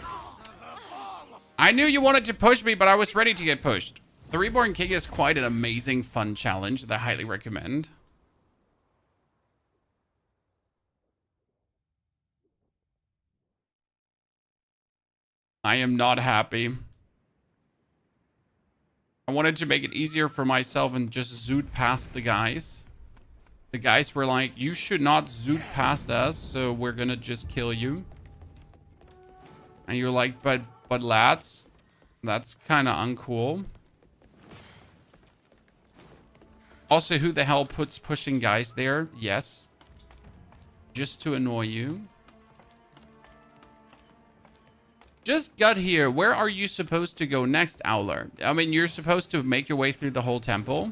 [SPEAKER 1] I knew you wanted to push me, but I was ready to get pushed. The Reborn King is quite an amazing, fun challenge that I highly recommend. I am not happy. I wanted to make it easier for myself and just zoot past the guys. The guys were like, you should not zoot past us, so we're gonna just kill you. And you're like, but lads, that's kind of uncool. Also, who the hell puts pushing guys there? Yes. Just to annoy you. Just got here. Where are you supposed to go next, Owler? I mean, you're supposed to make your way through the whole temple.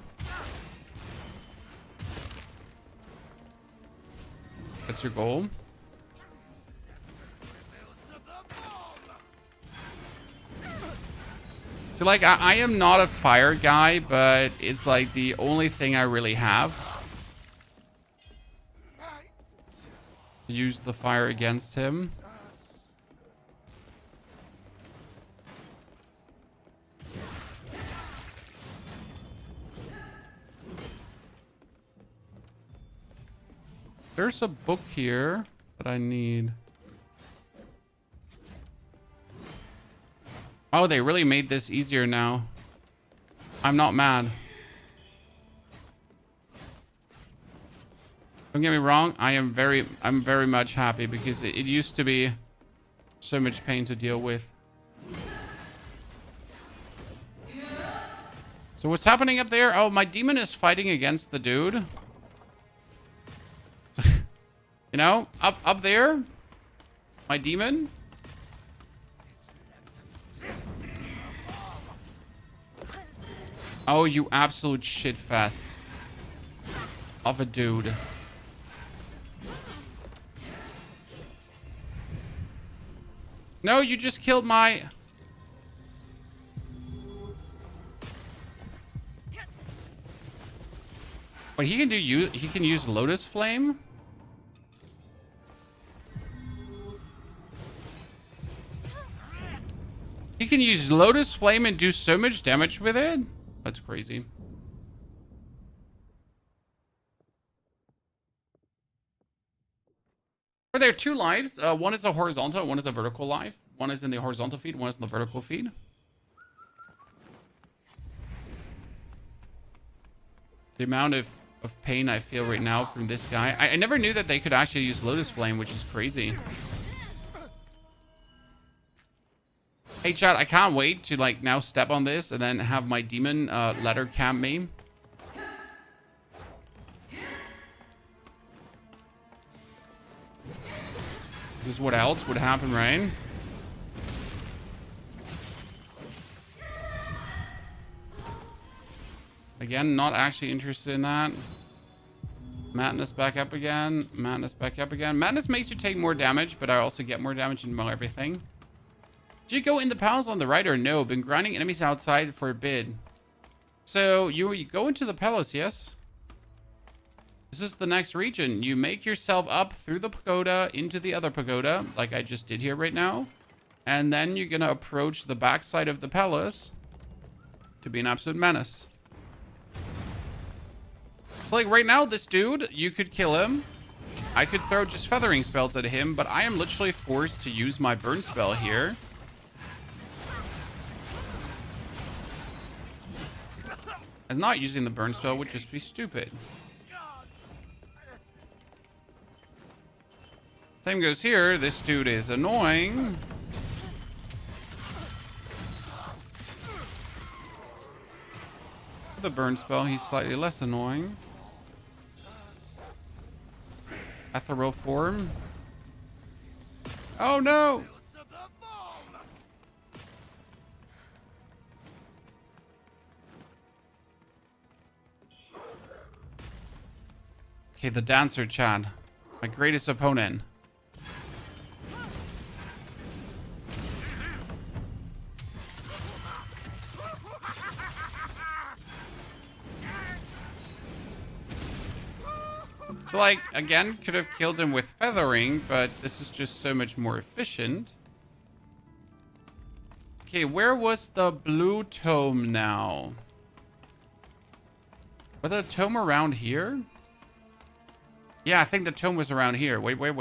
[SPEAKER 1] That's your goal. So, like, I am not a fire guy, but it's, like, the only thing I really have. Use the fire against him. There's a book here that I need. Oh, they really made this easier now. I'm not mad. Don't get me wrong. I'm very much happy because it used to be so much pain to deal with. So what's happening up there? Oh, my demon is fighting against the dude. You know, up there, my demon. Oh, you absolute shitfest of a dude. No, you just killed my... Wait, he can use Lotus Flame? He can use Lotus Flame and do so much damage with it? That's crazy. Are there two lives? One is a horizontal, one is a vertical life. One is in the horizontal feed, one is in the vertical feed. The amount of pain I feel right now from this guy. I never knew that they could actually use Lotus Flame, which is crazy. Hey chat, I can't wait to like now step on this and then have my demon letter camp me. Because what else would happen, right? Again, not actually interested in that. Madness back up again. Madness back up again. Madness makes you take more damage, but I also get more damage in everything. Did you go in the palace on the right or no? Been grinding enemies outside for a bit. So you go into the palace, yes? This is the next region. You make yourself up through the pagoda into the other pagoda, like I just did here right now. And then you're gonna approach the backside of the palace to be an absolute menace. So like right now, this dude, you could kill him. I could throw just feathering spells at him, but I am literally forced to use my burn spell here. As not using the burn spell would just be stupid. Same goes here. This dude is annoying. With the burn spell, he's slightly less annoying. Ethereal form. Oh no! Okay, the dancer, Chad. My greatest opponent. So, like, again, could have killed him with feathering, but this is just so much more efficient. Okay, where was the blue tome now? Was the tome around here? Yeah, I think the tome was around here. Wait. Because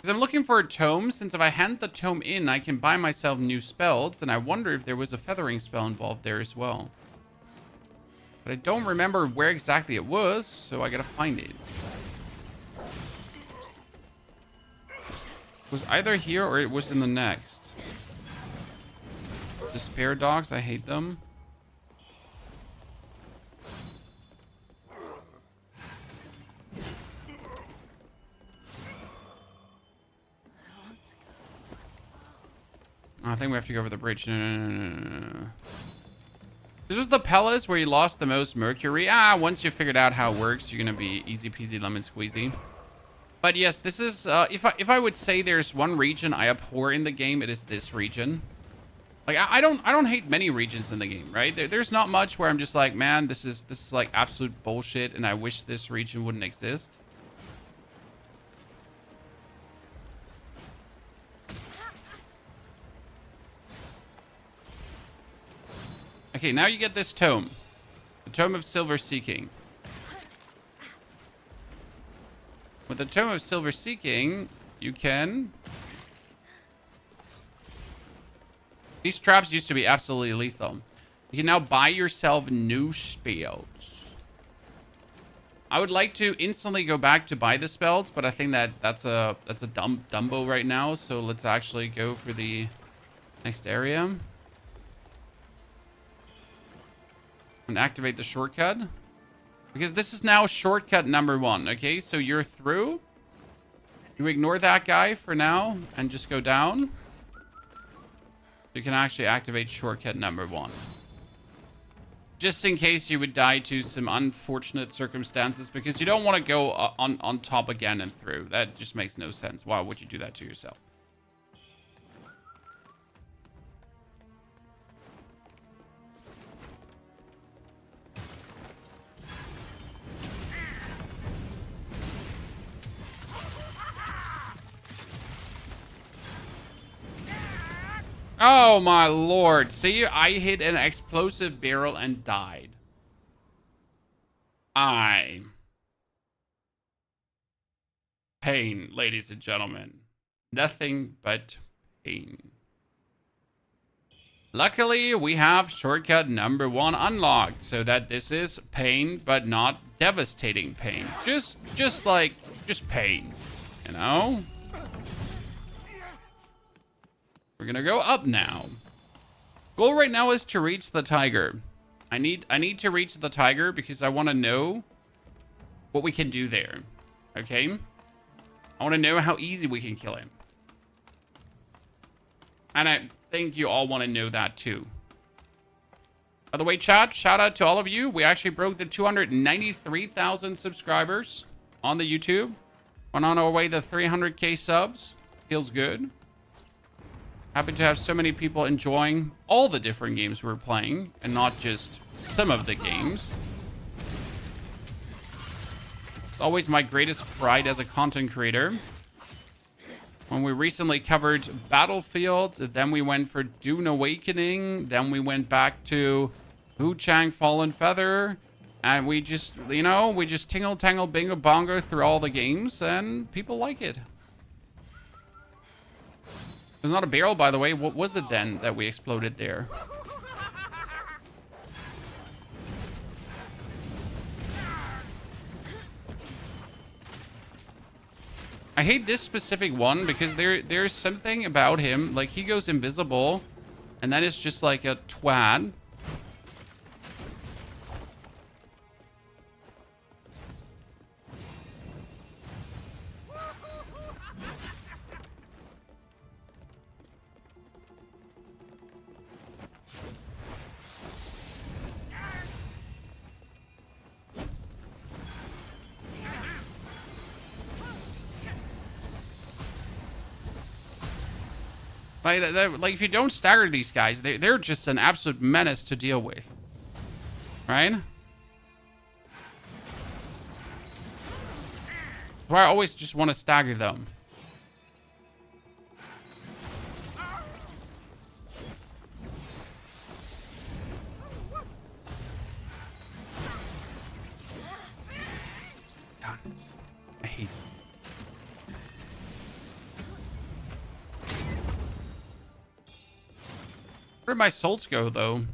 [SPEAKER 1] I'm looking for a tome, since if I hand the tome in, I can buy myself new spells, and I wonder if there was a feathering spell involved there as well. But I don't remember where exactly it was, so I gotta find it. It was either here or it was in the next. Despair dogs, I hate them. I think we have to go over the bridge. No. This is the palace where you lost the most mercury. Once you figured out how it works, you're gonna be easy peasy lemon squeezy. But yes, this is if I would say there's one region I abhor in the game, it is this region. Like I don't hate many regions in the game, right? There's not much where I'm just like, man, this is like absolute bullshit, and I wish this region wouldn't exist. Okay, now you get this tome. The Tome of Silver Seeking. With the Tome of Silver Seeking, you can... These traps used to be absolutely lethal. You can now buy yourself new spells. I would like to instantly go back to buy the spells, but I think that's a Dumbo right now. So let's actually go for the next area. And activate the shortcut. Because this is now shortcut number 1, okay? So you're through. You ignore that guy for now and just go down. You can actually activate shortcut number 1. Just in case you would die to some unfortunate circumstances, because you don't want to go on top again and through. That just makes no sense. Why would you do that to yourself? Oh my lord. See, I hit an explosive barrel and died. Pain, ladies and gentlemen. Nothing but pain. Luckily, we have shortcut number 1 unlocked, so that this is pain, but not devastating pain. Just pain, you know? We're gonna go up now. Goal right now is to reach the tiger. I need to reach the tiger because I want to know what we can do there. Okay? I want to know how easy we can kill him. And I think you all want to know that too. By the way, chat, shout out to all of you. We actually broke the 293,000 subscribers on the YouTube. We're on our way to 300k subs. Feels good. Happy to have so many people enjoying all the different games we're playing and not just some of the games. It's always my greatest pride as a content creator. When we recently covered Battlefield, then we went for Dune Awakening, then we went back to Wuchang Fallen Feather, and we just, you know, we just tingle tangle bingo bongo through all the games, and people like it. It was not a barrel, by the way. What was it then that we exploded there? I hate this specific one because there's something about him. Like, he goes invisible, and then it's just like a twad. Like if you don't stagger these guys, they're just an absolute menace to deal with. Right? That's why I always just want to stagger them. God, I hate it. Where did my salts go, though?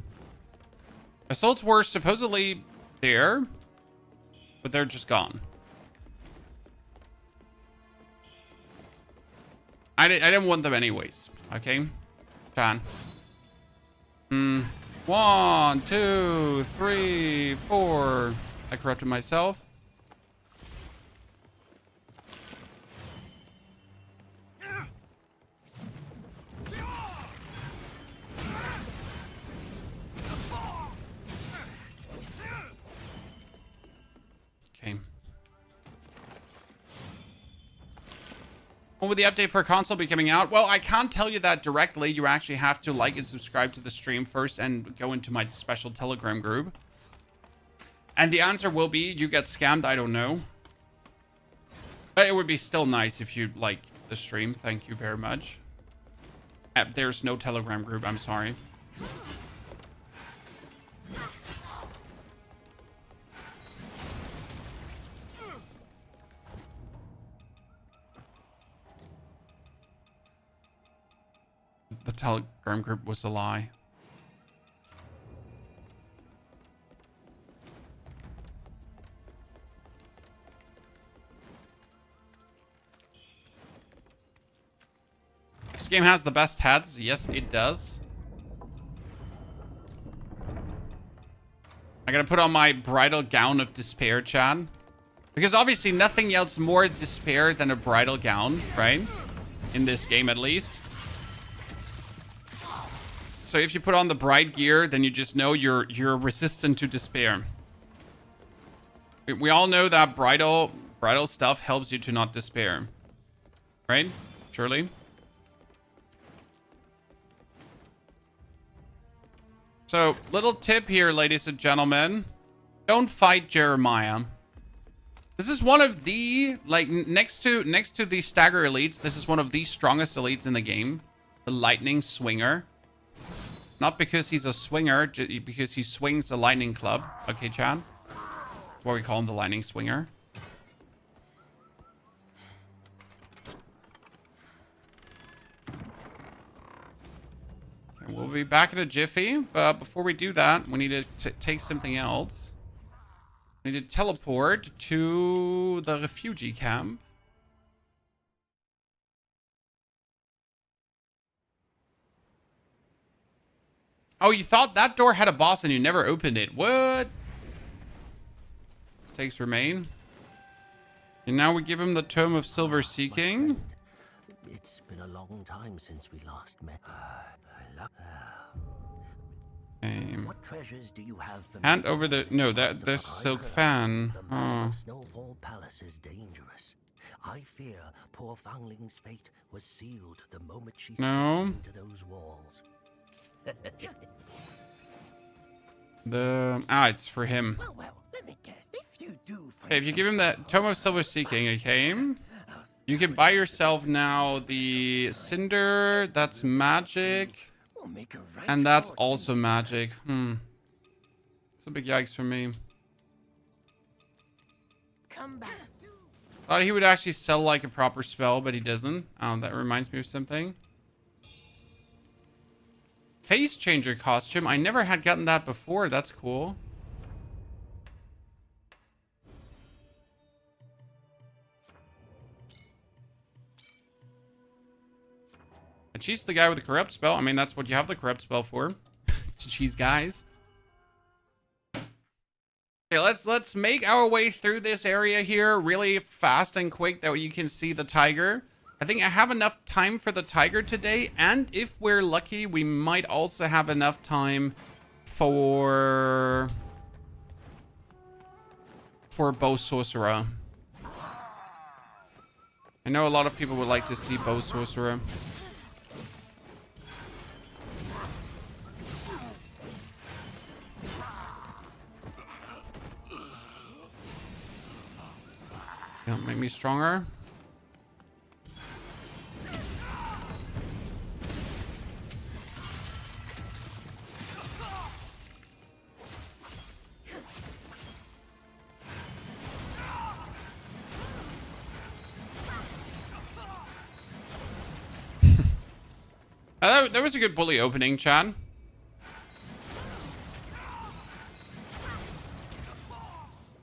[SPEAKER 1] My salts were supposedly there, but they're just gone. I didn't want them anyways. Okay, Chan. 1, 2, 3, 4. I corrupted myself. Okay. When will the update for console be coming out? Well, I can't tell you that directly. You actually have to like and subscribe to the stream first and go into my special Telegram group. And the answer will be you get scammed. I don't know. But it would be still nice if you like the stream. Thank you very much. There's no Telegram group. I'm sorry. The Telegram group was a lie. This game has the best heads. Yes, it does. I gotta put on my bridal gown of despair, Chad. Because obviously nothing else more despair than a bridal gown, right? In this game, at least. So if you put on the bride gear, then you just know you're resistant to despair. We all know that bridal stuff helps you to not despair. Right? Surely. So, little tip here, ladies and gentlemen. Don't fight Jeremiah. This is one of the, like, next to the stagger elites, this is one of the strongest elites in the game. The lightning swinger. Not because he's a swinger, because he swings a lightning club. Okay, Chad? That's what we call him, the lightning swinger. Okay, we'll be back in a jiffy, but before we do that, we need to take something else. We need to teleport to the refugee camp. Oh, you thought that door had a boss and you never opened it. What? Stakes remain. And now we give him the Tome of Silver Seeking.
[SPEAKER 4] It's been a long time since we last met. What treasures do you have for
[SPEAKER 1] Hand
[SPEAKER 4] me?
[SPEAKER 1] over the... No, the silk fan.
[SPEAKER 4] The
[SPEAKER 1] Oh.
[SPEAKER 4] Snowball Palace is dangerous. I fear poor Fangling's fate was sealed the moment she
[SPEAKER 1] No.
[SPEAKER 4] stepped into those walls.
[SPEAKER 1] It's for him.
[SPEAKER 6] Well, let me guess. If you do find
[SPEAKER 1] Okay, if you give him the Tome of Silver Seeking, okay, you can buy yourself now the Cinder. That's magic.
[SPEAKER 6] we'll make a right
[SPEAKER 1] And that's
[SPEAKER 6] fortune.
[SPEAKER 1] also magic. It's a big yikes for me.
[SPEAKER 6] Come back.
[SPEAKER 1] Thought he would actually sell like a proper spell, but he doesn't. That reminds me of something. Face changer costume. I never had gotten that before. That's cool. I cheese the guy with the corrupt spell. I mean, that's what you have the corrupt spell for. To cheese guys. Okay, let's make our way through this area here really fast and quick that you can see the tiger. I think I have enough time for the tiger today, and if we're lucky, we might also have enough time for Bow Sorcerer. I know a lot of people would like to see Bow Sorcerer. Don't make me stronger. That was a good bully opening, Chan.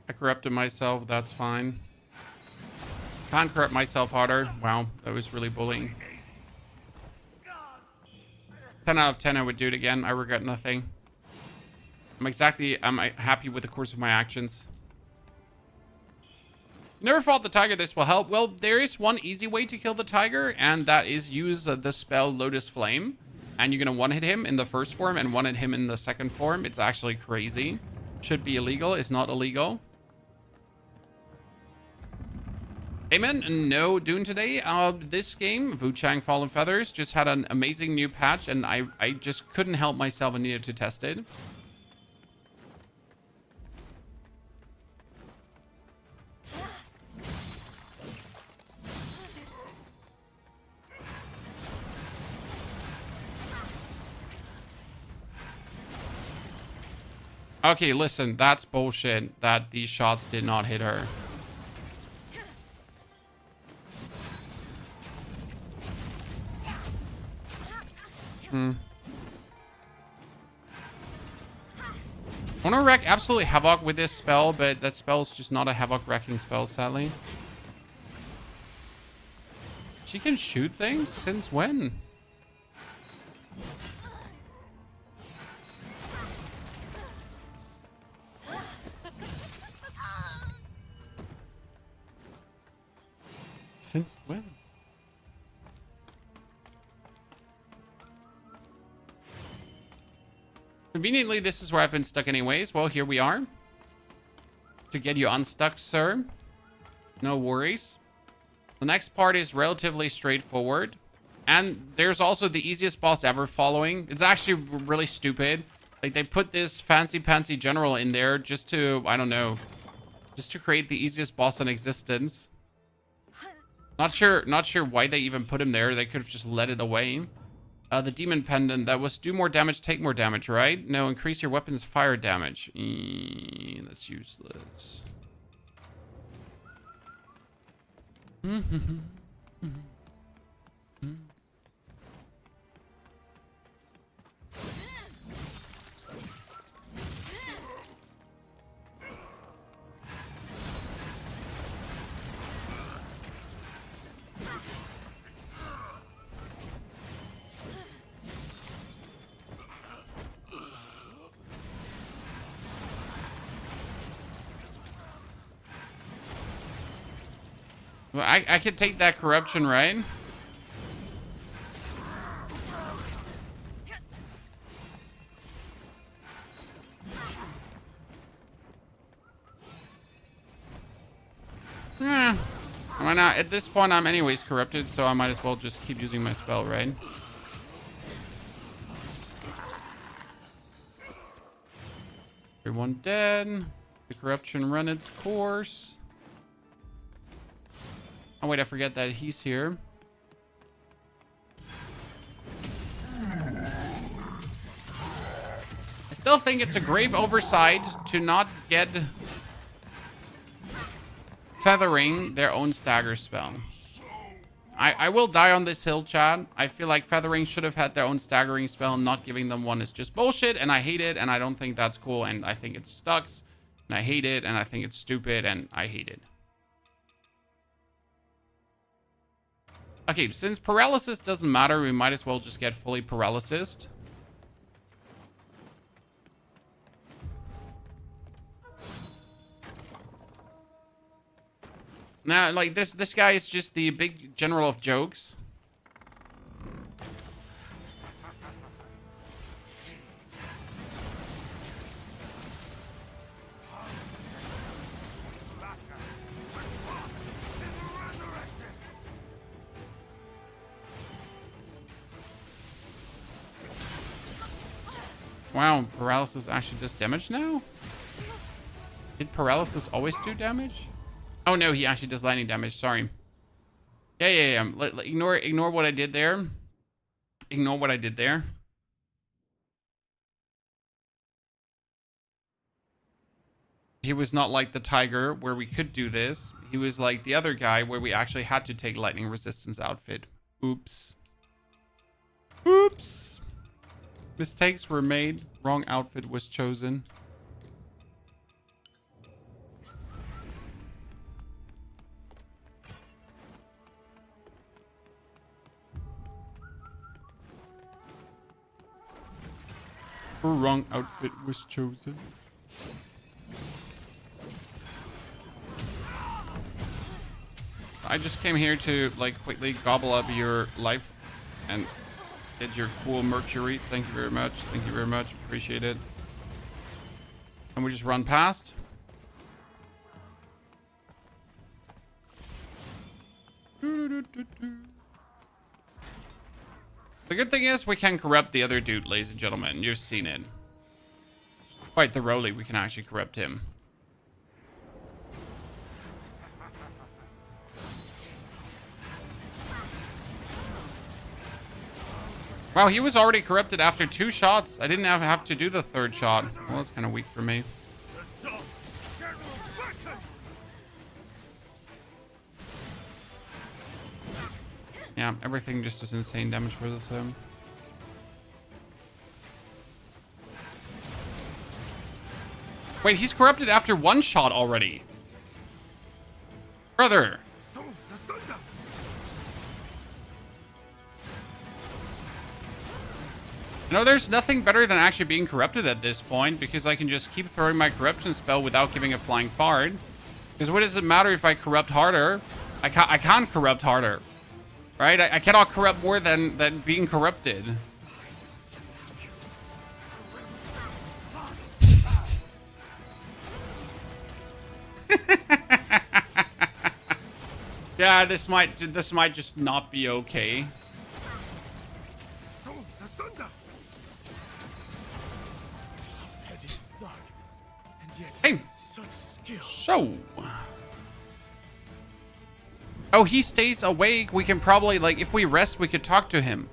[SPEAKER 1] I corrupted myself, that's fine. Can't corrupt myself harder. Wow, that was really bullying. 10 out of 10, I would do it again. I regret nothing. I'm happy with the course of my actions. You never fought the tiger, this will help. Well, there is one easy way to kill the tiger, and that is use the spell Lotus Flame. And you're going to one-hit him in the first form and one-hit him in the second form. It's actually crazy. Should be illegal. It's not illegal. Amen. No Dune today. This game, Wuchang Fallen Feathers, just had an amazing new patch, and I just couldn't help myself and needed to test it. Okay, listen, that's bullshit that these shots did not hit her. I want to wreck absolute havoc with this spell, but that spell is just not a havoc wrecking spell, sadly. She can shoot things? Since when? Since when? Conveniently, this is where I've been stuck anyways. Well, here we are. To get you unstuck, sir. No worries. The next part is relatively straightforward. And there's also the easiest boss ever following. It's actually really stupid. Like, they put this fancy-pantsy general in there just to, I don't know, just to create the easiest boss in existence. Not sure why they even put him there. They could have just let it away. The demon pendant, that was do more damage, take more damage, right? No, increase your weapon's fire damage. That's useless. Well, I could take that corruption, right? Why not? At this point, I'm anyways corrupted, so I might as well just keep using my spell, right? Everyone dead. The corruption run its course. Oh wait, I forget that he's here. I still think it's a grave oversight to not get Feathering their own stagger spell. I will die on this hill, chat. I feel like Feathering should have had their own staggering spell, and not giving them one is just bullshit, and I hate it, and I don't think that's cool, and I think it sucks, and I hate it, and I think it's stupid, and I hate it. Okay, since paralysis doesn't matter, we might as well just get fully paralysis. Now, like, this guy is just the big general of jokes. Wow, paralysis actually does damage now? Did paralysis always do damage? Oh no, he actually does lightning damage. Sorry. Yeah. Ignore what I did there. Ignore what I did there. He was not like the tiger where we could do this. He was like the other guy where we actually had to take lightning resistance outfit. Oops. Oops. Mistakes were made. Wrong outfit was chosen. Wrong outfit was chosen. I just came here to like quickly gobble up your life and get your cool Mercury. Thank you very much. Thank you very much. Appreciate it. And we just run past. The good thing is we can corrupt the other dude, ladies and gentlemen. You've seen it. Quite thoroughly, we can actually corrupt him. Wow, he was already corrupted after 2 shots. I didn't have to do the 3rd shot. Well, that's kind of weak for me. Yeah, everything just does insane damage for this him. Wait, he's corrupted after 1 shot already. Brother. You know, there's nothing better than actually being corrupted at this point, because I can just keep throwing my corruption spell without giving a flying fart. Because what does it matter if I corrupt harder? I can't corrupt harder. Right? I cannot corrupt more than being corrupted. Yeah, this might just not be okay. Hey. So. Oh, he stays awake. We can probably, like, if we rest, we could talk to him.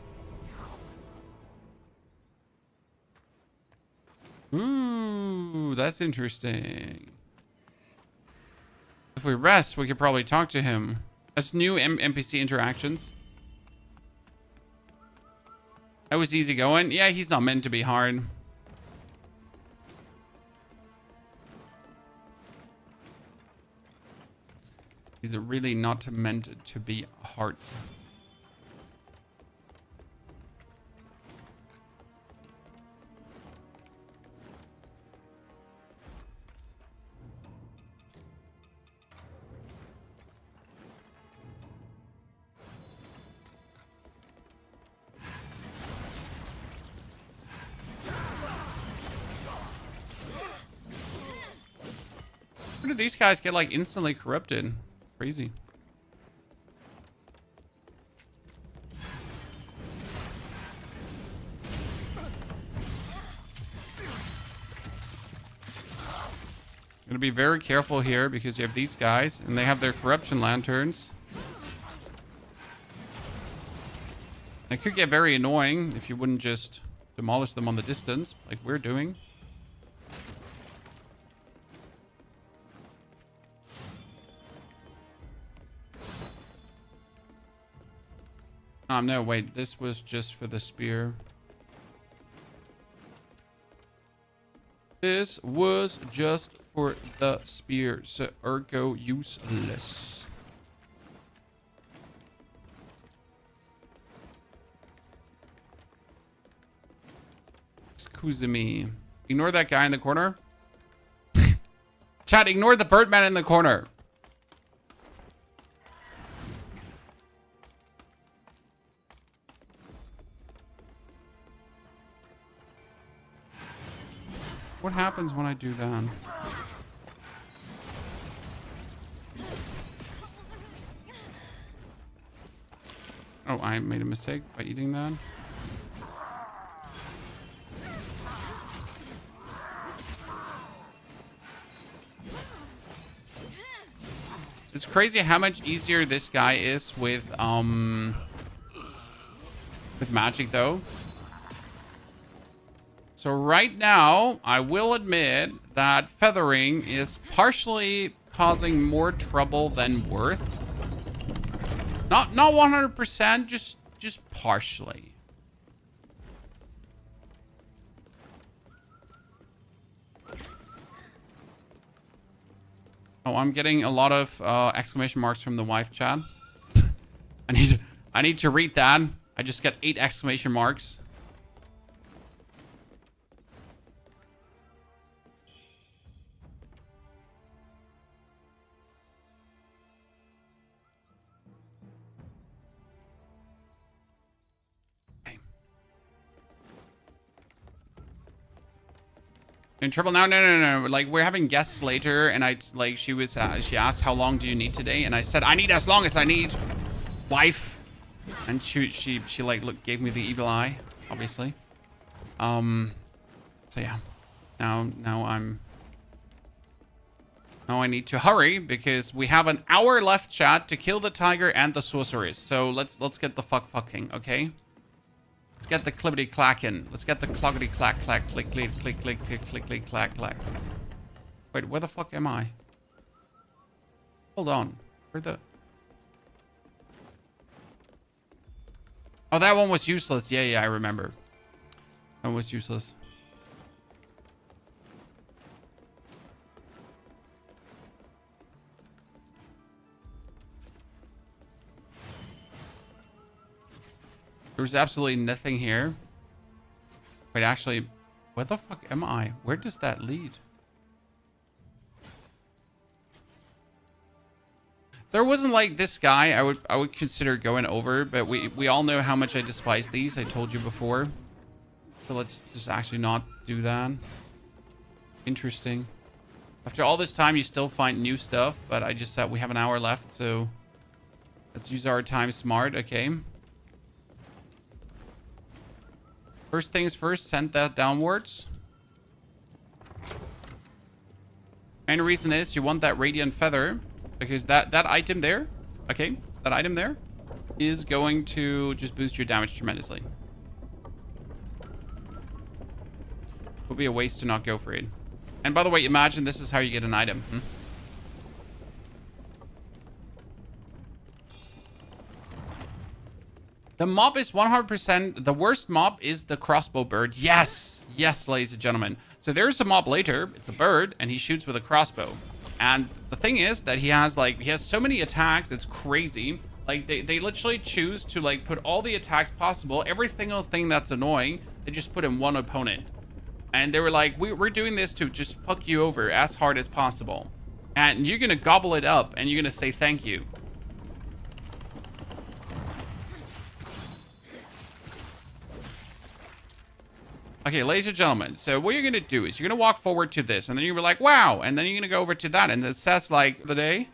[SPEAKER 1] Ooh, that's interesting. If we rest, we could probably talk to him. That's new NPC interactions. That was easy going. Yeah, he's not meant to be hard. He's really not meant to be hard. Where did these guys get like instantly corrupted? Crazy. Gonna be very careful here because you have these guys and they have their corruption lanterns. It could get very annoying if you wouldn't just demolish them on the distance like we're doing. No, wait, this was just for the spear. This was just for the spear, so ergo useless. Excuse me. Ignore that guy in the corner. Chat, ignore the Birdman in the corner. What happens when I do that? Oh, I made a mistake by eating that. It's crazy how much easier this guy is with magic though. So right now, I will admit that feathering is partially causing more trouble than worth. Not 100%, just partially. Oh, I'm getting a lot of exclamation marks from the wife chat. I need to read that. I just got 8 exclamation marks. In trouble now? No. Like, we're having guests later, and she asked, how long do you need today? And I said, I need as long as I need, wife. And she like, gave me the evil eye, obviously. So yeah. Now I need to hurry, because we have an hour left, chat, to kill the tiger and the sorceress. So let's get the fucking, okay? Let's get the clippity clacking. Let's get the cloggity clack clack click click click click click click click clack clack. Wait, where the fuck am I? Hold on. Where the? Oh, that one was useless. Yeah, I remember. That was useless. There's absolutely nothing here. Wait, actually, where the fuck am I? Where does that lead? There wasn't like this guy I would consider going over, but we all know how much I despise these. I told you before. So let's just actually not do that. Interesting. After all this time, you still find new stuff, but I just said we have an hour left, so let's use our time smart, okay? First things first, send that downwards. Main reason is you want that radiant feather, because that item there, okay, that item there is going to just boost your damage tremendously. Would be a waste to not go for it. And by the way, imagine this is how you get an item. The mob is 100%. The worst mob is the crossbow bird. Yes, ladies and gentlemen. So there's a mob later. It's a bird, and he shoots with a crossbow. And the thing is that he has so many attacks. It's crazy. Like they literally choose to like put all the attacks possible. Every single thing that's annoying, they just put in one opponent. And they were like, we're doing this to just fuck you over as hard as possible. And you're gonna gobble it up, and you're gonna say thank you. Okay, ladies and gentlemen, so what you're going to do is you're going to walk forward to this, and then you're like, wow, and then you're going to go over to that, and it says, like, the day.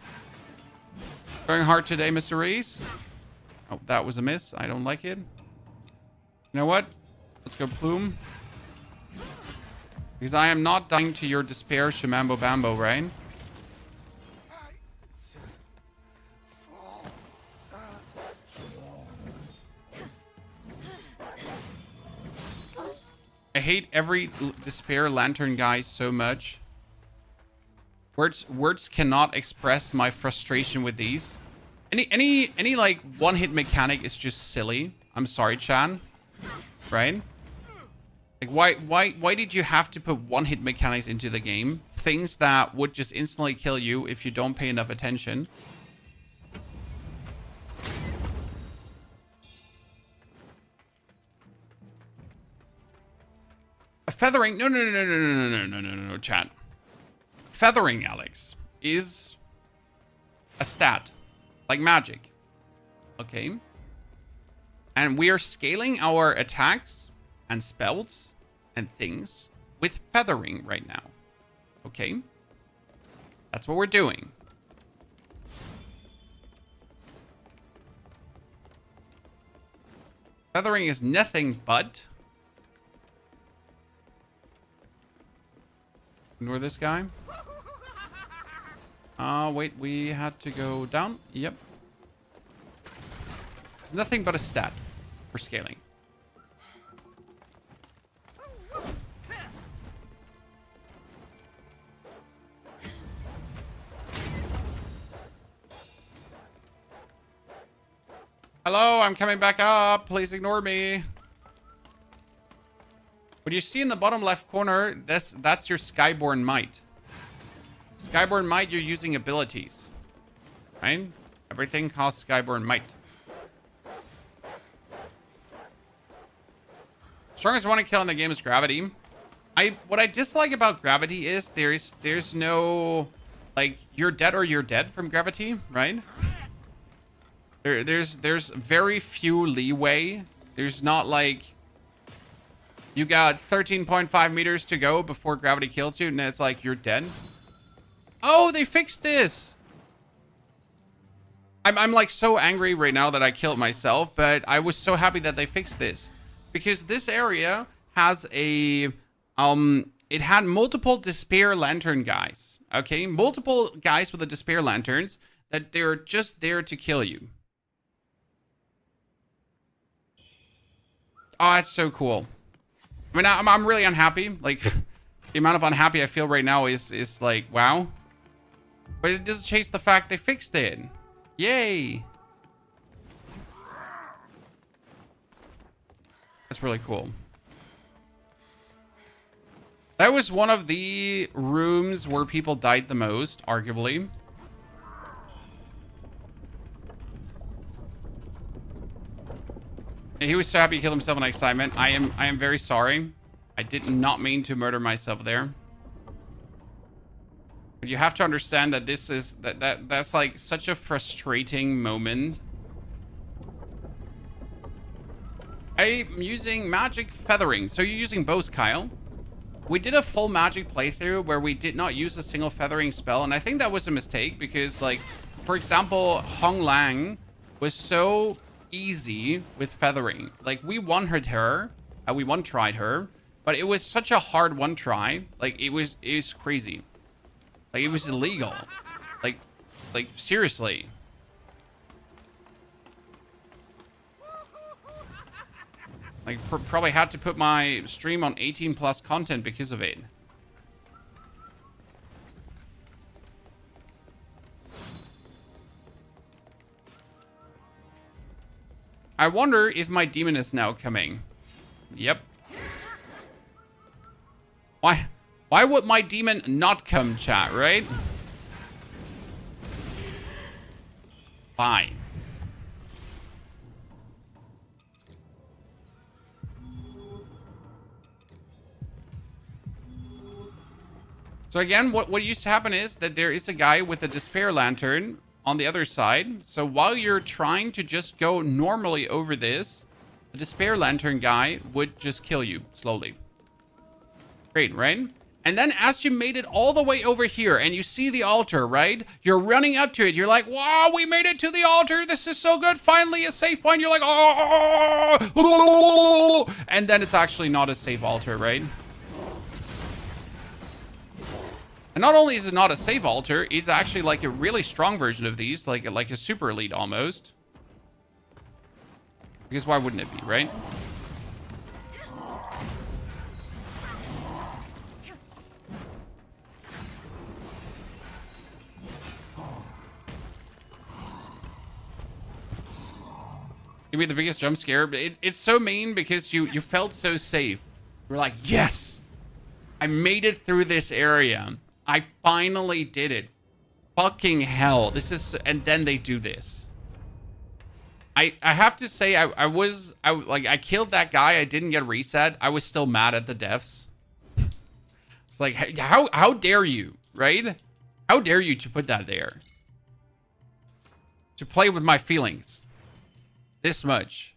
[SPEAKER 1] Going hard today, Mr. Reese. Oh, that was a miss. I don't like it. You know what? Let's go plume. Because I am not dying to your despair, Shamambo Bambo, right? I hate every despair lantern guy so much. Words cannot express my frustration with these. Any like one-hit mechanic is just silly. I'm sorry, Chan. Right? Like why did you have to put one-hit mechanics into the game? Things that would just instantly kill you if you don't pay enough attention. Feathering, no, chat. Feathering, Alex, is a stat, like magic, okay? And we are scaling our attacks and spells and things with feathering right now, okay? That's what we're doing. Feathering is nothing but... Ignore this guy. Wait, we had to go down. Yep. It's nothing but a stat for scaling. Hello, I'm coming back up. Please ignore me. What you see in the bottom left corner, that's your Skyborn Might. Skyborn Might, you're using abilities. Right? Everything costs Skyborn Might. Strongest one to kill in the game is Gravity. What I dislike about Gravity is there's no, like, you're dead or you're dead from Gravity, right? There's very few leeway. There's not like you got 13.5 meters to go before Gravity kills you, and it's like you're dead. Oh, they fixed this. I'm like so angry right now that I killed myself, but I was so happy that they fixed this because this area has a it had multiple despair lantern guys. Okay, multiple guys with the despair lanterns that they're just there to kill you. Oh, that's so cool. I mean, I'm really unhappy. Like, the amount of unhappy I feel right now is like, wow. But it doesn't change the fact they fixed it. Yay. That's really cool. That was one of the rooms where people died the most, arguably. He was so happy he killed himself in excitement. I am very sorry. I did not mean to murder myself there. But you have to understand that this is that's like such a frustrating moment. I'm using magic feathering. So you're using bows, Kyle. We did a full magic playthrough where we did not use a single feathering spell, and I think that was a mistake because, like, for example, Hong Lang was so easy with feathering. Like, we one-hit her, we one-tried her, but it was such a hard one-try. Like, it was crazy. Like, it was illegal. Like seriously. Like, probably had to put my stream on 18+ content because of it. I wonder if my demon is now coming. Yep. Why would my demon not come, chat, right? Fine. So again, what used to happen is that there is a guy with a despair lantern on the other side. So while you're trying to just go normally over this, the despair lantern guy would just kill you slowly. Great, right? And then as you made it all the way over here and you see the altar, right? You're running up to it. You're like, wow, we made it to the altar. This is so good. Finally a safe point. You're like, oh. And then it's actually not a safe altar, right? And not only is it not a safe altar, it's actually like a really strong version of these, like a super elite almost. Because why wouldn't it be, right? Give me the biggest jump scare. It's so mean because you felt so safe. You're like, yes, I made it through this area. I finally did it. Fucking hell. This is, and then they do this. I have to say, I killed that guy. I didn't get reset. I was still mad at the devs. It's like, how dare you, right? How dare you to put that there? To play with my feelings. This much.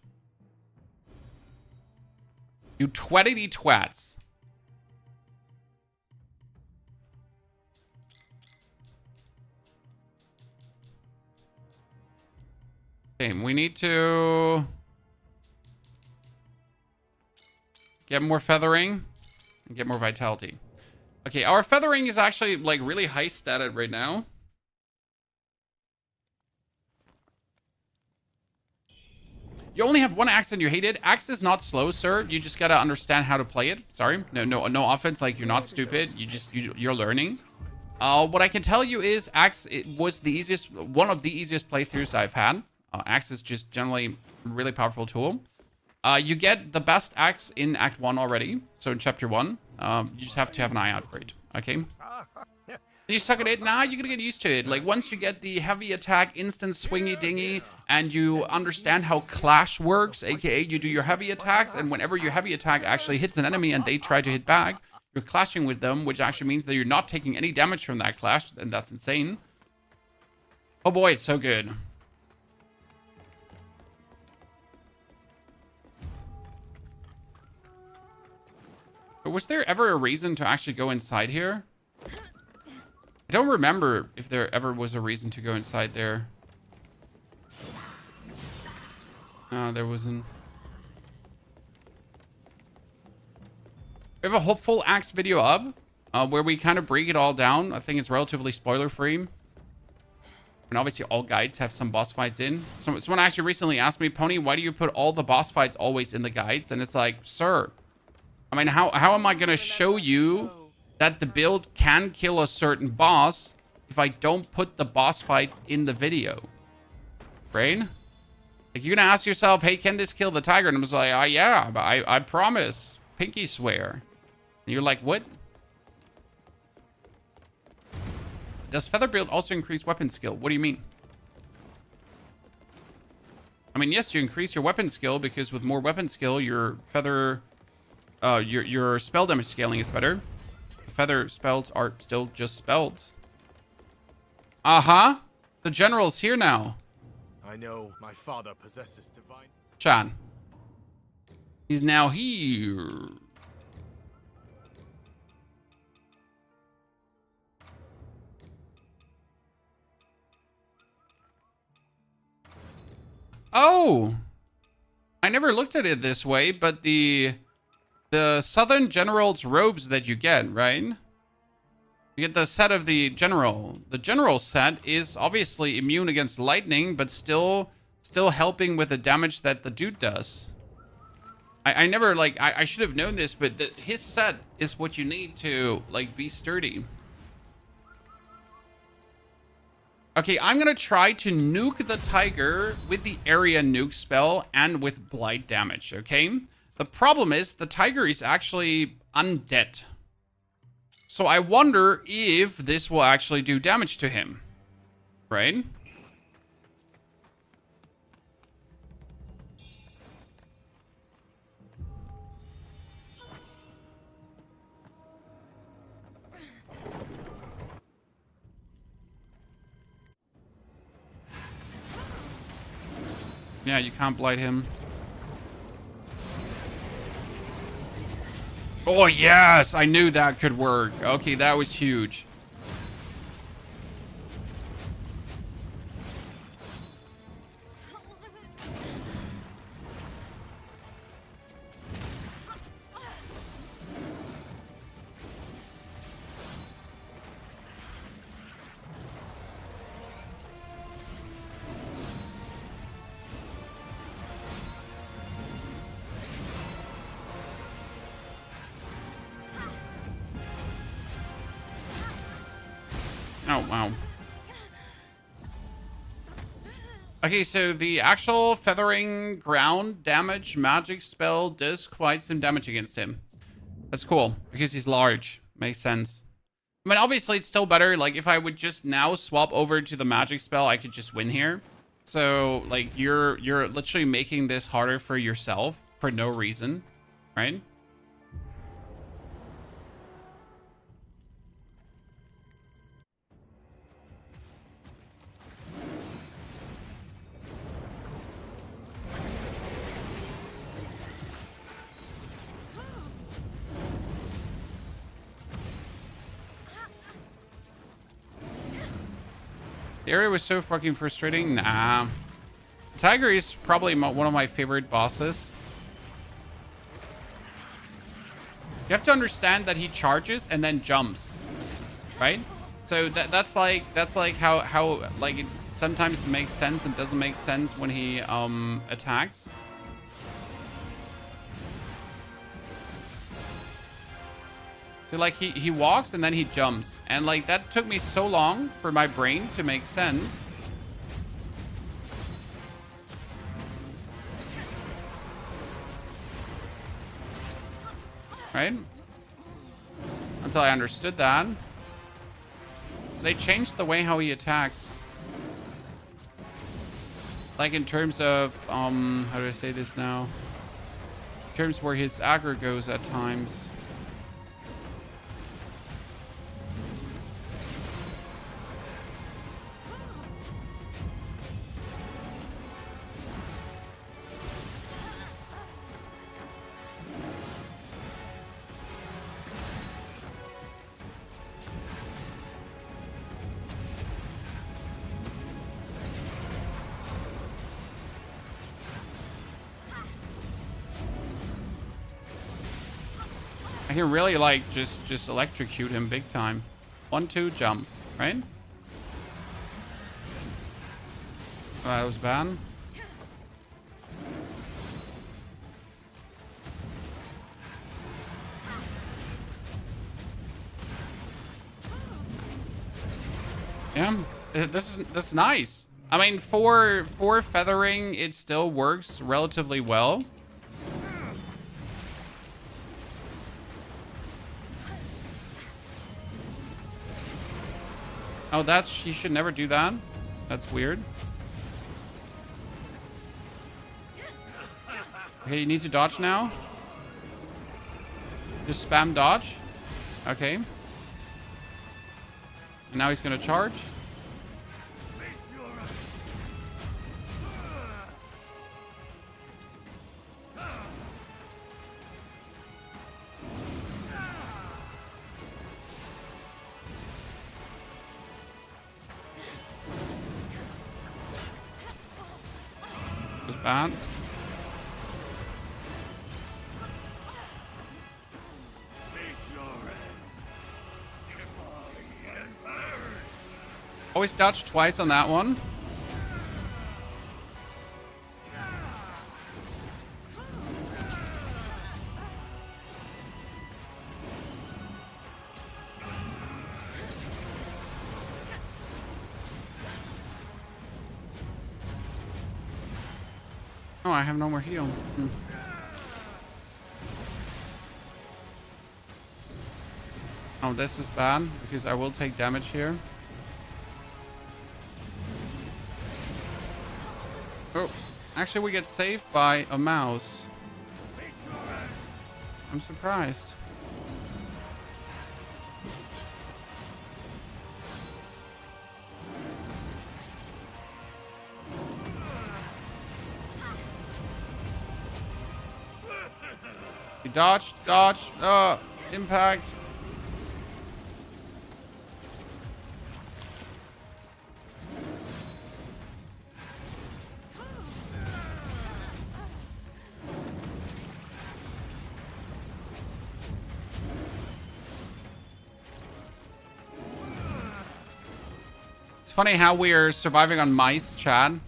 [SPEAKER 1] You twatty twats. Okay, we need to get more feathering and get more vitality. Okay, our feathering is actually like really high statted right now. You only have one axe and you hate it. Axe is not slow, sir. You just gotta understand how to play it. Sorry. No offense. Like, you're not stupid. You're learning. What I can tell you is Axe, it was the easiest, one of the easiest playthroughs I've had. Axe is just generally a really powerful tool. You get the best axe in Act 1 already. So in Chapter 1, you just have to have an eye out for it. Okay? You suck at it, now you're gonna get used to it. Like, once you get the heavy attack, instant swingy dingy, and you understand how clash works, aka you do your heavy attacks, and whenever your heavy attack actually hits an enemy and they try to hit back, you're clashing with them, which actually means that you're not taking any damage from that clash, and that's insane. Oh boy, it's so good. But was there ever a reason to actually go inside here? I don't remember if there ever was a reason to go inside there. No, there wasn't. We have a whole full Axe video up where we kind of break it all down. I think it's relatively spoiler-free. And obviously all guides have some boss fights in. Someone actually recently asked me, Pony, why do you put all the boss fights always in the guides? And it's like, sir, I mean, how am I going to show you that the build can kill a certain boss if I don't put the boss fights in the video? Right? Like, you're going to ask yourself, hey, can this kill the tiger? And I was like, oh, yeah, but I promise. Pinky swear. And you're like, what? Does feather build also increase weapon skill? What do you mean? I mean, yes, you increase your weapon skill because with more weapon skill, your feather, your spell damage scaling is better. Feather spells are still just spells. Uh-huh. The general's here now.
[SPEAKER 8] I know my father possesses divine...
[SPEAKER 1] Chan. He's now here. Oh. I never looked at it this way, but the Southern General's robes that you get, right? You get the set of the General. The General set is obviously immune against lightning, but still helping with the damage that the dude does. I never, like, I should have known this, but his set is what you need to, like, be sturdy. Okay, I'm gonna try to nuke the tiger with the area nuke spell and with blight damage, okay? The problem is the tiger is actually undead. So I wonder if this will actually do damage to him, right? Yeah, you can't blight him. Oh, yes! I knew that could work. Okay, that was huge. Oh, wow. Okay, so the actual feathering ground damage magic spell does quite some damage against him. That's cool, because he's large. Makes sense. I mean, obviously, it's still better. Like, if I would just now swap over to the magic spell, I could just win here. So, like, you're literally making this harder for yourself for no reason, right? The area was so fucking frustrating. Nah. Tiger is probably one of my favorite bosses. You have to understand that he charges and then jumps, right? So that's like how like it sometimes makes sense and doesn't make sense when he attacks. So like he walks and then he jumps. And like that took me so long for my brain to make sense. Right? Until I understood that. They changed the way how he attacks. Like in terms of, how do I say this now? In terms where his aggro goes at times. I can really like just electrocute him big time. 1-2 jump, right? That was bad. Yeah, this is nice. I mean, for feathering, it still works relatively well. Oh, he should never do that. That's weird. Okay, you need to dodge now. Just spam dodge. Okay. And now he's gonna charge. Bad. Always dodge twice on that one. Oh, I have no more heal. Oh, this is bad because I will take damage here. Oh, actually we get saved by a mouse. I'm surprised. He dodged, impact. It's funny how we are surviving on mice, Chad.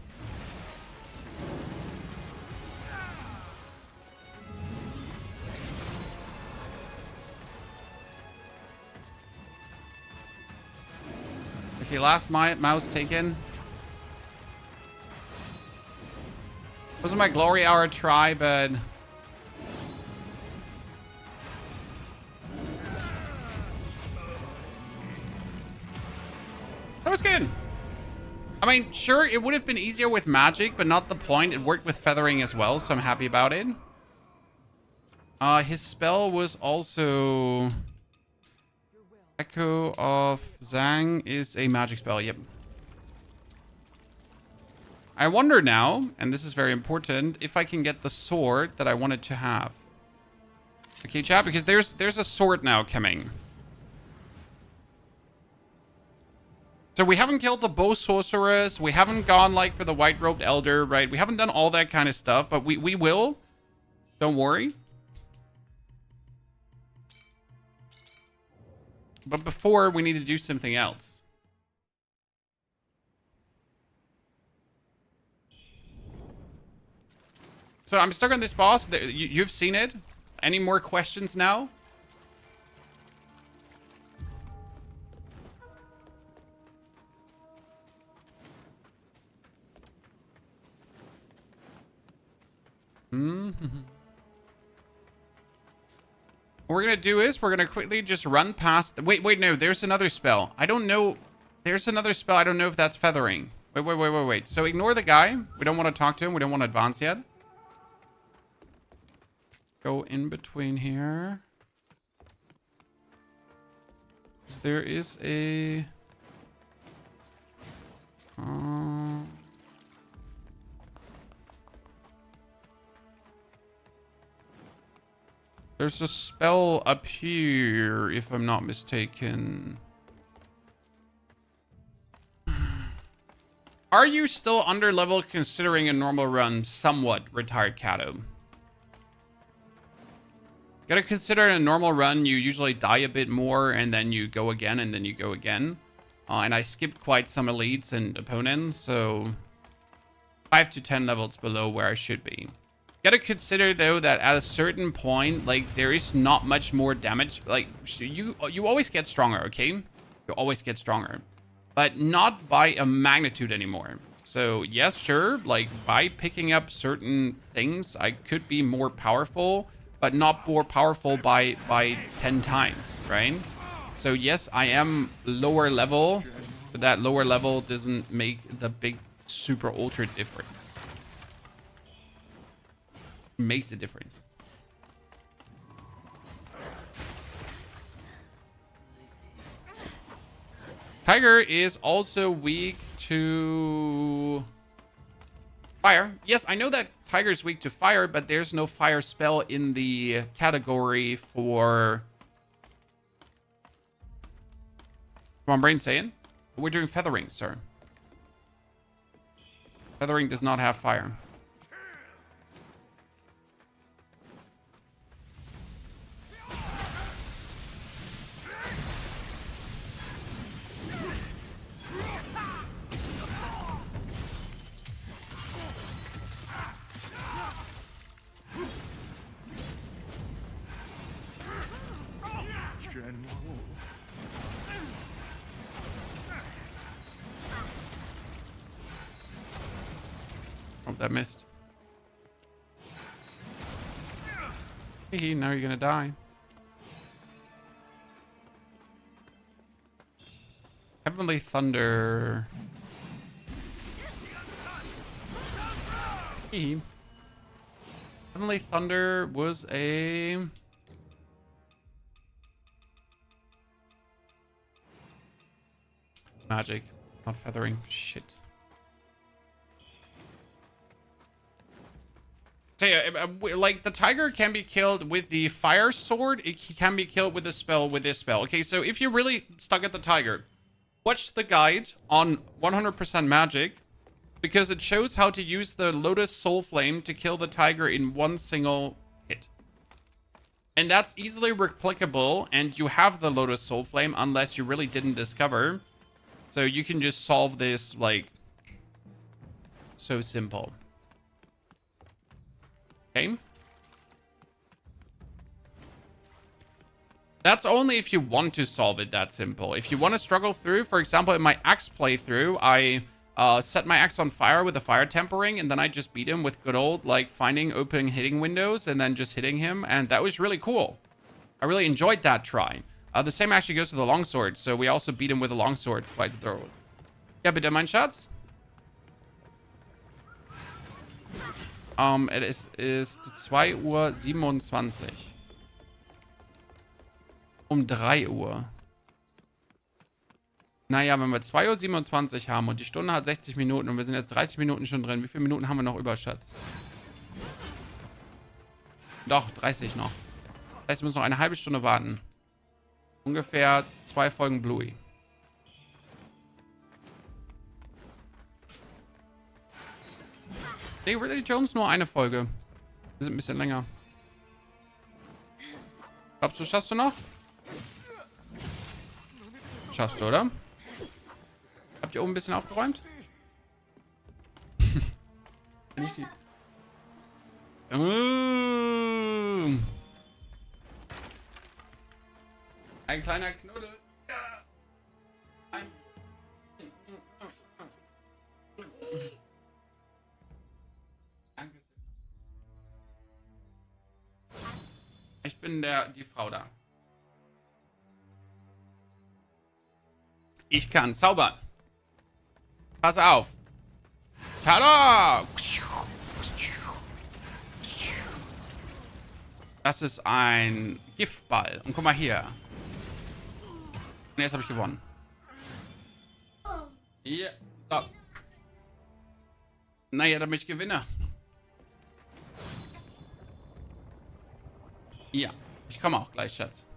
[SPEAKER 1] Okay, last mouse taken. Wasn't my glory hour try, but that was good. I mean, sure, it would have been easier with magic, but not the point. It worked with feathering as well, so I'm happy about it. His spell was also Echo of Zhang is a magic spell, yep. I wonder now, and this is very important, if I can get the sword that I wanted to have. Okay, chat, because there's a sword now coming. So we haven't killed the bow sorceress, we haven't gone like for the white robed elder, right? We haven't done all that kind of stuff, but we will. Don't worry. But before, we need to do something else. So I'm stuck on this boss. You've seen it. Any more questions now? What we're gonna do is we're gonna quickly just run past. Wait, no. There's another spell. I don't know. There's another spell. I don't know if that's feathering. Wait. So ignore the guy. We don't want to talk to him. We don't want to advance yet. Go in between here. There is a... there's a spell up here, if I'm not mistaken. Are you still under level considering a normal run? Somewhat, retired Kato. Gotta consider in a normal run, you usually die a bit more, and then you go again, and then you go again. And I skipped quite some elites and opponents, so 5 to 10 levels below where I should be. Gotta consider though that at a certain point, like there is not much more damage. Like you always get stronger, okay? You always get stronger, but not by a magnitude anymore. So yes, sure, like by picking up certain things, I could be more powerful, but not more powerful by 10 times, right? So yes, I am lower level, but that lower level doesn't make the big super ultra difference. It makes a difference. Tiger is also weak to fire. Yes, I know that Tiger is weak to fire, but there's no fire spell in the category for... Come on, brain saying? We're doing feathering, sir. Feathering does not have fire. Oh, that missed. Hey, now you're gonna die. Heavenly Thunder. Hey. Heavenly Thunder was a... magic, not feathering. Shit. So yeah, like the tiger can be killed with the fire sword. It can be killed with a spell, with this spell. Okay, so if you're really stuck at the tiger, watch the guide on 100% magic, because it shows how to use the Lotus Soul Flame to kill the tiger in one single hit. And that's easily replicable, and you have the Lotus Soul Flame unless you really didn't discover. So you can just solve this, like, so simple. Okay. That's only if you want to solve it that simple. If you want to struggle through, for example, in my axe playthrough, I set my axe on fire with a fire tempering, and then I just beat him with good old, like, finding open hitting windows and then just hitting him, and that was really cool. I really enjoyed that try. The same actually goes to the longsword, so we also beat him with a longsword quite thoroughly. Ja, bitte, mein Schatz. Es ist 2:27 Uhr. Um 3 Uhr. Naja, wenn wir 2:27 Uhr haben und die Stunde hat 60 Minuten und wir sind jetzt 30 Minuten schon drin. Wie viele Minuten haben wir noch über, Schatz? Doch, 30 noch. Das heißt, wir müssen noch eine halbe Stunde warten. Ungefähr 2 Folgen Bluey. Nee, Ridley Jones nur eine Folge. Wir sind ein bisschen länger. Glaubst du, schaffst du noch? Schaffst du, oder? Habt ihr oben ein bisschen aufgeräumt? Wenn ich die... Ein kleiner Knuddel. Ja. Ein... Danke. Ich bin die Frau da. Ich kann zaubern. Pass auf. Tada! Das ist ein Giftball. Und guck mal hier. Und jetzt habe ich gewonnen. Hier. So. Naja, damit ich gewinne. Ja. Ich komme auch gleich, Schatz.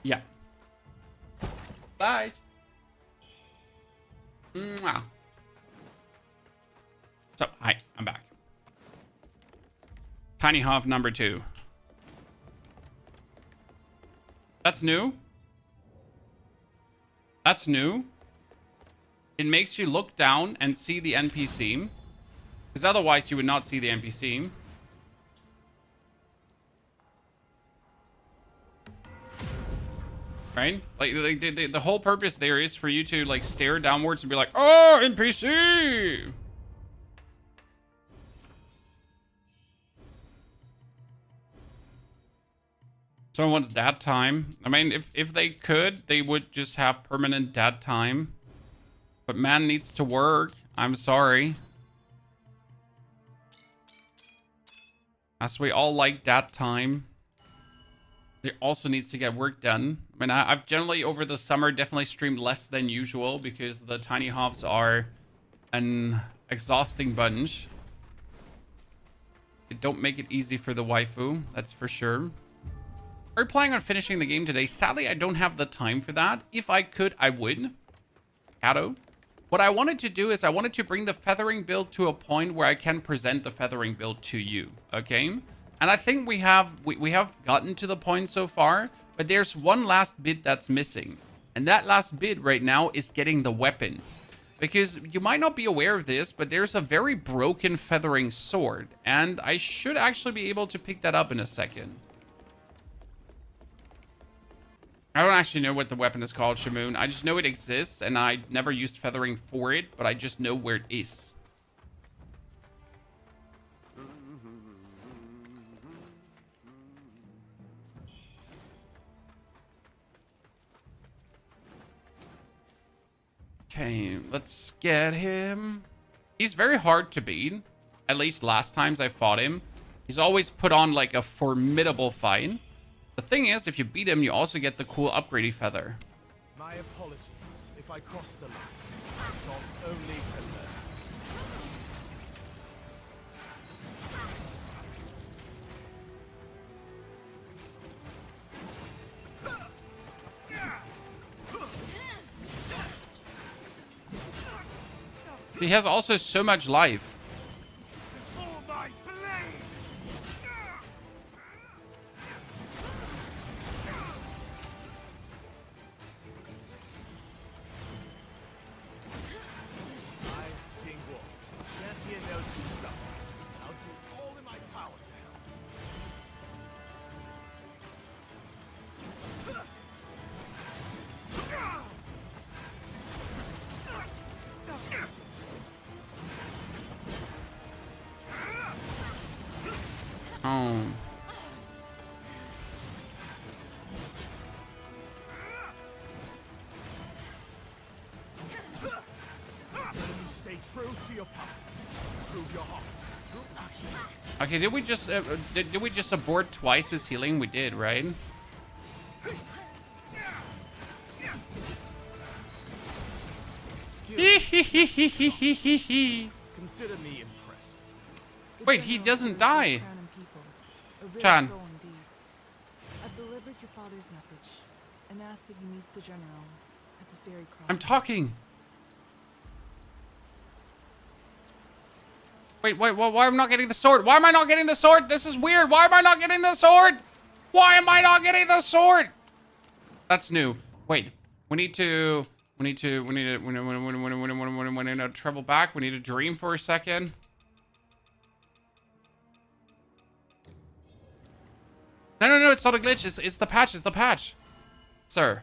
[SPEAKER 1] Ja. Gleich. Mua. So, hi, I'm back. Tiny Hawk number 2. That's new. That's new. It makes you look down and see the NPC. Because otherwise you would not see the NPC. Right? Like the whole purpose there is for you to like stare downwards and be like, oh, NPC! Someone wants dad time. I mean, if they could, they would just have permanent dad time. But man needs to work. I'm sorry. As we all like dad time. There also needs to get work done. I mean, I've generally, over the summer, definitely streamed less than usual because the tiny hops are an exhausting bunch. They don't make it easy for the waifu, that's for sure. We're planning on finishing the game today. Sadly, I don't have the time for that. If I could, I would. Kato. What I wanted to do is I wanted to bring the feathering build to a point where I can present the feathering build to you, okay? And I think we have gotten to the point so far, but there's one last bit that's missing. And that last bit right now is getting the weapon. Because you might not be aware of this, but there's a very broken feathering sword. And I should actually be able to pick that up in a second. I don't actually know what the weapon is called, Shamoon. I just know it exists, and I never used feathering for it, but I just know where it is. Okay, let's get him. He's very hard to beat. At least last times I fought him. He's always put on like a formidable fight. The thing is, if you beat him, you also get the cool upgradey feather.
[SPEAKER 9] My apologies if I crossed the line. I sought only to learn.
[SPEAKER 1] He has also so much life. Oh.
[SPEAKER 9] Stay true to your path. Prove your heart.
[SPEAKER 1] Okay, did we just abort twice his healing? We did, right?
[SPEAKER 9] Consider me impressed.
[SPEAKER 1] Wait, he doesn't die. Chan.
[SPEAKER 10] I've delivered your father's message and asked that you meet the general at the ferry crossing.
[SPEAKER 1] I'm talking. Wait, why am I not getting the sword? Why am I not getting the sword? This is weird. Why am I not getting the sword? Why am I not getting the sword? That's new. Wait, we need to travel back. We need to dream for a second. No, it's not a glitch. It's the patch. It's the patch. Sir.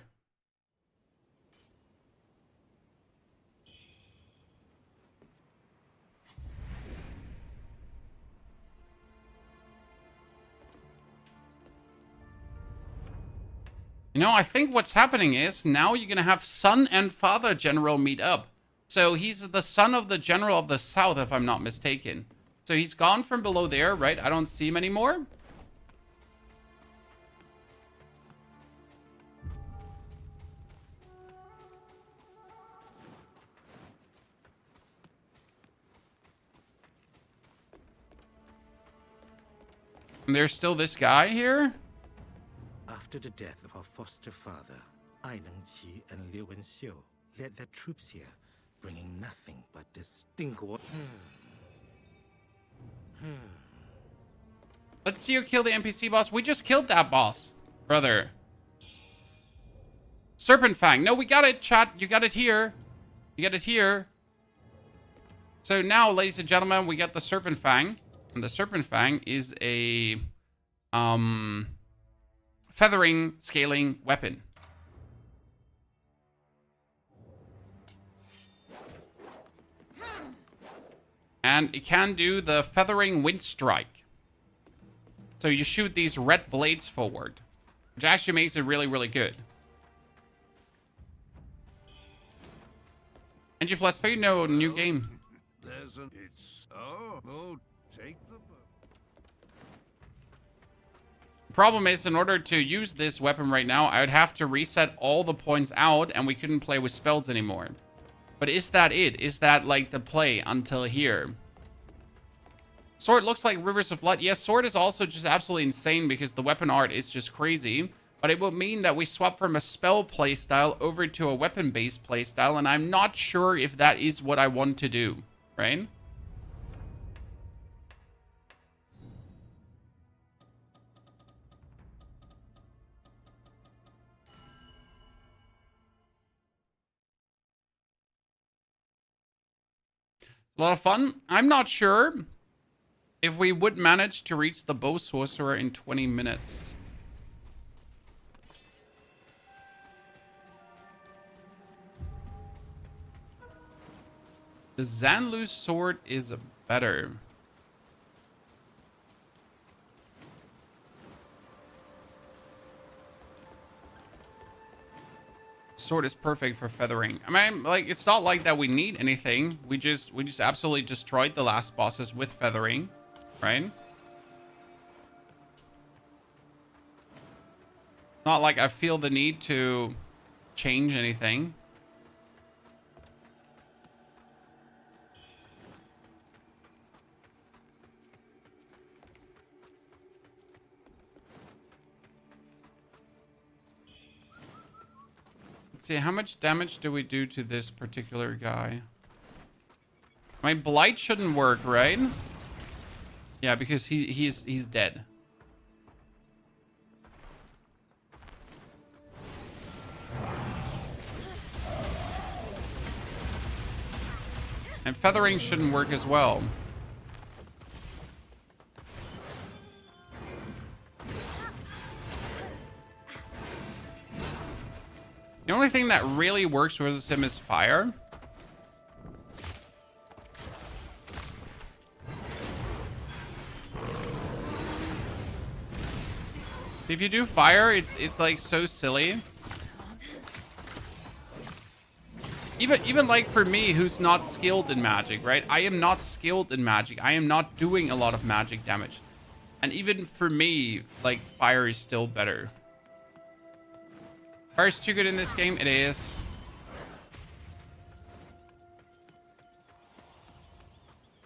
[SPEAKER 1] No, I think what's happening is now you're going to have son and father general meet up. So he's the son of the general of the south, if I'm not mistaken. So he's gone from below there, right? I don't see him anymore. And there's still this guy here.
[SPEAKER 4] After the death of our foster father, Ai Nengqi and Liu Wenxiu led their troops here, bringing nothing but distinguished.
[SPEAKER 1] Let's see you kill the NPC boss. We just killed that boss, brother. Serpent Fang. No, we got it, chat. You got it here. You got it here. So now, ladies and gentlemen, we got the Serpent Fang. And the Serpent Fang is a feathering scaling weapon. And it can do the feathering wind strike. So you shoot these red blades forward, which actually makes it really, really good. NG plus 3, no new game.
[SPEAKER 8] There's an... It's... Oh, take the boat.
[SPEAKER 1] Problem is, in order to use this weapon right now, I would have to reset all the points out, and we couldn't play with spells anymore. But is that it? Is that, like, the play until here? Sword looks like Rivers of Blood. Yes, Sword is also just absolutely insane because the weapon art is just crazy. But it will mean that we swap from a spell playstyle over to a weapon-based playstyle, and I'm not sure if that is what I want to do, right? A lot of fun. I'm not sure if we would manage to reach the Bow Sorcerer in 20 minutes. The Zanlu's sword is better. Sword is perfect for feathering. I mean, like, it's not like that we need anything. We just absolutely destroyed the last bosses with feathering, right? Not like I feel the need to change anything. Let's see, how much damage do we do to this particular guy? My blight shouldn't work, right? Yeah, because he's dead. And feathering shouldn't work as well. The only thing that really works with him is fire. See, if you do fire, it's like so silly. Even like for me, who's not skilled in magic, right? I am not skilled in magic. I am not doing a lot of magic damage. And even for me, like, fire is still better. Fire is too good in this game. It is.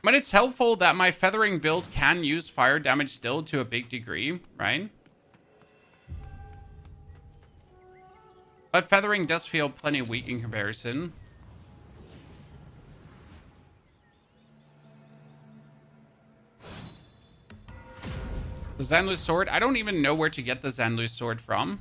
[SPEAKER 1] But it's helpful that my feathering build can use fire damage still to a big degree, right? But feathering does feel plenty weak in comparison. The Zanlu's sword. I don't even know where to get the Zanlu's sword from.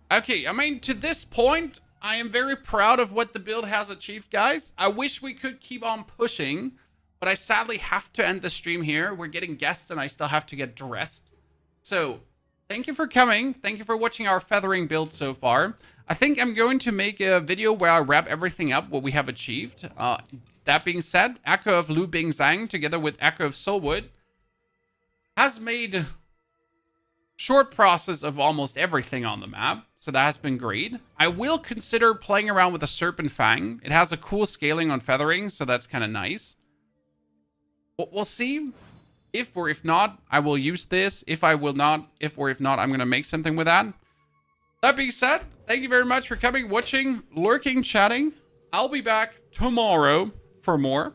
[SPEAKER 1] Okay, I mean, to this point, I am very proud of what the build has achieved, guys. I wish we could keep on pushing, but I sadly have to end the stream here. We're getting guests, and I still have to get dressed. So, thank you for coming. Thank you for watching our feathering build so far. I think I'm going to make a video where I wrap everything up, what we have achieved. That being said, Echo of Lu Bing Zhang, together with Echo of Soulwood, has made short process of almost everything on the map. So that has been great. I will consider playing around with a Serpent Fang. It has a cool scaling on feathering, so that's kind of nice. We'll see. If or if not, I will use this. If I will not, if not, I'm going to make something with that. That being said, thank you very much for coming, watching, lurking, chatting. I'll be back tomorrow for more.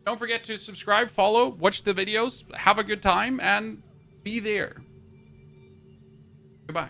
[SPEAKER 1] Don't forget to subscribe, follow, watch the videos, have a good time, and be there. Goodbye.